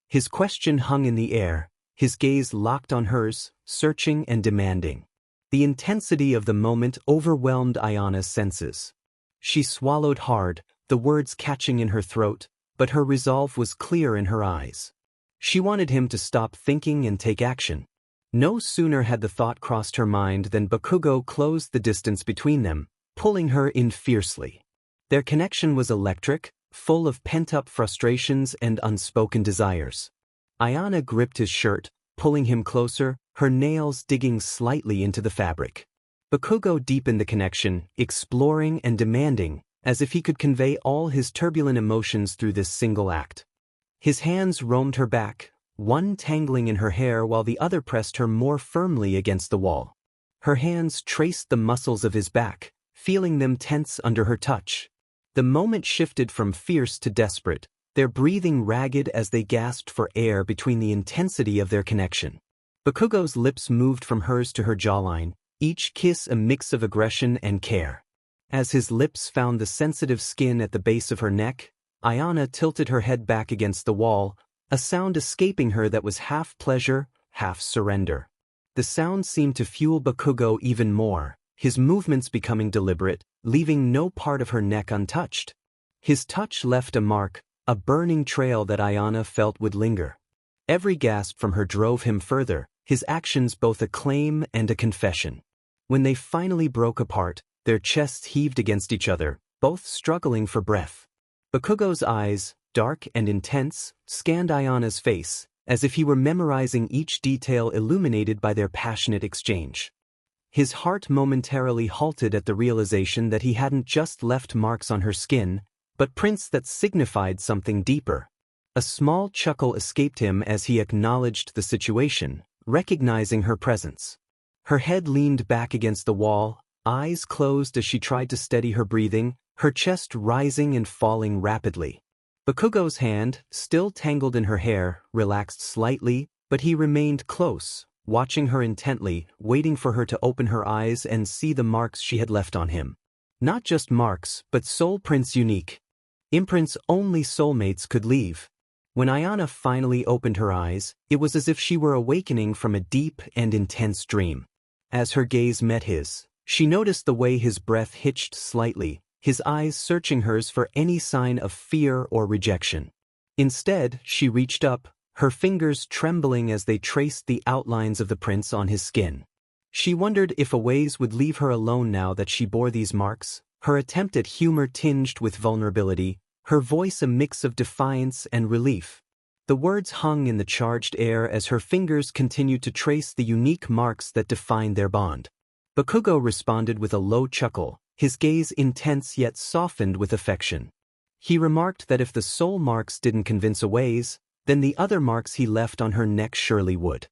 His question hung in the air, his gaze locked on hers, searching and demanding. The intensity of the moment overwhelmed Ayana's senses. She swallowed hard, the words catching in her throat, but her resolve was clear in her eyes. She wanted him to stop thinking and take action. No sooner had the thought crossed her mind than Bakugo closed the distance between them, pulling her in fiercely. Their connection was electric, full of pent-up frustrations and unspoken desires. Ayana gripped his shirt, pulling him closer, her nails digging slightly into the fabric. Bakugo deepened the connection, exploring and demanding, as if he could convey all his turbulent emotions through this single act. His hands roamed her back, one tangling in her hair while the other pressed her more firmly against the wall. Her hands traced the muscles of his back, feeling them tense under her touch. The moment shifted from fierce to desperate, their breathing ragged as they gasped for air between the intensity of their connection. Bakugo's lips moved from hers to her jawline, each kiss a mix of aggression and care. As his lips found the sensitive skin at the base of her neck, Ayana tilted her head back against the wall, a sound escaping her that was half pleasure, half surrender. The sound seemed to fuel Bakugo even more, his movements becoming deliberate, leaving no part of her neck untouched. His touch left a mark, a burning trail that Ayana felt would linger. Every gasp from her drove him further, his actions both a claim and a confession. When they finally broke apart, their chests heaved against each other, both struggling for breath. Bakugo's eyes, dark and intense, scanned Ayana's face, as if he were memorizing each detail illuminated by their passionate exchange. His heart momentarily halted at the realization that he hadn't just left marks on her skin, but prints that signified something deeper. A small chuckle escaped him as he acknowledged the situation, recognizing her presence. Her head leaned back against the wall, eyes closed as she tried to steady her breathing, her chest rising and falling rapidly. Bakugo's hand, still tangled in her hair, relaxed slightly, but he remained close, watching her intently, waiting for her to open her eyes and see the marks she had left on him. Not just marks, but soul prints, unique. Imprints only soulmates could leave. When Ayana finally opened her eyes, it was as if she were awakening from a deep and intense dream. As her gaze met his, she noticed the way his breath hitched slightly, his eyes searching hers for any sign of fear or rejection. Instead, she reached up, her fingers trembling as they traced the outlines of the prints on his skin. She wondered if Away's would leave her alone now that she bore these marks, her attempt at humor tinged with vulnerability, her voice a mix of defiance and relief. The words hung in the charged air as her fingers continued to trace the unique marks that defined their bond. Bakugo responded with a low chuckle, his gaze intense yet softened with affection. He remarked that if the soul marks didn't convince Aways, then the other marks he left on her neck surely would.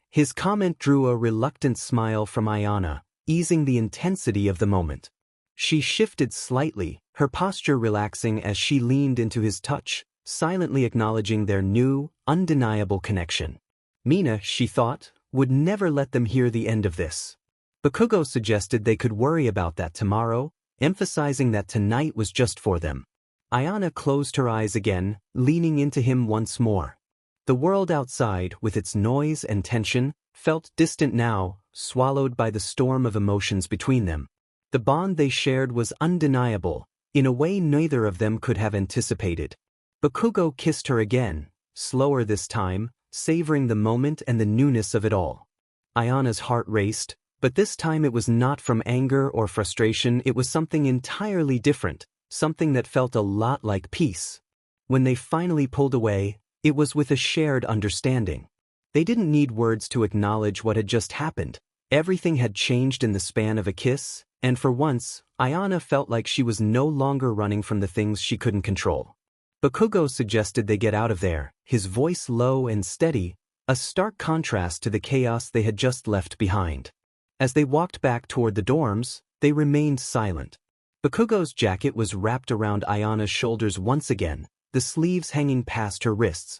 His comment drew a reluctant smile from Ayana, easing the intensity of the moment. She shifted slightly, her posture relaxing as she leaned into his touch, silently acknowledging their new, undeniable connection. Mina, she thought, would never let them hear the end of this. Bakugo suggested they could worry about that tomorrow, emphasizing that tonight was just for them. Ayana closed her eyes again, leaning into him once more. The world outside, with its noise and tension, felt distant now, swallowed by the storm of emotions between them. The bond they shared was undeniable, in a way neither of them could have anticipated. Bakugo kissed her again, slower this time, savoring the moment and the newness of it all. Ayana's heart raced, but this time it was not from anger or frustration, it was something entirely different, something that felt a lot like peace. When they finally pulled away, it was with a shared understanding. They didn't need words to acknowledge what had just happened. Everything had changed in the span of a kiss, and for once, Ayana felt like she was no longer running from the things she couldn't control. Bakugo suggested they get out of there, his voice low and steady, a stark contrast to the chaos they had just left behind. As they walked back toward the dorms, they remained silent. Bakugo's jacket was wrapped around Ayana's shoulders once again, the sleeves hanging past her wrists.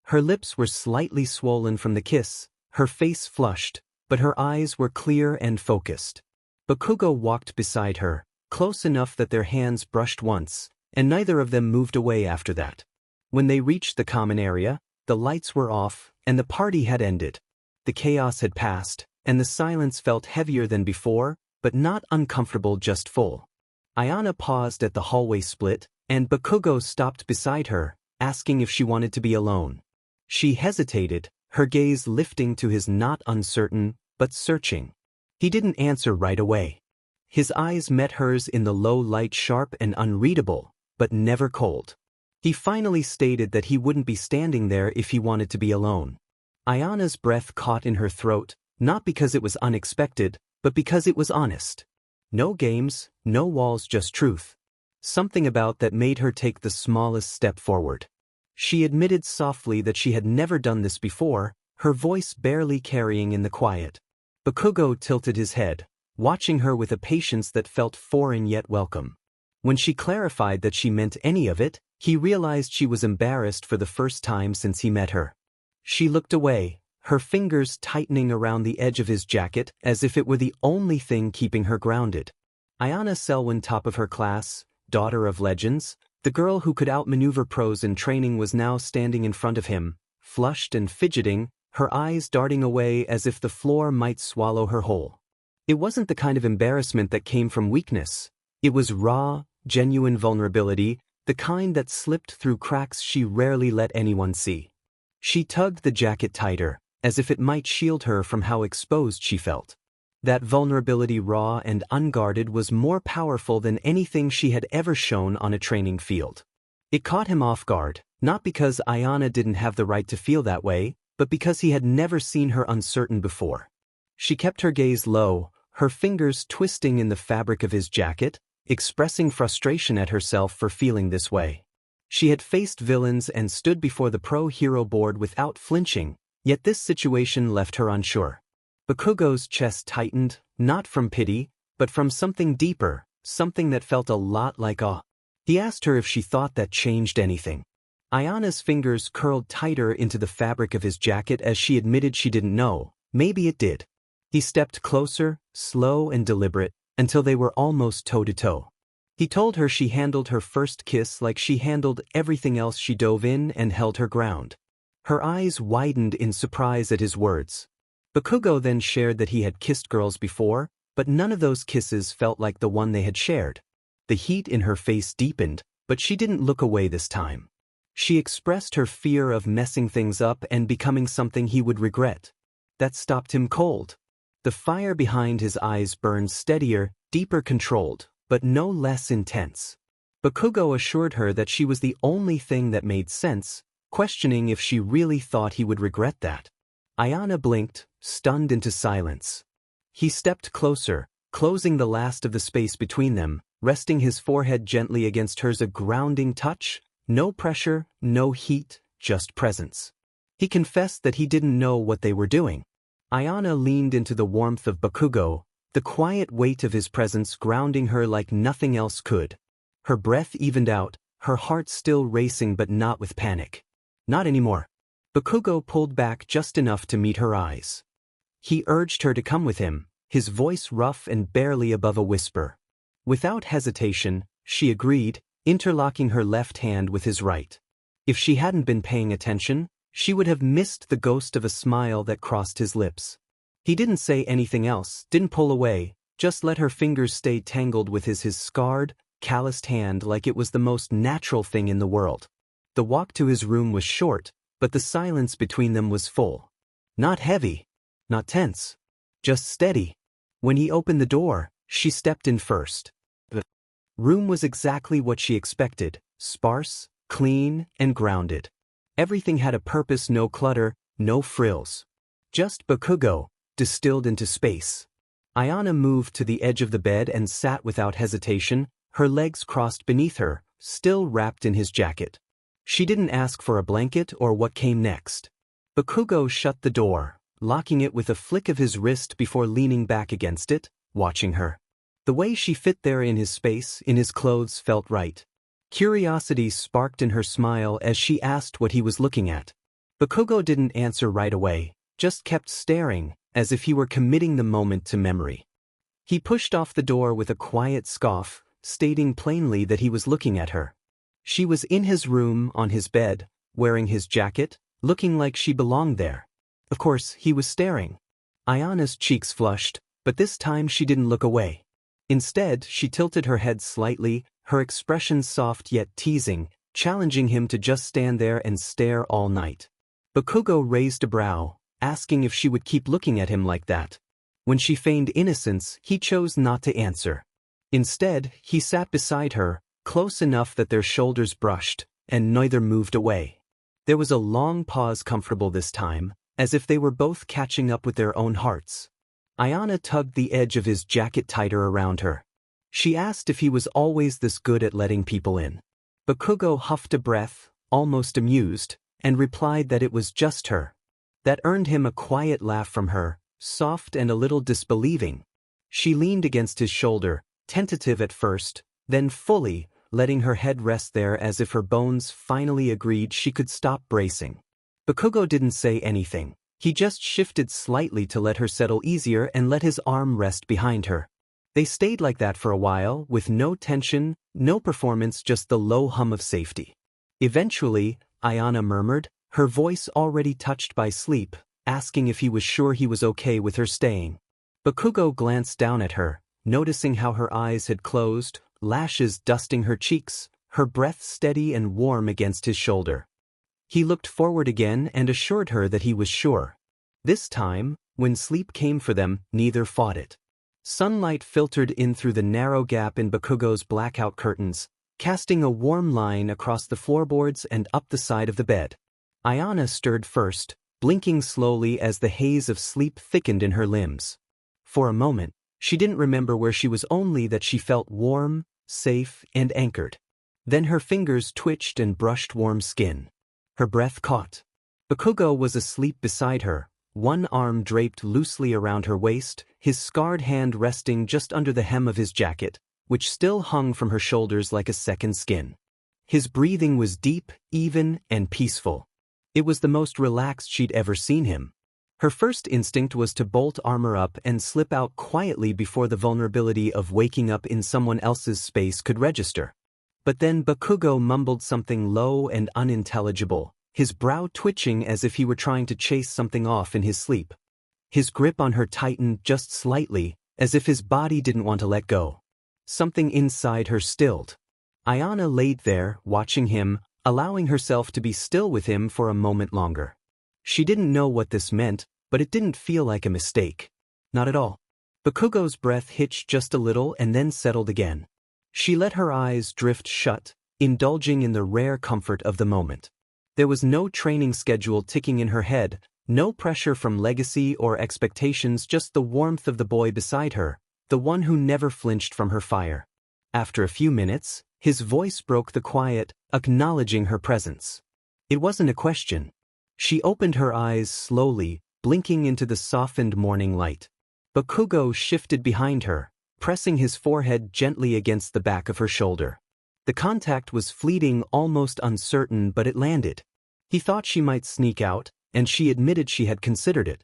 Her lips were slightly swollen from the kiss, her face flushed, but her eyes were clear and focused. Bakugo walked beside her, close enough that their hands brushed once, and neither of them moved away after that. When they reached the common area, the lights were off, and the party had ended. The chaos had passed, and the silence felt heavier than before, but not uncomfortable, just full. Ayana paused at the hallway split, and Bakugo stopped beside her, asking if she wanted to be alone. She hesitated, her gaze lifting to his, not uncertain, but searching. He didn't answer right away. His eyes met hers in the low light, sharp and unreadable, but never cold. He finally stated that he wouldn't be standing there if he wanted to be alone. Ayana's breath caught in her throat, not because it was unexpected, but because it was honest. No games, no walls, just truth. Something about that made her take the smallest step forward. She admitted softly that she had never done this before, her voice barely carrying in the quiet. Bakugo tilted his head, watching her with a patience that felt foreign yet welcome. When she clarified that she meant any of it, he realized she was embarrassed for the first time since he met her. She looked away, her fingers tightening around the edge of his jacket as if it were the only thing keeping her grounded. Ayana Selwyn, top of her class, daughter of legends, the girl who could outmaneuver pros in training, was now standing in front of him, flushed and fidgeting, her eyes darting away as if the floor might swallow her whole. It wasn't the kind of embarrassment that came from weakness. It was raw, genuine vulnerability, the kind that slipped through cracks she rarely let anyone see. She tugged the jacket tighter, as if it might shield her from how exposed she felt. That vulnerability, raw and unguarded, was more powerful than anything she had ever shown on a training field. It caught him off guard, not because Ayana didn't have the right to feel that way, but because he had never seen her uncertain before. She kept her gaze low, her fingers twisting in the fabric of his jacket, expressing frustration at herself for feeling this way. She had faced villains and stood before the pro hero board without flinching, yet this situation left her unsure. Bakugo's chest tightened, not from pity, but from something deeper, something that felt a lot like awe. He asked her if she thought that changed anything. Ayana's fingers curled tighter into the fabric of his jacket as she admitted she didn't know. Maybe it did. He stepped closer, slow and deliberate, until they were almost toe-to-toe. He told her she handled her first kiss like she handled everything else. She dove in and held her ground. Her eyes widened in surprise at his words. Bakugo then shared that he had kissed girls before, but none of those kisses felt like the one they had shared. The heat in her face deepened, but she didn't look away this time. She expressed her fear of messing things up and becoming something he would regret. That stopped him cold. The fire behind his eyes burned steadier, deeper, controlled, but no less intense. Bakugo assured her that she was the only thing that made sense, questioning if she really thought he would regret that. Ayana blinked, stunned into silence. He stepped closer, closing the last of the space between them, resting his forehead gently against hers, a grounding touch, no pressure, no heat, just presence. He confessed that he didn't know what they were doing. Ayana leaned into the warmth of Bakugo, the quiet weight of his presence grounding her like nothing else could. Her breath evened out, her heart still racing but not with panic. Not anymore. Bakugo pulled back just enough to meet her eyes. He urged her to come with him, his voice rough and barely above a whisper. Without hesitation, she agreed, interlocking her left hand with his right. If she hadn't been paying attention, she would have missed the ghost of a smile that crossed his lips. He didn't say anything else, didn't pull away, just let her fingers stay tangled with his scarred, calloused hand like it was the most natural thing in the world. The walk to his room was short, but the silence between them was full. Not heavy, not tense, just steady. When he opened the door, she stepped in first. The room was exactly what she expected, sparse, clean, and grounded. Everything had a purpose, no clutter, no frills. Just Bakugo, distilled into space. Ayana moved to the edge of the bed and sat without hesitation, her legs crossed beneath her, still wrapped in his jacket. She didn't ask for a blanket or what came next. Bakugo shut the door, locking it with a flick of his wrist before leaning back against it, watching her. The way she fit there in his space, in his clothes, felt right. Curiosity sparked in her smile as she asked what he was looking at. Bakugo didn't answer right away, just kept staring, as if he were committing the moment to memory. He pushed off the door with a quiet scoff, stating plainly that he was looking at her. She was in his room, on his bed, wearing his jacket, looking like she belonged there. Of course, he was staring. Ayana's cheeks flushed, but this time she didn't look away. Instead, she tilted her head slightly, her expression soft yet teasing, challenging him to just stand there and stare all night. Bakugo raised a brow, asking if she would keep looking at him like that. When she feigned innocence, he chose not to answer. Instead, he sat beside her, close enough that their shoulders brushed, and neither moved away. There was a long pause, comfortable this time, as if they were both catching up with their own hearts. Ayana tugged the edge of his jacket tighter around her. She asked if he was always this good at letting people in. Bakugo huffed a breath, almost amused, and replied that it was just her. That earned him a quiet laugh from her, soft and a little disbelieving. She leaned against his shoulder, tentative at first, then fully, letting her head rest there as if her bones finally agreed she could stop bracing. Bakugo didn't say anything. He just shifted slightly to let her settle easier and let his arm rest behind her. They stayed like that for a while, with no tension, no performance, just the low hum of safety. Eventually, Ayana murmured, her voice already touched by sleep, asking if he was sure he was okay with her staying. Bakugo glanced down at her, noticing how her eyes had closed, lashes dusting her cheeks, her breath steady and warm against his shoulder. He looked forward again and assured her that he was sure. This time, when sleep came for them, neither fought it. Sunlight filtered in through the narrow gap in Bakugo's blackout curtains, casting a warm line across the floorboards and up the side of the bed. Ayana stirred first, blinking slowly as the haze of sleep thickened in her limbs. For a moment, she didn't remember where she was, only that she felt warm, safe, and anchored. Then her fingers twitched and brushed warm skin. Her breath caught. Bakugo was asleep beside her, one arm draped loosely around her waist, his scarred hand resting just under the hem of his jacket, which still hung from her shoulders like a second skin. His breathing was deep, even, and peaceful. It was the most relaxed she'd ever seen him. Her first instinct was to bolt armor up and slip out quietly before the vulnerability of waking up in someone else's space could register. But then Bakugo mumbled something low and unintelligible, his brow twitching as if he were trying to chase something off in his sleep. His grip on her tightened just slightly, as if his body didn't want to let go. Something inside her stilled. Ayana laid there, watching him, allowing herself to be still with him for a moment longer. She didn't know what this meant, but it didn't feel like a mistake. Not at all. Bakugo's breath hitched just a little and then settled again. She let her eyes drift shut, indulging in the rare comfort of the moment. There was no training schedule ticking in her head, no pressure from legacy or expectations, just the warmth of the boy beside her, the one who never flinched from her fire. After a few minutes, his voice broke the quiet, acknowledging her presence. It wasn't a question. She opened her eyes slowly, blinking into the softened morning light. Bakugo shifted behind her, pressing his forehead gently against the back of her shoulder. The contact was fleeting, almost uncertain, but it landed. He thought she might sneak out, and she admitted she had considered it.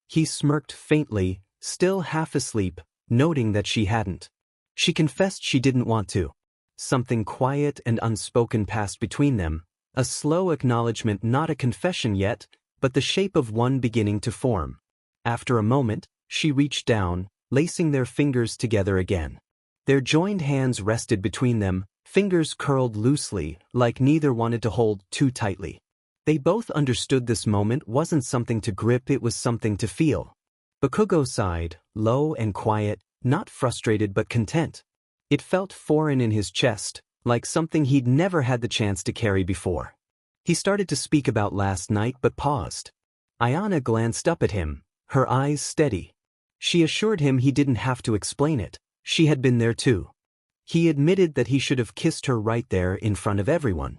He smirked faintly, still half asleep, noting that she hadn't. She confessed she didn't want to. Something quiet and unspoken passed between them, a slow acknowledgement, not a confession yet, but the shape of one beginning to form. After a moment, she reached down, lacing their fingers together again. Their joined hands rested between them, fingers curled loosely, like neither wanted to hold too tightly. They both understood this moment wasn't something to grip, it was something to feel. Bakugo sighed, low and quiet, not frustrated but content. It felt foreign in his chest, like something he'd never had the chance to carry before. He started to speak about last night but paused. Ayana glanced up at him, her eyes steady. She assured him he didn't have to explain it, she had been there too. He admitted that he should have kissed her right there in front of everyone.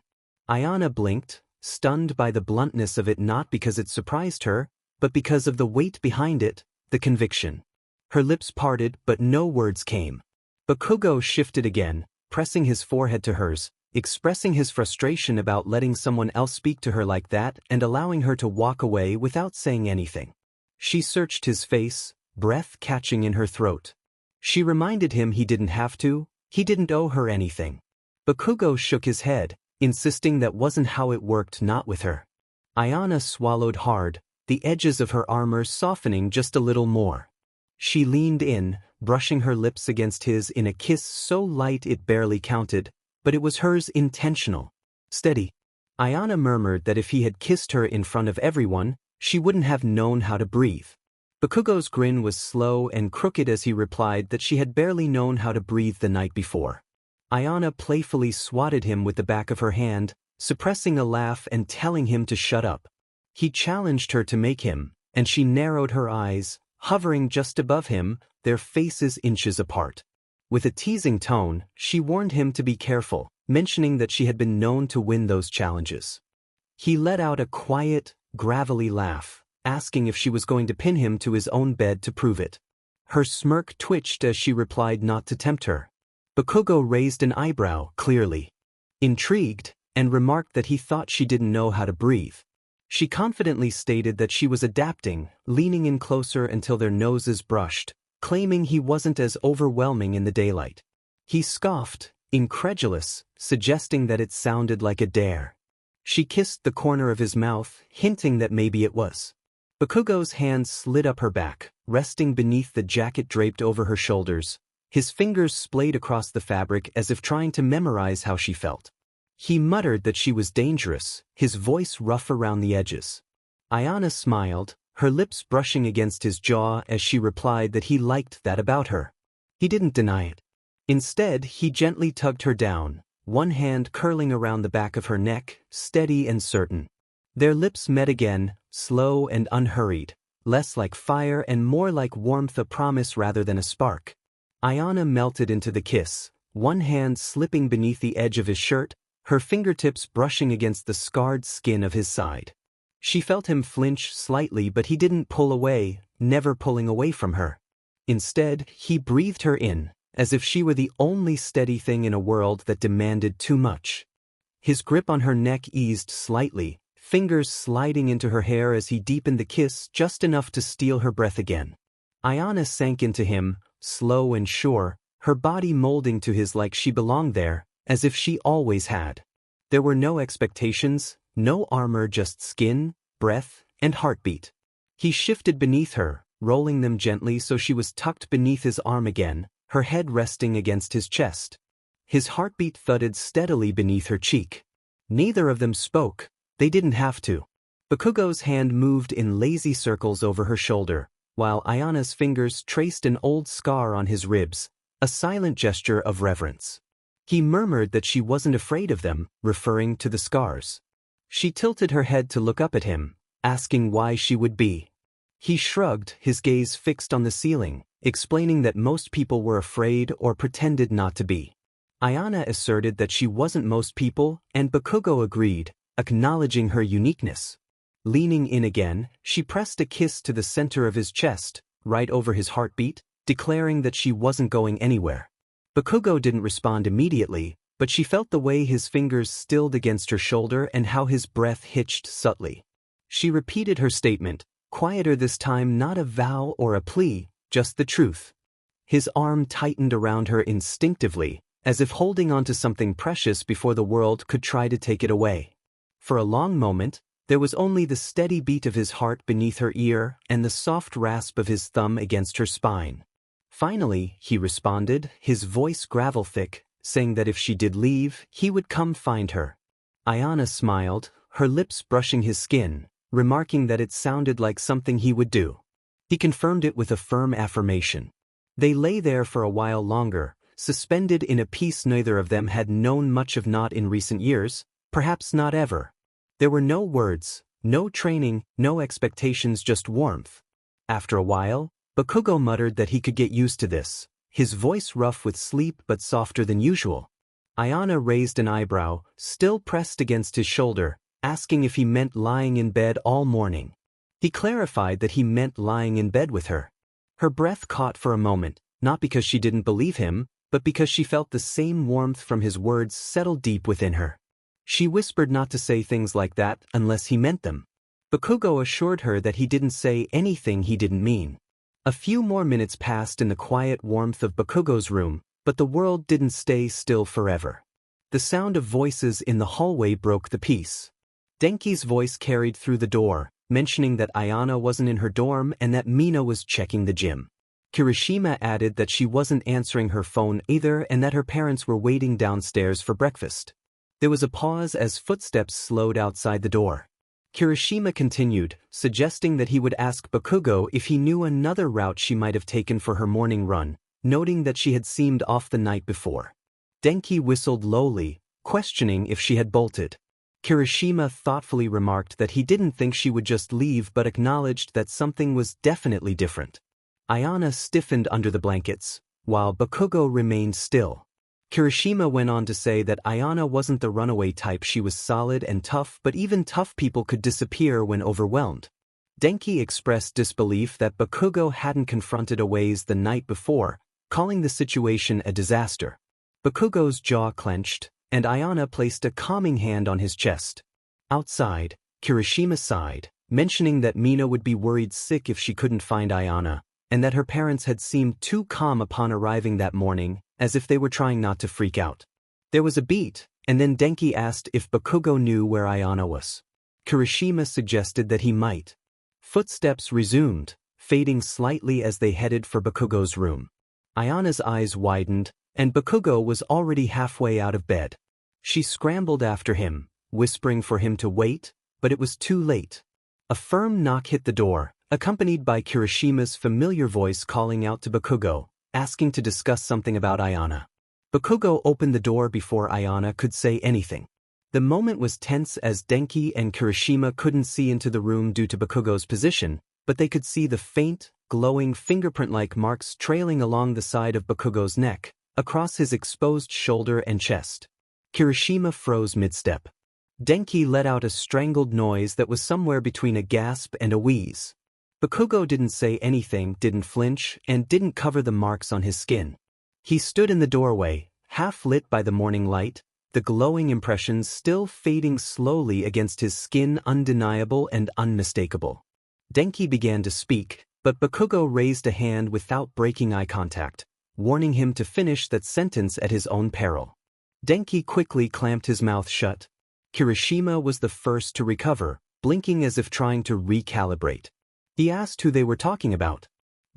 Ayana blinked, stunned by the bluntness of it, not because it surprised her, but because of the weight behind it, the conviction. Her lips parted but no words came. Bakugo shifted again, pressing his forehead to hers, expressing his frustration about letting someone else speak to her like that and allowing her to walk away without saying anything. She searched his face, breath catching in her throat. She reminded him he didn't have to, he didn't owe her anything. Bakugo shook his head, insisting that wasn't how it worked, not with her. Ayana swallowed hard, the edges of her armor softening just a little more. She leaned in, brushing her lips against his in a kiss so light it barely counted, but it was hers, intentional. Steady. Ayana murmured that if he had kissed her in front of everyone, she wouldn't have known how to breathe. Bakugo's grin was slow and crooked as he replied that she had barely known how to breathe the night before. Ayana playfully swatted him with the back of her hand, suppressing a laugh and telling him to shut up. He challenged her to make him, and she narrowed her eyes, hovering just above him, their faces inches apart. With a teasing tone, she warned him to be careful, mentioning that she had been known to win those challenges. He let out a quiet, gravelly laugh, asking if she was going to pin him to his own bed to prove it. Her smirk twitched as she replied not to tempt her. Bakugo raised an eyebrow, clearly intrigued, and remarked that he thought she didn't know how to breathe. She confidently stated that she was adapting, leaning in closer until their noses brushed, claiming he wasn't as overwhelming in the daylight. He scoffed, incredulous, suggesting that it sounded like a dare. She kissed the corner of his mouth, hinting that maybe it was. Bakugo's hand slid up her back, resting beneath the jacket draped over her shoulders. His fingers splayed across the fabric as if trying to memorize how she felt. He muttered that she was dangerous, his voice rough around the edges. Ayana smiled, her lips brushing against his jaw as she replied that he liked that about her. He didn't deny it. Instead, he gently tugged her down, one hand curling around the back of her neck, steady and certain. Their lips met again, slow and unhurried, less like fire and more like warmth, a promise rather than a spark. Ayana melted into the kiss, one hand slipping beneath the edge of his shirt, her fingertips brushing against the scarred skin of his side. She felt him flinch slightly, but he didn't pull away, never pulling away from her. Instead, he breathed her in, as if she were the only steady thing in a world that demanded too much. His grip on her neck eased slightly, fingers sliding into her hair as he deepened the kiss just enough to steal her breath again. Ayana sank into him, slow and sure, her body molding to his like she belonged there, as if she always had. There were no expectations, no armor, just skin, breath, and heartbeat. He shifted beneath her, rolling them gently so she was tucked beneath his arm again, her head resting against his chest. His heartbeat thudded steadily beneath her cheek. Neither of them spoke, they didn't have to. Bakugo's hand moved in lazy circles over her shoulder, while Ayana's fingers traced an old scar on his ribs, a silent gesture of reverence. He murmured that she wasn't afraid of them, referring to the scars. She tilted her head to look up at him, asking why she would be. He shrugged, his gaze fixed on the ceiling, explaining that most people were afraid or pretended not to be. Ayana asserted that she wasn't most people, and Bakugo agreed, acknowledging her uniqueness. Leaning in again, she pressed a kiss to the center of his chest, right over his heartbeat, declaring that she wasn't going anywhere. Bakugo didn't respond immediately, but she felt the way his fingers stilled against her shoulder and how his breath hitched subtly. She repeated her statement, quieter this time, not a vow or a plea, just the truth. His arm tightened around her instinctively, as if holding onto something precious before the world could try to take it away. For a long moment, there was only the steady beat of his heart beneath her ear and the soft rasp of his thumb against her spine. Finally, he responded, his voice gravel-thick, saying that if she did leave, he would come find her. Ayana smiled, her lips brushing his skin, remarking that it sounded like something he would do. He confirmed it with a firm affirmation. They lay there for a while longer, suspended in a peace neither of them had known much of, not in recent years, perhaps not ever. There were no words, no training, no expectations, just warmth. After a while, Bakugo muttered that he could get used to this, his voice rough with sleep but softer than usual. Ayana raised an eyebrow, still pressed against his shoulder, asking if he meant lying in bed all morning. He clarified that he meant lying in bed with her. Her breath caught for a moment, not because she didn't believe him, but because she felt the same warmth from his words settle deep within her. She whispered not to say things like that unless he meant them. Bakugo assured her that he didn't say anything he didn't mean. A few more minutes passed in the quiet warmth of Bakugo's room, but the world didn't stay still forever. The sound of voices in the hallway broke the peace. Denki's voice carried through the door, mentioning that Ayana wasn't in her dorm and that Mina was checking the gym. Kirishima added that she wasn't answering her phone either and that her parents were waiting downstairs for breakfast. There was a pause as footsteps slowed outside the door. Kirishima continued, suggesting that he would ask Bakugo if he knew another route she might have taken for her morning run, noting that she had seemed off the night before. Denki whistled lowly, questioning if she had bolted. Kirishima thoughtfully remarked that he didn't think she would just leave but acknowledged that something was definitely different. Ayana stiffened under the blankets, while Bakugo remained still. Kirishima went on to say that Ayana wasn't the runaway type, she was solid and tough, but even tough people could disappear when overwhelmed. Denki expressed disbelief that Bakugo hadn't confronted Aways the night before, calling the situation a disaster. Bakugo's jaw clenched, and Ayana placed a calming hand on his chest. Outside, Kirishima sighed, mentioning that Mina would be worried sick if she couldn't find Ayana, and that her parents had seemed too calm upon arriving that morning, as if they were trying not to freak out. There was a beat, and then Denki asked if Bakugo knew where Ayana was. Kirishima suggested that he might. Footsteps resumed, fading slightly as they headed for Bakugo's room. Ayana's eyes widened, and Bakugo was already halfway out of bed. She scrambled after him, whispering for him to wait, but it was too late. A firm knock hit the door, accompanied by Kirishima's familiar voice calling out to Bakugo, asking to discuss something about Ayana. Bakugo opened the door before Ayana could say anything. The moment was tense as Denki and Kirishima couldn't see into the room due to Bakugo's position, but they could see the faint, glowing fingerprint-like marks trailing along the side of Bakugo's neck, across his exposed shoulder and chest. Kirishima froze mid-step. Denki let out a strangled noise that was somewhere between a gasp and a wheeze. Bakugo didn't say anything, didn't flinch, and didn't cover the marks on his skin. He stood in the doorway, half lit by the morning light, the glowing impressions still fading slowly against his skin, undeniable and unmistakable. Denki began to speak, but Bakugo raised a hand without breaking eye contact, warning him to finish that sentence at his own peril. Denki quickly clamped his mouth shut. Kirishima was the first to recover, blinking as if trying to recalibrate. He asked who they were talking about.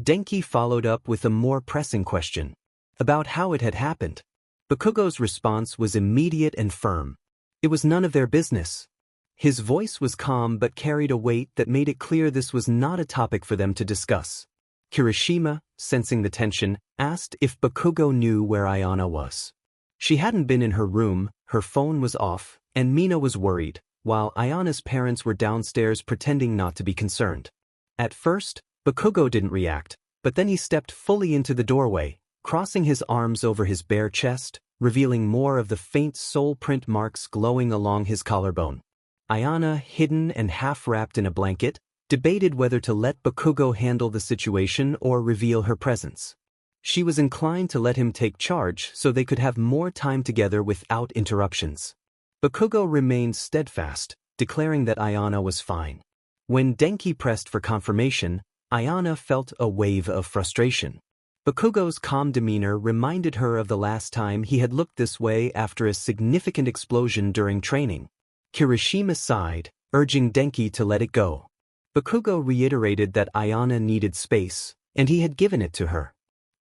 Denki followed up with a more pressing question, about how it had happened. Bakugo's response was immediate and firm. It was none of their business. His voice was calm but carried a weight that made it clear this was not a topic for them to discuss. Kirishima, sensing the tension, asked if Bakugo knew where Ayana was. She hadn't been in her room, her phone was off, and Mina was worried, while Ayana's parents were downstairs pretending not to be concerned. At first, Bakugo didn't react, but then he stepped fully into the doorway, crossing his arms over his bare chest, revealing more of the faint soul print marks glowing along his collarbone. Ayana, hidden and half-wrapped in a blanket, debated whether to let Bakugo handle the situation or reveal her presence. She was inclined to let him take charge so they could have more time together without interruptions. Bakugo remained steadfast, declaring that Ayana was fine. When Denki pressed for confirmation, Ayana felt a wave of frustration. Bakugo's calm demeanor reminded her of the last time he had looked this way after a significant explosion during training. Kirishima sighed, urging Denki to let it go. Bakugo reiterated that Ayana needed space, and he had given it to her.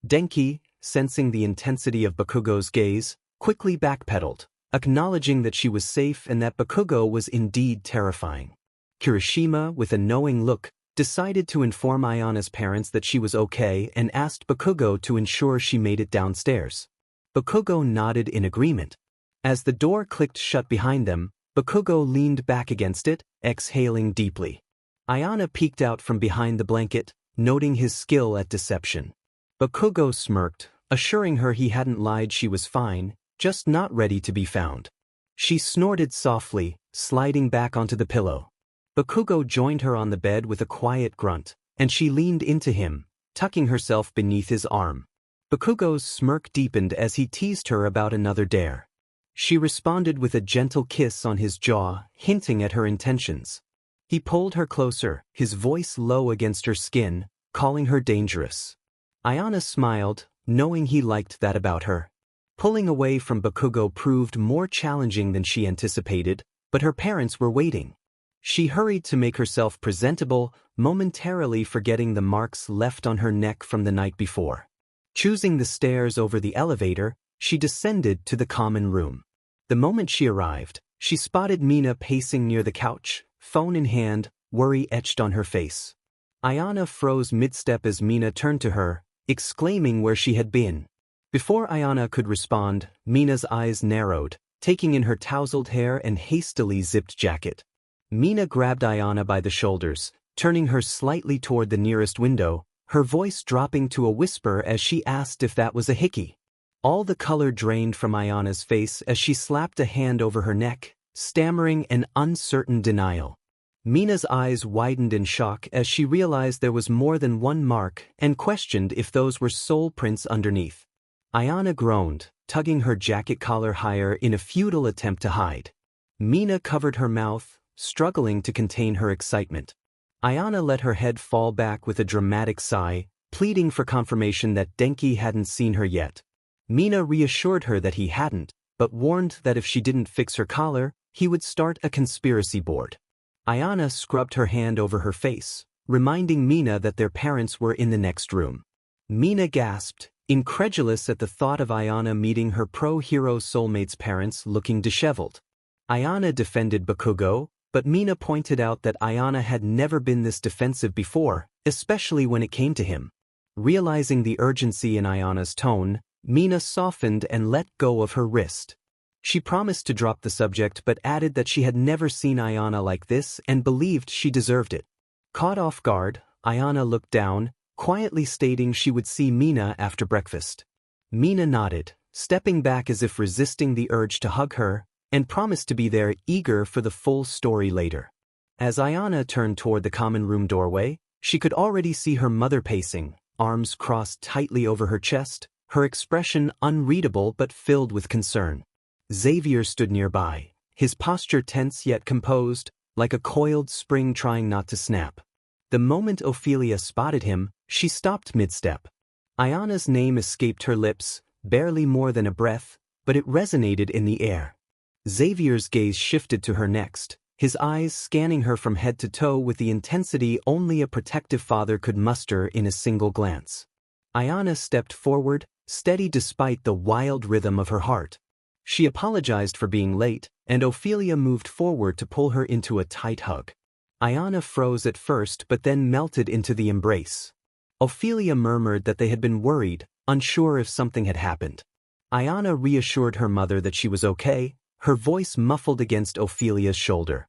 Denki, sensing the intensity of Bakugo's gaze, quickly backpedaled, acknowledging that she was safe and that Bakugo was indeed terrifying. Kirishima, with a knowing look, decided to inform Ayana's parents that she was okay and asked Bakugo to ensure she made it downstairs. Bakugo nodded in agreement. As the door clicked shut behind them, Bakugo leaned back against it, exhaling deeply. Ayana peeked out from behind the blanket, noting his skill at deception. Bakugo smirked, assuring her he hadn't lied, she was fine, just not ready to be found. She snorted softly, sliding back onto the pillow. Bakugo joined her on the bed with a quiet grunt, and she leaned into him, tucking herself beneath his arm. Bakugo's smirk deepened as he teased her about another dare. She responded with a gentle kiss on his jaw, hinting at her intentions. He pulled her closer, his voice low against her skin, calling her dangerous. Ayana smiled, knowing he liked that about her. Pulling away from Bakugo proved more challenging than she anticipated, but her parents were waiting. She hurried to make herself presentable, momentarily forgetting the marks left on her neck from the night before. Choosing the stairs over the elevator, she descended to the common room. The moment she arrived, she spotted Mina pacing near the couch, phone in hand, worry etched on her face. Ayana froze mid-step as Mina turned to her, exclaiming where she had been. Before Ayana could respond, Mina's eyes narrowed, taking in her tousled hair and hastily zipped jacket. Mina grabbed Ayana by the shoulders, turning her slightly toward the nearest window, her voice dropping to a whisper as she asked if that was a hickey. All the color drained from Ayana's face as she slapped a hand over her neck, stammering an uncertain denial. Mina's eyes widened in shock as she realized there was more than one mark and questioned if those were soul prints underneath. Ayana groaned, tugging her jacket collar higher in a futile attempt to hide. Mina covered her mouth, struggling to contain her excitement. Ayana let her head fall back with a dramatic sigh, pleading for confirmation that Denki hadn't seen her yet. Mina reassured her that he hadn't, but warned that if she didn't fix her collar, he would start a conspiracy board. Ayana scrubbed her hand over her face, reminding Mina that their parents were in the next room. Mina gasped, incredulous at the thought of Ayana meeting her pro-hero soulmate's parents looking disheveled. Ayana defended Bakugo, but Mina pointed out that Ayana had never been this defensive before, especially when it came to him. Realizing the urgency in Ayana's tone, Mina softened and let go of her wrist. She promised to drop the subject but added that she had never seen Ayana like this and believed she deserved it. Caught off guard, Ayana looked down, quietly stating she would see Mina after breakfast. Mina nodded, stepping back as if resisting the urge to hug her, and promised to be there, eager for the full story later. As Ayana turned toward the common room doorway, she could already see her mother pacing, arms crossed tightly over her chest, her expression unreadable but filled with concern. Xavier stood nearby, his posture tense yet composed, like a coiled spring trying not to snap. The moment Ophelia spotted him, she stopped mid-step. Ayana's name escaped her lips, barely more than a breath, but it resonated in the air. Xavier's gaze shifted to her next, his eyes scanning her from head to toe with the intensity only a protective father could muster in a single glance. Ayana stepped forward, steady despite the wild rhythm of her heart. She apologized for being late, and Ophelia moved forward to pull her into a tight hug. Ayana froze at first but then melted into the embrace. Ophelia murmured that they had been worried, unsure if something had happened. Ayana reassured her mother that she was okay, her voice muffled against Ophelia's shoulder.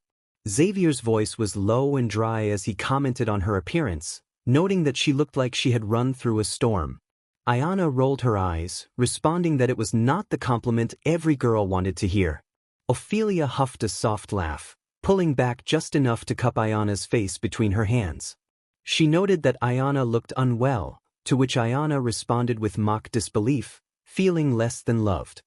Xavier's voice was low and dry as he commented on her appearance, noting that she looked like she had run through a storm. Ayana rolled her eyes, responding that it was not the compliment every girl wanted to hear. Ophelia huffed a soft laugh, pulling back just enough to cup Ayana's face between her hands. She noted that Ayana looked unwell, to which Ayana responded with mock disbelief, feeling less than loved.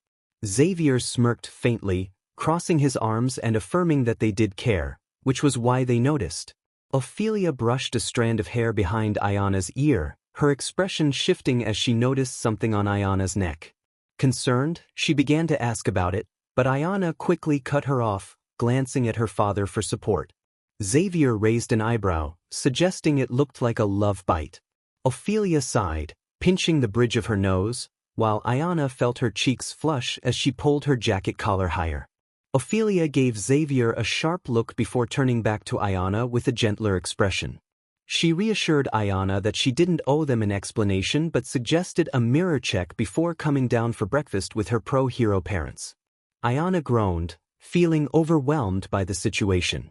Xavier smirked faintly, crossing his arms and affirming that they did care, which was why they noticed. Ophelia brushed a strand of hair behind Ayana's ear, her expression shifting as she noticed something on Ayana's neck. Concerned, she began to ask about it, but Ayana quickly cut her off, glancing at her father for support. Xavier raised an eyebrow, suggesting it looked like a love bite. Ophelia sighed, pinching the bridge of her nose, while Ayana felt her cheeks flush as she pulled her jacket collar higher. Ophelia gave Xavier a sharp look before turning back to Ayana with a gentler expression. She reassured Ayana that she didn't owe them an explanation but suggested a mirror check before coming down for breakfast with her pro-hero parents. Ayana groaned, feeling overwhelmed by the situation.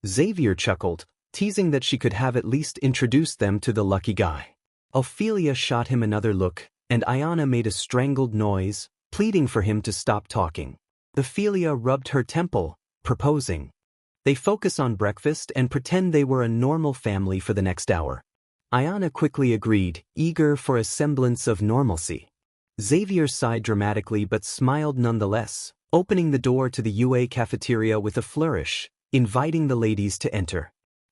Xavier chuckled, teasing that she could have at least introduced them to the lucky guy. Ophelia shot him another look, and Ayana made a strangled noise, pleading for him to stop talking. Ophelia rubbed her temple, proposing. They focus on breakfast and pretend they were a normal family for the next hour. Ayana quickly agreed, eager for a semblance of normalcy. Xavier sighed dramatically but smiled nonetheless, opening the door to the UA cafeteria with a flourish, inviting the ladies to enter.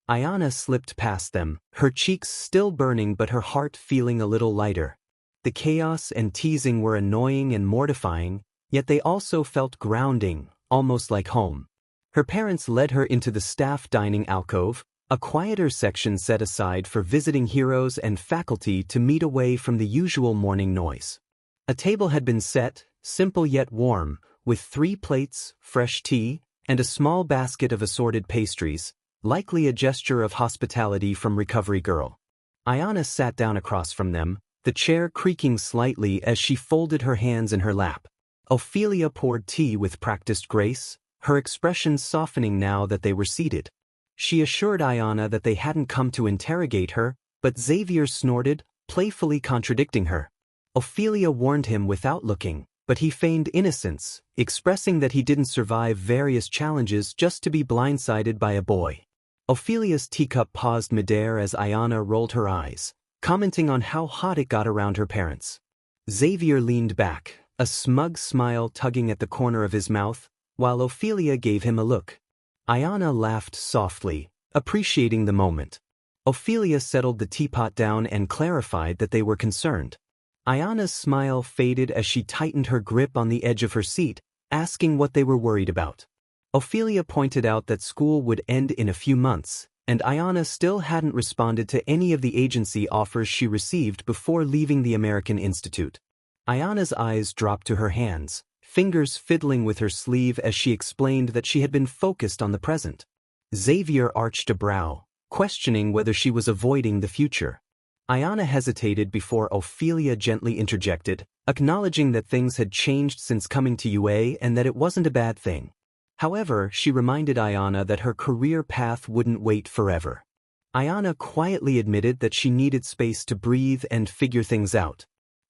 Ayana slipped past them, her cheeks still burning but her heart feeling a little lighter. The chaos and teasing were annoying and mortifying, yet they also felt grounding, almost like home. Her parents led her into the staff dining alcove, a quieter section set aside for visiting heroes and faculty to meet away from the usual morning noise. A table had been set, simple yet warm, with 3 plates, fresh tea, and a small basket of assorted pastries, likely a gesture of hospitality from Recovery Girl. Ayana sat down across from them, the chair creaking slightly as she folded her hands in her lap. Ophelia poured tea with practiced grace, her expression softening now that they were seated. She assured Ayana that they hadn't come to interrogate her, but Xavier snorted, playfully contradicting her. Ophelia warned him without looking, but he feigned innocence, expressing that he didn't survive various challenges just to be blindsided by a boy. Ophelia's teacup paused midair as Ayana rolled her eyes, commenting on how hot it got around her parents. Xavier leaned back, a smug smile tugging at the corner of his mouth, while Ophelia gave him a look. Ayana laughed softly, appreciating the moment. Ophelia settled the teapot down and clarified that they were concerned. Ayana's smile faded as she tightened her grip on the edge of her seat, asking what they were worried about. Ophelia pointed out that school would end in a few months, and Ayana still hadn't responded to any of the agency offers she received before leaving the American Institute. Ayana's eyes dropped to her hands, fingers fiddling with her sleeve as she explained that she had been focused on the present. Xavier arched a brow, questioning whether she was avoiding the future. Ayana hesitated before Ophelia gently interjected, acknowledging that things had changed since coming to UA and that it wasn't a bad thing. However, she reminded Ayana that her career path wouldn't wait forever. Ayana quietly admitted that she needed space to breathe and figure things out.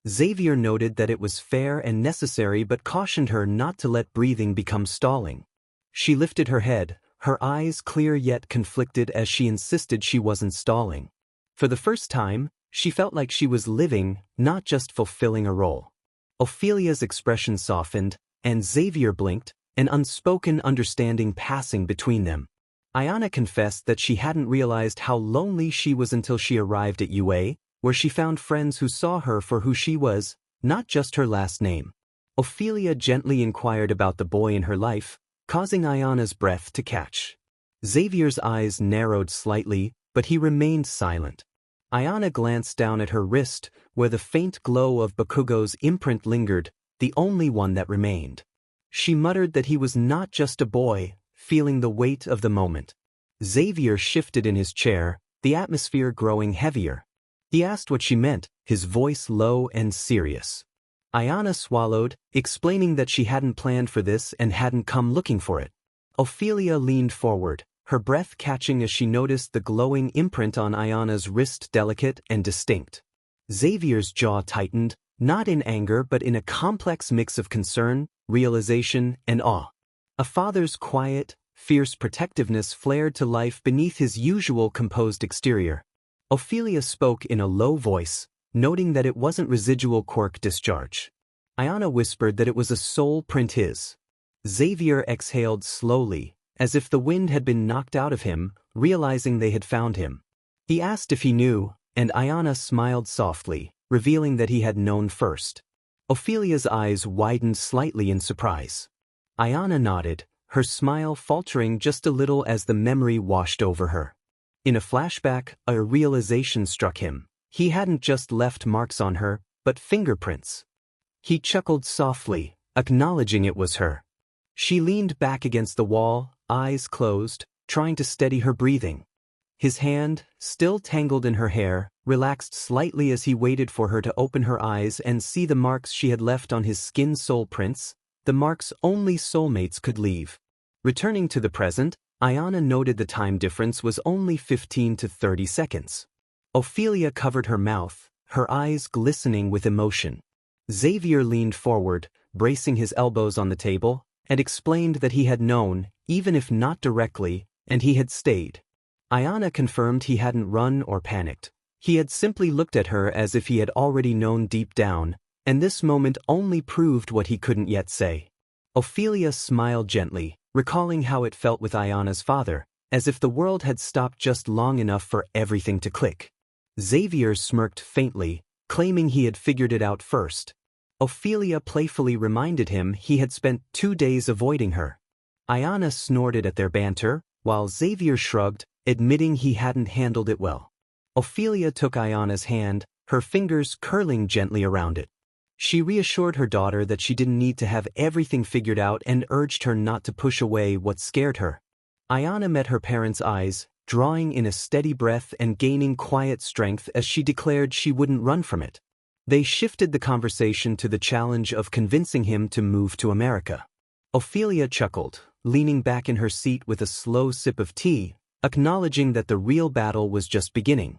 Xavier noted that it was fair and necessary but cautioned her not to let breathing become stalling. She lifted her head, her eyes clear yet conflicted as she insisted she wasn't stalling. For the first time, she felt like she was living, not just fulfilling a role. Ophelia's expression softened, and Xavier blinked, an unspoken understanding passing between them. Ayana confessed that she hadn't realized how lonely she was until she arrived at UA, where she found friends who saw her for who she was, not just her last name. Ophelia gently inquired about the boy in her life, causing Ayana's breath to catch. Xavier's eyes narrowed slightly, but he remained silent. Ayana glanced down at her wrist, where the faint glow of Bakugo's imprint lingered, the only one that remained. She muttered that he was not just a boy, feeling the weight of the moment. Xavier shifted in his chair, the atmosphere growing heavier. He asked what she meant, his voice low and serious. Ayana swallowed, explaining that she hadn't planned for this and hadn't come looking for it. Ophelia leaned forward, her breath catching as she noticed the glowing imprint on Ayana's wrist, delicate and distinct. Xavier's jaw tightened, not in anger but in a complex mix of concern, realization, and awe. A father's quiet, fierce protectiveness flared to life beneath his usual composed exterior. Ophelia spoke in a low voice, noting that it wasn't residual quirk discharge. Ayana whispered that it was a soul print his. Xavier exhaled slowly, as if the wind had been knocked out of him, realizing they had found him. He asked if he knew, and Ayana smiled softly, revealing that he had known first. Ophelia's eyes widened slightly in surprise. Ayana nodded, her smile faltering just a little as the memory washed over her. In a flashback, a realization struck him. He hadn't just left marks on her, but fingerprints. He chuckled softly, acknowledging it was her. She leaned back against the wall, eyes closed, trying to steady her breathing. His hand, still tangled in her hair, relaxed slightly as he waited for her to open her eyes and see the marks she had left on his skin soul prints, the marks only soulmates could leave. Returning to the present, Ayana noted the time difference was only 15 to 30 seconds. Ophelia covered her mouth, her eyes glistening with emotion. Xavier leaned forward, bracing his elbows on the table, and explained that he had known, even if not directly, and he had stayed. Ayana confirmed he hadn't run or panicked. He had simply looked at her as if he had already known deep down, and this moment only proved what he couldn't yet say. Ophelia smiled gently, recalling how it felt with Ayana's father, as if the world had stopped just long enough for everything to click. Xavier smirked faintly, claiming he had figured it out first. Ophelia playfully reminded him he had spent 2 days avoiding her. Ayana snorted at their banter, while Xavier shrugged, admitting he hadn't handled it well. Ophelia took Ayana's hand, her fingers curling gently around it. She reassured her daughter that she didn't need to have everything figured out and urged her not to push away what scared her. Ayana met her parents' eyes, drawing in a steady breath and gaining quiet strength as she declared she wouldn't run from it. They shifted the conversation to the challenge of convincing him to move to America. Ophelia chuckled, leaning back in her seat with a slow sip of tea, acknowledging that the real battle was just beginning.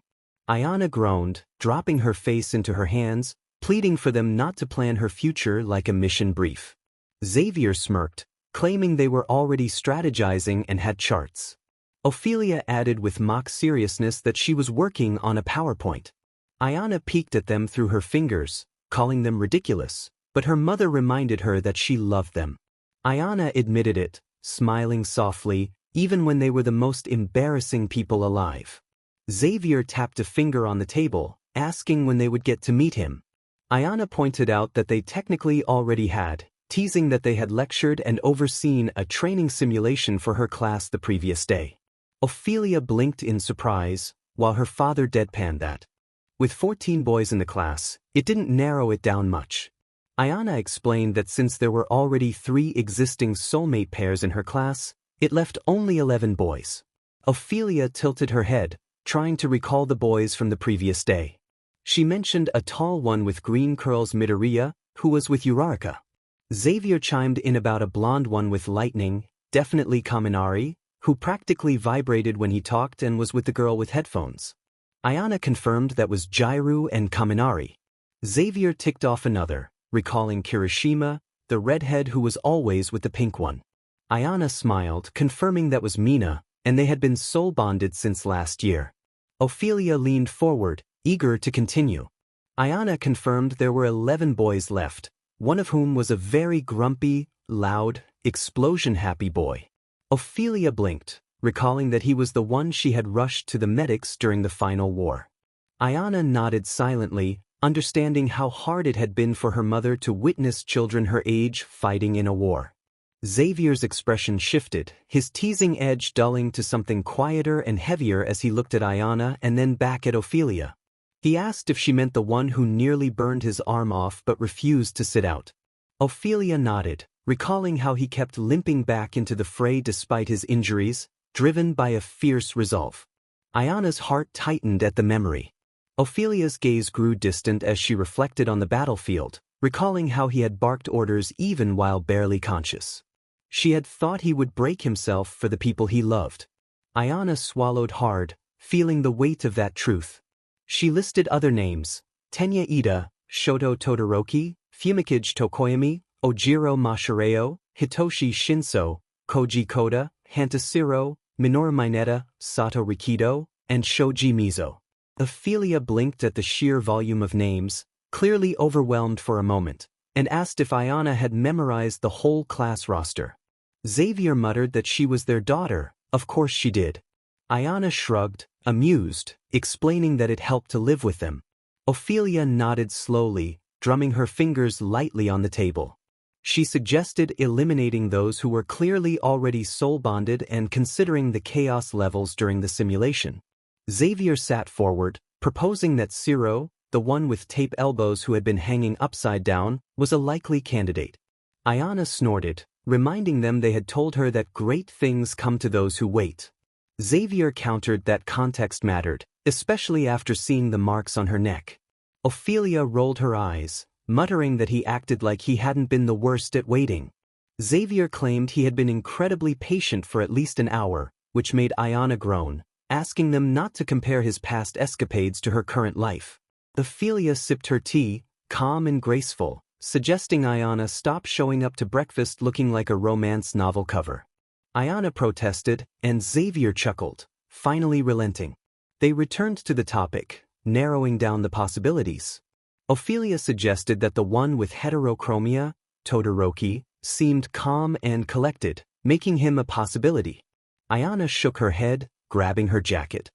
Ayana groaned, dropping her face into her hands, pleading for them not to plan her future like a mission brief. Xavier smirked, claiming they were already strategizing and had charts. Ophelia added with mock seriousness that she was working on a PowerPoint. Ayana peeked at them through her fingers, calling them ridiculous, but her mother reminded her that she loved them. Ayana admitted it, smiling softly, even when they were the most embarrassing people alive. Xavier tapped a finger on the table, asking when they would get to meet him. Ayana pointed out that they technically already had, teasing that they had lectured and overseen a training simulation for her class the previous day. Ophelia blinked in surprise, while her father deadpanned that. With 14 boys in the class, it didn't narrow it down much. Ayana explained that since there were already 3 existing soulmate pairs in her class, it left only 11 boys. Ophelia tilted her head, trying to recall the boys from the previous day. She mentioned a tall one with green curls, Midoriya, who was with Uraraka. Xavier chimed in about a blonde one with lightning, definitely Kaminari, who practically vibrated when he talked and was with the girl with headphones. Ayana confirmed that was Jairu and Kaminari. Xavier ticked off another, recalling Kirishima, the redhead who was always with the pink one. Ayana smiled, confirming that was Mina, and they had been soul bonded since last year. Ophelia leaned forward, eager to continue. Ayana confirmed there were 11 boys left, one of whom was a very grumpy, loud, explosion-happy boy. Ophelia blinked, recalling that he was the one she had rushed to the medics during the final war. Ayana nodded silently, understanding how hard it had been for her mother to witness children her age fighting in a war. Xavier's expression shifted, his teasing edge dulling to something quieter and heavier as he looked at Ayana and then back at Ophelia. He asked if she meant the one who nearly burned his arm off but refused to sit out. Ophelia nodded, recalling how he kept limping back into the fray despite his injuries, driven by a fierce resolve. Ayana's heart tightened at the memory. Ophelia's gaze grew distant as she reflected on the battlefield, recalling how he had barked orders even while barely conscious. She had thought he would break himself for the people he loved. Ayana swallowed hard, feeling the weight of that truth. She listed other names: Tenya Ida, Shoto Todoroki, Fumikage Tokoyami, Ojiro Mashireo, Hitoshi Shinso, Koji Koda, Hantashiro, Minoru Mineta, Sato Rikido, and Shoji Mizo. Ophelia blinked at the sheer volume of names, clearly overwhelmed for a moment, and asked if Ayana had memorized the whole class roster. Xavier muttered that she was their daughter. Of course she did. Ayana shrugged, amused, explaining that it helped to live with them. Ophelia nodded slowly, drumming her fingers lightly on the table. She suggested eliminating those who were clearly already soul-bonded and considering the chaos levels during the simulation. Xavier sat forward, proposing that Ciro, the one with tape elbows who had been hanging upside down, was a likely candidate. Ayana snorted, reminding them they had told her that great things come to those who wait. Xavier countered that context mattered, especially after seeing the marks on her neck. Ophelia rolled her eyes, muttering that he acted like he hadn't been the worst at waiting. Xavier claimed he had been incredibly patient for at least an hour, which made Ayana groan, asking them not to compare his past escapades to her current life. Ophelia sipped her tea, calm and graceful, suggesting Ayana stop showing up to breakfast looking like a romance novel cover. Ayana protested, and Xavier chuckled, finally relenting. They returned to the topic, narrowing down the possibilities. Ophelia suggested that the one with heterochromia, Todoroki, seemed calm and collected, making him a possibility. Ayana shook her head, grabbing her jacket.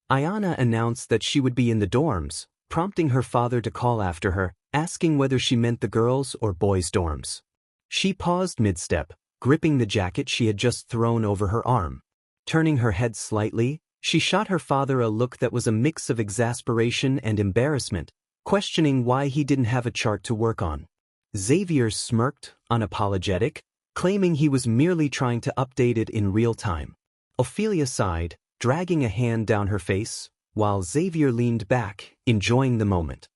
Ayana announced that she would be in the dorms, prompting her father to call after her, asking whether she meant the girls' or boys' dorms. She paused mid-step, gripping the jacket she had just thrown over her arm. Turning her head slightly, she shot her father a look that was a mix of exasperation and embarrassment, questioning why he didn't have a chart to work on. Xavier smirked, unapologetic, claiming he was merely trying to update it in real time. Ophelia sighed, dragging a hand down her face, while Xavier leaned back, enjoying the moment.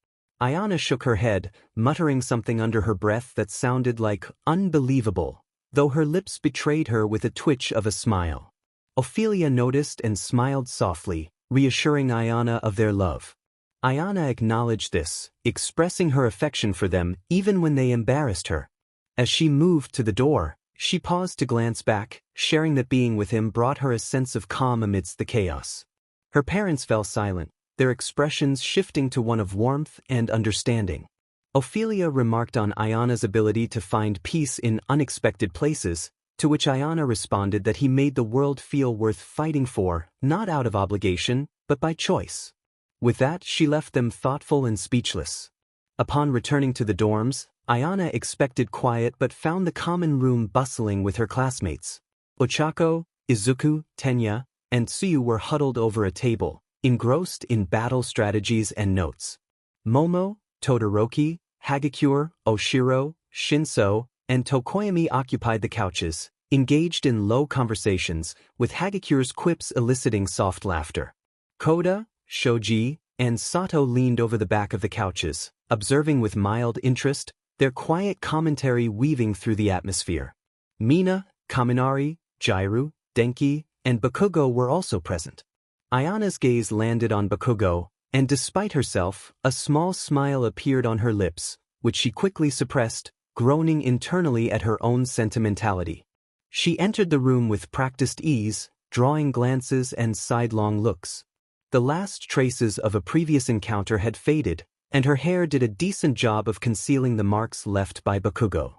Ayana shook her head, muttering something under her breath that sounded like unbelievable, though her lips betrayed her with a twitch of a smile. Ophelia noticed and smiled softly, reassuring Ayana of their love. Ayana acknowledged this, expressing her affection for them even when they embarrassed her. As she moved to the door, she paused to glance back, sharing that being with him brought her a sense of calm amidst the chaos. Her parents fell silent, their expressions shifting to one of warmth and understanding. Ophelia remarked on Ayana's ability to find peace in unexpected places, to which Ayana responded that he made the world feel worth fighting for, not out of obligation, but by choice. With that, she left them thoughtful and speechless. Upon returning to the dorms, Ayana expected quiet but found the common room bustling with her classmates. Ochako, Izuku, Tenya, and Tsuyu were huddled over a table, engrossed in battle strategies and notes. Momo, Todoroki, Hagakure, Oshiro, Shinso, and Tokoyami occupied the couches, engaged in low conversations, with Hagakure's quips eliciting soft laughter. Koda, Shoji, and Sato leaned over the back of the couches, observing with mild interest, their quiet commentary weaving through the atmosphere. Mina, Kaminari, Jairu, Denki, and Bakugo were also present. Ayana's gaze landed on Bakugo, and despite herself, a small smile appeared on her lips, which she quickly suppressed, groaning internally at her own sentimentality. She entered the room with practiced ease, drawing glances and sidelong looks. The last traces of a previous encounter had faded, and her hair did a decent job of concealing the marks left by Bakugo.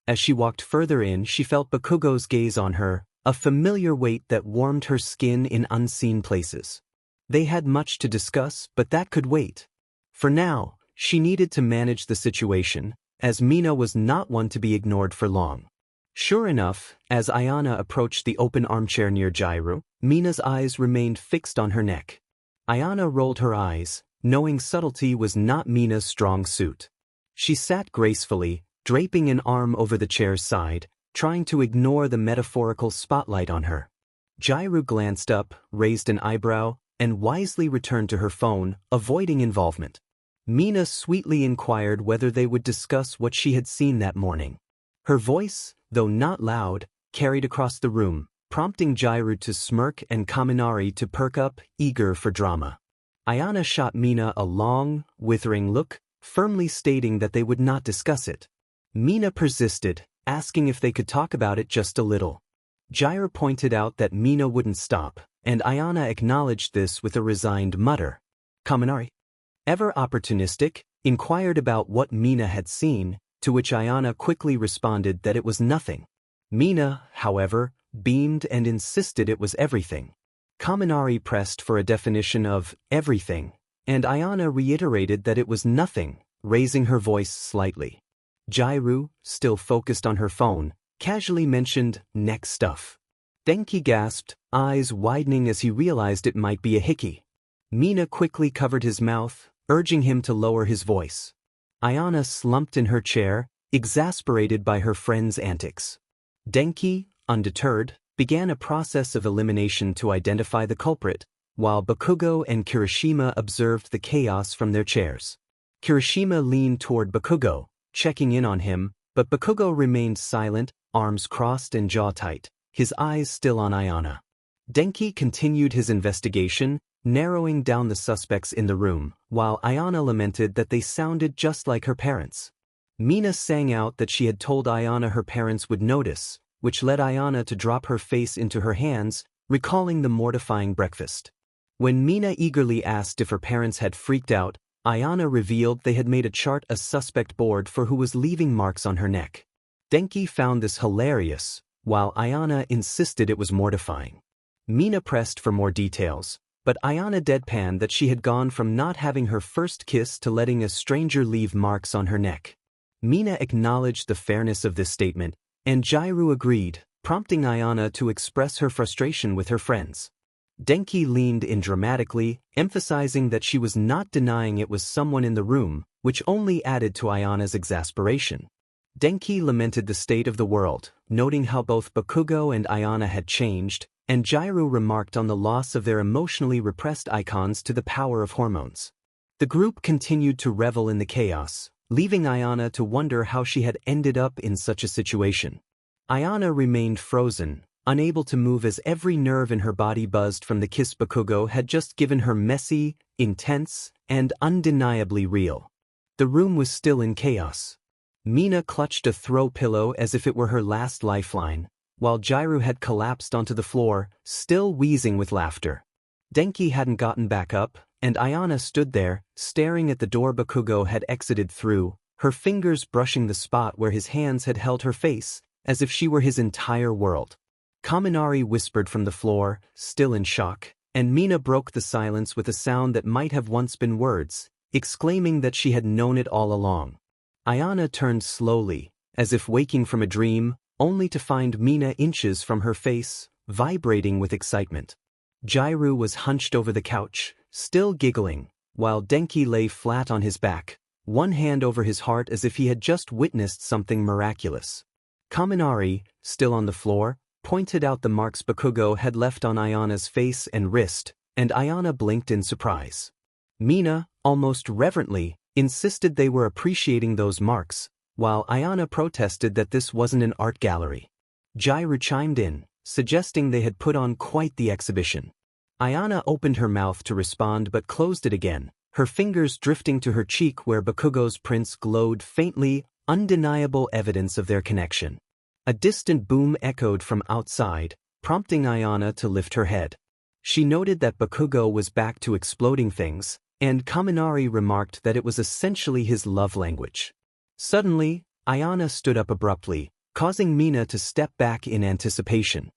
As she walked further in, she felt Bakugo's gaze on her, a familiar weight that warmed her skin in unseen places. They had much to discuss, but that could wait. For now, she needed to manage the situation, as Mina was not one to be ignored for long. Sure enough, as Ayana approached the open armchair near Jairu, Mina's eyes remained fixed on her neck. Ayana rolled her eyes, knowing subtlety was not Mina's strong suit. She sat gracefully, draping an arm over the chair's side, trying to ignore the metaphorical spotlight on her. Jairu glanced up, raised an eyebrow, and wisely returned to her phone, avoiding involvement. Mina sweetly inquired whether they would discuss what she had seen that morning. Her voice, though not loud, carried across the room, prompting Jairu to smirk and Kaminari to perk up, eager for drama. Ayana shot Mina a long, withering look, firmly stating that they would not discuss it. Mina persisted, asking if they could talk about it just a little. Jairu pointed out that Mina wouldn't stop, and Ayana acknowledged this with a resigned mutter. Kaminari, ever opportunistic, inquired about what Mina had seen, to which Ayana quickly responded that it was nothing. Mina, however, beamed and insisted it was everything. Kaminari pressed for a definition of everything, and Ayana reiterated that it was nothing, raising her voice slightly. Jairu, still focused on her phone, casually mentioned neck stuff. Denki gasped, eyes widening as he realized it might be a hickey. Mina quickly covered his mouth, urging him to lower his voice. Ayana slumped in her chair, exasperated by her friend's antics. Denki, undeterred, began a process of elimination to identify the culprit, while Bakugo and Kirishima observed the chaos from their chairs. Kirishima leaned toward Bakugo, checking in on him, but Bakugo remained silent, arms crossed and jaw tight, his eyes still on Ayana. Denki continued his investigation, narrowing down the suspects in the room, while Ayana lamented that they sounded just like her parents. Mina sang out that she had told Ayana her parents would notice, which led Ayana to drop her face into her hands, recalling the mortifying breakfast. When Mina eagerly asked if her parents had freaked out, Ayana revealed they had made a suspect board for who was leaving marks on her neck. Denki found this hilarious, while Ayana insisted it was mortifying. Mina pressed for more details, but Ayana deadpanned that she had gone from not having her first kiss to letting a stranger leave marks on her neck. Mina acknowledged the fairness of this statement, and Jairu agreed, prompting Ayana to express her frustration with her friends. Denki leaned in dramatically, emphasizing that she was not denying it was someone in the room, which only added to Ayana's exasperation. Denki lamented the state of the world, noting how both Bakugo and Ayana had changed, and Jairu remarked on the loss of their emotionally repressed icons to the power of hormones. The group continued to revel in the chaos, leaving Ayana to wonder how she had ended up in such a situation. Ayana remained frozen, unable to move as every nerve in her body buzzed from the kiss Bakugo had just given her messy, intense, and undeniably real. The room was still in chaos. Mina clutched a throw pillow as if it were her last lifeline, while Jairu had collapsed onto the floor, still wheezing with laughter. Denki hadn't gotten back up, and Ayana stood there, staring at the door Bakugo had exited through, her fingers brushing the spot where his hands had held her face, as if she were his entire world. Kaminari whispered from the floor, still in shock, and Mina broke the silence with a sound that might have once been words, exclaiming that she had known it all along. Ayana turned slowly, as if waking from a dream, only to find Mina inches from her face, vibrating with excitement. Jairu was hunched over the couch, still giggling, while Denki lay flat on his back, one hand over his heart as if he had just witnessed something miraculous. Kaminari, still on the floor, pointed out the marks Bakugo had left on Ayana's face and wrist, and Ayana blinked in surprise. Mina, almost reverently, insisted they were appreciating those marks, while Ayana protested that this wasn't an art gallery. Jairu chimed in, suggesting they had put on quite the exhibition. Ayana opened her mouth to respond but closed it again, her fingers drifting to her cheek where Bakugo's prints glowed faintly, undeniable evidence of their connection. A distant boom echoed from outside, prompting Ayana to lift her head. She noted that Bakugo was back to exploding things, and Kaminari remarked that it was essentially his love language. Suddenly, Ayana stood up abruptly, causing Mina to step back in anticipation.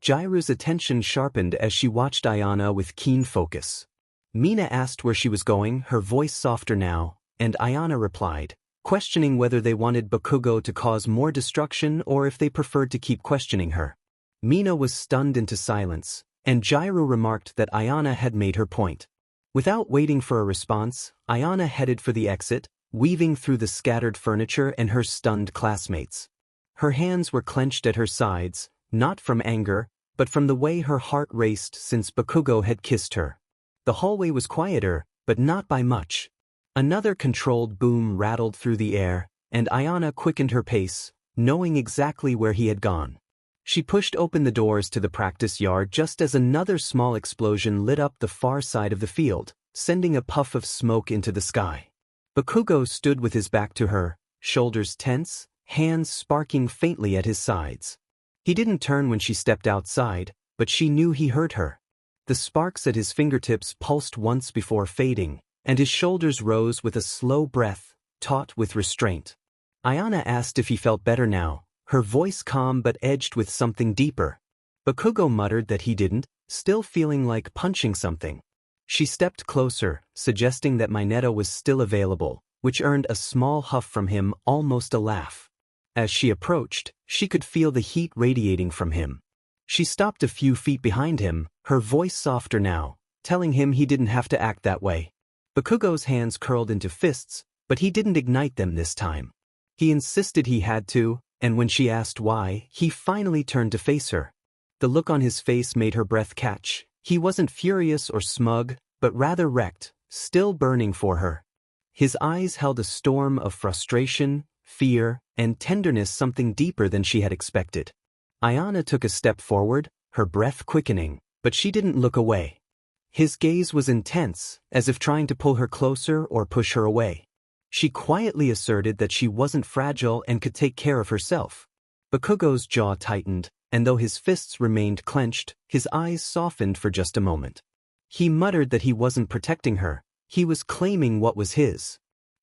Jairu's attention sharpened as she watched Ayana with keen focus. Mina asked where she was going, her voice softer now, and Ayana replied, questioning whether they wanted Bakugo to cause more destruction or if they preferred to keep questioning her. Mina was stunned into silence, and Jairu remarked that Ayana had made her point. Without waiting for a response, Ayana headed for the exit, weaving through the scattered furniture and her stunned classmates. Her hands were clenched at her sides, not from anger, but from the way her heart raced since Bakugo had kissed her. The hallway was quieter, but not by much. Another controlled boom rattled through the air, and Ayana quickened her pace, knowing exactly where he had gone. She pushed open the doors to the practice yard just as another small explosion lit up the far side of the field, sending a puff of smoke into the sky. Bakugo stood with his back to her, shoulders tense, hands sparking faintly at his sides. He didn't turn when she stepped outside, but she knew he heard her. The sparks at his fingertips pulsed once before fading, and his shoulders rose with a slow breath, taut with restraint. Ayana asked if he felt better now, her voice calm but edged with something deeper. Bakugo muttered that he didn't, still feeling like punching something. She stepped closer, suggesting that Mineta was still available, which earned a small huff from him, almost a laugh. As she approached, she could feel the heat radiating from him. She stopped a few feet behind him, her voice softer now, telling him he didn't have to act that way. Bakugo's hands curled into fists, but he didn't ignite them this time. He insisted he had to, and when she asked why, he finally turned to face her. The look on his face made her breath catch. He wasn't furious or smug, but rather wrecked, still burning for her. His eyes held a storm of frustration, fear, and tenderness, something deeper than she had expected. Ayana took a step forward, her breath quickening, but she didn't look away. His gaze was intense, as if trying to pull her closer or push her away. She quietly asserted that she wasn't fragile and could take care of herself. Bakugo's jaw tightened, and though his fists remained clenched, his eyes softened for just a moment. He muttered that he wasn't protecting her, he was claiming what was his.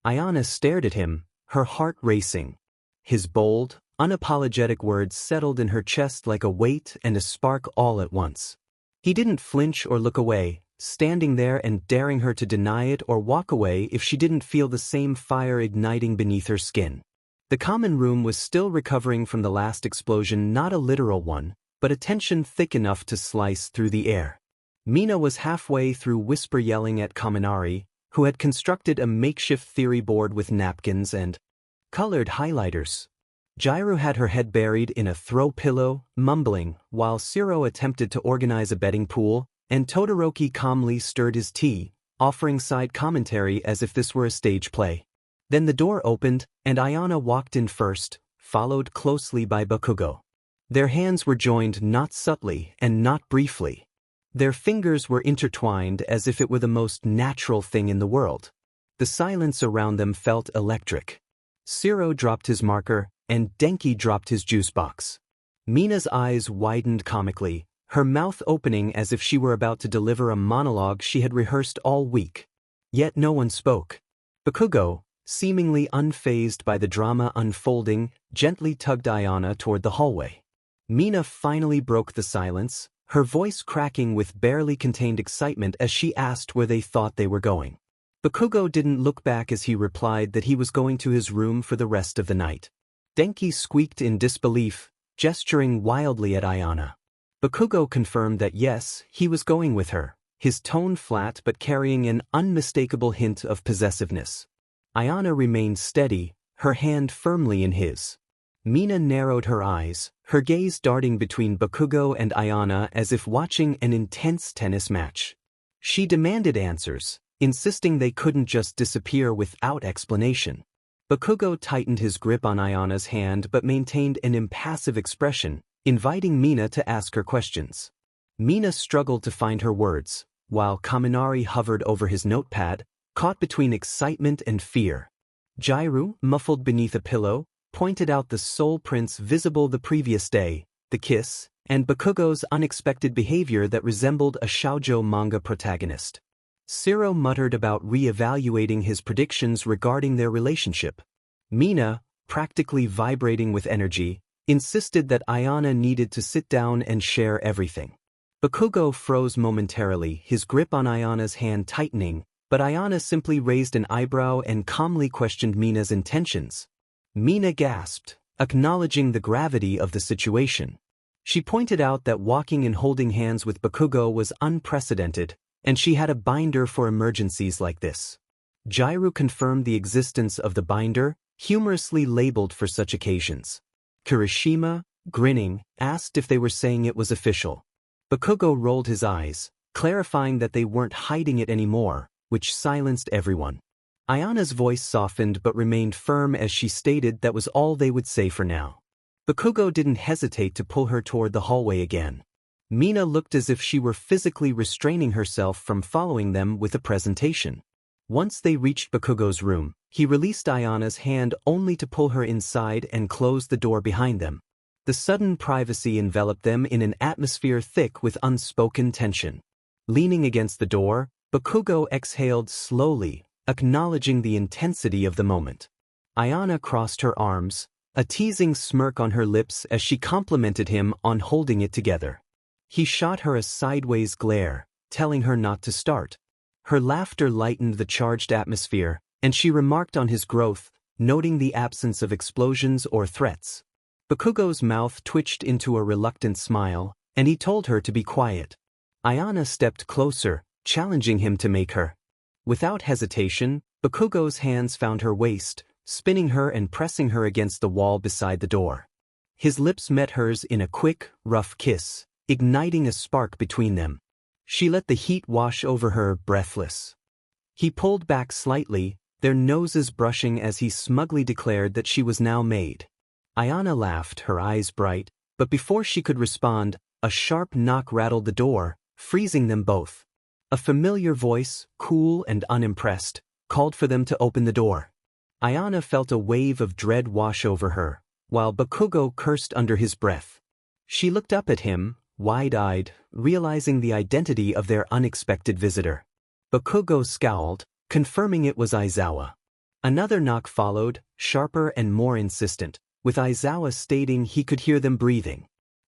Ayana stared at him, her heart racing. His bold, unapologetic words settled in her chest like a weight and a spark all at once. He didn't flinch or look away, standing there and daring her to deny it or walk away if she didn't feel the same fire igniting beneath her skin. The common room was still recovering from the last explosion, not a literal one, but a tension thick enough to slice through the air. Mina was halfway through whisper yelling at Kaminari, who had constructed a makeshift theory board with napkins and colored highlighters. Jairu had her head buried in a throw pillow, mumbling, while Shiro attempted to organize a betting pool, and Todoroki calmly stirred his tea, offering side commentary as if this were a stage play. Then the door opened, and Ayana walked in first, followed closely by Bakugo. Their hands were joined not subtly and not briefly. Their fingers were intertwined as if it were the most natural thing in the world. The silence around them felt electric. Shiro dropped his marker, and Denki dropped his juice box. Mina's eyes widened comically, her mouth opening as if she were about to deliver a monologue she had rehearsed all week. Yet no one spoke. Bakugo, seemingly unfazed by the drama unfolding, gently tugged Ayana toward the hallway. Mina finally broke the silence, her voice cracking with barely contained excitement as she asked where they thought they were going. Bakugo didn't look back as he replied that he was going to his room for the rest of the night. Denki squeaked in disbelief, gesturing wildly at Ayana. Bakugo confirmed that yes, he was going with her, his tone flat but carrying an unmistakable hint of possessiveness. Ayana remained steady, her hand firmly in his. Mina narrowed her eyes, her gaze darting between Bakugo and Ayana as if watching an intense tennis match. She demanded answers, insisting they couldn't just disappear without explanation. Bakugo tightened his grip on Ayana's hand but maintained an impassive expression, inviting Mina to ask her questions. Mina struggled to find her words, while Kaminari hovered over his notepad, caught between excitement and fear. Jairu, muffled beneath a pillow, pointed out the soul prints visible the previous day, the kiss, and Bakugo's unexpected behavior that resembled a shoujo manga protagonist. Shiro muttered about re-evaluating his predictions regarding their relationship. Mina, practically vibrating with energy, insisted that Ayana needed to sit down and share everything. Bakugo froze momentarily, his grip on Ayana's hand tightening, but Ayana simply raised an eyebrow and calmly questioned Mina's intentions. Mina gasped, acknowledging the gravity of the situation. She pointed out that walking and holding hands with Bakugo was unprecedented, and she had a binder for emergencies like this. Jairu confirmed the existence of the binder, humorously labeled for such occasions. Kirishima, grinning, asked if they were saying it was official. Bakugo rolled his eyes, clarifying that they weren't hiding it anymore, which silenced everyone. Ayana's voice softened but remained firm as she stated that was all they would say for now. Bakugo didn't hesitate to pull her toward the hallway again. Mina looked as if she were physically restraining herself from following them with a presentation. Once they reached Bakugo's room, he released Ayana's hand only to pull her inside and close the door behind them. The sudden privacy enveloped them in an atmosphere thick with unspoken tension. Leaning against the door, Bakugo exhaled slowly, acknowledging the intensity of the moment. Ayana crossed her arms, a teasing smirk on her lips as she complimented him on holding it together. He shot her a sideways glare, telling her not to start. Her laughter lightened the charged atmosphere, and she remarked on his growth, noting the absence of explosions or threats. Bakugo's mouth twitched into a reluctant smile, and he told her to be quiet. Ayana stepped closer, challenging him to make her. Without hesitation, Bakugo's hands found her waist, spinning her and pressing her against the wall beside the door. His lips met hers in a quick, rough kiss, igniting a spark between them. She let the heat wash over her, breathless. He pulled back slightly, their noses brushing as he smugly declared that she was now made. Ayana laughed, her eyes bright, but before she could respond, a sharp knock rattled the door, freezing them both. A familiar voice, cool and unimpressed, called for them to open the door. Ayana felt a wave of dread wash over her, while Bakugo cursed under his breath. She looked up at him, wide-eyed, realizing the identity of their unexpected visitor. Bakugo scowled, confirming it was Aizawa. Another knock followed, sharper and more insistent, with Aizawa stating he could hear them breathing.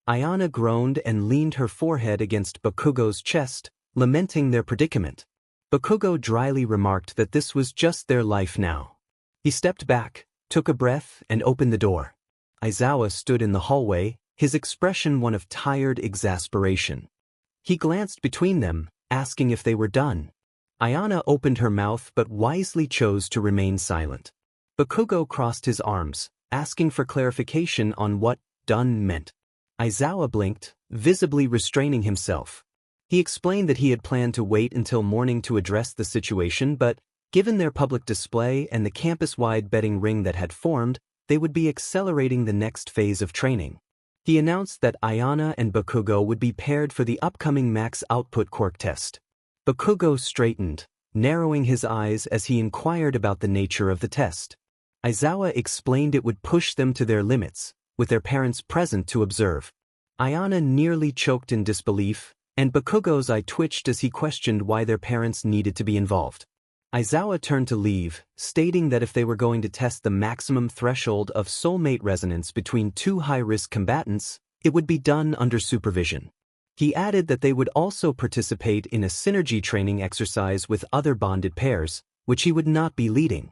Ayana groaned and leaned her forehead against Bakugo's chest, lamenting their predicament. Bakugo dryly remarked that this was just their life now. He stepped back, took a breath, and opened the door. Aizawa stood in the hallway, his expression one of tired exasperation. He glanced between them, asking if they were done. Ayana opened her mouth but wisely chose to remain silent. Bakugo crossed his arms, asking for clarification on what done meant. Aizawa blinked, visibly restraining himself. He explained that he had planned to wait until morning to address the situation, but given their public display and the campus-wide betting ring that had formed, they would be accelerating the next phase of training. He announced that Ayana and Bakugo would be paired for the upcoming max output Quirk test. Bakugo straightened, narrowing his eyes as he inquired about the nature of the test. Aizawa explained it would push them to their limits, with their parents present to observe. Ayana nearly choked in disbelief, and Bakugo's eye twitched as he questioned why their parents needed to be involved. Aizawa turned to leave, stating that if they were going to test the maximum threshold of soulmate resonance between two high-risk combatants, it would be done under supervision. He added that they would also participate in a synergy training exercise with other bonded pairs, which he would not be leading.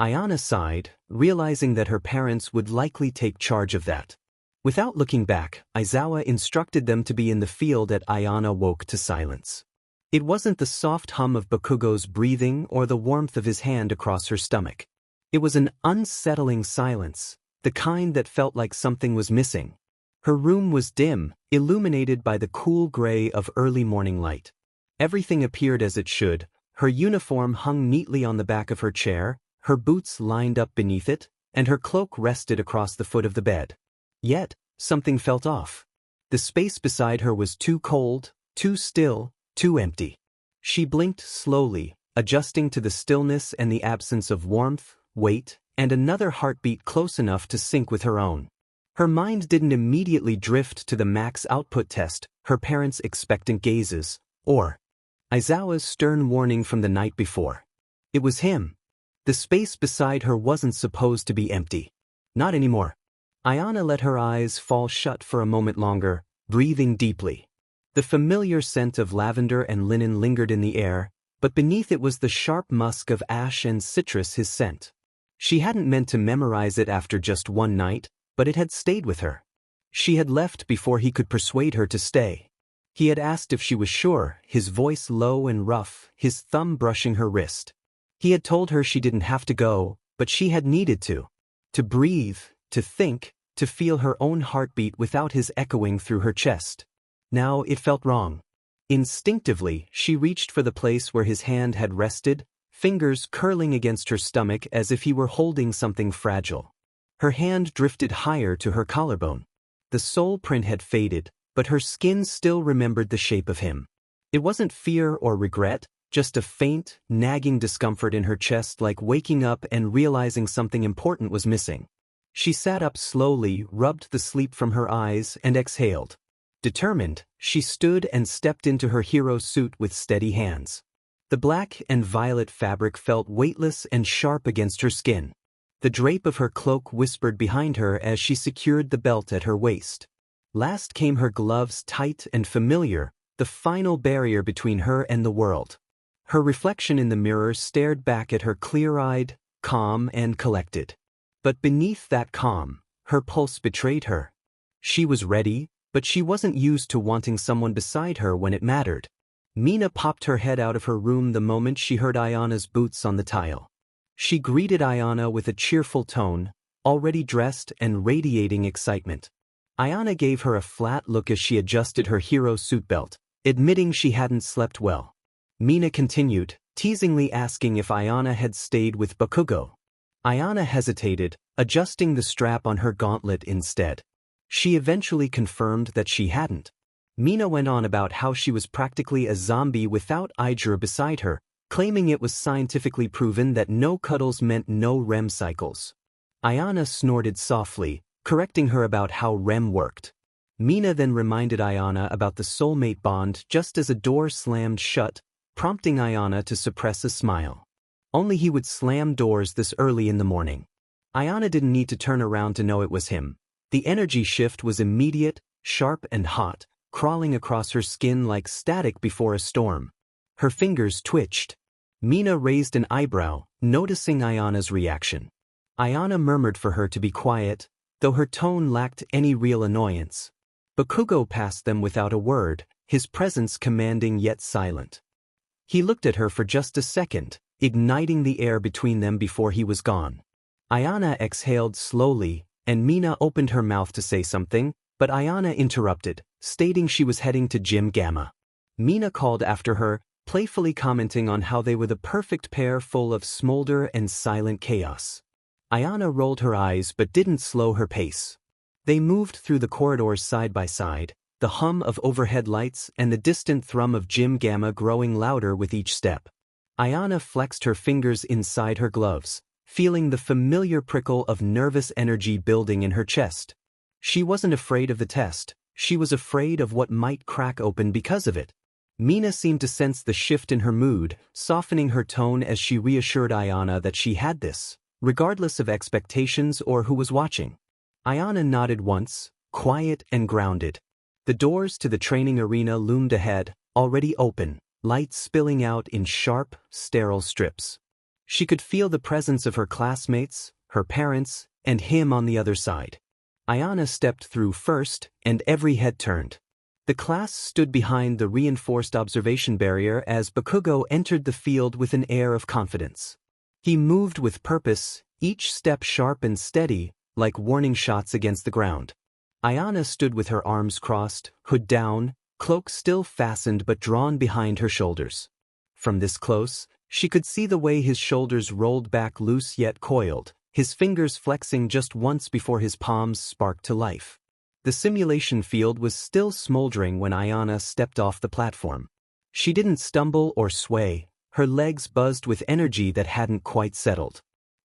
Ayana sighed, realizing that her parents would likely take charge of that. Without looking back, Aizawa instructed them to be in the field as Ayana woke to silence. It wasn't the soft hum of Bakugo's breathing or the warmth of his hand across her stomach. It was an unsettling silence, the kind that felt like something was missing. Her room was dim, illuminated by the cool gray of early morning light. Everything appeared as it should. Her uniform hung neatly on the back of her chair, her boots lined up beneath it, and her cloak rested across the foot of the bed. Yet, something felt off. The space beside her was too cold, too still, too empty. She blinked slowly, adjusting to the stillness and the absence of warmth, weight, and another heartbeat close enough to sync with her own. Her mind didn't immediately drift to the max output test, her parents' expectant gazes, or Aizawa's stern warning from the night before. It was him. The space beside her wasn't supposed to be empty. Not anymore. Ayana let her eyes fall shut for a moment longer, breathing deeply. The familiar scent of lavender and linen lingered in the air, but beneath it was the sharp musk of ash and citrus, his scent. She hadn't meant to memorize it after just one night, but it had stayed with her. She had left before he could persuade her to stay. He had asked if she was sure, his voice low and rough, his thumb brushing her wrist. He had told her she didn't have to go, but she had needed to. To breathe, to think, to feel her own heartbeat without his echoing through her chest. Now it felt wrong. Instinctively, she reached for the place where his hand had rested, fingers curling against her stomach as if he were holding something fragile. Her hand drifted higher to her collarbone. The soul print had faded, but her skin still remembered the shape of him. It wasn't fear or regret, just a faint, nagging discomfort in her chest, like waking up and realizing something important was missing. She sat up slowly, rubbed the sleep from her eyes, and exhaled. Determined, she stood and stepped into her hero suit with steady hands. The black and violet fabric felt weightless and sharp against her skin. The drape of her cloak whispered behind her as she secured the belt at her waist. Last came her gloves, tight and familiar, the final barrier between her and the world. Her reflection in the mirror stared back at her clear-eyed, calm and collected. But beneath that calm, her pulse betrayed her. She was ready, but she wasn't used to wanting someone beside her when it mattered. Mina popped her head out of her room the moment she heard Ayana's boots on the tile. She greeted Ayana with a cheerful tone, already dressed and radiating excitement. Ayana gave her a flat look as she adjusted her hero suit belt, admitting she hadn't slept well. Mina continued, teasingly asking if Ayana had stayed with Bakugo. Ayana hesitated, adjusting the strap on her gauntlet instead. She eventually confirmed that she hadn't. Mina went on about how she was practically a zombie without Aijuru beside her, claiming it was scientifically proven that no cuddles meant no REM cycles. Ayana snorted softly, correcting her about how REM worked. Mina then reminded Ayana about the soulmate bond just as a door slammed shut, prompting Ayana to suppress a smile. Only he would slam doors this early in the morning. Ayana didn't need to turn around to know it was him. The energy shift was immediate, sharp and hot, crawling across her skin like static before a storm. Her fingers twitched. Mina raised an eyebrow, noticing Ayana's reaction. Ayana murmured for her to be quiet, though her tone lacked any real annoyance. Bakugo passed them without a word, his presence commanding yet silent. He looked at her for just a second, igniting the air between them before he was gone. Ayana exhaled slowly, and Mina opened her mouth to say something, but Ayana interrupted, stating she was heading to Gym Gamma. Mina called after her, playfully commenting on how they were the perfect pair full of smolder and silent chaos. Ayana rolled her eyes but didn't slow her pace. They moved through the corridors side by side, the hum of overhead lights and the distant thrum of Gym Gamma growing louder with each step. Ayana flexed her fingers inside her gloves, feeling the familiar prickle of nervous energy building in her chest. She wasn't afraid of the test, she was afraid of what might crack open because of it. Mina seemed to sense the shift in her mood, softening her tone as she reassured Ayana that she had this, regardless of expectations or who was watching. Ayana nodded once, quiet and grounded. The doors to the training arena loomed ahead, already open, light spilling out in sharp, sterile strips. She could feel the presence of her classmates, her parents, and him on the other side. Ayana stepped through first, and every head turned. The class stood behind the reinforced observation barrier as Bakugo entered the field with an air of confidence. He moved with purpose, each step sharp and steady, like warning shots against the ground. Ayana stood with her arms crossed, hood down, cloak still fastened but drawn behind her shoulders. From this close, she could see the way his shoulders rolled back loose yet coiled, his fingers flexing just once before his palms sparked to life. The simulation field was still smoldering when Ayana stepped off the platform. She didn't stumble or sway, her legs buzzed with energy that hadn't quite settled.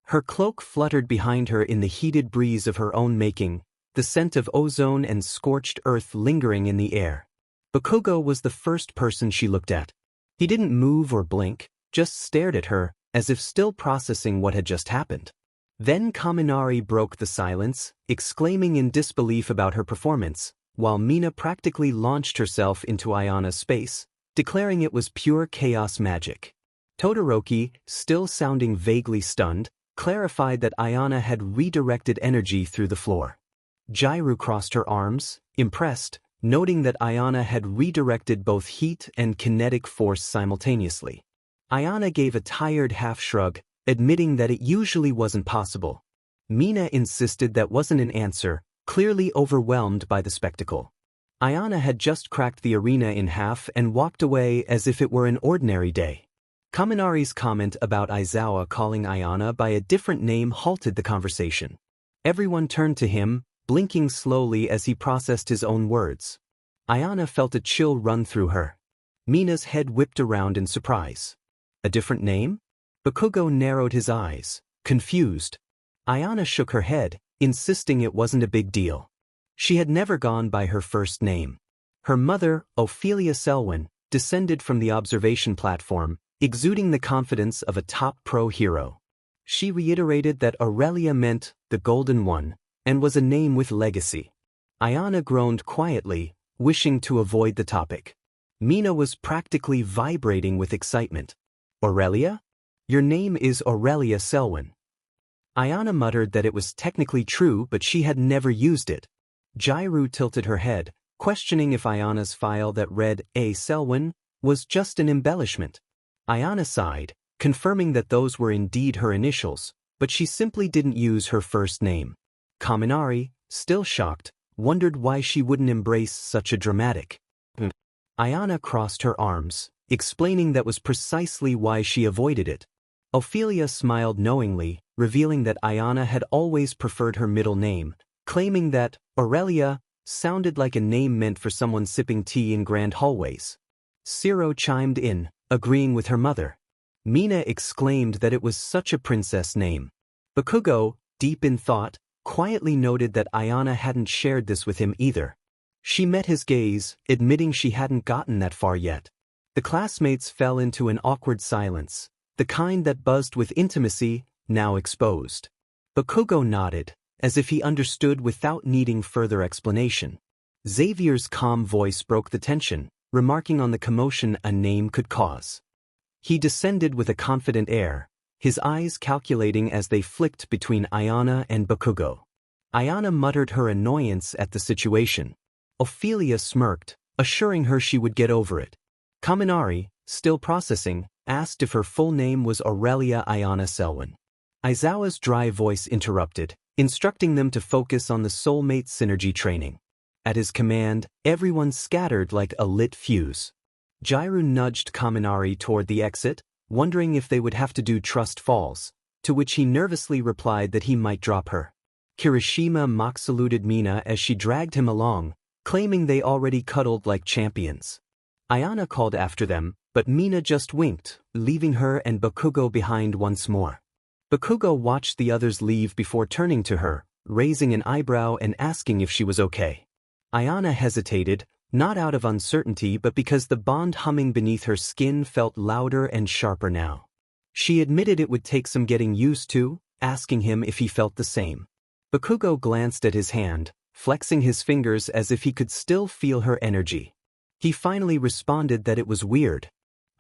Her cloak fluttered behind her in the heated breeze of her own making, the scent of ozone and scorched earth lingering in the air. Bakugo was the first person she looked at. He didn't move or blink, just stared at her, as if still processing what had just happened. Then Kaminari broke the silence, exclaiming in disbelief about her performance, while Mina practically launched herself into Ayana's space, declaring it was pure chaos magic. Todoroki, still sounding vaguely stunned, clarified that Ayana had redirected energy through the floor. Jairu crossed her arms, impressed, noting that Ayana had redirected both heat and kinetic force simultaneously. Ayana gave a tired half-shrug, admitting that it usually wasn't possible. Mina insisted that wasn't an answer, clearly overwhelmed by the spectacle. Ayana had just cracked the arena in half and walked away as if it were an ordinary day. Kaminari's comment about Aizawa calling Ayana by a different name halted the conversation. Everyone turned to him, blinking slowly as he processed his own words. Ayana felt a chill run through her. Mina's head whipped around in surprise. A different name? Bakugo narrowed his eyes, confused. Ayana shook her head, insisting it wasn't a big deal. She had never gone by her first name. Her mother, Ayana Selwyn, descended from the observation platform, exuding the confidence of a top pro hero. She reiterated that Aurelia meant the Golden One, and was a name with legacy. Ayana groaned quietly, wishing to avoid the topic. Mina was practically vibrating with excitement. Aurelia? Your name is Ayana Selwyn. Ayana muttered that it was technically true, but she had never used it. Jairu tilted her head, questioning if Ayana's file that read A. Selwyn was just an embellishment. Ayana sighed, confirming that those were indeed her initials, but she simply didn't use her first name. Kaminari, still shocked, wondered why she wouldn't embrace such a dramatic. Ayana crossed her arms, explaining that was precisely why she avoided it. Ophelia smiled knowingly, revealing that Ayana had always preferred her middle name, claiming that Aurelia sounded like a name meant for someone sipping tea in grand hallways. Ciro chimed in, agreeing with her mother. Mina exclaimed that it was such a princess name. Bakugo, deep in thought, quietly noted that Ayana hadn't shared this with him either. She met his gaze, admitting she hadn't gotten that far yet. The classmates fell into an awkward silence, the kind that buzzed with intimacy, now exposed. Bakugo nodded, as if he understood without needing further explanation. Xavier's calm voice broke the tension, remarking on the commotion a name could cause. He descended with a confident air, his eyes calculating as they flicked between Ayana and Bakugo. Ayana muttered her annoyance at the situation. Ophelia smirked, assuring her she would get over it. Kaminari, still processing, asked if her full name was Aurelia Ayana Selwyn. Aizawa's dry voice interrupted, instructing them to focus on the Soulmate synergy training. At his command, everyone scattered like a lit fuse. Jairu nudged Kaminari toward the exit, wondering if they would have to do trust falls, to which he nervously replied that he might drop her. Kirishima mock saluted Mina as she dragged him along, claiming they already cuddled like champions. Ayana called after them, but Mina just winked, leaving her and Bakugo behind once more. Bakugo watched the others leave before turning to her, raising an eyebrow and asking if she was okay. Ayana hesitated, not out of uncertainty but because the bond humming beneath her skin felt louder and sharper now. She admitted it would take some getting used to, asking him if he felt the same. Bakugo glanced at his hand, flexing his fingers as if he could still feel her energy. He finally responded that it was weird.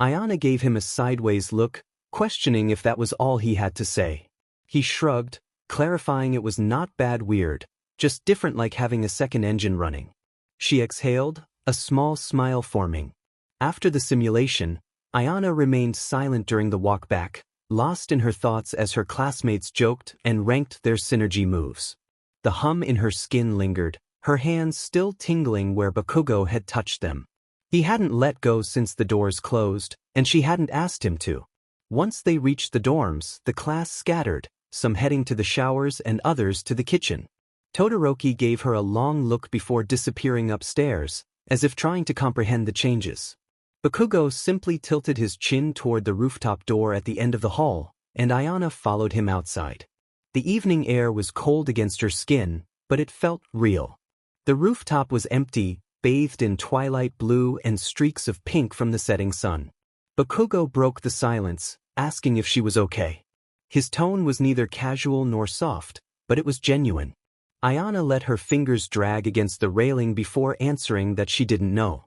Ayana gave him a sideways look, questioning if that was all he had to say. He shrugged, clarifying it was not bad weird, just different, like having a second engine running. She exhaled, a small smile forming. After the simulation, Ayana remained silent during the walk back, lost in her thoughts as her classmates joked and ranked their synergy moves. The hum in her skin lingered, her hands still tingling where Bakugo had touched them. He hadn't let go since the doors closed, and she hadn't asked him to. Once they reached the dorms, the class scattered, some heading to the showers and others to the kitchen. Todoroki gave her a long look before disappearing upstairs, as if trying to comprehend the changes. Bakugo simply tilted his chin toward the rooftop door at the end of the hall, and Ayana followed him outside. The evening air was cold against her skin, but it felt real. The rooftop was empty, bathed in twilight blue and streaks of pink from the setting sun. Bakugo broke the silence, asking if she was okay. His tone was neither casual nor soft, but it was genuine. Ayana let her fingers drag against the railing before answering that she didn't know.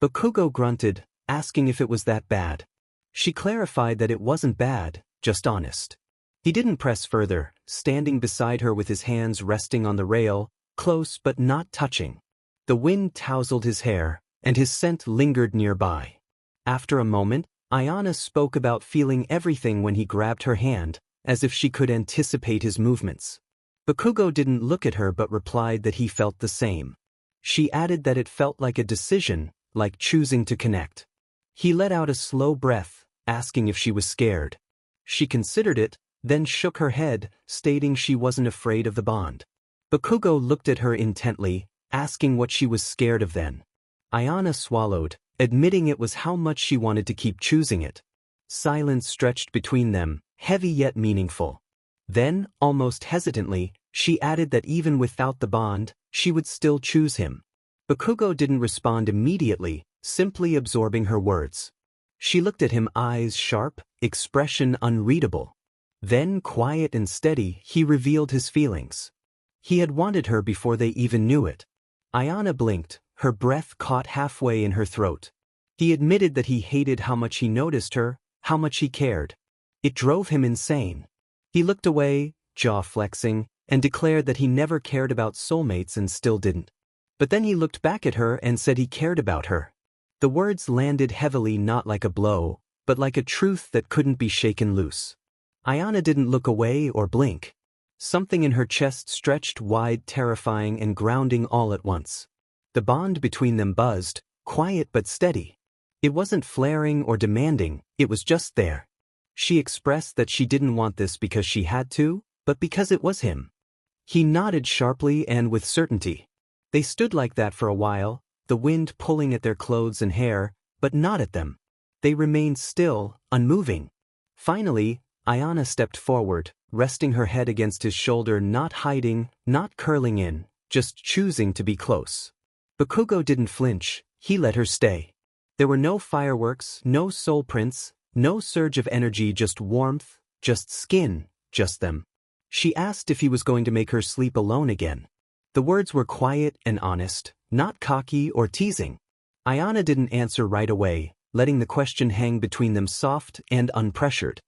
Bakugo grunted, asking if it was that bad. She clarified that it wasn't bad, just honest. He didn't press further, standing beside her with his hands resting on the rail, close but not touching. The wind tousled his hair, and his scent lingered nearby. After a moment, Ayana spoke about feeling everything when he grabbed her hand, as if she could anticipate his movements. Bakugo didn't look at her but replied that he felt the same. She added that it felt like a decision, like choosing to connect. He let out a slow breath, asking if she was scared. She considered it, then shook her head, stating she wasn't afraid of the bond. Bakugo looked at her intently, asking what she was scared of then. Ayana swallowed, admitting it was how much she wanted to keep choosing it. Silence stretched between them, heavy yet meaningful. Then, almost hesitantly, she added that even without the bond, she would still choose him. Bakugo didn't respond immediately, simply absorbing her words. She looked at him, eyes sharp, expression unreadable. Then, quiet and steady, he revealed his feelings. He had wanted her before they even knew it. Ayana blinked, her breath caught halfway in her throat. He admitted that he hated how much he noticed her, how much he cared. It drove him insane. He looked away, jaw flexing, and declared that he never cared about soulmates and still didn't. But then he looked back at her and said he cared about her. The words landed heavily, not like a blow, but like a truth that couldn't be shaken loose. Ayana didn't look away or blink. Something in her chest stretched wide, terrifying and grounding all at once. The bond between them buzzed, quiet but steady. It wasn't flaring or demanding, it was just there. She expressed that she didn't want this because she had to, but because it was him. He nodded sharply and with certainty. They stood like that for a while, the wind pulling at their clothes and hair, but not at them. They remained still, unmoving. Finally, Ayana stepped forward, resting her head against his shoulder, not hiding, not curling in, just choosing to be close. Bakugo didn't flinch, he let her stay. There were no fireworks, no soul prints, no surge of energy, just warmth, just skin, just them. She asked if he was going to make her sleep alone again. The words were quiet and honest, not cocky or teasing. Ayana didn't answer right away, letting the question hang between them, soft and unpressured.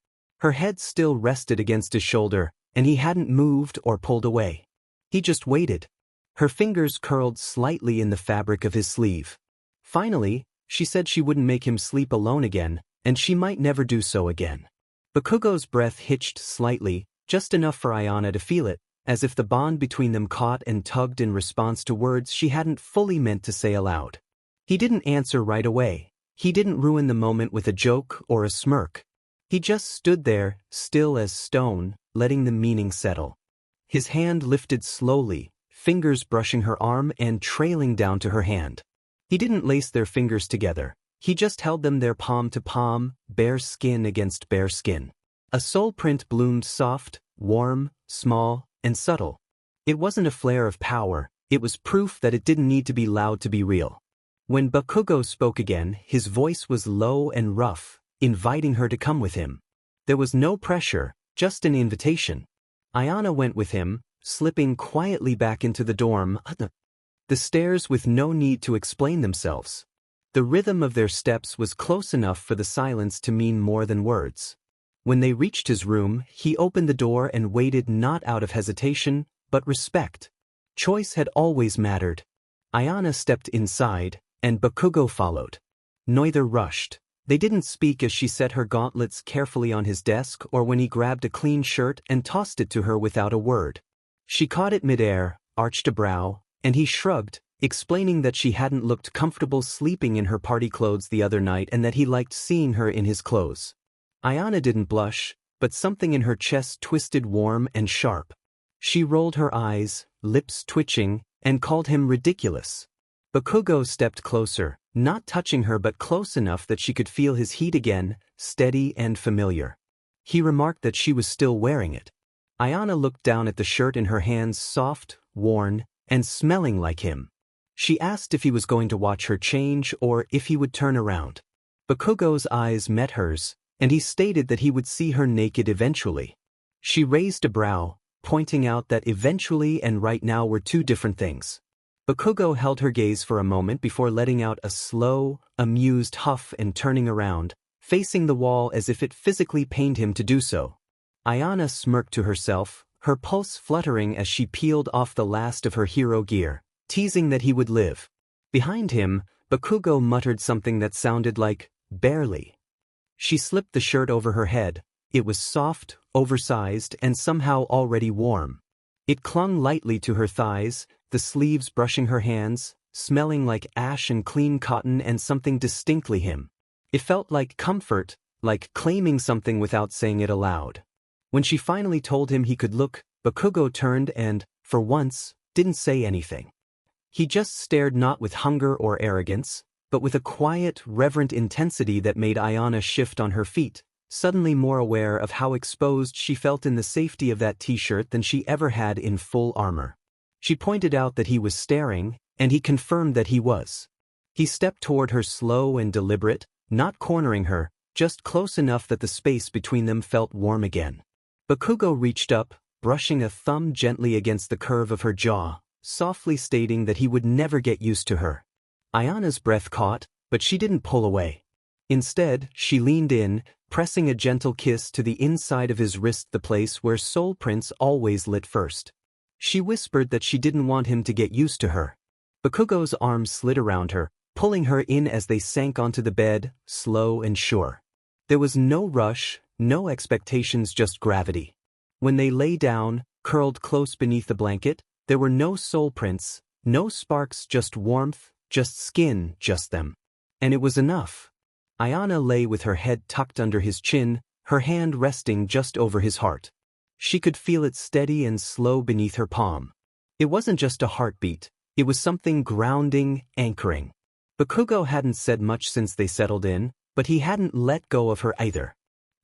Her head still rested against his shoulder, and he hadn't moved or pulled away. He just waited. Her fingers curled slightly in the fabric of his sleeve. Finally, she said she wouldn't make him sleep alone again, and she might never do so again. Bakugo's breath hitched slightly, just enough for Ayana to feel it, as if the bond between them caught and tugged in response to words she hadn't fully meant to say aloud. He didn't answer right away. He didn't ruin the moment with a joke or a smirk. He just stood there, still as stone, letting the meaning settle. His hand lifted slowly, fingers brushing her arm and trailing down to her hand. He didn't lace their fingers together. He just held them there, palm to palm, bare skin against bare skin. A soul print bloomed, soft, warm, small, and subtle. It wasn't a flare of power, it was proof that it didn't need to be loud to be real. When Bakugo spoke again, his voice was low and rough, inviting her to come with him. There was no pressure, just an invitation. Ayana went with him, slipping quietly back into the dorm. The stairs with no need to explain themselves. The rhythm of their steps was close enough for the silence to mean more than words. When they reached his room, he opened the door and waited, not out of hesitation, but respect. Choice had always mattered. Ayana stepped inside, and Bakugo followed. Neither rushed. They didn't speak as she set her gauntlets carefully on his desk or when he grabbed a clean shirt and tossed it to her without a word. She caught it midair, arched a brow, and he shrugged, explaining that she hadn't looked comfortable sleeping in her party clothes the other night and that he liked seeing her in his clothes. Ayana didn't blush, but something in her chest twisted warm and sharp. She rolled her eyes, lips twitching, and called him ridiculous. Bakugo stepped closer, not touching her but close enough that she could feel his heat again, steady and familiar. He remarked that she was still wearing it. Ayana looked down at the shirt in her hands, soft, worn, and smelling like him. She asked if he was going to watch her change or if he would turn around. Bakugo's eyes met hers, and he stated that he would see her naked eventually. She raised a brow, pointing out that eventually and right now were two different things. Bakugo held her gaze for a moment before letting out a slow, amused huff and turning around, facing the wall as if it physically pained him to do so. Ayana smirked to herself, her pulse fluttering as she peeled off the last of her hero gear, teasing that he would live. Behind him, Bakugo muttered something that sounded like, barely. She slipped the shirt over her head. It was soft, oversized, and somehow already warm. It clung lightly to her thighs, the sleeves brushing her hands, smelling like ash and clean cotton and something distinctly him. It felt like comfort, like claiming something without saying it aloud. When she finally told him he could look, Bakugo turned and, for once, didn't say anything. He just stared, not with hunger or arrogance, but with a quiet, reverent intensity that made Ayana shift on her feet, suddenly more aware of how exposed she felt in the safety of that t-shirt than she ever had in full armor. She pointed out that he was staring, and he confirmed that he was. He stepped toward her, slow and deliberate, not cornering her, just close enough that the space between them felt warm again. Bakugo reached up, brushing a thumb gently against the curve of her jaw, softly stating that he would never get used to her. Ayana's breath caught, but she didn't pull away. Instead, she leaned in, pressing a gentle kiss to the inside of his wrist, the place where soul prints always lit first. She whispered that she didn't want him to get used to her. Bakugo's arms slid around her, pulling her in as they sank onto the bed, slow and sure. There was no rush, no expectations, just gravity. When they lay down, curled close beneath the blanket, there were no soul prints, no sparks, just warmth, just skin, just them. And it was enough. Ayana lay with her head tucked under his chin, her hand resting just over his heart. She could feel it steady and slow beneath her palm. It wasn't just a heartbeat, it was something grounding, anchoring. Bakugo hadn't said much since they settled in, but he hadn't let go of her either.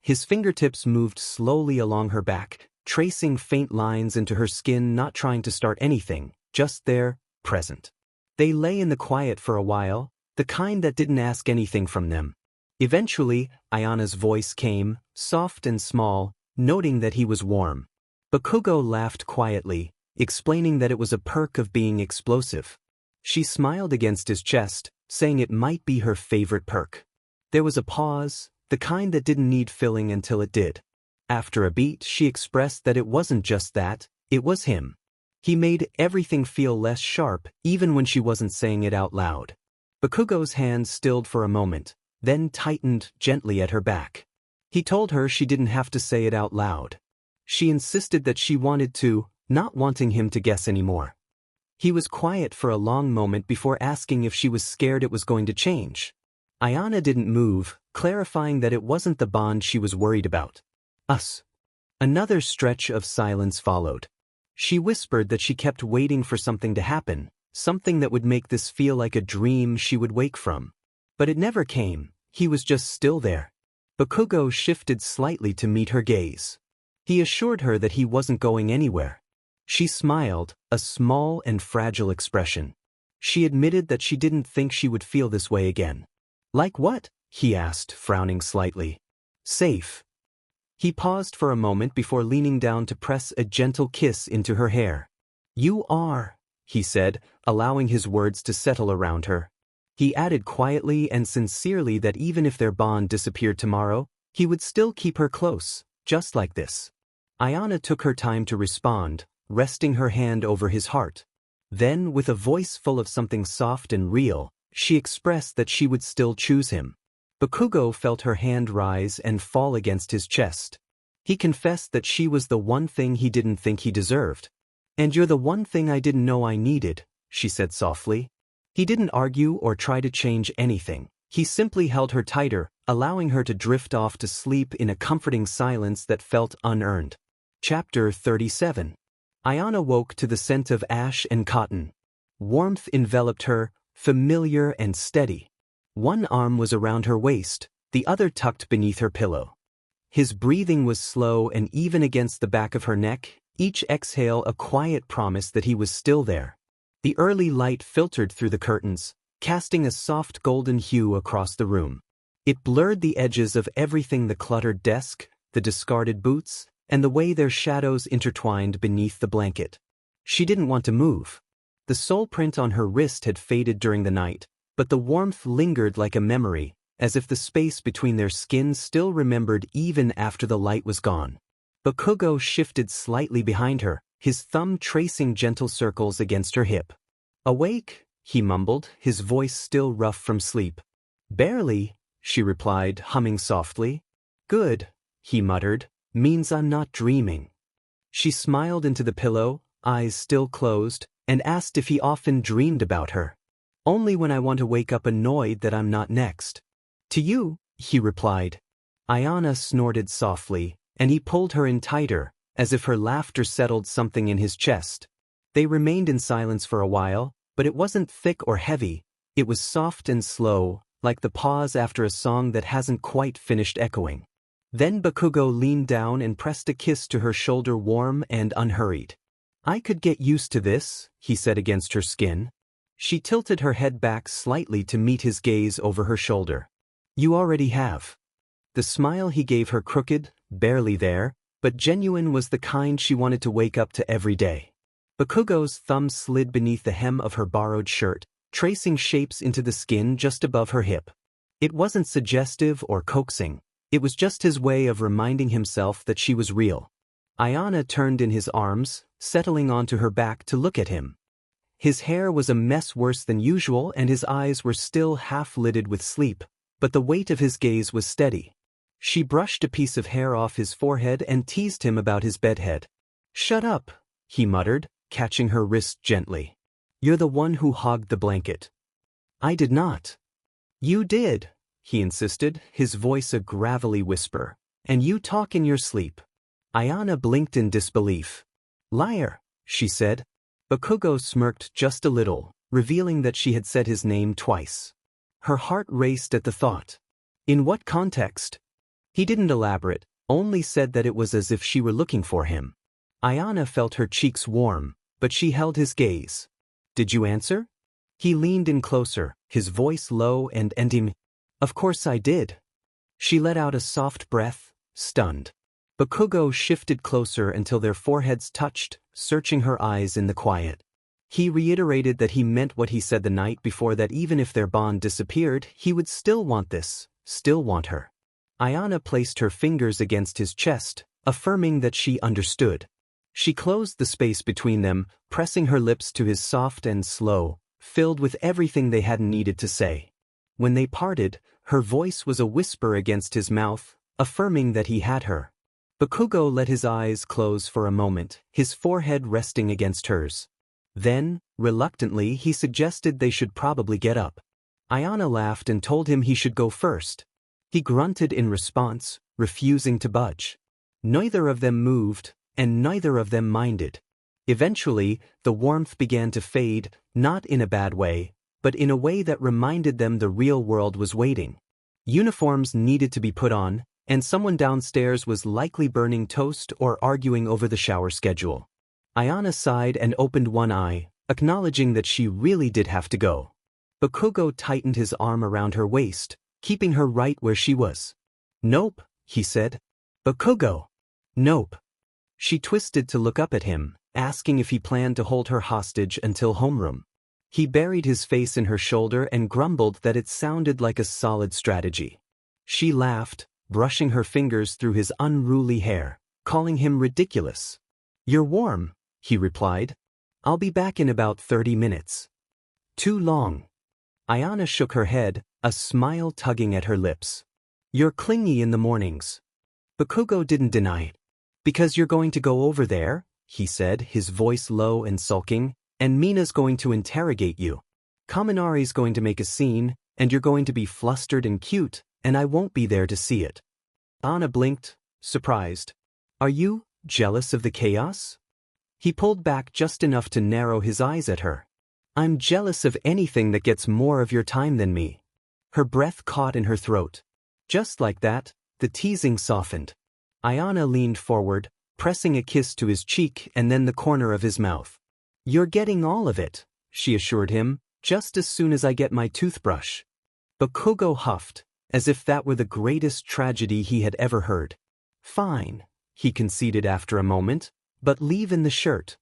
His fingertips moved slowly along her back, tracing faint lines into her skin, not trying to start anything, just there, present. They lay in the quiet for a while, the kind that didn't ask anything from them. Eventually, Ayana's voice came, soft and small, noting that he was warm. Bakugo laughed quietly, explaining that it was a perk of being explosive. She smiled against his chest, saying it might be her favorite perk. There was a pause, the kind that didn't need filling until it did. After a beat, she expressed that it wasn't just that, it was him. He made everything feel less sharp, even when she wasn't saying it out loud. Bakugo's hand stilled for a moment, then tightened gently at her back. He told her she didn't have to say it out loud. She insisted that she wanted to, not wanting him to guess anymore. He was quiet for a long moment before asking if she was scared it was going to change. Ayana didn't move, clarifying that it wasn't the bond she was worried about. Us. Another stretch of silence followed. She whispered that she kept waiting for something to happen, something that would make this feel like a dream she would wake from. But it never came, he was just still there. Bakugo shifted slightly to meet her gaze. He assured her that he wasn't going anywhere. She smiled, a small and fragile expression. She admitted that she didn't think she would feel this way again. Like what? He asked, frowning slightly. Safe. He paused for a moment before leaning down to press a gentle kiss into her hair. You are, he said, allowing his words to settle around her. He added quietly and sincerely that even if their bond disappeared tomorrow, he would still keep her close, just like this. Ayana took her time to respond, resting her hand over his heart. Then, with a voice full of something soft and real, she expressed that she would still choose him. Bakugo felt her hand rise and fall against his chest. He confessed that she was the one thing he didn't think he deserved. And you're the one thing I didn't know I needed, she said softly. He didn't argue or try to change anything. He simply held her tighter, allowing her to drift off to sleep in a comforting silence that felt unearned. Chapter 37. Ayana woke to the scent of ash and cotton. Warmth enveloped her, familiar and steady. One arm was around her waist, the other tucked beneath her pillow. His breathing was slow and even against the back of her neck, each exhale a quiet promise that he was still there. The early light filtered through the curtains, casting a soft golden hue across the room. It blurred the edges of everything: the cluttered desk, the discarded boots, and the way their shadows intertwined beneath the blanket. She didn't want to move. The soul print on her wrist had faded during the night, but the warmth lingered like a memory, as if the space between their skin still remembered even after the light was gone. Bakugo shifted slightly behind her, his thumb tracing gentle circles against her hip. Awake? He mumbled, his voice still rough from sleep. Barely, she replied, humming softly. Good, he muttered, means I'm not dreaming. She smiled into the pillow, eyes still closed, and asked if he often dreamed about her. Only when I want to wake up annoyed that I'm not next. To you, he replied. Ayana snorted softly, and he pulled her in tighter, as if her laughter settled something in his chest. They remained in silence for a while, but it wasn't thick or heavy, it was soft and slow, like the pause after a song that hasn't quite finished echoing. Then Bakugo leaned down and pressed a kiss to her shoulder, warm and unhurried. "I could get used to this," he said against her skin. She tilted her head back slightly to meet his gaze over her shoulder. "You already have." The smile he gave her, crooked, barely there, but genuine, was the kind she wanted to wake up to every day. Bakugo's thumb slid beneath the hem of her borrowed shirt, tracing shapes into the skin just above her hip. It wasn't suggestive or coaxing, it was just his way of reminding himself that she was real. Ayana turned in his arms, settling onto her back to look at him. His hair was a mess worse than usual and his eyes were still half-lidded with sleep, but the weight of his gaze was steady. She brushed a piece of hair off his forehead and teased him about his bedhead. "Shut up," he muttered, catching her wrist gently. "You're the one who hogged the blanket." "I did not." "You did," he insisted, his voice a gravelly whisper. "And you talk in your sleep." Ayana blinked in disbelief. "Liar," she said. Bakugo smirked just a little, revealing that she had said his name twice. Her heart raced at the thought. In what context? He didn't elaborate, only said that it was as if she were looking for him. Ayana felt her cheeks warm, but she held his gaze. "Did you answer?" He leaned in closer, his voice low and ending. "Of course I did." She let out a soft breath, stunned. Bakugo shifted closer until their foreheads touched, searching her eyes in the quiet. He reiterated that he meant what he said the night before, that even if their bond disappeared, he would still want this, still want her. Ayana placed her fingers against his chest, affirming that she understood. She closed the space between them, pressing her lips to his soft and slow, filled with everything they hadn't needed to say. When they parted, her voice was a whisper against his mouth, affirming that he had her. Bakugo let his eyes close for a moment, his forehead resting against hers. Then, reluctantly, he suggested they should probably get up. Ayana laughed and told him he should go first. He grunted in response, refusing to budge. Neither of them moved, and neither of them minded. Eventually, the warmth began to fade, not in a bad way, but in a way that reminded them the real world was waiting. Uniforms needed to be put on, and someone downstairs was likely burning toast or arguing over the shower schedule. Ayana sighed and opened one eye, acknowledging that she really did have to go. Bakugo tightened his arm around her waist, keeping her right where she was. "Nope," he said. "Bakugo." "Nope." She twisted to look up at him, asking if he planned to hold her hostage until homeroom. He buried his face in her shoulder and grumbled that it sounded like a solid strategy. She laughed, brushing her fingers through his unruly hair, calling him ridiculous. "You're warm," he replied. "I'll be back in about 30 minutes. "Too long." Ayana shook her head, a smile tugging at her lips. "You're clingy in the mornings." Bakugo didn't deny it. "Because you're going to go over there," he said, his voice low and sulking, "and Mina's going to interrogate you. Kaminari's going to make a scene, and you're going to be flustered and cute, and I won't be there to see it." Ayana blinked, surprised. "Are you jealous of the chaos?" He pulled back just enough to narrow his eyes at her. "I'm jealous of anything that gets more of your time than me." Her breath caught in her throat. Just like that, the teasing softened. Ayana leaned forward, pressing a kiss to his cheek and then the corner of his mouth. "You're getting all of it," she assured him, "just as soon as I get my toothbrush." Bakugo huffed, as if that were the greatest tragedy he had ever heard. "Fine," he conceded after a moment, "but leave in the shirt."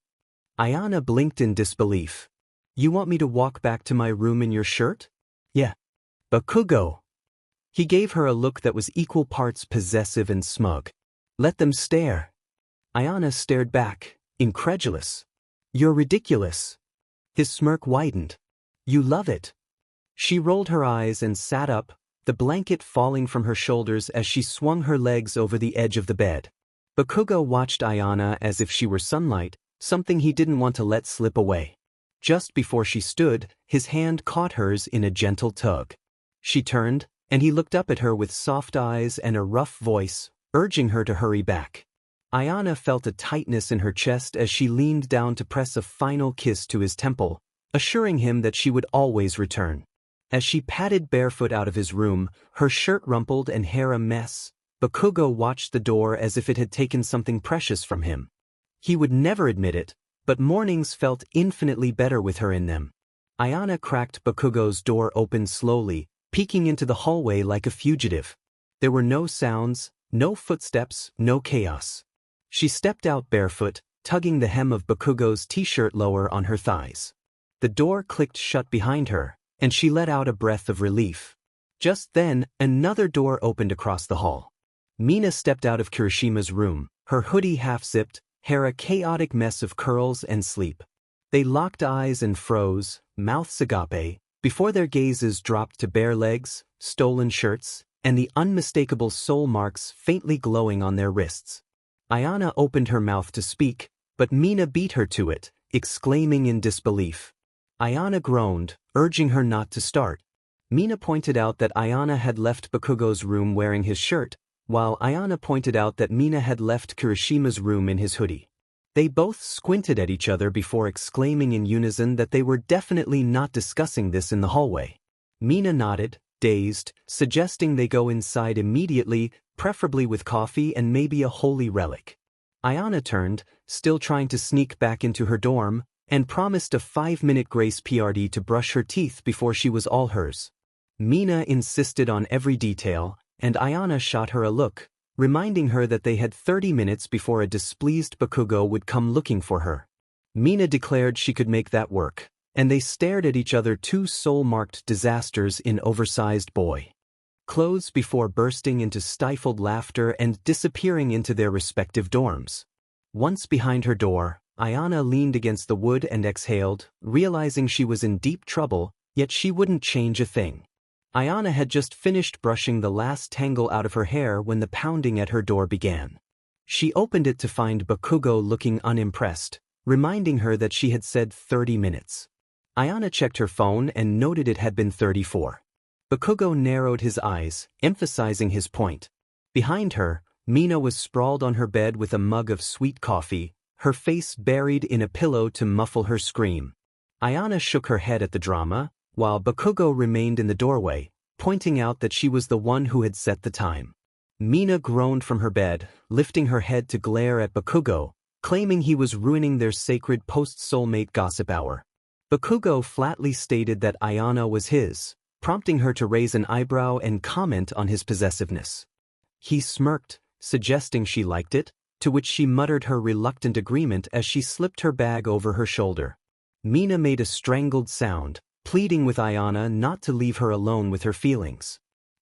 Ayana blinked in disbelief. "You want me to walk back to my room in your shirt?" "Yeah." "Bakugo." He gave her a look that was equal parts possessive and smug. "Let them stare." Ayana stared back, incredulous. "You're ridiculous." His smirk widened. "You love it." She rolled her eyes and sat up, the blanket falling from her shoulders as she swung her legs over the edge of the bed. Bakugo watched Ayana as if she were sunlight, something he didn't want to let slip away. Just before she stood, his hand caught hers in a gentle tug. She turned, and he looked up at her with soft eyes and a rough voice. urging her to hurry back. Ayana felt a tightness in her chest as she leaned down to press a final kiss to his temple, assuring him that she would always return. As she padded barefoot out of his room, her shirt rumpled and hair a mess, Bakugo watched the door as if it had taken something precious from him. He would never admit it, but mornings felt infinitely better with her in them. Ayana cracked Bakugo's door open slowly, peeking into the hallway like a fugitive. There were no sounds, no footsteps, no chaos. She stepped out barefoot, tugging the hem of Bakugo's t-shirt lower on her thighs. The door clicked shut behind her, and she let out a breath of relief. Just then, another door opened across the hall. Mina stepped out of Kirishima's room, her hoodie half-zipped, hair a chaotic mess of curls and sleep. They locked eyes and froze, mouths agape, before their gazes dropped to bare legs, stolen shirts, and the unmistakable soul marks faintly glowing on their wrists. Ayana opened her mouth to speak, but Mina beat her to it, exclaiming in disbelief. Ayana groaned, urging her not to start. Mina pointed out that Ayana had left Bakugo's room wearing his shirt, while Ayana pointed out that Mina had left Kirishima's room in his hoodie. They both squinted at each other before exclaiming in unison that they were definitely not discussing this in the hallway. Mina nodded, dazed, suggesting they go inside immediately, preferably with coffee and maybe a holy relic. Ayana turned, still trying to sneak back into her dorm, and promised a 5-minute grace PRD to brush her teeth before she was all hers. Mina insisted on every detail, and Ayana shot her a look, reminding her that they had 30 minutes before a displeased Bakugo would come looking for her. Mina declared she could make that work, and they stared at each other, two soul-marked disasters in oversized boy clothes, before bursting into stifled laughter and disappearing into their respective dorms. Once behind her door, Ayana leaned against the wood and exhaled, realizing she was in deep trouble, yet she wouldn't change a thing. Ayana had just finished brushing the last tangle out of her hair when the pounding at her door began. She opened it to find Bakugo looking unimpressed, reminding her that she had said 30 minutes. Ayana checked her phone and noted it had been 34. Bakugo narrowed his eyes, emphasizing his point. Behind her, Mina was sprawled on her bed with a mug of sweet coffee, her face buried in a pillow to muffle her scream. Ayana shook her head at the drama, while Bakugo remained in the doorway, pointing out that she was the one who had set the time. Mina groaned from her bed, lifting her head to glare at Bakugo, claiming he was ruining their sacred post-soulmate gossip hour. Bakugo flatly stated that Ayana was his, prompting her to raise an eyebrow and comment on his possessiveness. He smirked, suggesting she liked it, to which she muttered her reluctant agreement as she slipped her bag over her shoulder. Mina made a strangled sound, pleading with Ayana not to leave her alone with her feelings.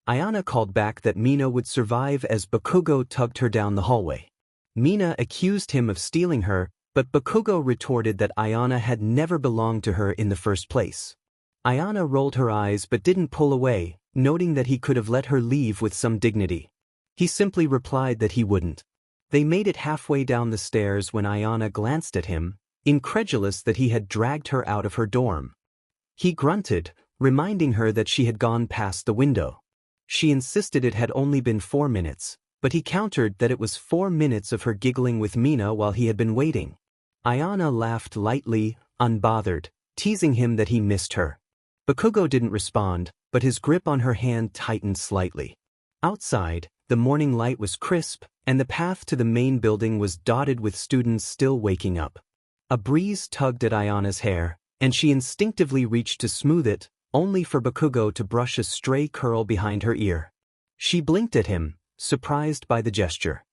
Ayana called back that Mina would survive as Bakugo tugged her down the hallway. Mina accused him of stealing her, but Bakugo retorted that Ayana had never belonged to her in the first place. Ayana rolled her eyes but didn't pull away, noting that he could have let her leave with some dignity. He simply replied that he wouldn't. They made it halfway down the stairs when Ayana glanced at him, incredulous that he had dragged her out of her dorm. He grunted, reminding her that she had gone past the window. She insisted it had only been 4 minutes, but he countered that it was 4 minutes of her giggling with Mina while he had been waiting. Ayana laughed lightly, unbothered, teasing him that he missed her. Bakugo didn't respond, but his grip on her hand tightened slightly. Outside, the morning light was crisp, and the path to the main building was dotted with students still waking up. A breeze tugged at Ayana's hair, and she instinctively reached to smooth it, only for Bakugo to brush a stray curl behind her ear. She blinked at him, surprised by the gesture.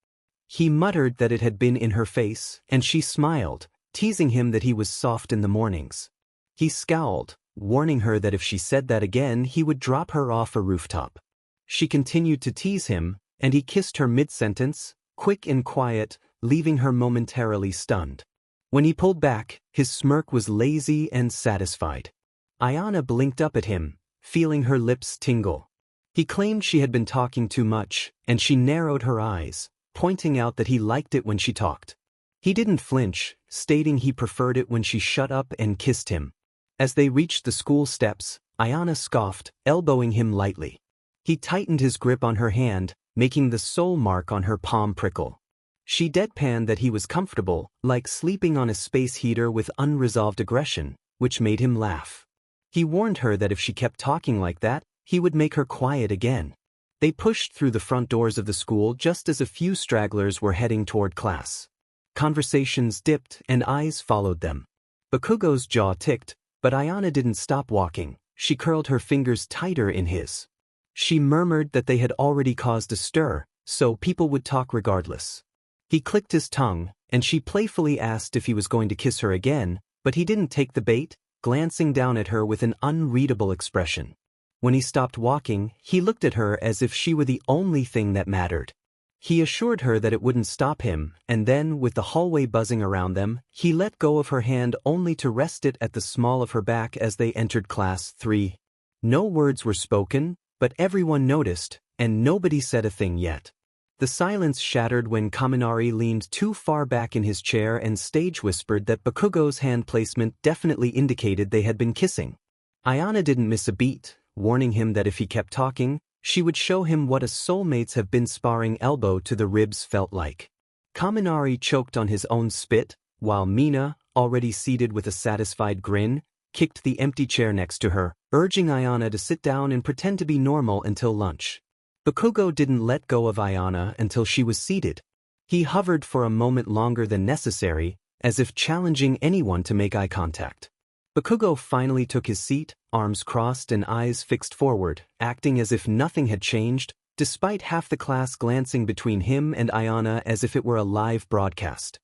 He muttered that it had been in her face, and she smiled, teasing him that he was soft in the mornings. He scowled, warning her that if she said that again he would drop her off a rooftop. She continued to tease him, and he kissed her mid-sentence, quick and quiet, leaving her momentarily stunned. When he pulled back, his smirk was lazy and satisfied. Ayana blinked up at him, feeling her lips tingle. He claimed she had been talking too much, and she narrowed her eyes, pointing out that he liked it when she talked. He didn't flinch, stating he preferred it when she shut up and kissed him. As they reached the school steps, Ayana scoffed, elbowing him lightly. He tightened his grip on her hand, making the soul mark on her palm prickle. She deadpanned that he was comfortable, like sleeping on a space heater with unresolved aggression, which made him laugh. He warned her that if she kept talking like that, he would make her quiet again. They pushed through the front doors of the school just as a few stragglers were heading toward class. Conversations dipped and eyes followed them. Bakugo's jaw ticked, but Ayana didn't stop walking. She curled her fingers tighter in his. She murmured that they had already caused a stir, so people would talk regardless. He clicked his tongue, and she playfully asked if he was going to kiss her again, but he didn't take the bait, glancing down at her with an unreadable expression. When he stopped walking, he looked at her as if she were the only thing that mattered. He assured her that it wouldn't stop him, and then, with the hallway buzzing around them, he let go of her hand only to rest it at the small of her back as they entered Class 3. No words were spoken, but everyone noticed, and nobody said a thing yet. The silence shattered when Kaminari leaned too far back in his chair and stage whispered that Bakugo's hand placement definitely indicated they had been kissing. Ayana didn't miss a beat, warning him that if he kept talking, she would show him what a soulmates have been sparring elbow to the ribs felt like. Kaminari choked on his own spit, while Mina, already seated with a satisfied grin, kicked the empty chair next to her, urging Ayana to sit down and pretend to be normal until lunch. Bakugo didn't let go of Ayana until she was seated. He hovered for a moment longer than necessary, as if challenging anyone to make eye contact. Bakugo finally took his seat, arms crossed and eyes fixed forward, acting as if nothing had changed, despite half the class glancing between him and Ayana as if it were a live broadcast.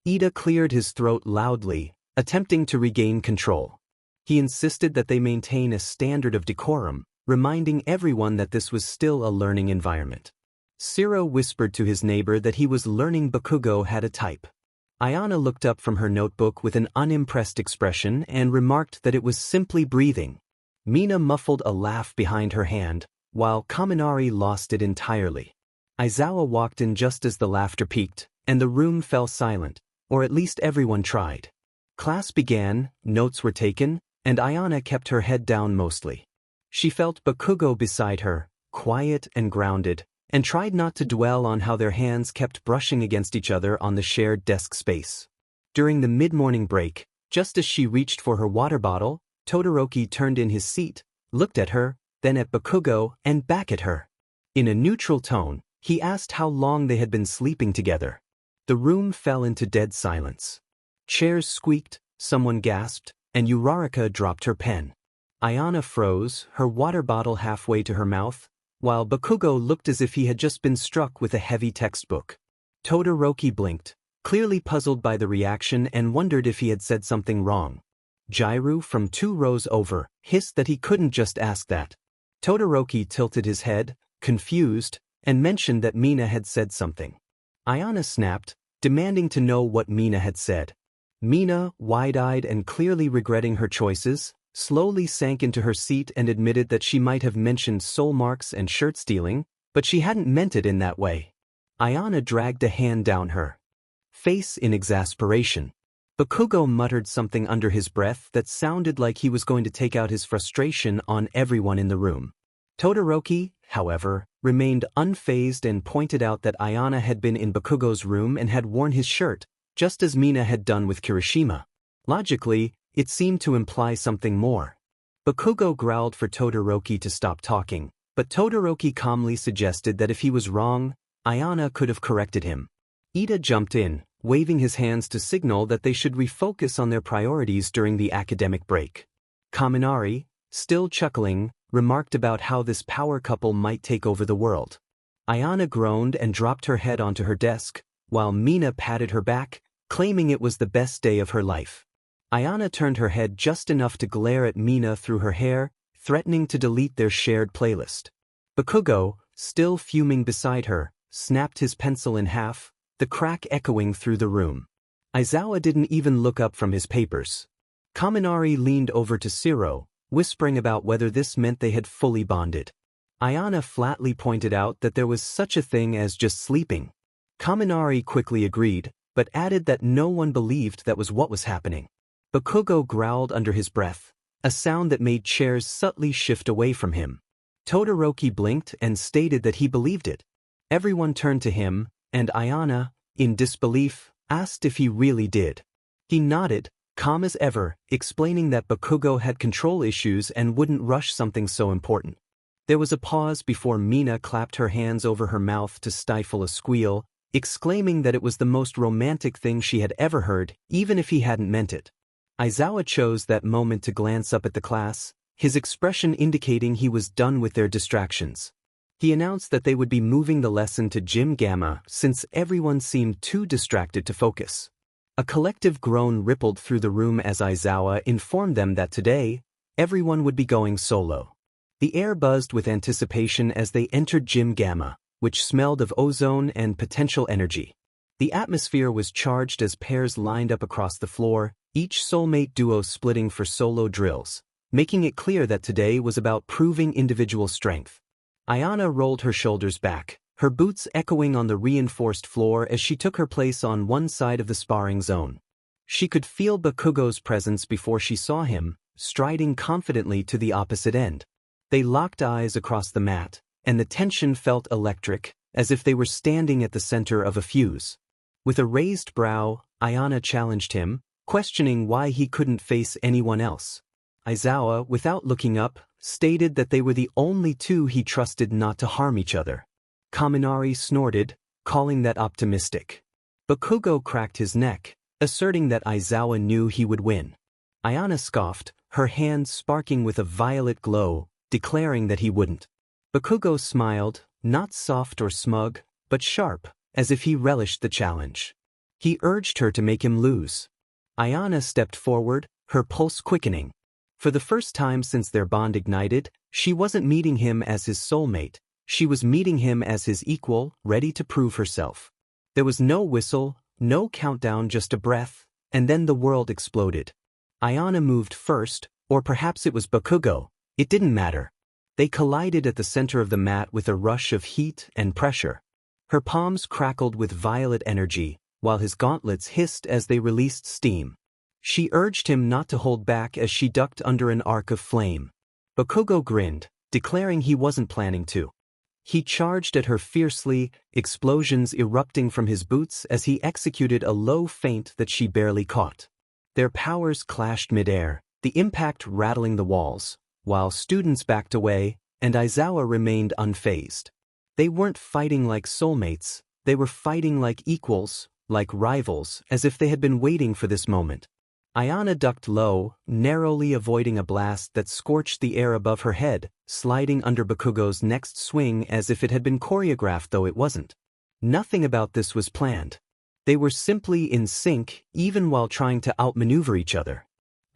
Ida cleared his throat loudly, attempting to regain control. He insisted that they maintain a standard of decorum, reminding everyone that this was still a learning environment. Siro whispered to his neighbor that he was learning Bakugo had a type. Ayana looked up from her notebook with an unimpressed expression and remarked that it was simply breathing. Mina muffled a laugh behind her hand, while Kaminari lost it entirely. Aizawa walked in just as the laughter peaked, and the room fell silent, or at least everyone tried. Class began, notes were taken, and Ayana kept her head down mostly. She felt Bakugo beside her, quiet and grounded, and tried not to dwell on how their hands kept brushing against each other on the shared desk space. During the mid-morning break, just as she reached for her water bottle, Todoroki turned in his seat, looked at her, then at Bakugo, and back at her. In a neutral tone, he asked how long they had been sleeping together. The room fell into dead silence. Chairs squeaked, someone gasped, and Uraraka dropped her pen. Ayana froze, her water bottle halfway to her mouth, while Bakugo looked as if he had just been struck with a heavy textbook. Todoroki blinked, clearly puzzled by the reaction and wondered if he had said something wrong. Jairu, from 2 rows over, hissed that he couldn't just ask that. Todoroki tilted his head, confused, and mentioned that Mina had said something. Ayana snapped, demanding to know what Mina had said. Mina, wide-eyed and clearly regretting her choices, slowly sank into her seat and admitted that she might have mentioned soul marks and shirt stealing, but she hadn't meant it in that way. Ayana dragged a hand down her face in exasperation. Bakugo muttered something under his breath that sounded like he was going to take out his frustration on everyone in the room. Todoroki, however, remained unfazed and pointed out that Ayana had been in Bakugo's room and had worn his shirt, just as Mina had done with Kirishima. Logically, it seemed to imply something more. Bakugo growled for Todoroki to stop talking, but Todoroki calmly suggested that if he was wrong, Ayana could have corrected him. Ida jumped in, waving his hands to signal that they should refocus on their priorities during the academic break. Kaminari, still chuckling, remarked about how this power couple might take over the world. Ayana groaned and dropped her head onto her desk, while Mina patted her back, claiming it was the best day of her life. Ayana turned her head just enough to glare at Mina through her hair, threatening to delete their shared playlist. Bakugo, still fuming beside her, snapped his pencil in half, the crack echoing through the room. Aizawa didn't even look up from his papers. Kaminari leaned over to Siro, whispering about whether this meant they had fully bonded. Ayana flatly pointed out that there was such a thing as just sleeping. Kaminari quickly agreed, but added that no one believed that was what was happening. Bakugo growled under his breath, a sound that made chairs subtly shift away from him. Todoroki blinked and stated that he believed it. Everyone turned to him, and Ayana, in disbelief, asked if he really did. He nodded, calm as ever, explaining that Bakugo had control issues and wouldn't rush something so important. There was a pause before Mina clapped her hands over her mouth to stifle a squeal, exclaiming that it was the most romantic thing she had ever heard, even if he hadn't meant it. Aizawa chose that moment to glance up at the class, his expression indicating he was done with their distractions. He announced that they would be moving the lesson to Gym Gamma since everyone seemed too distracted to focus. A collective groan rippled through the room as Aizawa informed them that today, everyone would be going solo. The air buzzed with anticipation as they entered Gym Gamma, which smelled of ozone and potential energy. The atmosphere was charged as pairs lined up across the floor, each soulmate duo splitting for solo drills, making it clear that today was about proving individual strength. Ayana rolled her shoulders back, her boots echoing on the reinforced floor as she took her place on one side of the sparring zone. She could feel Bakugo's presence before she saw him, striding confidently to the opposite end. They locked eyes across the mat, and the tension felt electric, as if they were standing at the center of a fuse. With a raised brow, Ayana challenged him, questioning why he couldn't face anyone else. Aizawa, without looking up, stated that they were the only two he trusted not to harm each other. Kaminari snorted, calling that optimistic. Bakugo cracked his neck, asserting that Aizawa knew he would win. Ayana scoffed, her hands sparking with a violet glow, declaring that he wouldn't. Bakugo smiled, not soft or smug, but sharp, as if he relished the challenge. He urged her to make him lose. Ayana stepped forward, her pulse quickening. For the first time since their bond ignited, she wasn't meeting him as his soulmate, she was meeting him as his equal, ready to prove herself. There was no whistle, no countdown, just a breath, and then the world exploded. Ayana moved first, or perhaps it was Bakugo, it didn't matter. They collided at the center of the mat with a rush of heat and pressure. Her palms crackled with violet energy, while his gauntlets hissed as they released steam. She urged him not to hold back as she ducked under an arc of flame. Bakugo grinned, declaring he wasn't planning to. He charged at her fiercely, explosions erupting from his boots as he executed a low feint that she barely caught. Their powers clashed midair, the impact rattling the walls, while students backed away, and Aizawa remained unfazed. They weren't fighting like soulmates, they were fighting like equals, like rivals, as if they had been waiting for this moment. Ayana ducked low, narrowly avoiding a blast that scorched the air above her head, sliding under Bakugo's next swing as if it had been choreographed, though it wasn't. Nothing about this was planned. They were simply in sync, even while trying to outmaneuver each other.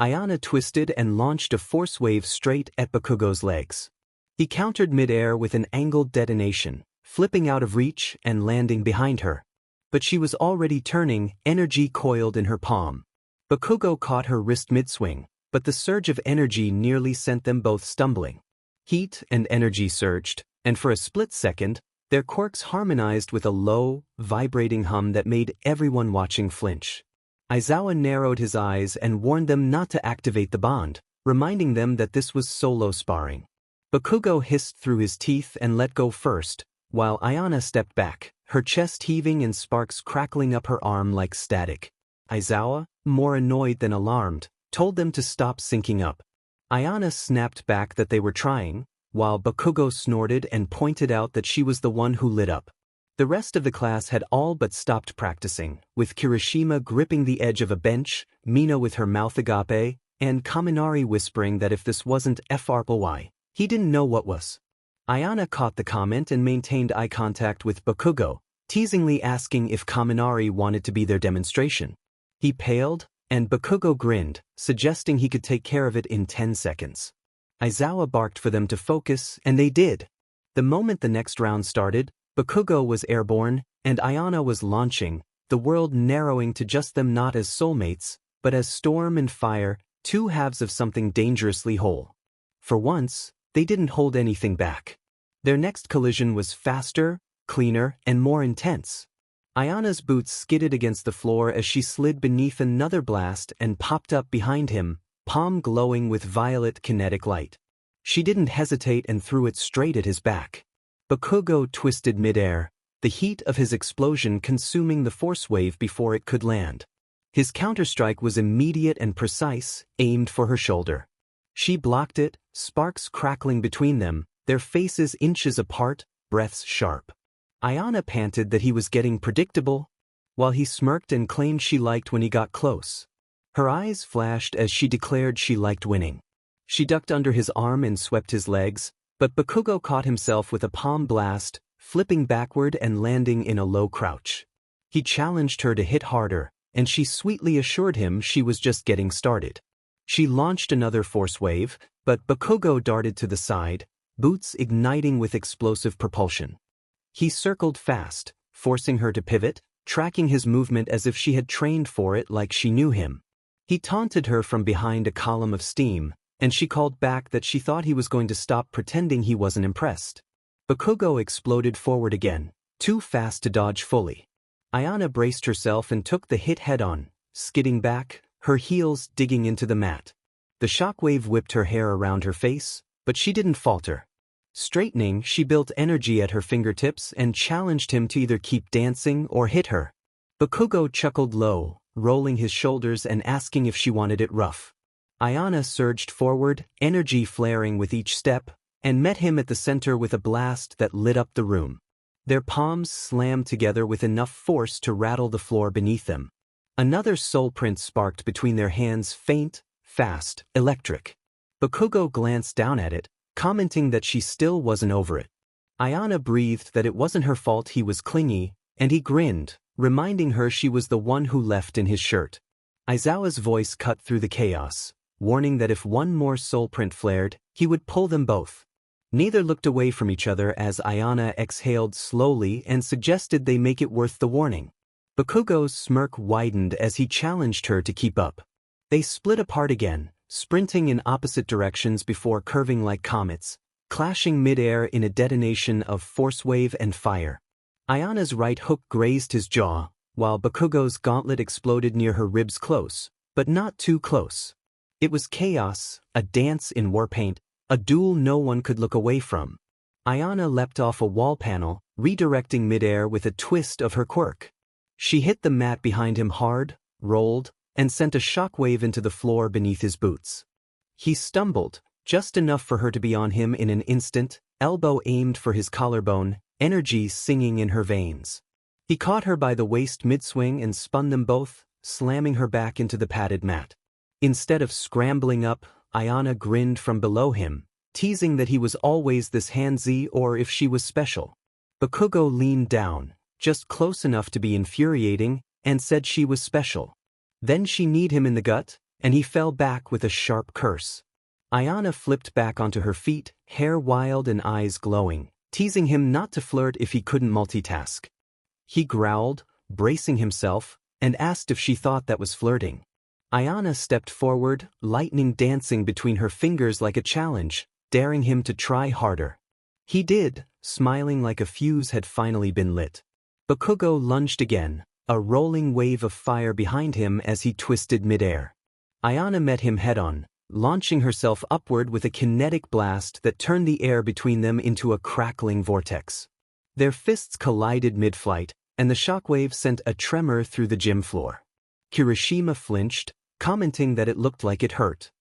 Ayana twisted and launched a force wave straight at Bakugo's legs. He countered mid-air with an angled detonation, flipping out of reach and landing behind her. But she was already turning, energy coiled in her palm. Bakugo caught her wrist mid-swing, but the surge of energy nearly sent them both stumbling. Heat and energy surged, and for a split second, their quirks harmonized with a low, vibrating hum that made everyone watching flinch. Aizawa narrowed his eyes and warned them not to activate the bond, reminding them that this was solo sparring. Bakugo hissed through his teeth and let go first, while Ayana stepped back, her chest heaving and sparks crackling up her arm like static. Aizawa, more annoyed than alarmed, told them to stop syncing up. Ayana snapped back that they were trying, while Bakugo snorted and pointed out that she was the one who lit up. The rest of the class had all but stopped practicing, with Kirishima gripping the edge of a bench, Mina with her mouth agape, and Kaminari whispering that if this wasn't FRPY, he didn't know what was. Ayana caught the comment and maintained eye contact with Bakugo, teasingly asking if Kaminari wanted to be their demonstration. He paled, and Bakugo grinned, suggesting he could take care of it in 10 seconds. Aizawa barked for them to focus, and they did. The moment the next round started, Bakugo was airborne, and Ayana was launching, the world narrowing to just them not as soulmates, but as storm and fire, two halves of something dangerously whole. For once, they didn't hold anything back. Their next collision was faster, cleaner, and more intense. Ayana's boots skidded against the floor as she slid beneath another blast and popped up behind him, palm glowing with violet kinetic light. She didn't hesitate and threw it straight at his back. Bakugo twisted midair, the heat of his explosion consuming the force wave before it could land. His counterstrike was immediate and precise, aimed for her shoulder. She blocked it, sparks crackling between them, their faces inches apart, breaths sharp. Ayana panted that he was getting predictable, while he smirked and claimed she liked when he got close. Her eyes flashed as she declared she liked winning. She ducked under his arm and swept his legs, but Bakugo caught himself with a palm blast, flipping backward and landing in a low crouch. He challenged her to hit harder, and she sweetly assured him she was just getting started. She launched another force wave, but Bakugo darted to the side, boots igniting with explosive propulsion. He circled fast, forcing her to pivot, tracking his movement as if she had trained for it like she knew him. He taunted her from behind a column of steam, and she called back that she thought he was going to stop pretending he wasn't impressed. Bakugo exploded forward again, too fast to dodge fully. Ayana braced herself and took the hit head-on, skidding back, her heels digging into the mat. The shockwave whipped her hair around her face, but she didn't falter. Straightening, she built energy at her fingertips and challenged him to either keep dancing or hit her. Bakugo chuckled low, rolling his shoulders and asking if she wanted it rough. Ayana surged forward, energy flaring with each step, and met him at the center with a blast that lit up the room. Their palms slammed together with enough force to rattle the floor beneath them. Another soul print sparked between their hands, faint, fast, electric. Bakugo glanced down at it, commenting that she still wasn't over it. Ayana breathed that it wasn't her fault he was clingy, and he grinned, reminding her she was the one who left in his shirt. Aizawa's voice cut through the chaos, warning that if one more soul print flared, he would pull them both. Neither looked away from each other as Ayana exhaled slowly and suggested they make it worth the warning. Bakugo's smirk widened as he challenged her to keep up. They split apart again, sprinting in opposite directions before curving like comets, clashing mid-air in a detonation of force wave and fire. Ayana's right hook grazed his jaw, while Bakugo's gauntlet exploded near her ribs close, but not too close. It was chaos, a dance in war paint, a duel no one could look away from. Ayana leapt off a wall panel, redirecting midair with a twist of her quirk. She hit the mat behind him hard, rolled, and sent a shockwave into the floor beneath his boots. He stumbled, just enough for her to be on him in an instant, elbow aimed for his collarbone, energy singing in her veins. He caught her by the waist mid-swing and spun them both, slamming her back into the padded mat. Instead of scrambling up, Ayana grinned from below him, teasing that he was always this handsy or if she was special. Bakugo leaned down, just close enough to be infuriating, and said she was special. Then she kneed him in the gut, and he fell back with a sharp curse. Ayana flipped back onto her feet, hair wild and eyes glowing, teasing him not to flirt if he couldn't multitask. He growled, bracing himself, and asked if she thought that was flirting. Ayana stepped forward, lightning dancing between her fingers like a challenge, daring him to try harder. He did, smiling like a fuse had finally been lit. Bakugo lunged again, a rolling wave of fire behind him as he twisted midair. Ayana met him head-on, launching herself upward with a kinetic blast that turned the air between them into a crackling vortex. Their fists collided mid-flight, and the shockwave sent a tremor through the gym floor. Kirishima flinched, commenting that it looked like it hurt.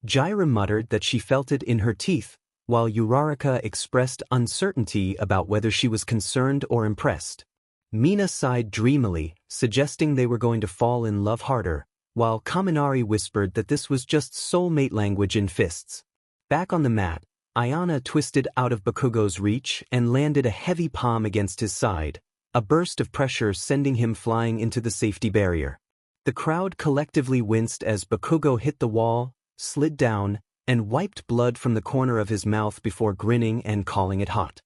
Jaira muttered that she felt it in her teeth, while Uraraka expressed uncertainty about whether she was concerned or impressed. Mina sighed dreamily, suggesting they were going to fall in love harder, while Kaminari whispered that this was just soulmate language in fists. Back on the mat, Ayana twisted out of Bakugo's reach and landed a heavy palm against his side, a burst of pressure sending him flying into the safety barrier. The crowd collectively winced as Bakugo hit the wall, slid down, and wiped blood from the corner of his mouth before grinning and calling it hot.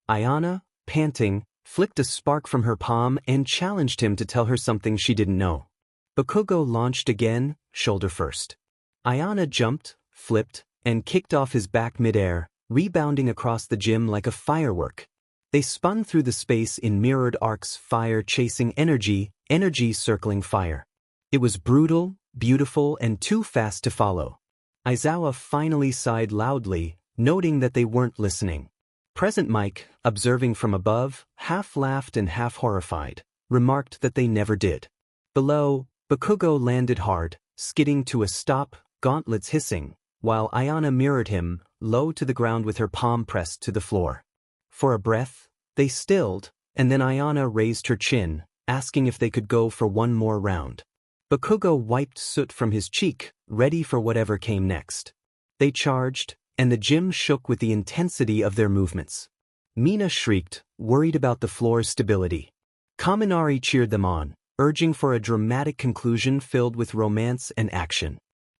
Ayana, panting, flicked a spark from her palm and challenged him to tell her something she didn't know. Bakugo launched again, shoulder first. Ayana jumped, flipped, and kicked off his back midair, rebounding across the gym like a firework. They spun through the space in mirrored arcs, fire chasing energy, energy circling fire. It was brutal, beautiful, and too fast to follow. Aizawa finally sighed loudly, noting that they weren't listening. Present Mike, observing from above, half laughed and half horrified, remarked that they never did. Below, Bakugo landed hard, skidding to a stop, gauntlets hissing, while Ayana mirrored him, low to the ground with her palm pressed to the floor. For a breath, they stilled, and then Ayana raised her chin, asking if they could go for one more round. Bakugo wiped soot from his cheek, ready for whatever came next. They charged, and the gym shook with the intensity of their movements. Mina shrieked, worried about the floor's stability. Kaminari cheered them on, urging for a dramatic conclusion filled with romance and action.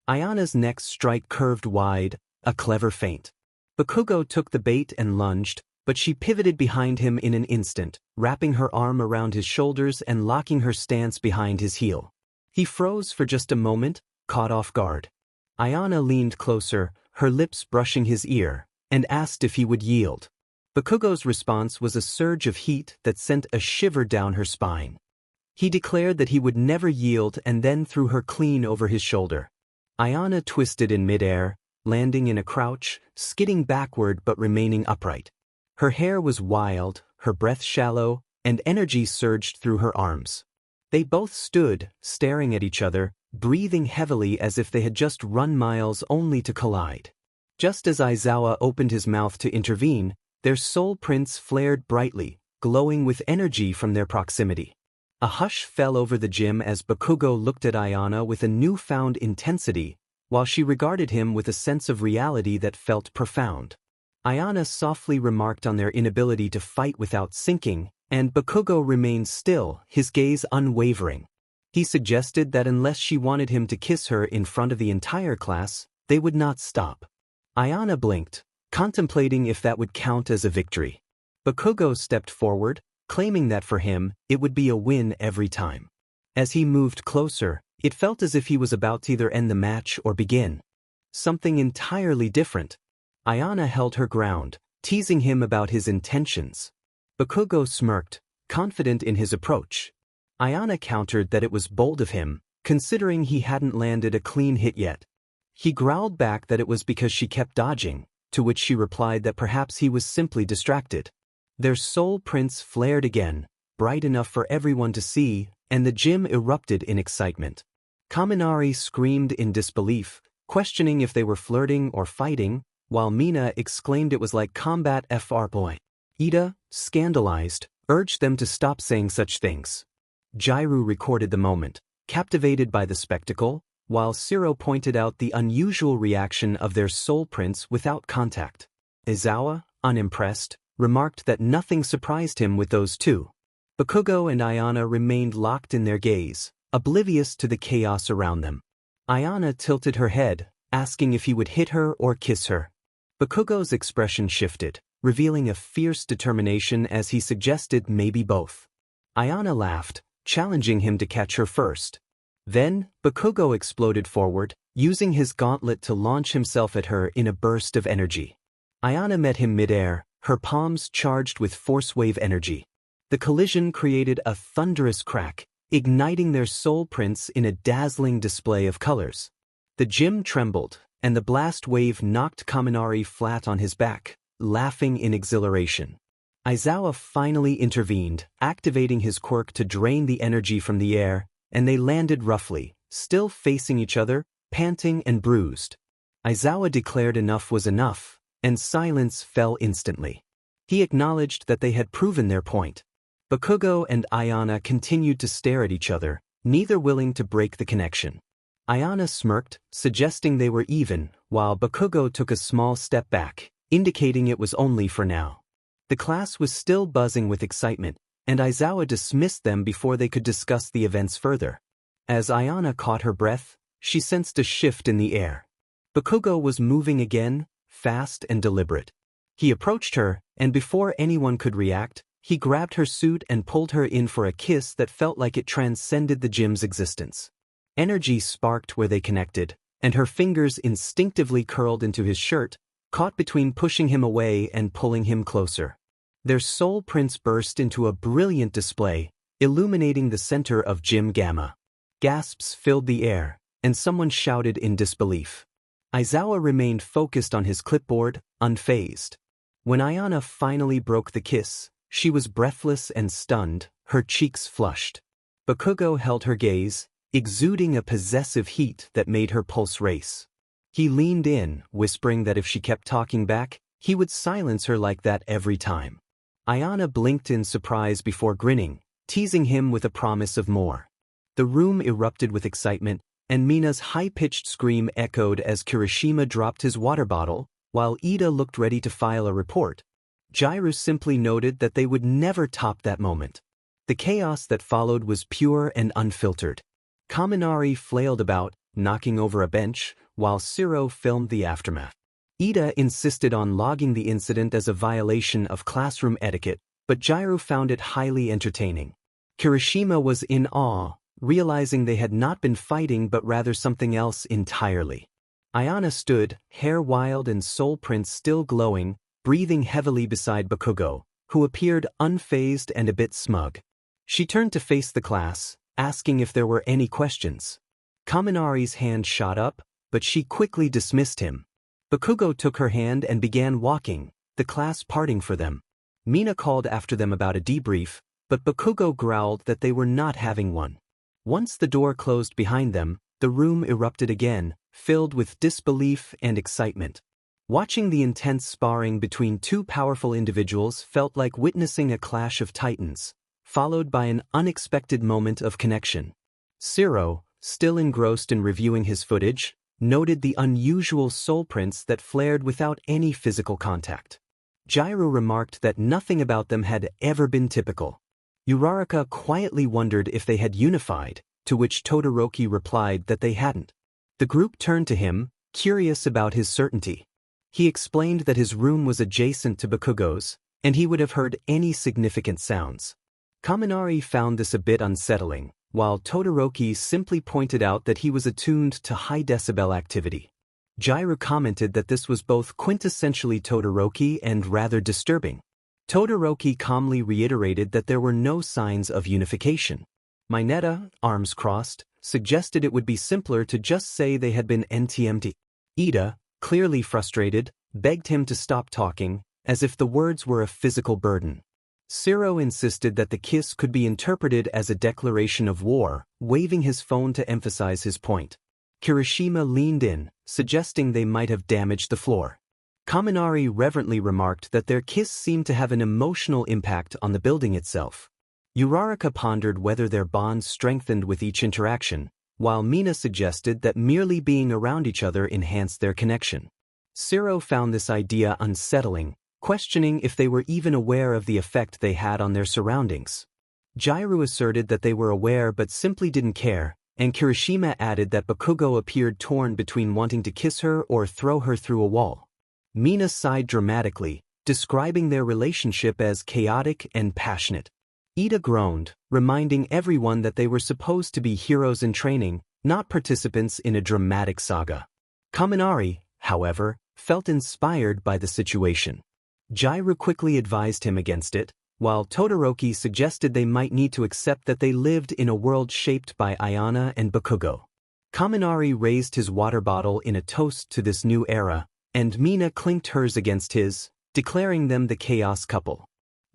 Ayana's next strike curved wide, a clever feint. Bakugo took the bait and lunged, but she pivoted behind him in an instant, wrapping her arm around his shoulders and locking her stance behind his heel. He froze for just a moment, caught off guard. Ayana leaned closer, her lips brushing his ear, and asked if he would yield. Bakugo's response was a surge of heat that sent a shiver down her spine. He declared that he would never yield and then threw her clean over his shoulder. Ayana twisted in midair, landing in a crouch, skidding backward but remaining upright. Her hair was wild, her breath shallow, and energy surged through her arms. They both stood, staring at each other, breathing heavily as if they had just run miles only to collide. Just as Aizawa opened his mouth to intervene, their soul prints flared brightly, glowing with energy from their proximity. A hush fell over the gym as Bakugo looked at Ayana with a newfound intensity, while she regarded him with a sense of reality that felt profound. Ayana softly remarked on their inability to fight without sinking, and Bakugo remained still, his gaze unwavering. He suggested that unless she wanted him to kiss her in front of the entire class, they would not stop. Ayana blinked, contemplating if that would count as a victory. Bakugo stepped forward, claiming that for him, it would be a win every time. As he moved closer, it felt as if he was about to either end the match or begin something entirely different. Ayana held her ground, teasing him about his intentions. Bakugo smirked, confident in his approach. Ayana countered that it was bold of him, considering he hadn't landed a clean hit yet. He growled back that it was because she kept dodging, to which she replied that perhaps he was simply distracted. Their soul prints flared again, bright enough for everyone to see, and the gym erupted in excitement. Kaminari screamed in disbelief, questioning if they were flirting or fighting, while Mina exclaimed it was like combat fr boy. Ida, scandalized, urged them to stop saying such things. Jairu recorded the moment, captivated by the spectacle, while Siro pointed out the unusual reaction of their soul prints without contact. Izawa, unimpressed, remarked that nothing surprised him with those two. Bakugo and Ayana remained locked in their gaze, oblivious to the chaos around them. Ayana tilted her head, asking if he would hit her or kiss her. Bakugo's expression shifted, revealing a fierce determination as he suggested maybe both. Ayana laughed, challenging him to catch her first. Then, Bakugo exploded forward, using his gauntlet to launch himself at her in a burst of energy. Ayana met him midair, her palms charged with force wave energy. The collision created a thunderous crack, igniting their soul prints in a dazzling display of colors. The gym trembled, and the blast wave knocked Kaminari flat on his back, laughing in exhilaration. Aizawa finally intervened, activating his quirk to drain the energy from the air, and they landed roughly, still facing each other, panting and bruised. Aizawa declared enough was enough, and silence fell instantly. He acknowledged that they had proven their point. Bakugo and Ayana continued to stare at each other, neither willing to break the connection. Ayana smirked, suggesting they were even, while Bakugo took a small step back, indicating it was only for now. The class was still buzzing with excitement, and Aizawa dismissed them before they could discuss the events further. As Ayana caught her breath, she sensed a shift in the air. Bakugo was moving again, fast and deliberate. He approached her, and before anyone could react, he grabbed her suit and pulled her in for a kiss that felt like it transcended the gym's existence. Energy sparked where they connected, and her fingers instinctively curled into his shirt, caught between pushing him away and pulling him closer. Their soul prints burst into a brilliant display, illuminating the center of Gym Gamma. Gasps filled the air, and someone shouted in disbelief. Aizawa remained focused on his clipboard, unfazed. When Ayana finally broke the kiss, she was breathless and stunned, her cheeks flushed. Bakugo held her gaze, exuding a possessive heat that made her pulse race. He leaned in, whispering that if she kept talking back, he would silence her like that every time. Ayana blinked in surprise before grinning, teasing him with a promise of more. The room erupted with excitement, and Mina's high-pitched scream echoed as Kirishima dropped his water bottle, while Ida looked ready to file a report. Jiru simply noted that they would never top that moment. The chaos that followed was pure and unfiltered. Kaminari flailed about, knocking over a bench, while Shiro filmed the aftermath. Ida insisted on logging the incident as a violation of classroom etiquette, but Jiru found it highly entertaining. Kirishima was in awe, realizing they had not been fighting but rather something else entirely. Ayana stood, hair wild and soul prints still glowing, breathing heavily beside Bakugo, who appeared unfazed and a bit smug. She turned to face the class, asking if there were any questions. Kaminari's hand shot up, but she quickly dismissed him. Bakugo took her hand and began walking, the class parting for them. Mina called after them about a debrief, but Bakugo growled that they were not having one. Once the door closed behind them, the room erupted again, filled with disbelief and excitement. Watching the intense sparring between two powerful individuals felt like witnessing a clash of titans, followed by an unexpected moment of connection. Shiro, still engrossed in reviewing his footage, noted the unusual soul prints that flared without any physical contact. Jiru remarked that nothing about them had ever been typical. Uraraka quietly wondered if they had unified, to which Todoroki replied that they hadn't. The group turned to him, curious about his certainty. He explained that his room was adjacent to Bakugo's, and he would have heard any significant sounds. Kaminari found this a bit unsettling, while Todoroki simply pointed out that he was attuned to high-decibel activity. Jiru commented that this was both quintessentially Todoroki and rather disturbing. Todoroki calmly reiterated that there were no signs of unification. Mineta, arms crossed, suggested it would be simpler to just say they had been NTMT. Ida, clearly frustrated, begged him to stop talking, as if the words were a physical burden. Shiro insisted that the kiss could be interpreted as a declaration of war, waving his phone to emphasize his point. Kirishima leaned in, suggesting they might have damaged the floor. Kaminari reverently remarked that their kiss seemed to have an emotional impact on the building itself. Uraraka pondered whether their bonds strengthened with each interaction, while Mina suggested that merely being around each other enhanced their connection. Shiro found this idea unsettling, questioning if they were even aware of the effect they had on their surroundings. Jiru asserted that they were aware but simply didn't care, and Kirishima added that Bakugo appeared torn between wanting to kiss her or throw her through a wall. Mina sighed dramatically, describing their relationship as chaotic and passionate. Ida groaned, reminding everyone that they were supposed to be heroes in training, not participants in a dramatic saga. Kaminari, however, felt inspired by the situation. Jiru quickly advised him against it, while Todoroki suggested they might need to accept that they lived in a world shaped by Ayana and Bakugo. Kaminari raised his water bottle in a toast to this new era, and Mina clinked hers against his, declaring them the chaos couple.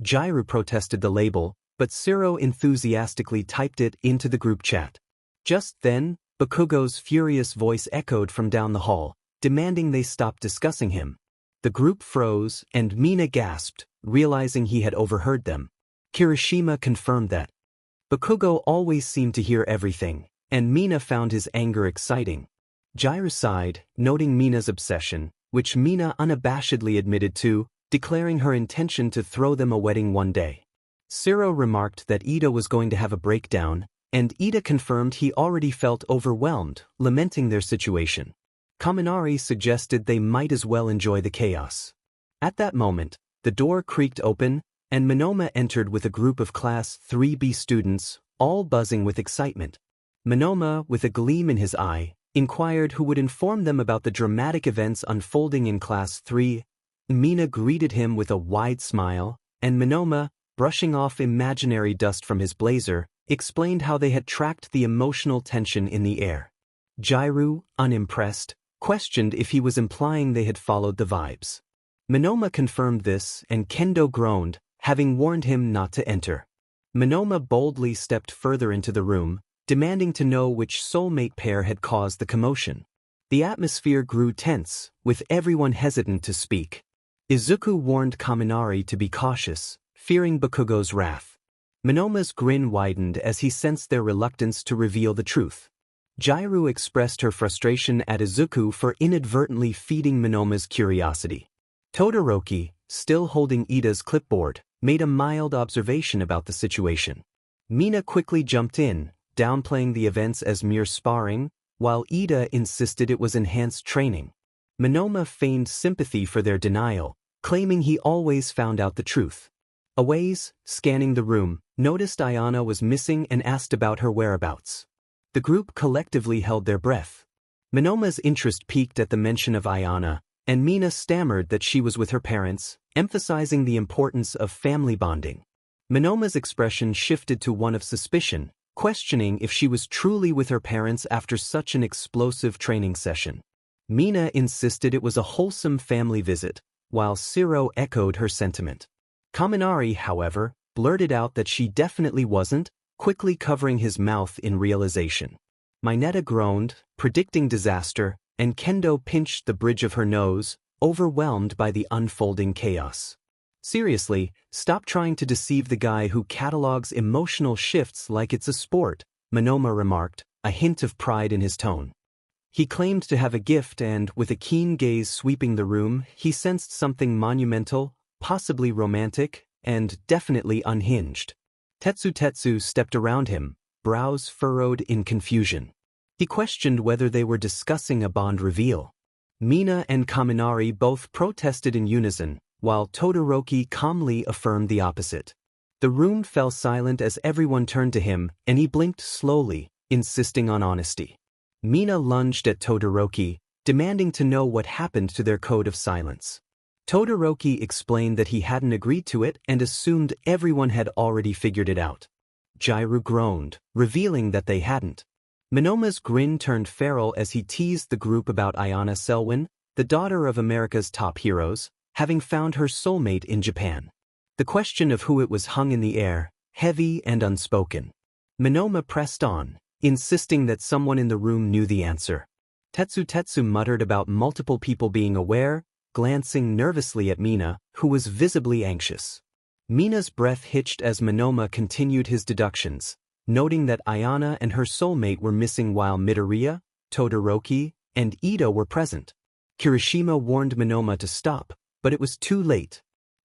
Jiru protested the label, but Shiro enthusiastically typed it into the group chat. Just then, Bakugo's furious voice echoed from down the hall, demanding they stop discussing him. The group froze, and Mina gasped, realizing he had overheard them. Kirishima confirmed that. Bakugo always seemed to hear everything, and Mina found his anger exciting. Jiru sighed, noting Mina's obsession, which Mina unabashedly admitted to, declaring her intention to throw them a wedding one day. Shiro remarked that Ida was going to have a breakdown, and Ida confirmed he already felt overwhelmed, lamenting their situation. Kaminari suggested they might as well enjoy the chaos. At that moment, the door creaked open, and Monoma entered with a group of Class 3B students, all buzzing with excitement. Monoma, with a gleam in his eye, inquired who would inform them about the dramatic events unfolding in Class 3. Mina greeted him with a wide smile, and Monoma, brushing off imaginary dust from his blazer, explained how they had tracked the emotional tension in the air. Jiru, unimpressed, questioned if he was implying they had followed the vibes. Minoma confirmed this and Kendo groaned, having warned him not to enter. Minoma boldly stepped further into the room, demanding to know which soulmate pair had caused the commotion. The atmosphere grew tense, with everyone hesitant to speak. Izuku warned Kaminari to be cautious, fearing Bakugo's wrath. Minoma's grin widened as he sensed their reluctance to reveal the truth. Jairu expressed her frustration at Izuku for inadvertently feeding Minoma's curiosity. Todoroki, still holding Ida's clipboard, made a mild observation about the situation. Mina quickly jumped in, downplaying the events as mere sparring, while Ida insisted it was enhanced training. Minoma feigned sympathy for their denial, claiming he always found out the truth. Awais, scanning the room, noticed Ayana was missing and asked about her whereabouts. The group collectively held their breath. Minoma's interest peaked at the mention of Ayana, and Mina stammered that she was with her parents, emphasizing the importance of family bonding. Minoma's expression shifted to one of suspicion, questioning if she was truly with her parents after such an explosive training session. Mina insisted it was a wholesome family visit, while Shiro echoed her sentiment. Kaminari, however, blurted out that she definitely wasn't, quickly covering his mouth in realization. Mineta groaned, predicting disaster, and Kendo pinched the bridge of her nose, overwhelmed by the unfolding chaos. Seriously, stop trying to deceive the guy who catalogs emotional shifts like it's a sport, Minoma remarked, a hint of pride in his tone. He claimed to have a gift and, with a keen gaze sweeping the room, he sensed something monumental, possibly romantic, and definitely unhinged. Tetsu stepped around him, brows furrowed in confusion. He questioned whether they were discussing a bond reveal. Mina and Kaminari both protested in unison, while Todoroki calmly affirmed the opposite. The room fell silent as everyone turned to him, and he blinked slowly, insisting on honesty. Mina lunged at Todoroki, demanding to know what happened to their code of silence. Todoroki explained that he hadn't agreed to it and assumed everyone had already figured it out. Jairu groaned, revealing that they hadn't. Minoma's grin turned feral as he teased the group about Ayana Selwyn, the daughter of America's top heroes, having found her soulmate in Japan. The question of who it was hung in the air, heavy and unspoken. Minoma pressed on, insisting that someone in the room knew the answer. Tetsu muttered about multiple people being aware, glancing nervously at Mina, who was visibly anxious. Mina's breath hitched as Minoma continued his deductions, noting that Ayana and her soulmate were missing while Midoriya, Todoroki, and Ida were present. Kirishima warned Minoma to stop, but it was too late.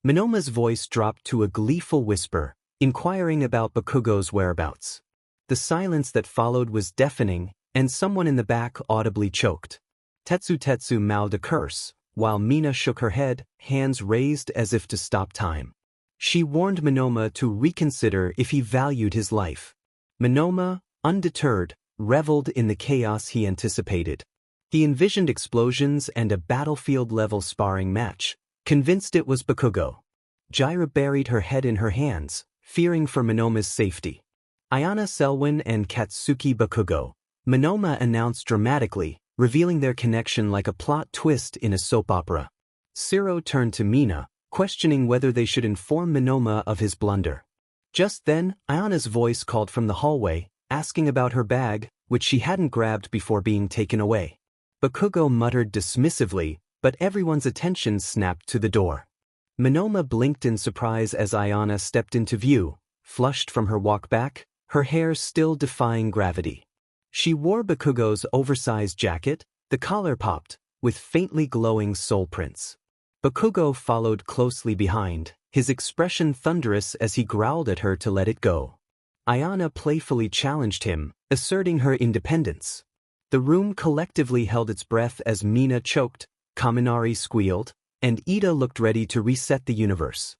Minoma's voice dropped to a gleeful whisper, inquiring about Bakugo's whereabouts. The silence that followed was deafening, and someone in the back audibly choked. Tetsu mouthed a curse, while Mina shook her head, hands raised as if to stop time. She warned Minoma to reconsider if he valued his life. Minoma, undeterred, reveled in the chaos he anticipated. He envisioned explosions and a battlefield-level sparring match, convinced it was Bakugo. Jairu buried her head in her hands, fearing for Minoma's safety. Ayana Selwyn and Katsuki Bakugo, Minoma announced dramatically, revealing their connection like a plot twist in a soap opera. Shiro turned to Mina, questioning whether they should inform Minoma of his blunder. Just then, Ayana's voice called from the hallway, asking about her bag, which she hadn't grabbed before being taken away. Bakugo muttered dismissively, but everyone's attention snapped to the door. Minoma blinked in surprise as Ayana stepped into view, flushed from her walk back, her hair still defying gravity. She wore Bakugo's oversized jacket, the collar popped, with faintly glowing soul prints. Bakugo followed closely behind, his expression thunderous as he growled at her to let it go. Ayana playfully challenged him, asserting her independence. The room collectively held its breath as Mina choked, Kaminari squealed, and Ida looked ready to reset the universe.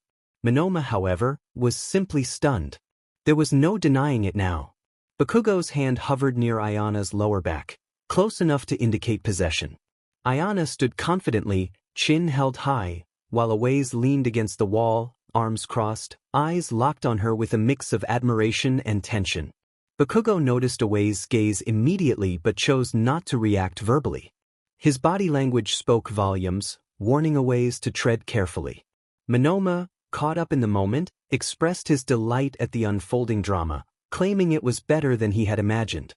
Minoma, however, was simply stunned. There was no denying it now. Bakugo's hand hovered near Ayana's lower back, close enough to indicate possession. Ayana stood confidently, chin held high, while Awais leaned against the wall, arms crossed, eyes locked on her with a mix of admiration and tension. Bakugo noticed Awais' gaze immediately but chose not to react verbally. His body language spoke volumes, warning Aways to tread carefully. Monoma, caught up in the moment, expressed his delight at the unfolding drama, claiming it was better than he had imagined.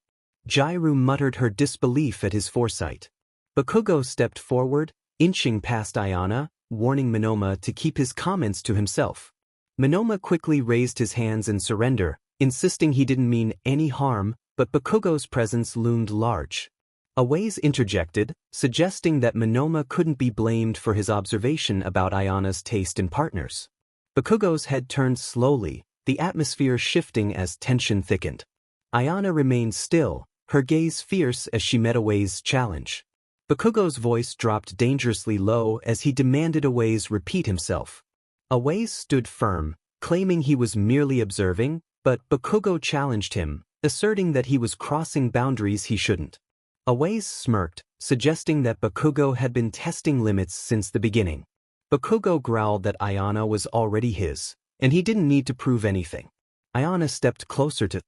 Jairu muttered her disbelief at his foresight. Bakugo stepped forward, inching past Ayana, warning Monoma to keep his comments to himself. Monoma quickly raised his hands in surrender, insisting he didn't mean any harm, but Bakugo's presence loomed large. Aways interjected, suggesting that Monoma couldn't be blamed for his observation about Ayana's taste in partners. Bakugo's head turned slowly, the atmosphere shifting as tension thickened. Ayana remained still, her gaze fierce as she met Aways' challenge. Bakugo's voice dropped dangerously low as he demanded Aways repeat himself. Aways stood firm, claiming he was merely observing, but Bakugo challenged him, asserting that he was crossing boundaries he shouldn't. Aways smirked, suggesting that Bakugo had been testing limits since the beginning. Bakugo growled that Ayana was already his, and he didn't need to prove anything. Ayana stepped closer to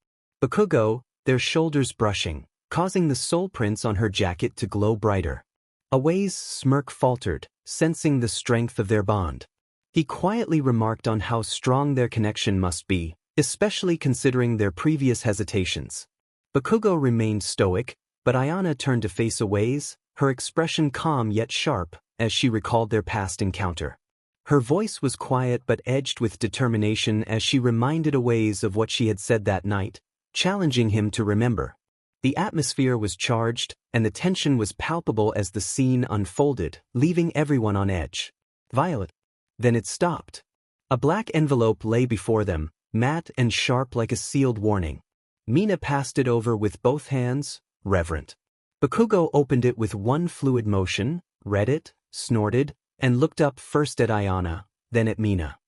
Bakugo, their shoulders brushing, causing the soul prints on her jacket to glow brighter. Aways' smirk faltered, sensing the strength of their bond. He quietly remarked on how strong their connection must be, especially considering their previous hesitations. Bakugo remained stoic, but Ayana turned to face Aways, her expression calm yet sharp, as she recalled their past encounter. Her voice was quiet but edged with determination as she reminded Aways of what she had said that night, challenging him to remember. The atmosphere was charged, and the tension was palpable as the scene unfolded, leaving everyone on edge. Violet. Then it stopped. A black envelope lay before them, matte and sharp like a sealed warning. Mina passed it over with both hands, reverent. Bakugo opened it with one fluid motion, read it, snorted, and looked up first at Ayana, then at Mina.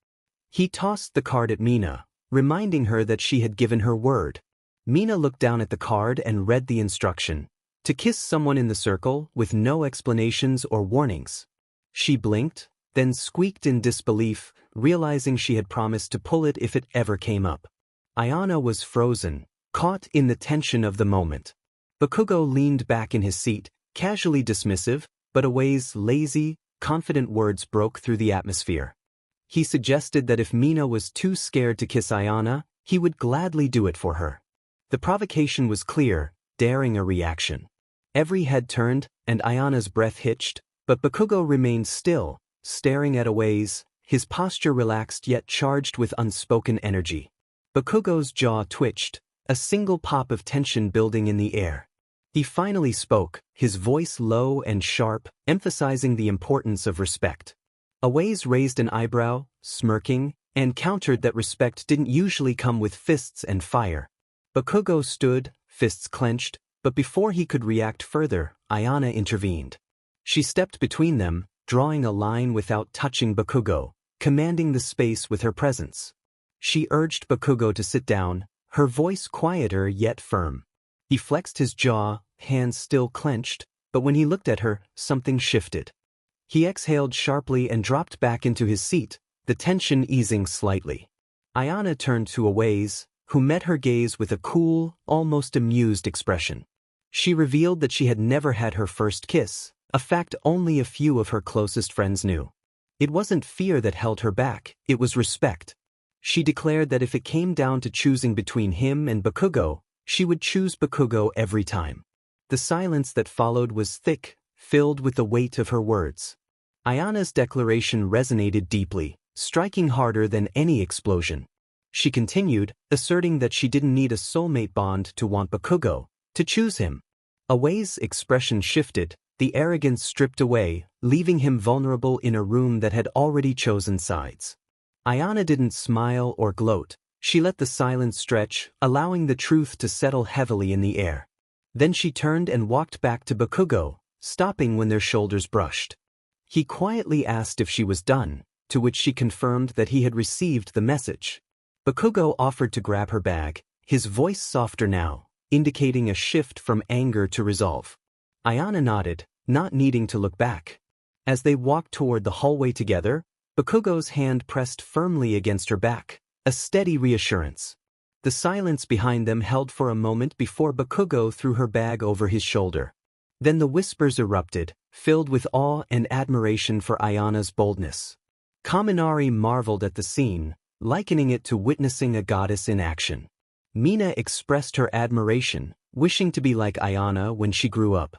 He tossed the card at Mina, reminding her that she had given her word. Mina looked down at the card and read the instruction: to kiss someone in the circle with no explanations or warnings. She blinked, then squeaked in disbelief, realizing she had promised to pull it if it ever came up. Ayana was frozen, caught in the tension of the moment. Bakugo leaned back in his seat, casually dismissive, but Aways' lazy, confident words broke through the atmosphere. He suggested that if Mina was too scared to kiss Ayana, he would gladly do it for her. The provocation was clear, daring a reaction. Every head turned, and Ayana's breath hitched, but Bakugo remained still, staring at Aways, his posture relaxed yet charged with unspoken energy. Bakugo's jaw twitched, a single pop of tension building in the air. He finally spoke, his voice low and sharp, emphasizing the importance of respect. Aways raised an eyebrow, smirking, and countered that respect didn't usually come with fists and fire. Bakugo stood, fists clenched, but before he could react further, Ayana intervened. She stepped between them, drawing a line without touching Bakugo, commanding the space with her presence. She urged Bakugo to sit down, her voice quieter yet firm. He flexed his jaw, hands still clenched, but when he looked at her, something shifted. He exhaled sharply and dropped back into his seat, the tension easing slightly. Ayana turned to Aways, who met her gaze with a cool, almost amused expression. She revealed that she had never had her first kiss, a fact only a few of her closest friends knew. It wasn't fear that held her back, it was respect. She declared that if it came down to choosing between him and Bakugo, she would choose Bakugo every time. The silence that followed was thick, filled with the weight of her words. Ayana's declaration resonated deeply, striking harder than any explosion. She continued, asserting that she didn't need a soulmate bond to want Bakugo, to choose him. Aways' expression shifted, the arrogance stripped away, leaving him vulnerable in a room that had already chosen sides. Ayana didn't smile or gloat. She let the silence stretch, allowing the truth to settle heavily in the air. Then she turned and walked back to Bakugo, stopping when their shoulders brushed. He quietly asked if she was done, to which she confirmed that he had received the message. Bakugo offered to grab her bag, his voice softer now, indicating a shift from anger to resolve. Ayana nodded, not needing to look back. As they walked toward the hallway together, Bakugo's hand pressed firmly against her back, a steady reassurance. The silence behind them held for a moment before Bakugo threw her bag over his shoulder. Then the whispers erupted, filled with awe and admiration for Ayana's boldness. Kaminari marveled at the scene, likening it to witnessing a goddess in action. Mina expressed her admiration, wishing to be like Ayana when she grew up.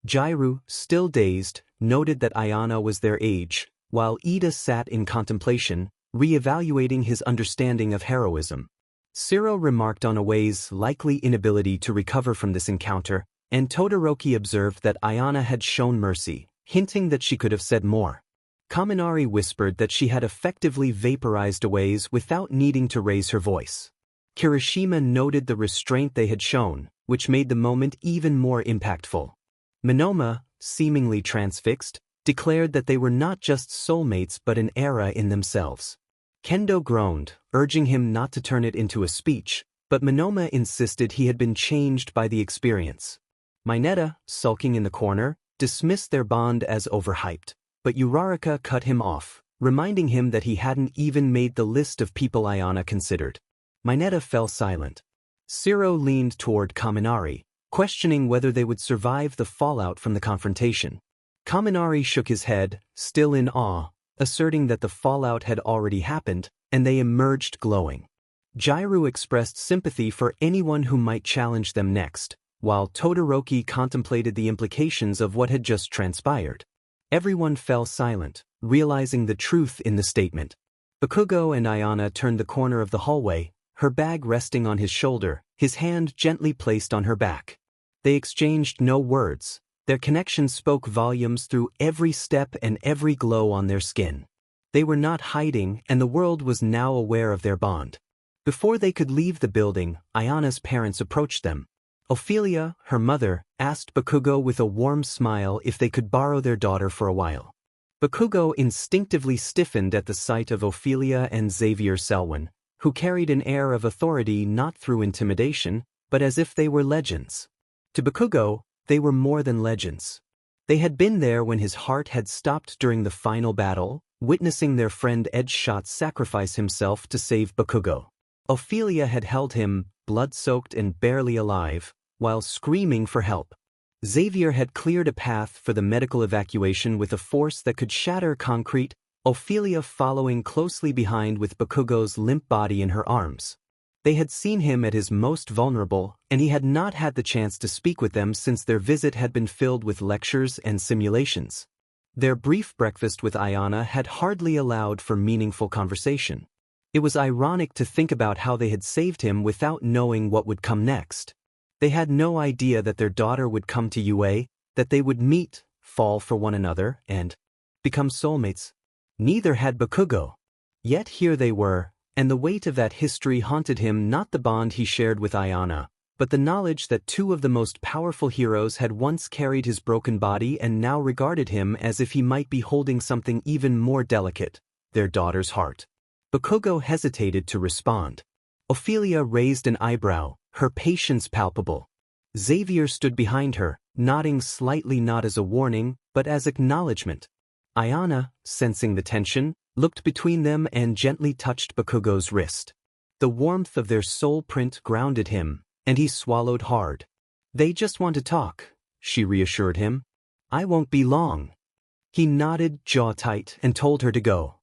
Jairu, still dazed, noted that Ayana was their age, while Ida sat in contemplation, re-evaluating his understanding of heroism. Shiro remarked on Awei's likely inability to recover from this encounter, and Todoroki observed that Ayana had shown mercy, hinting that she could have said more. Kaminari whispered that she had effectively vaporized Awei's without needing to raise her voice. Kirishima noted the restraint they had shown, which made the moment even more impactful. Monoma, seemingly transfixed, declared that they were not just soulmates but an era in themselves. Kendo groaned, urging him not to turn it into a speech, but Monoma insisted he had been changed by the experience. Mineta, sulking in the corner, dismissed their bond as overhyped, but Uraraka cut him off, reminding him that he hadn't even made the list of people Ayana considered. Mineta fell silent. Shiro leaned toward Kaminari, questioning whether they would survive the fallout from the confrontation. Kaminari shook his head, still in awe, asserting that the fallout had already happened, and they emerged glowing. Jairu expressed sympathy for anyone who might challenge them next, while Todoroki contemplated the implications of what had just transpired. Everyone fell silent, realizing the truth in the statement. Bakugo and Ayana turned the corner of the hallway, her bag resting on his shoulder, his hand gently placed on her back. They exchanged no words. Their connection spoke volumes through every step and every glow on their skin. They were not hiding, and the world was now aware of their bond. Before they could leave the building, Ayana's parents approached them. Ophelia, her mother, asked Bakugo with a warm smile if they could borrow their daughter for a while. Bakugo instinctively stiffened at the sight of Ophelia and Xavier Selwyn, who carried an air of authority not through intimidation, but as if they were legends. To Bakugo, they were more than legends. They had been there when his heart had stopped during the final battle, witnessing their friend Edgeshot sacrifice himself to save Bakugo. Ophelia had held him, blood-soaked and barely alive, while screaming for help. Xavier had cleared a path for the medical evacuation with a force that could shatter concrete, Ophelia following closely behind with Bakugo's limp body in her arms. They had seen him at his most vulnerable, and he had not had the chance to speak with them since their visit had been filled with lectures and simulations. Their brief breakfast with Ayana had hardly allowed for meaningful conversation. It was ironic to think about how they had saved him without knowing what would come next. They had no idea that their daughter would come to UA, that they would meet, fall for one another, and become soulmates. Neither had Bakugo. Yet here they were, and the weight of that history haunted him, not the bond he shared with Ayana, but the knowledge that two of the most powerful heroes had once carried his broken body and now regarded him as if he might be holding something even more delicate, their daughter's heart. Bakugo hesitated to respond. Ophelia raised an eyebrow, her patience palpable. Xavier stood behind her, nodding slightly, not as a warning, but as acknowledgement. Ayana, sensing the tension, looked between them and gently touched Bakugo's wrist. The warmth of their soul print grounded him, and he swallowed hard. "They just want to talk," she reassured him. "I won't be long." He nodded, jaw tight, and told her to go.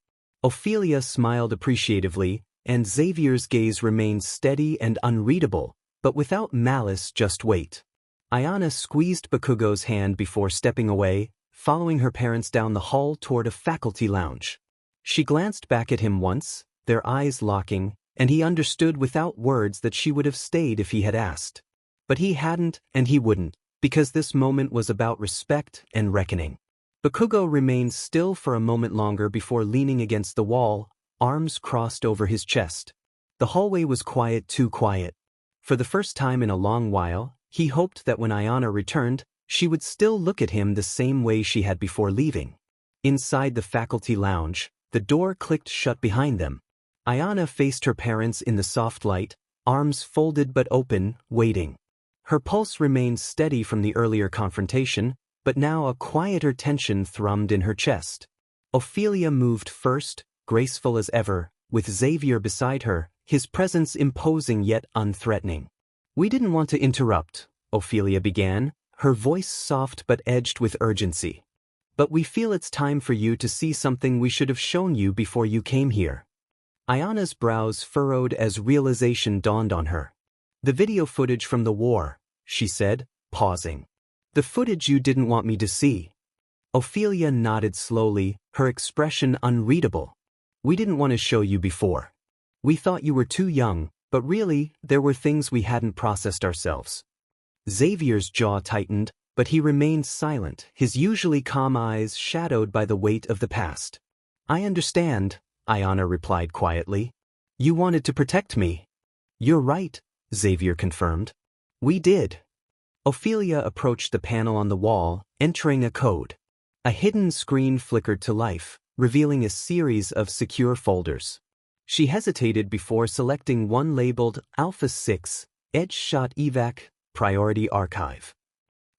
Ophelia smiled appreciatively, and Xavier's gaze remained steady and unreadable, but without malice, just wait. Ayana squeezed Bakugo's hand before stepping away, following her parents down the hall toward a faculty lounge. She glanced back at him once, their eyes locking, and he understood without words that she would have stayed if he had asked. But he hadn't, and he wouldn't, because this moment was about respect and reckoning. Bakugo remained still for a moment longer before leaning against the wall, arms crossed over his chest. The hallway was quiet, too quiet. For the first time in a long while, he hoped that when Ayana returned, she would still look at him the same way she had before leaving. Inside the faculty lounge, the door clicked shut behind them. Ayana faced her parents in the soft light, arms folded but open, waiting. Her pulse remained steady from the earlier confrontation, but now a quieter tension thrummed in her chest. Ophelia moved first, graceful as ever, with Xavier beside her, his presence imposing yet unthreatening. "We didn't want to interrupt," Ophelia began, her voice soft but edged with urgency. "But we feel it's time for you to see something we should have shown you before you came here." Ayana's brows furrowed as realization dawned on her. "The video footage from the war," she said, pausing. "The footage you didn't want me to see." Ophelia nodded slowly, her expression unreadable. "We didn't want to show you before. We thought you were too young, but really, there were things we hadn't processed ourselves." Xavier's jaw tightened, but he remained silent, his usually calm eyes shadowed by the weight of the past. "I understand," Ayana replied quietly. "You wanted to protect me." "You're right," Xavier confirmed. "We did." Ophelia approached the panel on the wall, entering a code. A hidden screen flickered to life, revealing a series of secure folders. She hesitated before selecting one labeled Alpha 6, Edge Shot Evac, Priority Archive.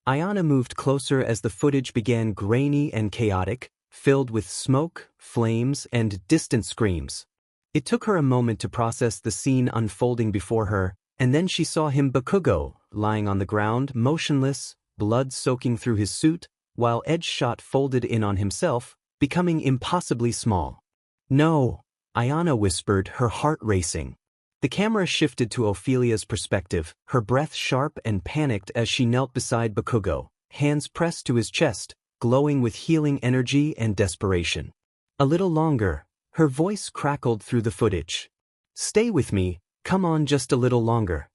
Ayana moved closer as the footage began grainy and chaotic, filled with smoke, flames, and distant screams. It took her a moment to process the scene unfolding before her, and then she saw him Bakugo, lying on the ground, motionless, blood soaking through his suit, while Edge Shot folded in on himself, becoming impossibly small. "No," Ayana whispered, her heart racing. The camera shifted to Ophelia's perspective, her breath sharp and panicked as she knelt beside Bakugo, hands pressed to his chest, glowing with healing energy and desperation. "A little longer," her voice crackled through the footage. "Stay with me, come on just a little longer."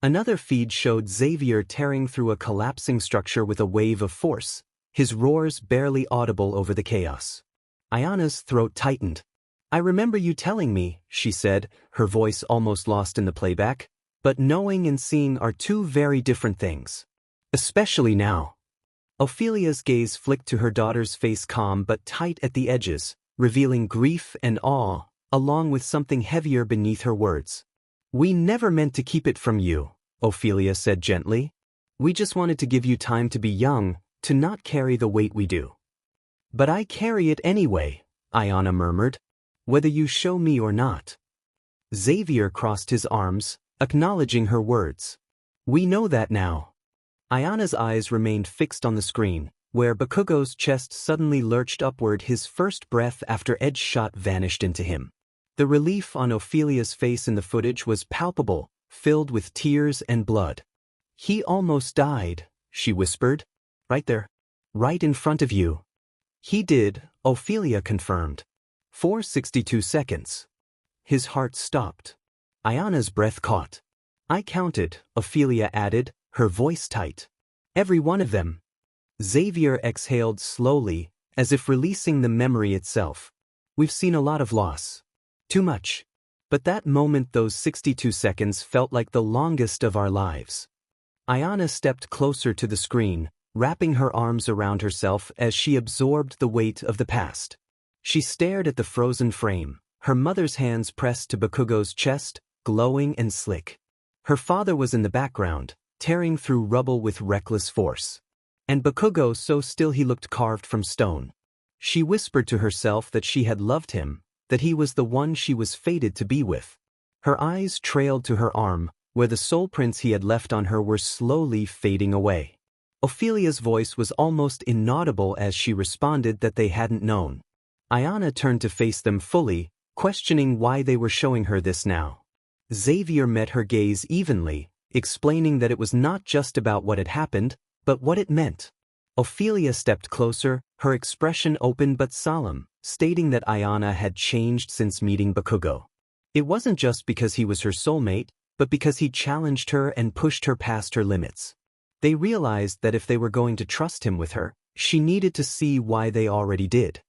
Another feed showed Xavier tearing through a collapsing structure with a wave of force, his roars barely audible over the chaos. Ayana's throat tightened. "I remember you telling me," she said, her voice almost lost in the playback, "but knowing and seeing are two very different things. Especially now." Ophelia's gaze flicked to her daughter's face, calm but tight at the edges, revealing grief and awe, along with something heavier beneath her words. "We never meant to keep it from you," Ophelia said gently. "We just wanted to give you time to be young, to not carry the weight we do." "But I carry it anyway," Ayana murmured. "Whether you show me or not." Xavier crossed his arms, acknowledging her words. "We know that now." Ayana's eyes remained fixed on the screen, where Bakugo's chest suddenly lurched upward, his first breath after Edge Shot vanished into him. The relief on Ophelia's face in the footage was palpable, filled with tears and blood. "He almost died," she whispered. "Right there. Right in front of you." "He did," Ophelia confirmed. 4:62 seconds. His heart stopped. Ayana's breath caught. "I counted," Ophelia added, her voice tight. "Every one of them." Xavier exhaled slowly, as if releasing the memory itself. "We've seen a lot of loss. Too much. But that moment, those 62 seconds, felt like the longest of our lives." Ayana stepped closer to the screen, wrapping her arms around herself as she absorbed the weight of the past. She stared at the frozen frame, her mother's hands pressed to Bakugo's chest, glowing and slick. Her father was in the background, tearing through rubble with reckless force. And Bakugo so still he looked carved from stone. She whispered to herself that she had loved him, that he was the one she was fated to be with. Her eyes trailed to her arm, where the soul prints he had left on her were slowly fading away. Ophelia's voice was almost inaudible as she responded that they hadn't known. Ayana turned to face them fully, questioning why they were showing her this now. Xavier met her gaze evenly, explaining that it was not just about what had happened, but what it meant. Ophelia stepped closer, her expression open but solemn, stating that Ayana had changed since meeting Bakugo. It wasn't just because he was her soulmate, but because he challenged her and pushed her past her limits. They realized that if they were going to trust him with her, she needed to see why they already did.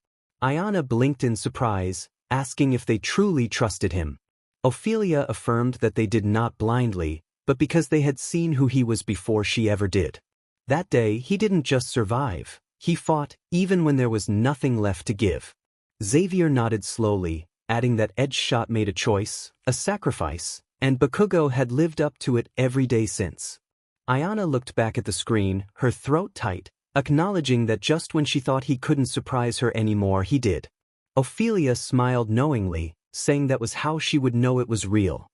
Ayana blinked in surprise, asking if they truly trusted him. Ophelia affirmed that they did not blindly, but because they had seen who he was before she ever did. That day, he didn't just survive, he fought, even when there was nothing left to give. Xavier nodded slowly, adding that Edge Shot made a choice, a sacrifice, and Bakugo had lived up to it every day since. Ayana looked back at the screen, her throat tight, acknowledging that just when she thought he couldn't surprise her anymore, he did. Ophelia smiled knowingly, saying that was how she would know it was real.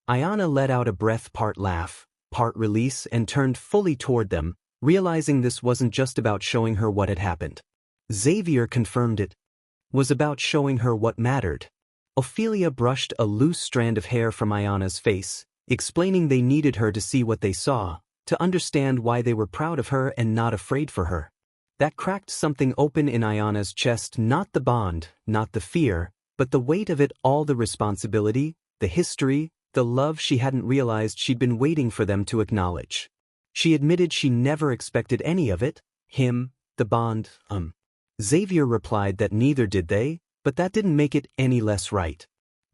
Ayana let out a breath, part laugh, part release, and turned fully toward them, realizing this wasn't just about showing her what had happened. Xavier confirmed it was about showing her what mattered. Ophelia brushed a loose strand of hair from Ayana's face, explaining they needed her to see what they saw, to understand why they were proud of her and not afraid for her. That cracked something open in Ayana's chest, not the bond, not the fear, but the weight of it all, the responsibility, the history, the love she hadn't realized she'd been waiting for them to acknowledge. She admitted she never expected any of it, him, the bond, Xavier replied that neither did they, but that didn't make it any less right.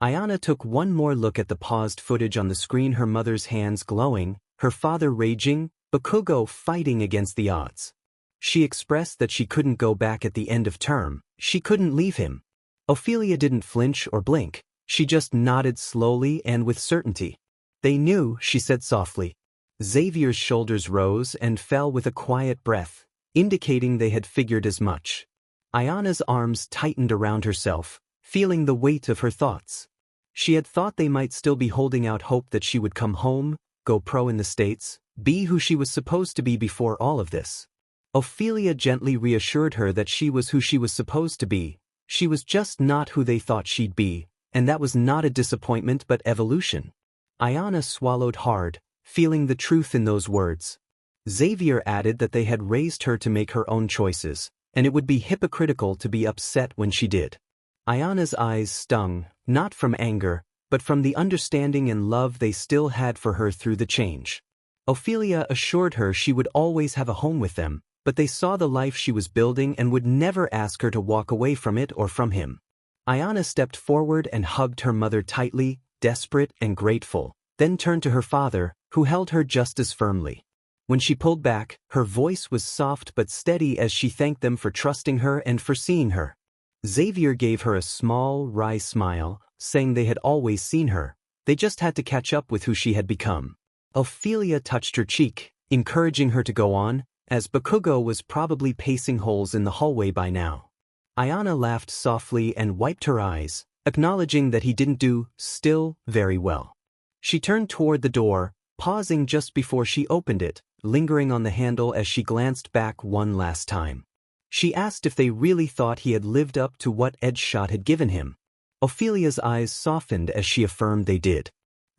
Ayana took one more look at the paused footage on the screen, her mother's hands glowing, her father raging, Bakugo fighting against the odds. She expressed that she couldn't go back at the end of term, she couldn't leave him. Ophelia didn't flinch or blink, she just nodded slowly and with certainty. They knew, she said softly. Xavier's shoulders rose and fell with a quiet breath, indicating they had figured as much. Ayana's arms tightened around herself, feeling the weight of her thoughts. She had thought they might still be holding out hope that she would come home, go pro in the States, be who she was supposed to be before all of this. Ophelia gently reassured her that she was who she was supposed to be, she was just not who they thought she'd be, and that was not a disappointment but evolution. Ayana swallowed hard, feeling the truth in those words. Xavier added that they had raised her to make her own choices, and it would be hypocritical to be upset when she did. Ayana's eyes stung, not from anger, but from the understanding and love they still had for her through the change. Ophelia assured her she would always have a home with them, but they saw the life she was building and would never ask her to walk away from it or from him. Ayana stepped forward and hugged her mother tightly, desperate and grateful, then turned to her father, who held her just as firmly. When she pulled back, her voice was soft but steady as she thanked them for trusting her and for seeing her. Xavier gave her a small, wry smile, saying they had always seen her, they just had to catch up with who she had become. Ophelia touched her cheek, encouraging her to go on, as Bakugo was probably pacing holes in the hallway by now. Ayana laughed softly and wiped her eyes, acknowledging that he didn't do, still, very well. She turned toward the door, pausing just before she opened it, lingering on the handle as she glanced back one last time. She asked if they really thought he had lived up to what Edgeshot had given him. Ophelia's eyes softened as she affirmed they did.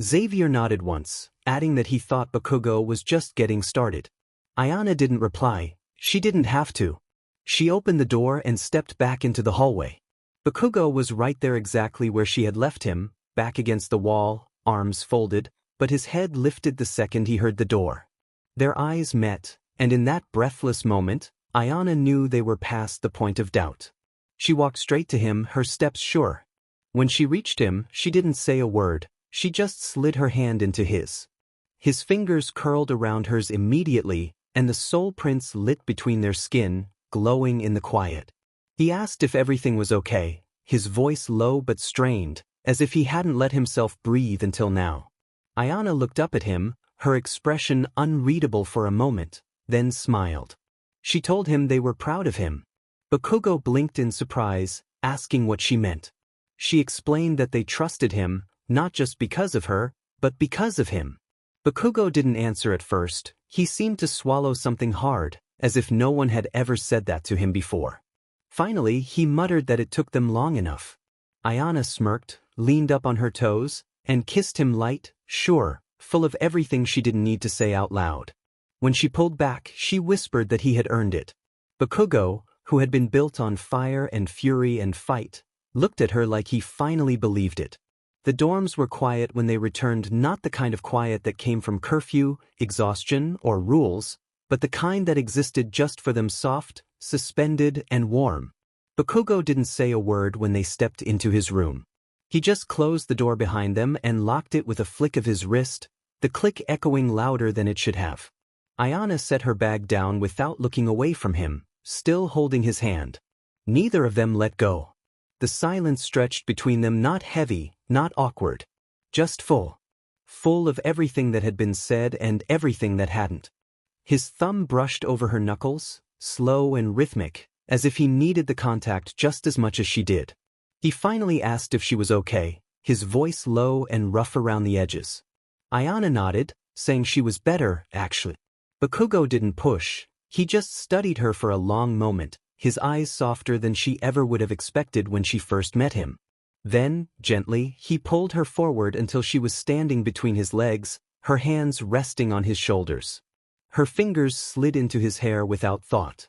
Xavier nodded once, adding that he thought Bakugo was just getting started. Ayana didn't reply, she didn't have to. She opened the door and stepped back into the hallway. Bakugo was right there exactly where she had left him, back against the wall, arms folded, but his head lifted the second he heard the door. Their eyes met, and in that breathless moment, Ayana knew they were past the point of doubt. She walked straight to him, her steps sure. When she reached him, she didn't say a word, she just slid her hand into his. His fingers curled around hers immediately, and the soul prints lit between their skin, glowing in the quiet. He asked if everything was okay, his voice low but strained, as if he hadn't let himself breathe until now. Ayana looked up at him, her expression unreadable for a moment, then smiled. She told him they were proud of him. Bakugo blinked in surprise, asking what she meant. She explained that they trusted him, not just because of her, but because of him. Bakugo didn't answer at first, he seemed to swallow something hard, as if no one had ever said that to him before. Finally, he muttered that it took them long enough. Ayana smirked, leaned up on her toes, and kissed him light, sure, full of everything she didn't need to say out loud. When she pulled back, she whispered that he had earned it. Bakugo, who had been built on fire and fury and fight, looked at her like he finally believed it. The dorms were quiet when they returned, not the kind of quiet that came from curfew, exhaustion, or rules, but the kind that existed just for them, soft, suspended, and warm. Bakugo didn't say a word when they stepped into his room. He just closed the door behind them and locked it with a flick of his wrist, the click echoing louder than it should have. Ayana set her bag down without looking away from him, still holding his hand. Neither of them let go. The silence stretched between them, not heavy, not awkward. Just full. Full of everything that had been said and everything that hadn't. His thumb brushed over her knuckles, slow and rhythmic, as if he needed the contact just as much as she did. He finally asked if she was okay, his voice low and rough around the edges. Ayana nodded, saying she was better, actually. Bakugo didn't push, he just studied her for a long moment, his eyes softer than she ever would have expected when she first met him. Then, gently, he pulled her forward until she was standing between his legs, her hands resting on his shoulders. Her fingers slid into his hair without thought.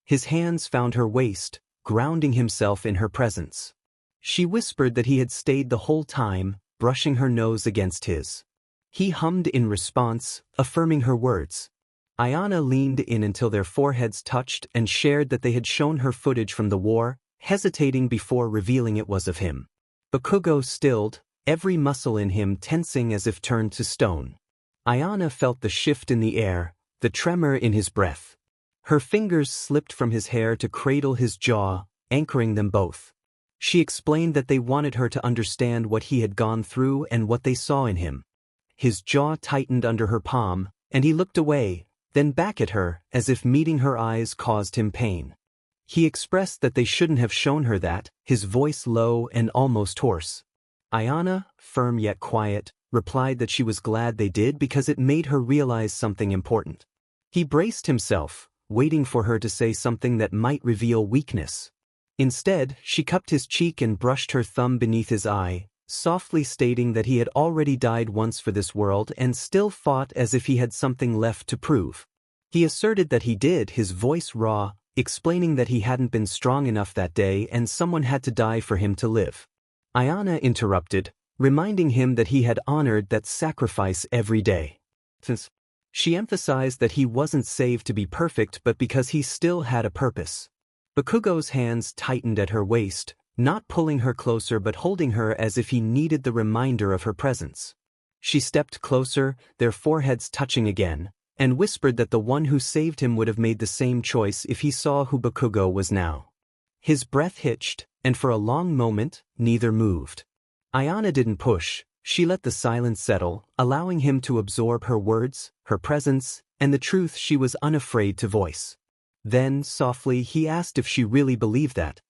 His hands found her waist, grounding himself in her presence. She whispered that he had stayed the whole time, brushing her nose against his. He hummed in response, affirming her words. Ayana leaned in until their foreheads touched and shared that they had shown her footage from the war, hesitating before revealing it was of him. Bakugo stilled, every muscle in him tensing as if turned to stone. Ayana felt the shift in the air, the tremor in his breath. Her fingers slipped from his hair to cradle his jaw, anchoring them both. She explained that they wanted her to understand what he had gone through and what they saw in him. His jaw tightened under her palm, and he looked away, then back at her, as if meeting her eyes caused him pain. He expressed that they shouldn't have shown her that, his voice low and almost hoarse. Ayana, firm yet quiet, replied that she was glad they did because it made her realize something important. He braced himself, waiting for her to say something that might reveal weakness. Instead, she cupped his cheek and brushed her thumb beneath his eye, softly stating that he had already died once for this world and still fought as if he had something left to prove. He asserted that he did, his voice raw, explaining that he hadn't been strong enough that day and someone had to die for him to live. Ayana interrupted, reminding him that he had honored that sacrifice every day. Since she emphasized that he wasn't saved to be perfect but because he still had a purpose. Bakugo's hands tightened at her waist, not pulling her closer but holding her as if he needed the reminder of her presence. She stepped closer, their foreheads touching again, and whispered that the one who saved him would have made the same choice if he saw who Bakugo was now. His breath hitched, and for a long moment, neither moved. Ayana didn't push, she let the silence settle, allowing him to absorb her words, her presence, and the truth she was unafraid to voice. Then, softly, he asked if she really believed that.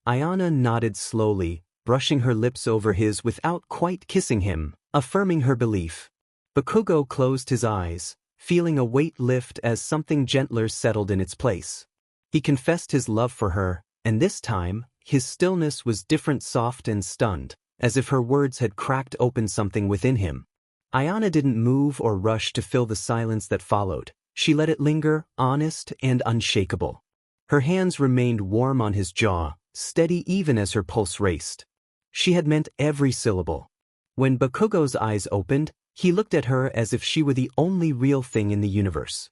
Ayana nodded slowly, brushing her lips over his without quite kissing him, affirming her belief. Bakugo closed his eyes, feeling a weight lift as something gentler settled in its place. He confessed his love for her, and this time, his stillness was different, soft and stunned, as if her words had cracked open something within him. Ayana didn't move or rush to fill the silence that followed. She let it linger, honest and unshakable. Her hands remained warm on his jaw, steady even as her pulse raced. She had meant every syllable. When Bakugo's eyes opened, he looked at her as if she were the only real thing in the universe.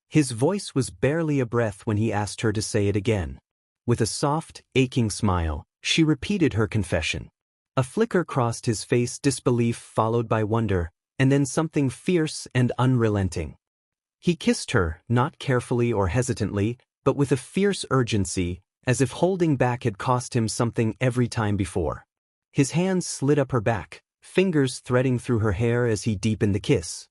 His voice was barely a breath when he asked her to say it again. With a soft, aching smile, she repeated her confession. A flicker crossed his face, disbelief followed by wonder, and then something fierce and unrelenting. He kissed her, not carefully or hesitantly, but with a fierce urgency, as if holding back had cost him something every time before. His hands slid up her back, fingers threading through her hair as he deepened the kiss.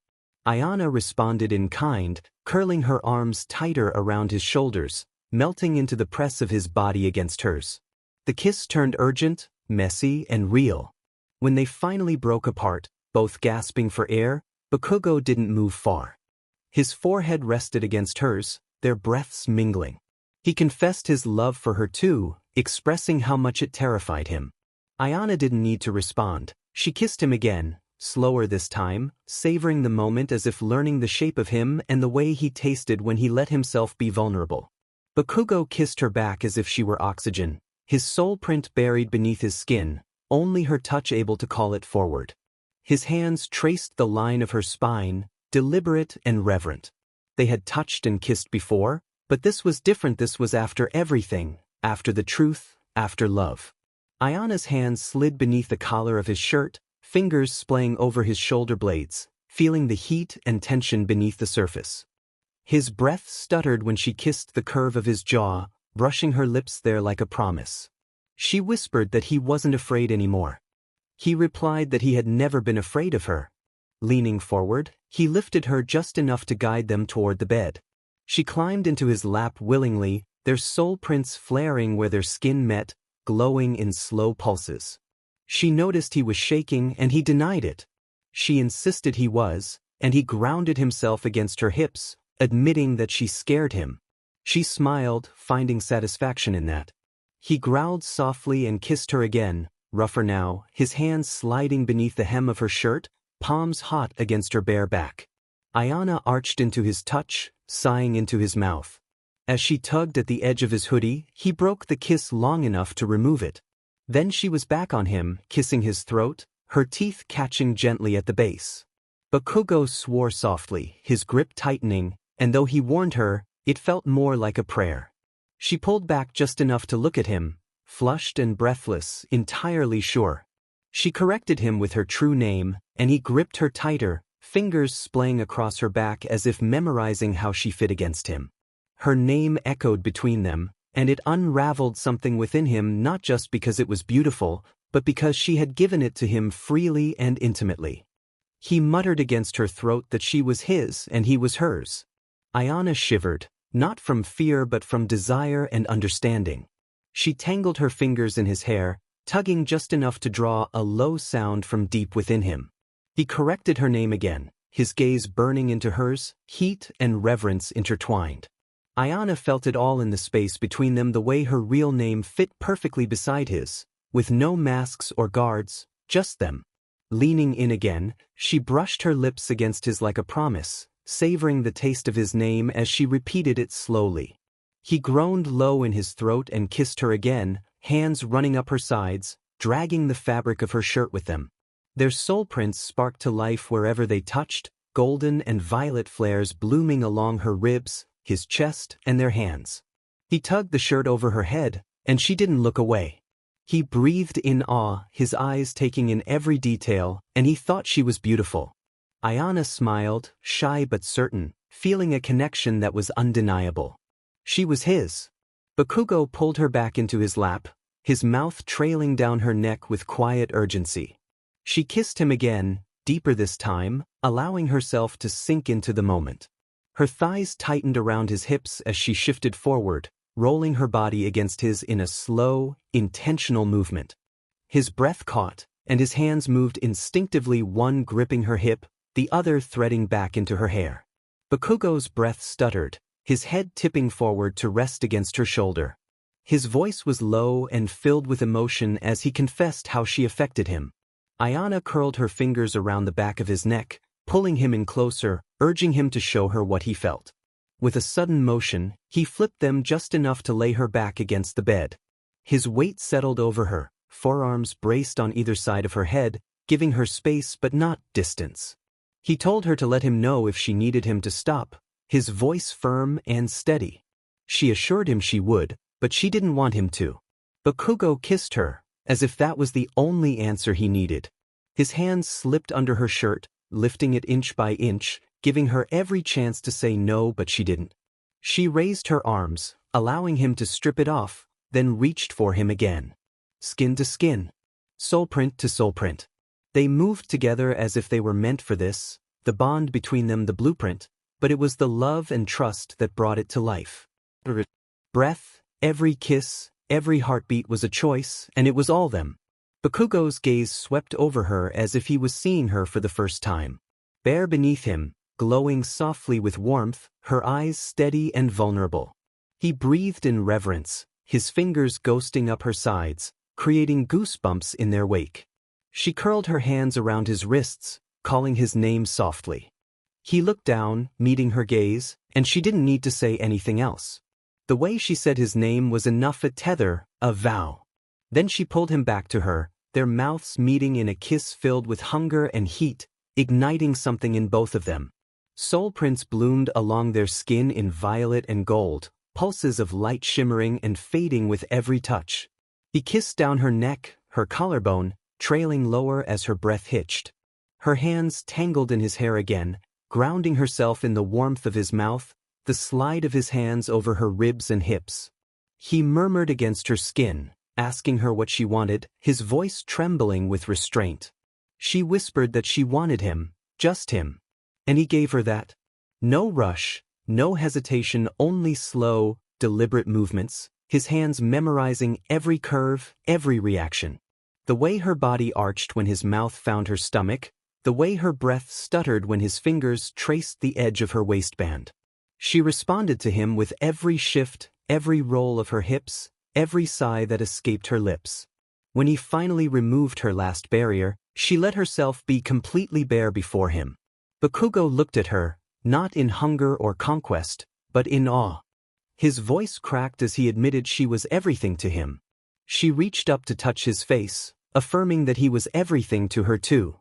Ayana responded in kind, curling her arms tighter around his shoulders, melting into the press of his body against hers. The kiss turned urgent, messy, and real. When they finally broke apart, both gasping for air, Bakugo didn't move far. His forehead rested against hers, their breaths mingling. He confessed his love for her too, expressing how much it terrified him. Ayana didn't need to respond. She kissed him again, slower this time, savoring the moment as if learning the shape of him and the way he tasted when he let himself be vulnerable. Bakugo kissed her back as if she were oxygen, his soul print buried beneath his skin, only her touch able to call it forward. His hands traced the line of her spine, deliberate and reverent. They had touched and kissed before, but this was different. This was after everything, after the truth, after love. Ayana's hands slid beneath the collar of his shirt, fingers splaying over his shoulder blades, feeling the heat and tension beneath the surface. His breath stuttered when she kissed the curve of his jaw, brushing her lips there like a promise. She whispered that he wasn't afraid anymore. He replied that he had never been afraid of her. Leaning forward, he lifted her just enough to guide them toward the bed. She climbed into his lap willingly, their soul prints flaring where their skin met, glowing in slow pulses. She noticed he was shaking and he denied it. She insisted he was, and he grounded himself against her hips, admitting that she scared him. She smiled, finding satisfaction in that. He growled softly and kissed her again, rougher now, his hands sliding beneath the hem of her shirt, palms hot against her bare back. Ayana arched into his touch, sighing into his mouth. As she tugged at the edge of his hoodie, he broke the kiss long enough to remove it. Then she was back on him, kissing his throat, her teeth catching gently at the base. Bakugo swore softly, his grip tightening, and though he warned her, it felt more like a prayer. She pulled back just enough to look at him, flushed and breathless, entirely sure. She corrected him with her true name, and he gripped her tighter, fingers splaying across her back as if memorizing how she fit against him. Her name echoed between them, and it unraveled something within him, not just because it was beautiful, but because she had given it to him freely and intimately. He muttered against her throat that she was his and he was hers. Ayana shivered, not from fear but from desire and understanding. She tangled her fingers in his hair, tugging just enough to draw a low sound from deep within him. He corrected her name again, his gaze burning into hers, heat and reverence intertwined. Ayana felt it all in the space between them, the way her real name fit perfectly beside his, with no masks or guards, just them. Leaning in again, she brushed her lips against his like a promise, savoring the taste of his name as she repeated it slowly. He groaned low in his throat and kissed her again, hands running up her sides, dragging the fabric of her shirt with them. Their soul prints sparked to life wherever they touched, golden and violet flares blooming along her ribs, his chest, and their hands. He tugged the shirt over her head, and she didn't look away. He breathed in awe, his eyes taking in every detail, and he thought she was beautiful. Ayana smiled, shy but certain, feeling a connection that was undeniable. She was his. Bakugo pulled her back into his lap, his mouth trailing down her neck with quiet urgency. She kissed him again, deeper this time, allowing herself to sink into the moment. Her thighs tightened around his hips as she shifted forward, rolling her body against his in a slow, intentional movement. His breath caught, and his hands moved instinctively, one gripping her hip, the other threading back into her hair. Bakugo's breath stuttered, his head tipping forward to rest against her shoulder. His voice was low and filled with emotion as he confessed how she affected him. Ayana curled her fingers around the back of his neck, pulling him in closer, urging him to show her what he felt. With a sudden motion, he flipped them just enough to lay her back against the bed. His weight settled over her, forearms braced on either side of her head, giving her space but not distance. He told her to let him know if she needed him to stop, his voice firm and steady. She assured him she would, but she didn't want him to. Bakugo kissed her, as if that was the only answer he needed. His hands slipped under her shirt, lifting it inch by inch, giving her every chance to say no, but she didn't. She raised her arms, allowing him to strip it off, then reached for him again. Skin to skin. Soulprint to soulprint. They moved together as if they were meant for this, the bond between them the blueprint, but it was the love and trust that brought it to life. Breath, every kiss, every heartbeat was a choice, and it was all them. Bakugo's gaze swept over her as if he was seeing her for the first time. Bare beneath him, glowing softly with warmth, her eyes steady and vulnerable. He breathed in reverence, his fingers ghosting up her sides, creating goosebumps in their wake. She curled her hands around his wrists, calling his name softly. He looked down, meeting her gaze, and she didn't need to say anything else. The way she said his name was enough, a tether, a vow. Then she pulled him back to her, their mouths meeting in a kiss filled with hunger and heat, igniting something in both of them. Soul prints bloomed along their skin in violet and gold, pulses of light shimmering and fading with every touch. He kissed down her neck, her collarbone, trailing lower as her breath hitched. Her hands tangled in his hair again, grounding herself in the warmth of his mouth, the slide of his hands over her ribs and hips. He murmured against her skin, asking her what she wanted, his voice trembling with restraint. She whispered that she wanted him, just him. And he gave her that. No rush, no hesitation, only slow, deliberate movements, his hands memorizing every curve, every reaction. The way her body arched when his mouth found her stomach, the way her breath stuttered when his fingers traced the edge of her waistband. She responded to him with every shift, every roll of her hips, every sigh that escaped her lips. When he finally removed her last barrier, she let herself be completely bare before him. Bakugo looked at her, not in hunger or conquest, but in awe. His voice cracked as he admitted she was everything to him. She reached up to touch his face, affirming that he was everything to her too.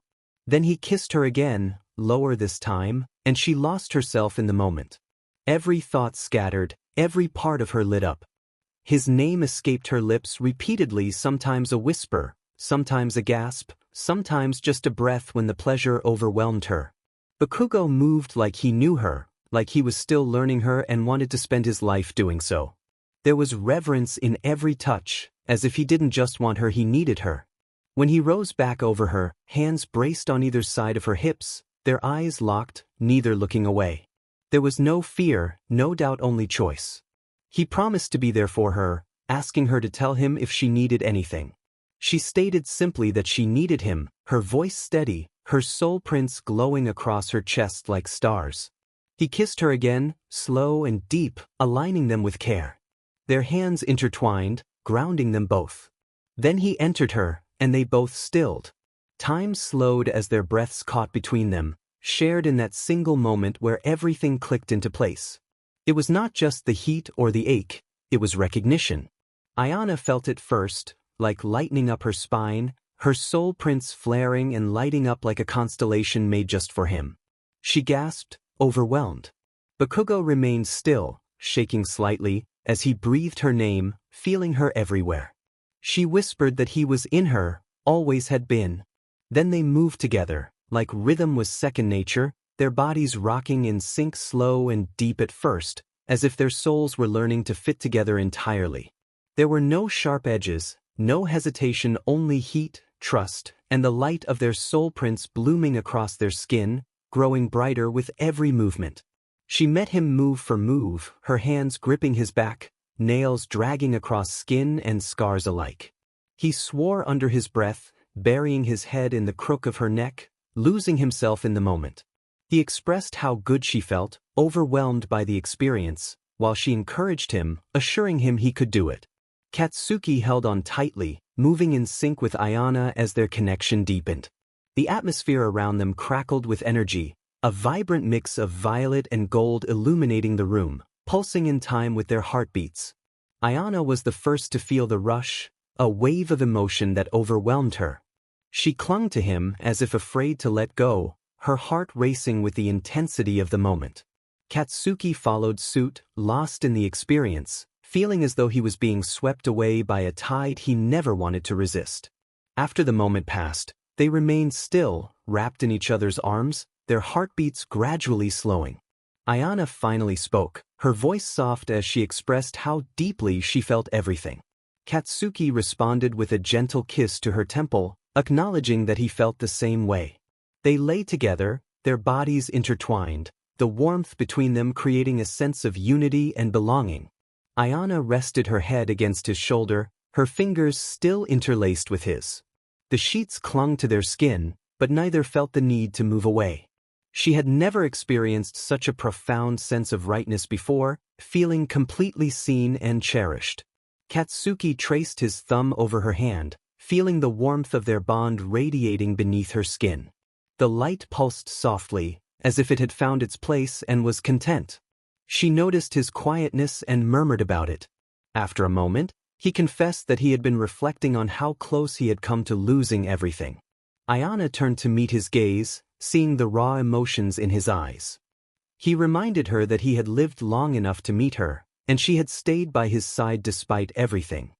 Then he kissed her again, lower this time, and she lost herself in the moment. Every thought scattered, every part of her lit up. His name escaped her lips repeatedly, sometimes a whisper, sometimes a gasp, sometimes just a breath when the pleasure overwhelmed her. Bakugo moved like he knew her, like he was still learning her and wanted to spend his life doing so. There was reverence in every touch, as if he didn't just want her, he needed her. When he rose back over her, hands braced on either side of her hips, their eyes locked, neither looking away. There was no fear, no doubt, only choice. He promised to be there for her, asking her to tell him if she needed anything. She stated simply that she needed him, her voice steady, her soul prints glowing across her chest like stars. He kissed her again, slow and deep, aligning them with care. Their hands intertwined, grounding them both. Then he entered her, and they both stilled. Time slowed as their breaths caught between them, shared in that single moment where everything clicked into place. It was not just the heat or the ache, it was recognition. Ayana felt it first, like lightening up her spine, her soul prints flaring and lighting up like a constellation made just for him. She gasped, overwhelmed. Bakugo remained still, shaking slightly, as he breathed her name, feeling her everywhere. She whispered that he was in her, always had been. Then they moved together, like rhythm was second nature, their bodies rocking in sync, slow and deep at first, as if their souls were learning to fit together entirely. There were no sharp edges, no hesitation, only heat, trust, and the light of their soul prints blooming across their skin, growing brighter with every movement. She met him move for move, her hands gripping his back, nails dragging across skin and scars alike. He swore under his breath, burying his head in the crook of her neck, losing himself in the moment. He expressed how good she felt, overwhelmed by the experience, while she encouraged him, assuring him he could do it. Katsuki held on tightly, moving in sync with Ayana as their connection deepened. The atmosphere around them crackled with energy, a vibrant mix of violet and gold illuminating the room, pulsing in time with their heartbeats. Ayana was the first to feel the rush, a wave of emotion that overwhelmed her. She clung to him as if afraid to let go, her heart racing with the intensity of the moment. Katsuki followed suit, lost in the experience, feeling as though he was being swept away by a tide he never wanted to resist. After the moment passed, they remained still, wrapped in each other's arms, their heartbeats gradually slowing. Ayana finally spoke, her voice soft as she expressed how deeply she felt everything. Katsuki responded with a gentle kiss to her temple, acknowledging that he felt the same way. They lay together, their bodies intertwined, the warmth between them creating a sense of unity and belonging. Ayana rested her head against his shoulder, her fingers still interlaced with his. The sheets clung to their skin, but neither felt the need to move away. She had never experienced such a profound sense of rightness before, feeling completely seen and cherished. Katsuki traced his thumb over her hand, feeling the warmth of their bond radiating beneath her skin. The light pulsed softly, as if it had found its place and was content. She noticed his quietness and murmured about it. After a moment, he confessed that he had been reflecting on how close he had come to losing everything. Ayana turned to meet his gaze, seeing the raw emotions in his eyes. He reminded her that he had lived long enough to meet her, and she had stayed by his side despite everything.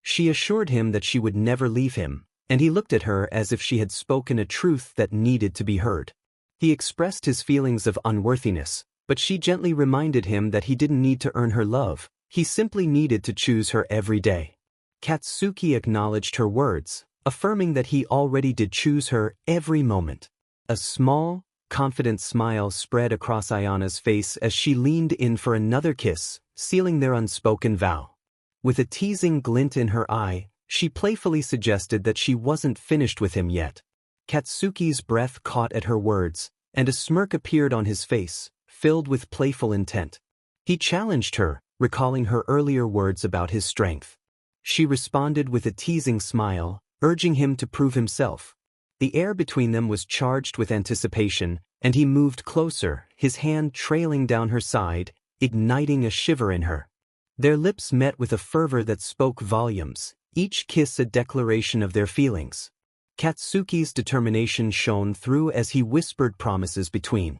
She assured him that she would never leave him, and he looked at her as if she had spoken a truth that needed to be heard. He expressed his feelings of unworthiness, but she gently reminded him that he didn't need to earn her love, he simply needed to choose her every day. Katsuki acknowledged her words, affirming that he already did choose her every moment. A small, confident smile spread across Ayana's face as she leaned in for another kiss, sealing their unspoken vow. With a teasing glint in her eye, she playfully suggested that she wasn't finished with him yet. Katsuki's breath caught at her words, and a smirk appeared on his face, filled with playful intent. He challenged her, recalling her earlier words about his strength. She responded with a teasing smile, urging him to prove himself. The air between them was charged with anticipation, and he moved closer, his hand trailing down her side, igniting a shiver in her. Their lips met with a fervor that spoke volumes, each kiss a declaration of their feelings. Katsuki's determination shone through as he whispered promises between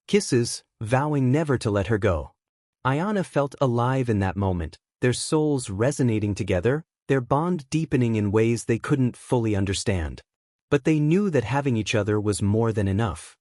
kisses, vowing never to let her go. Ayana felt alive in that moment, their souls resonating together, their bond deepening in ways they couldn't fully understand. But they knew that having each other was more than enough.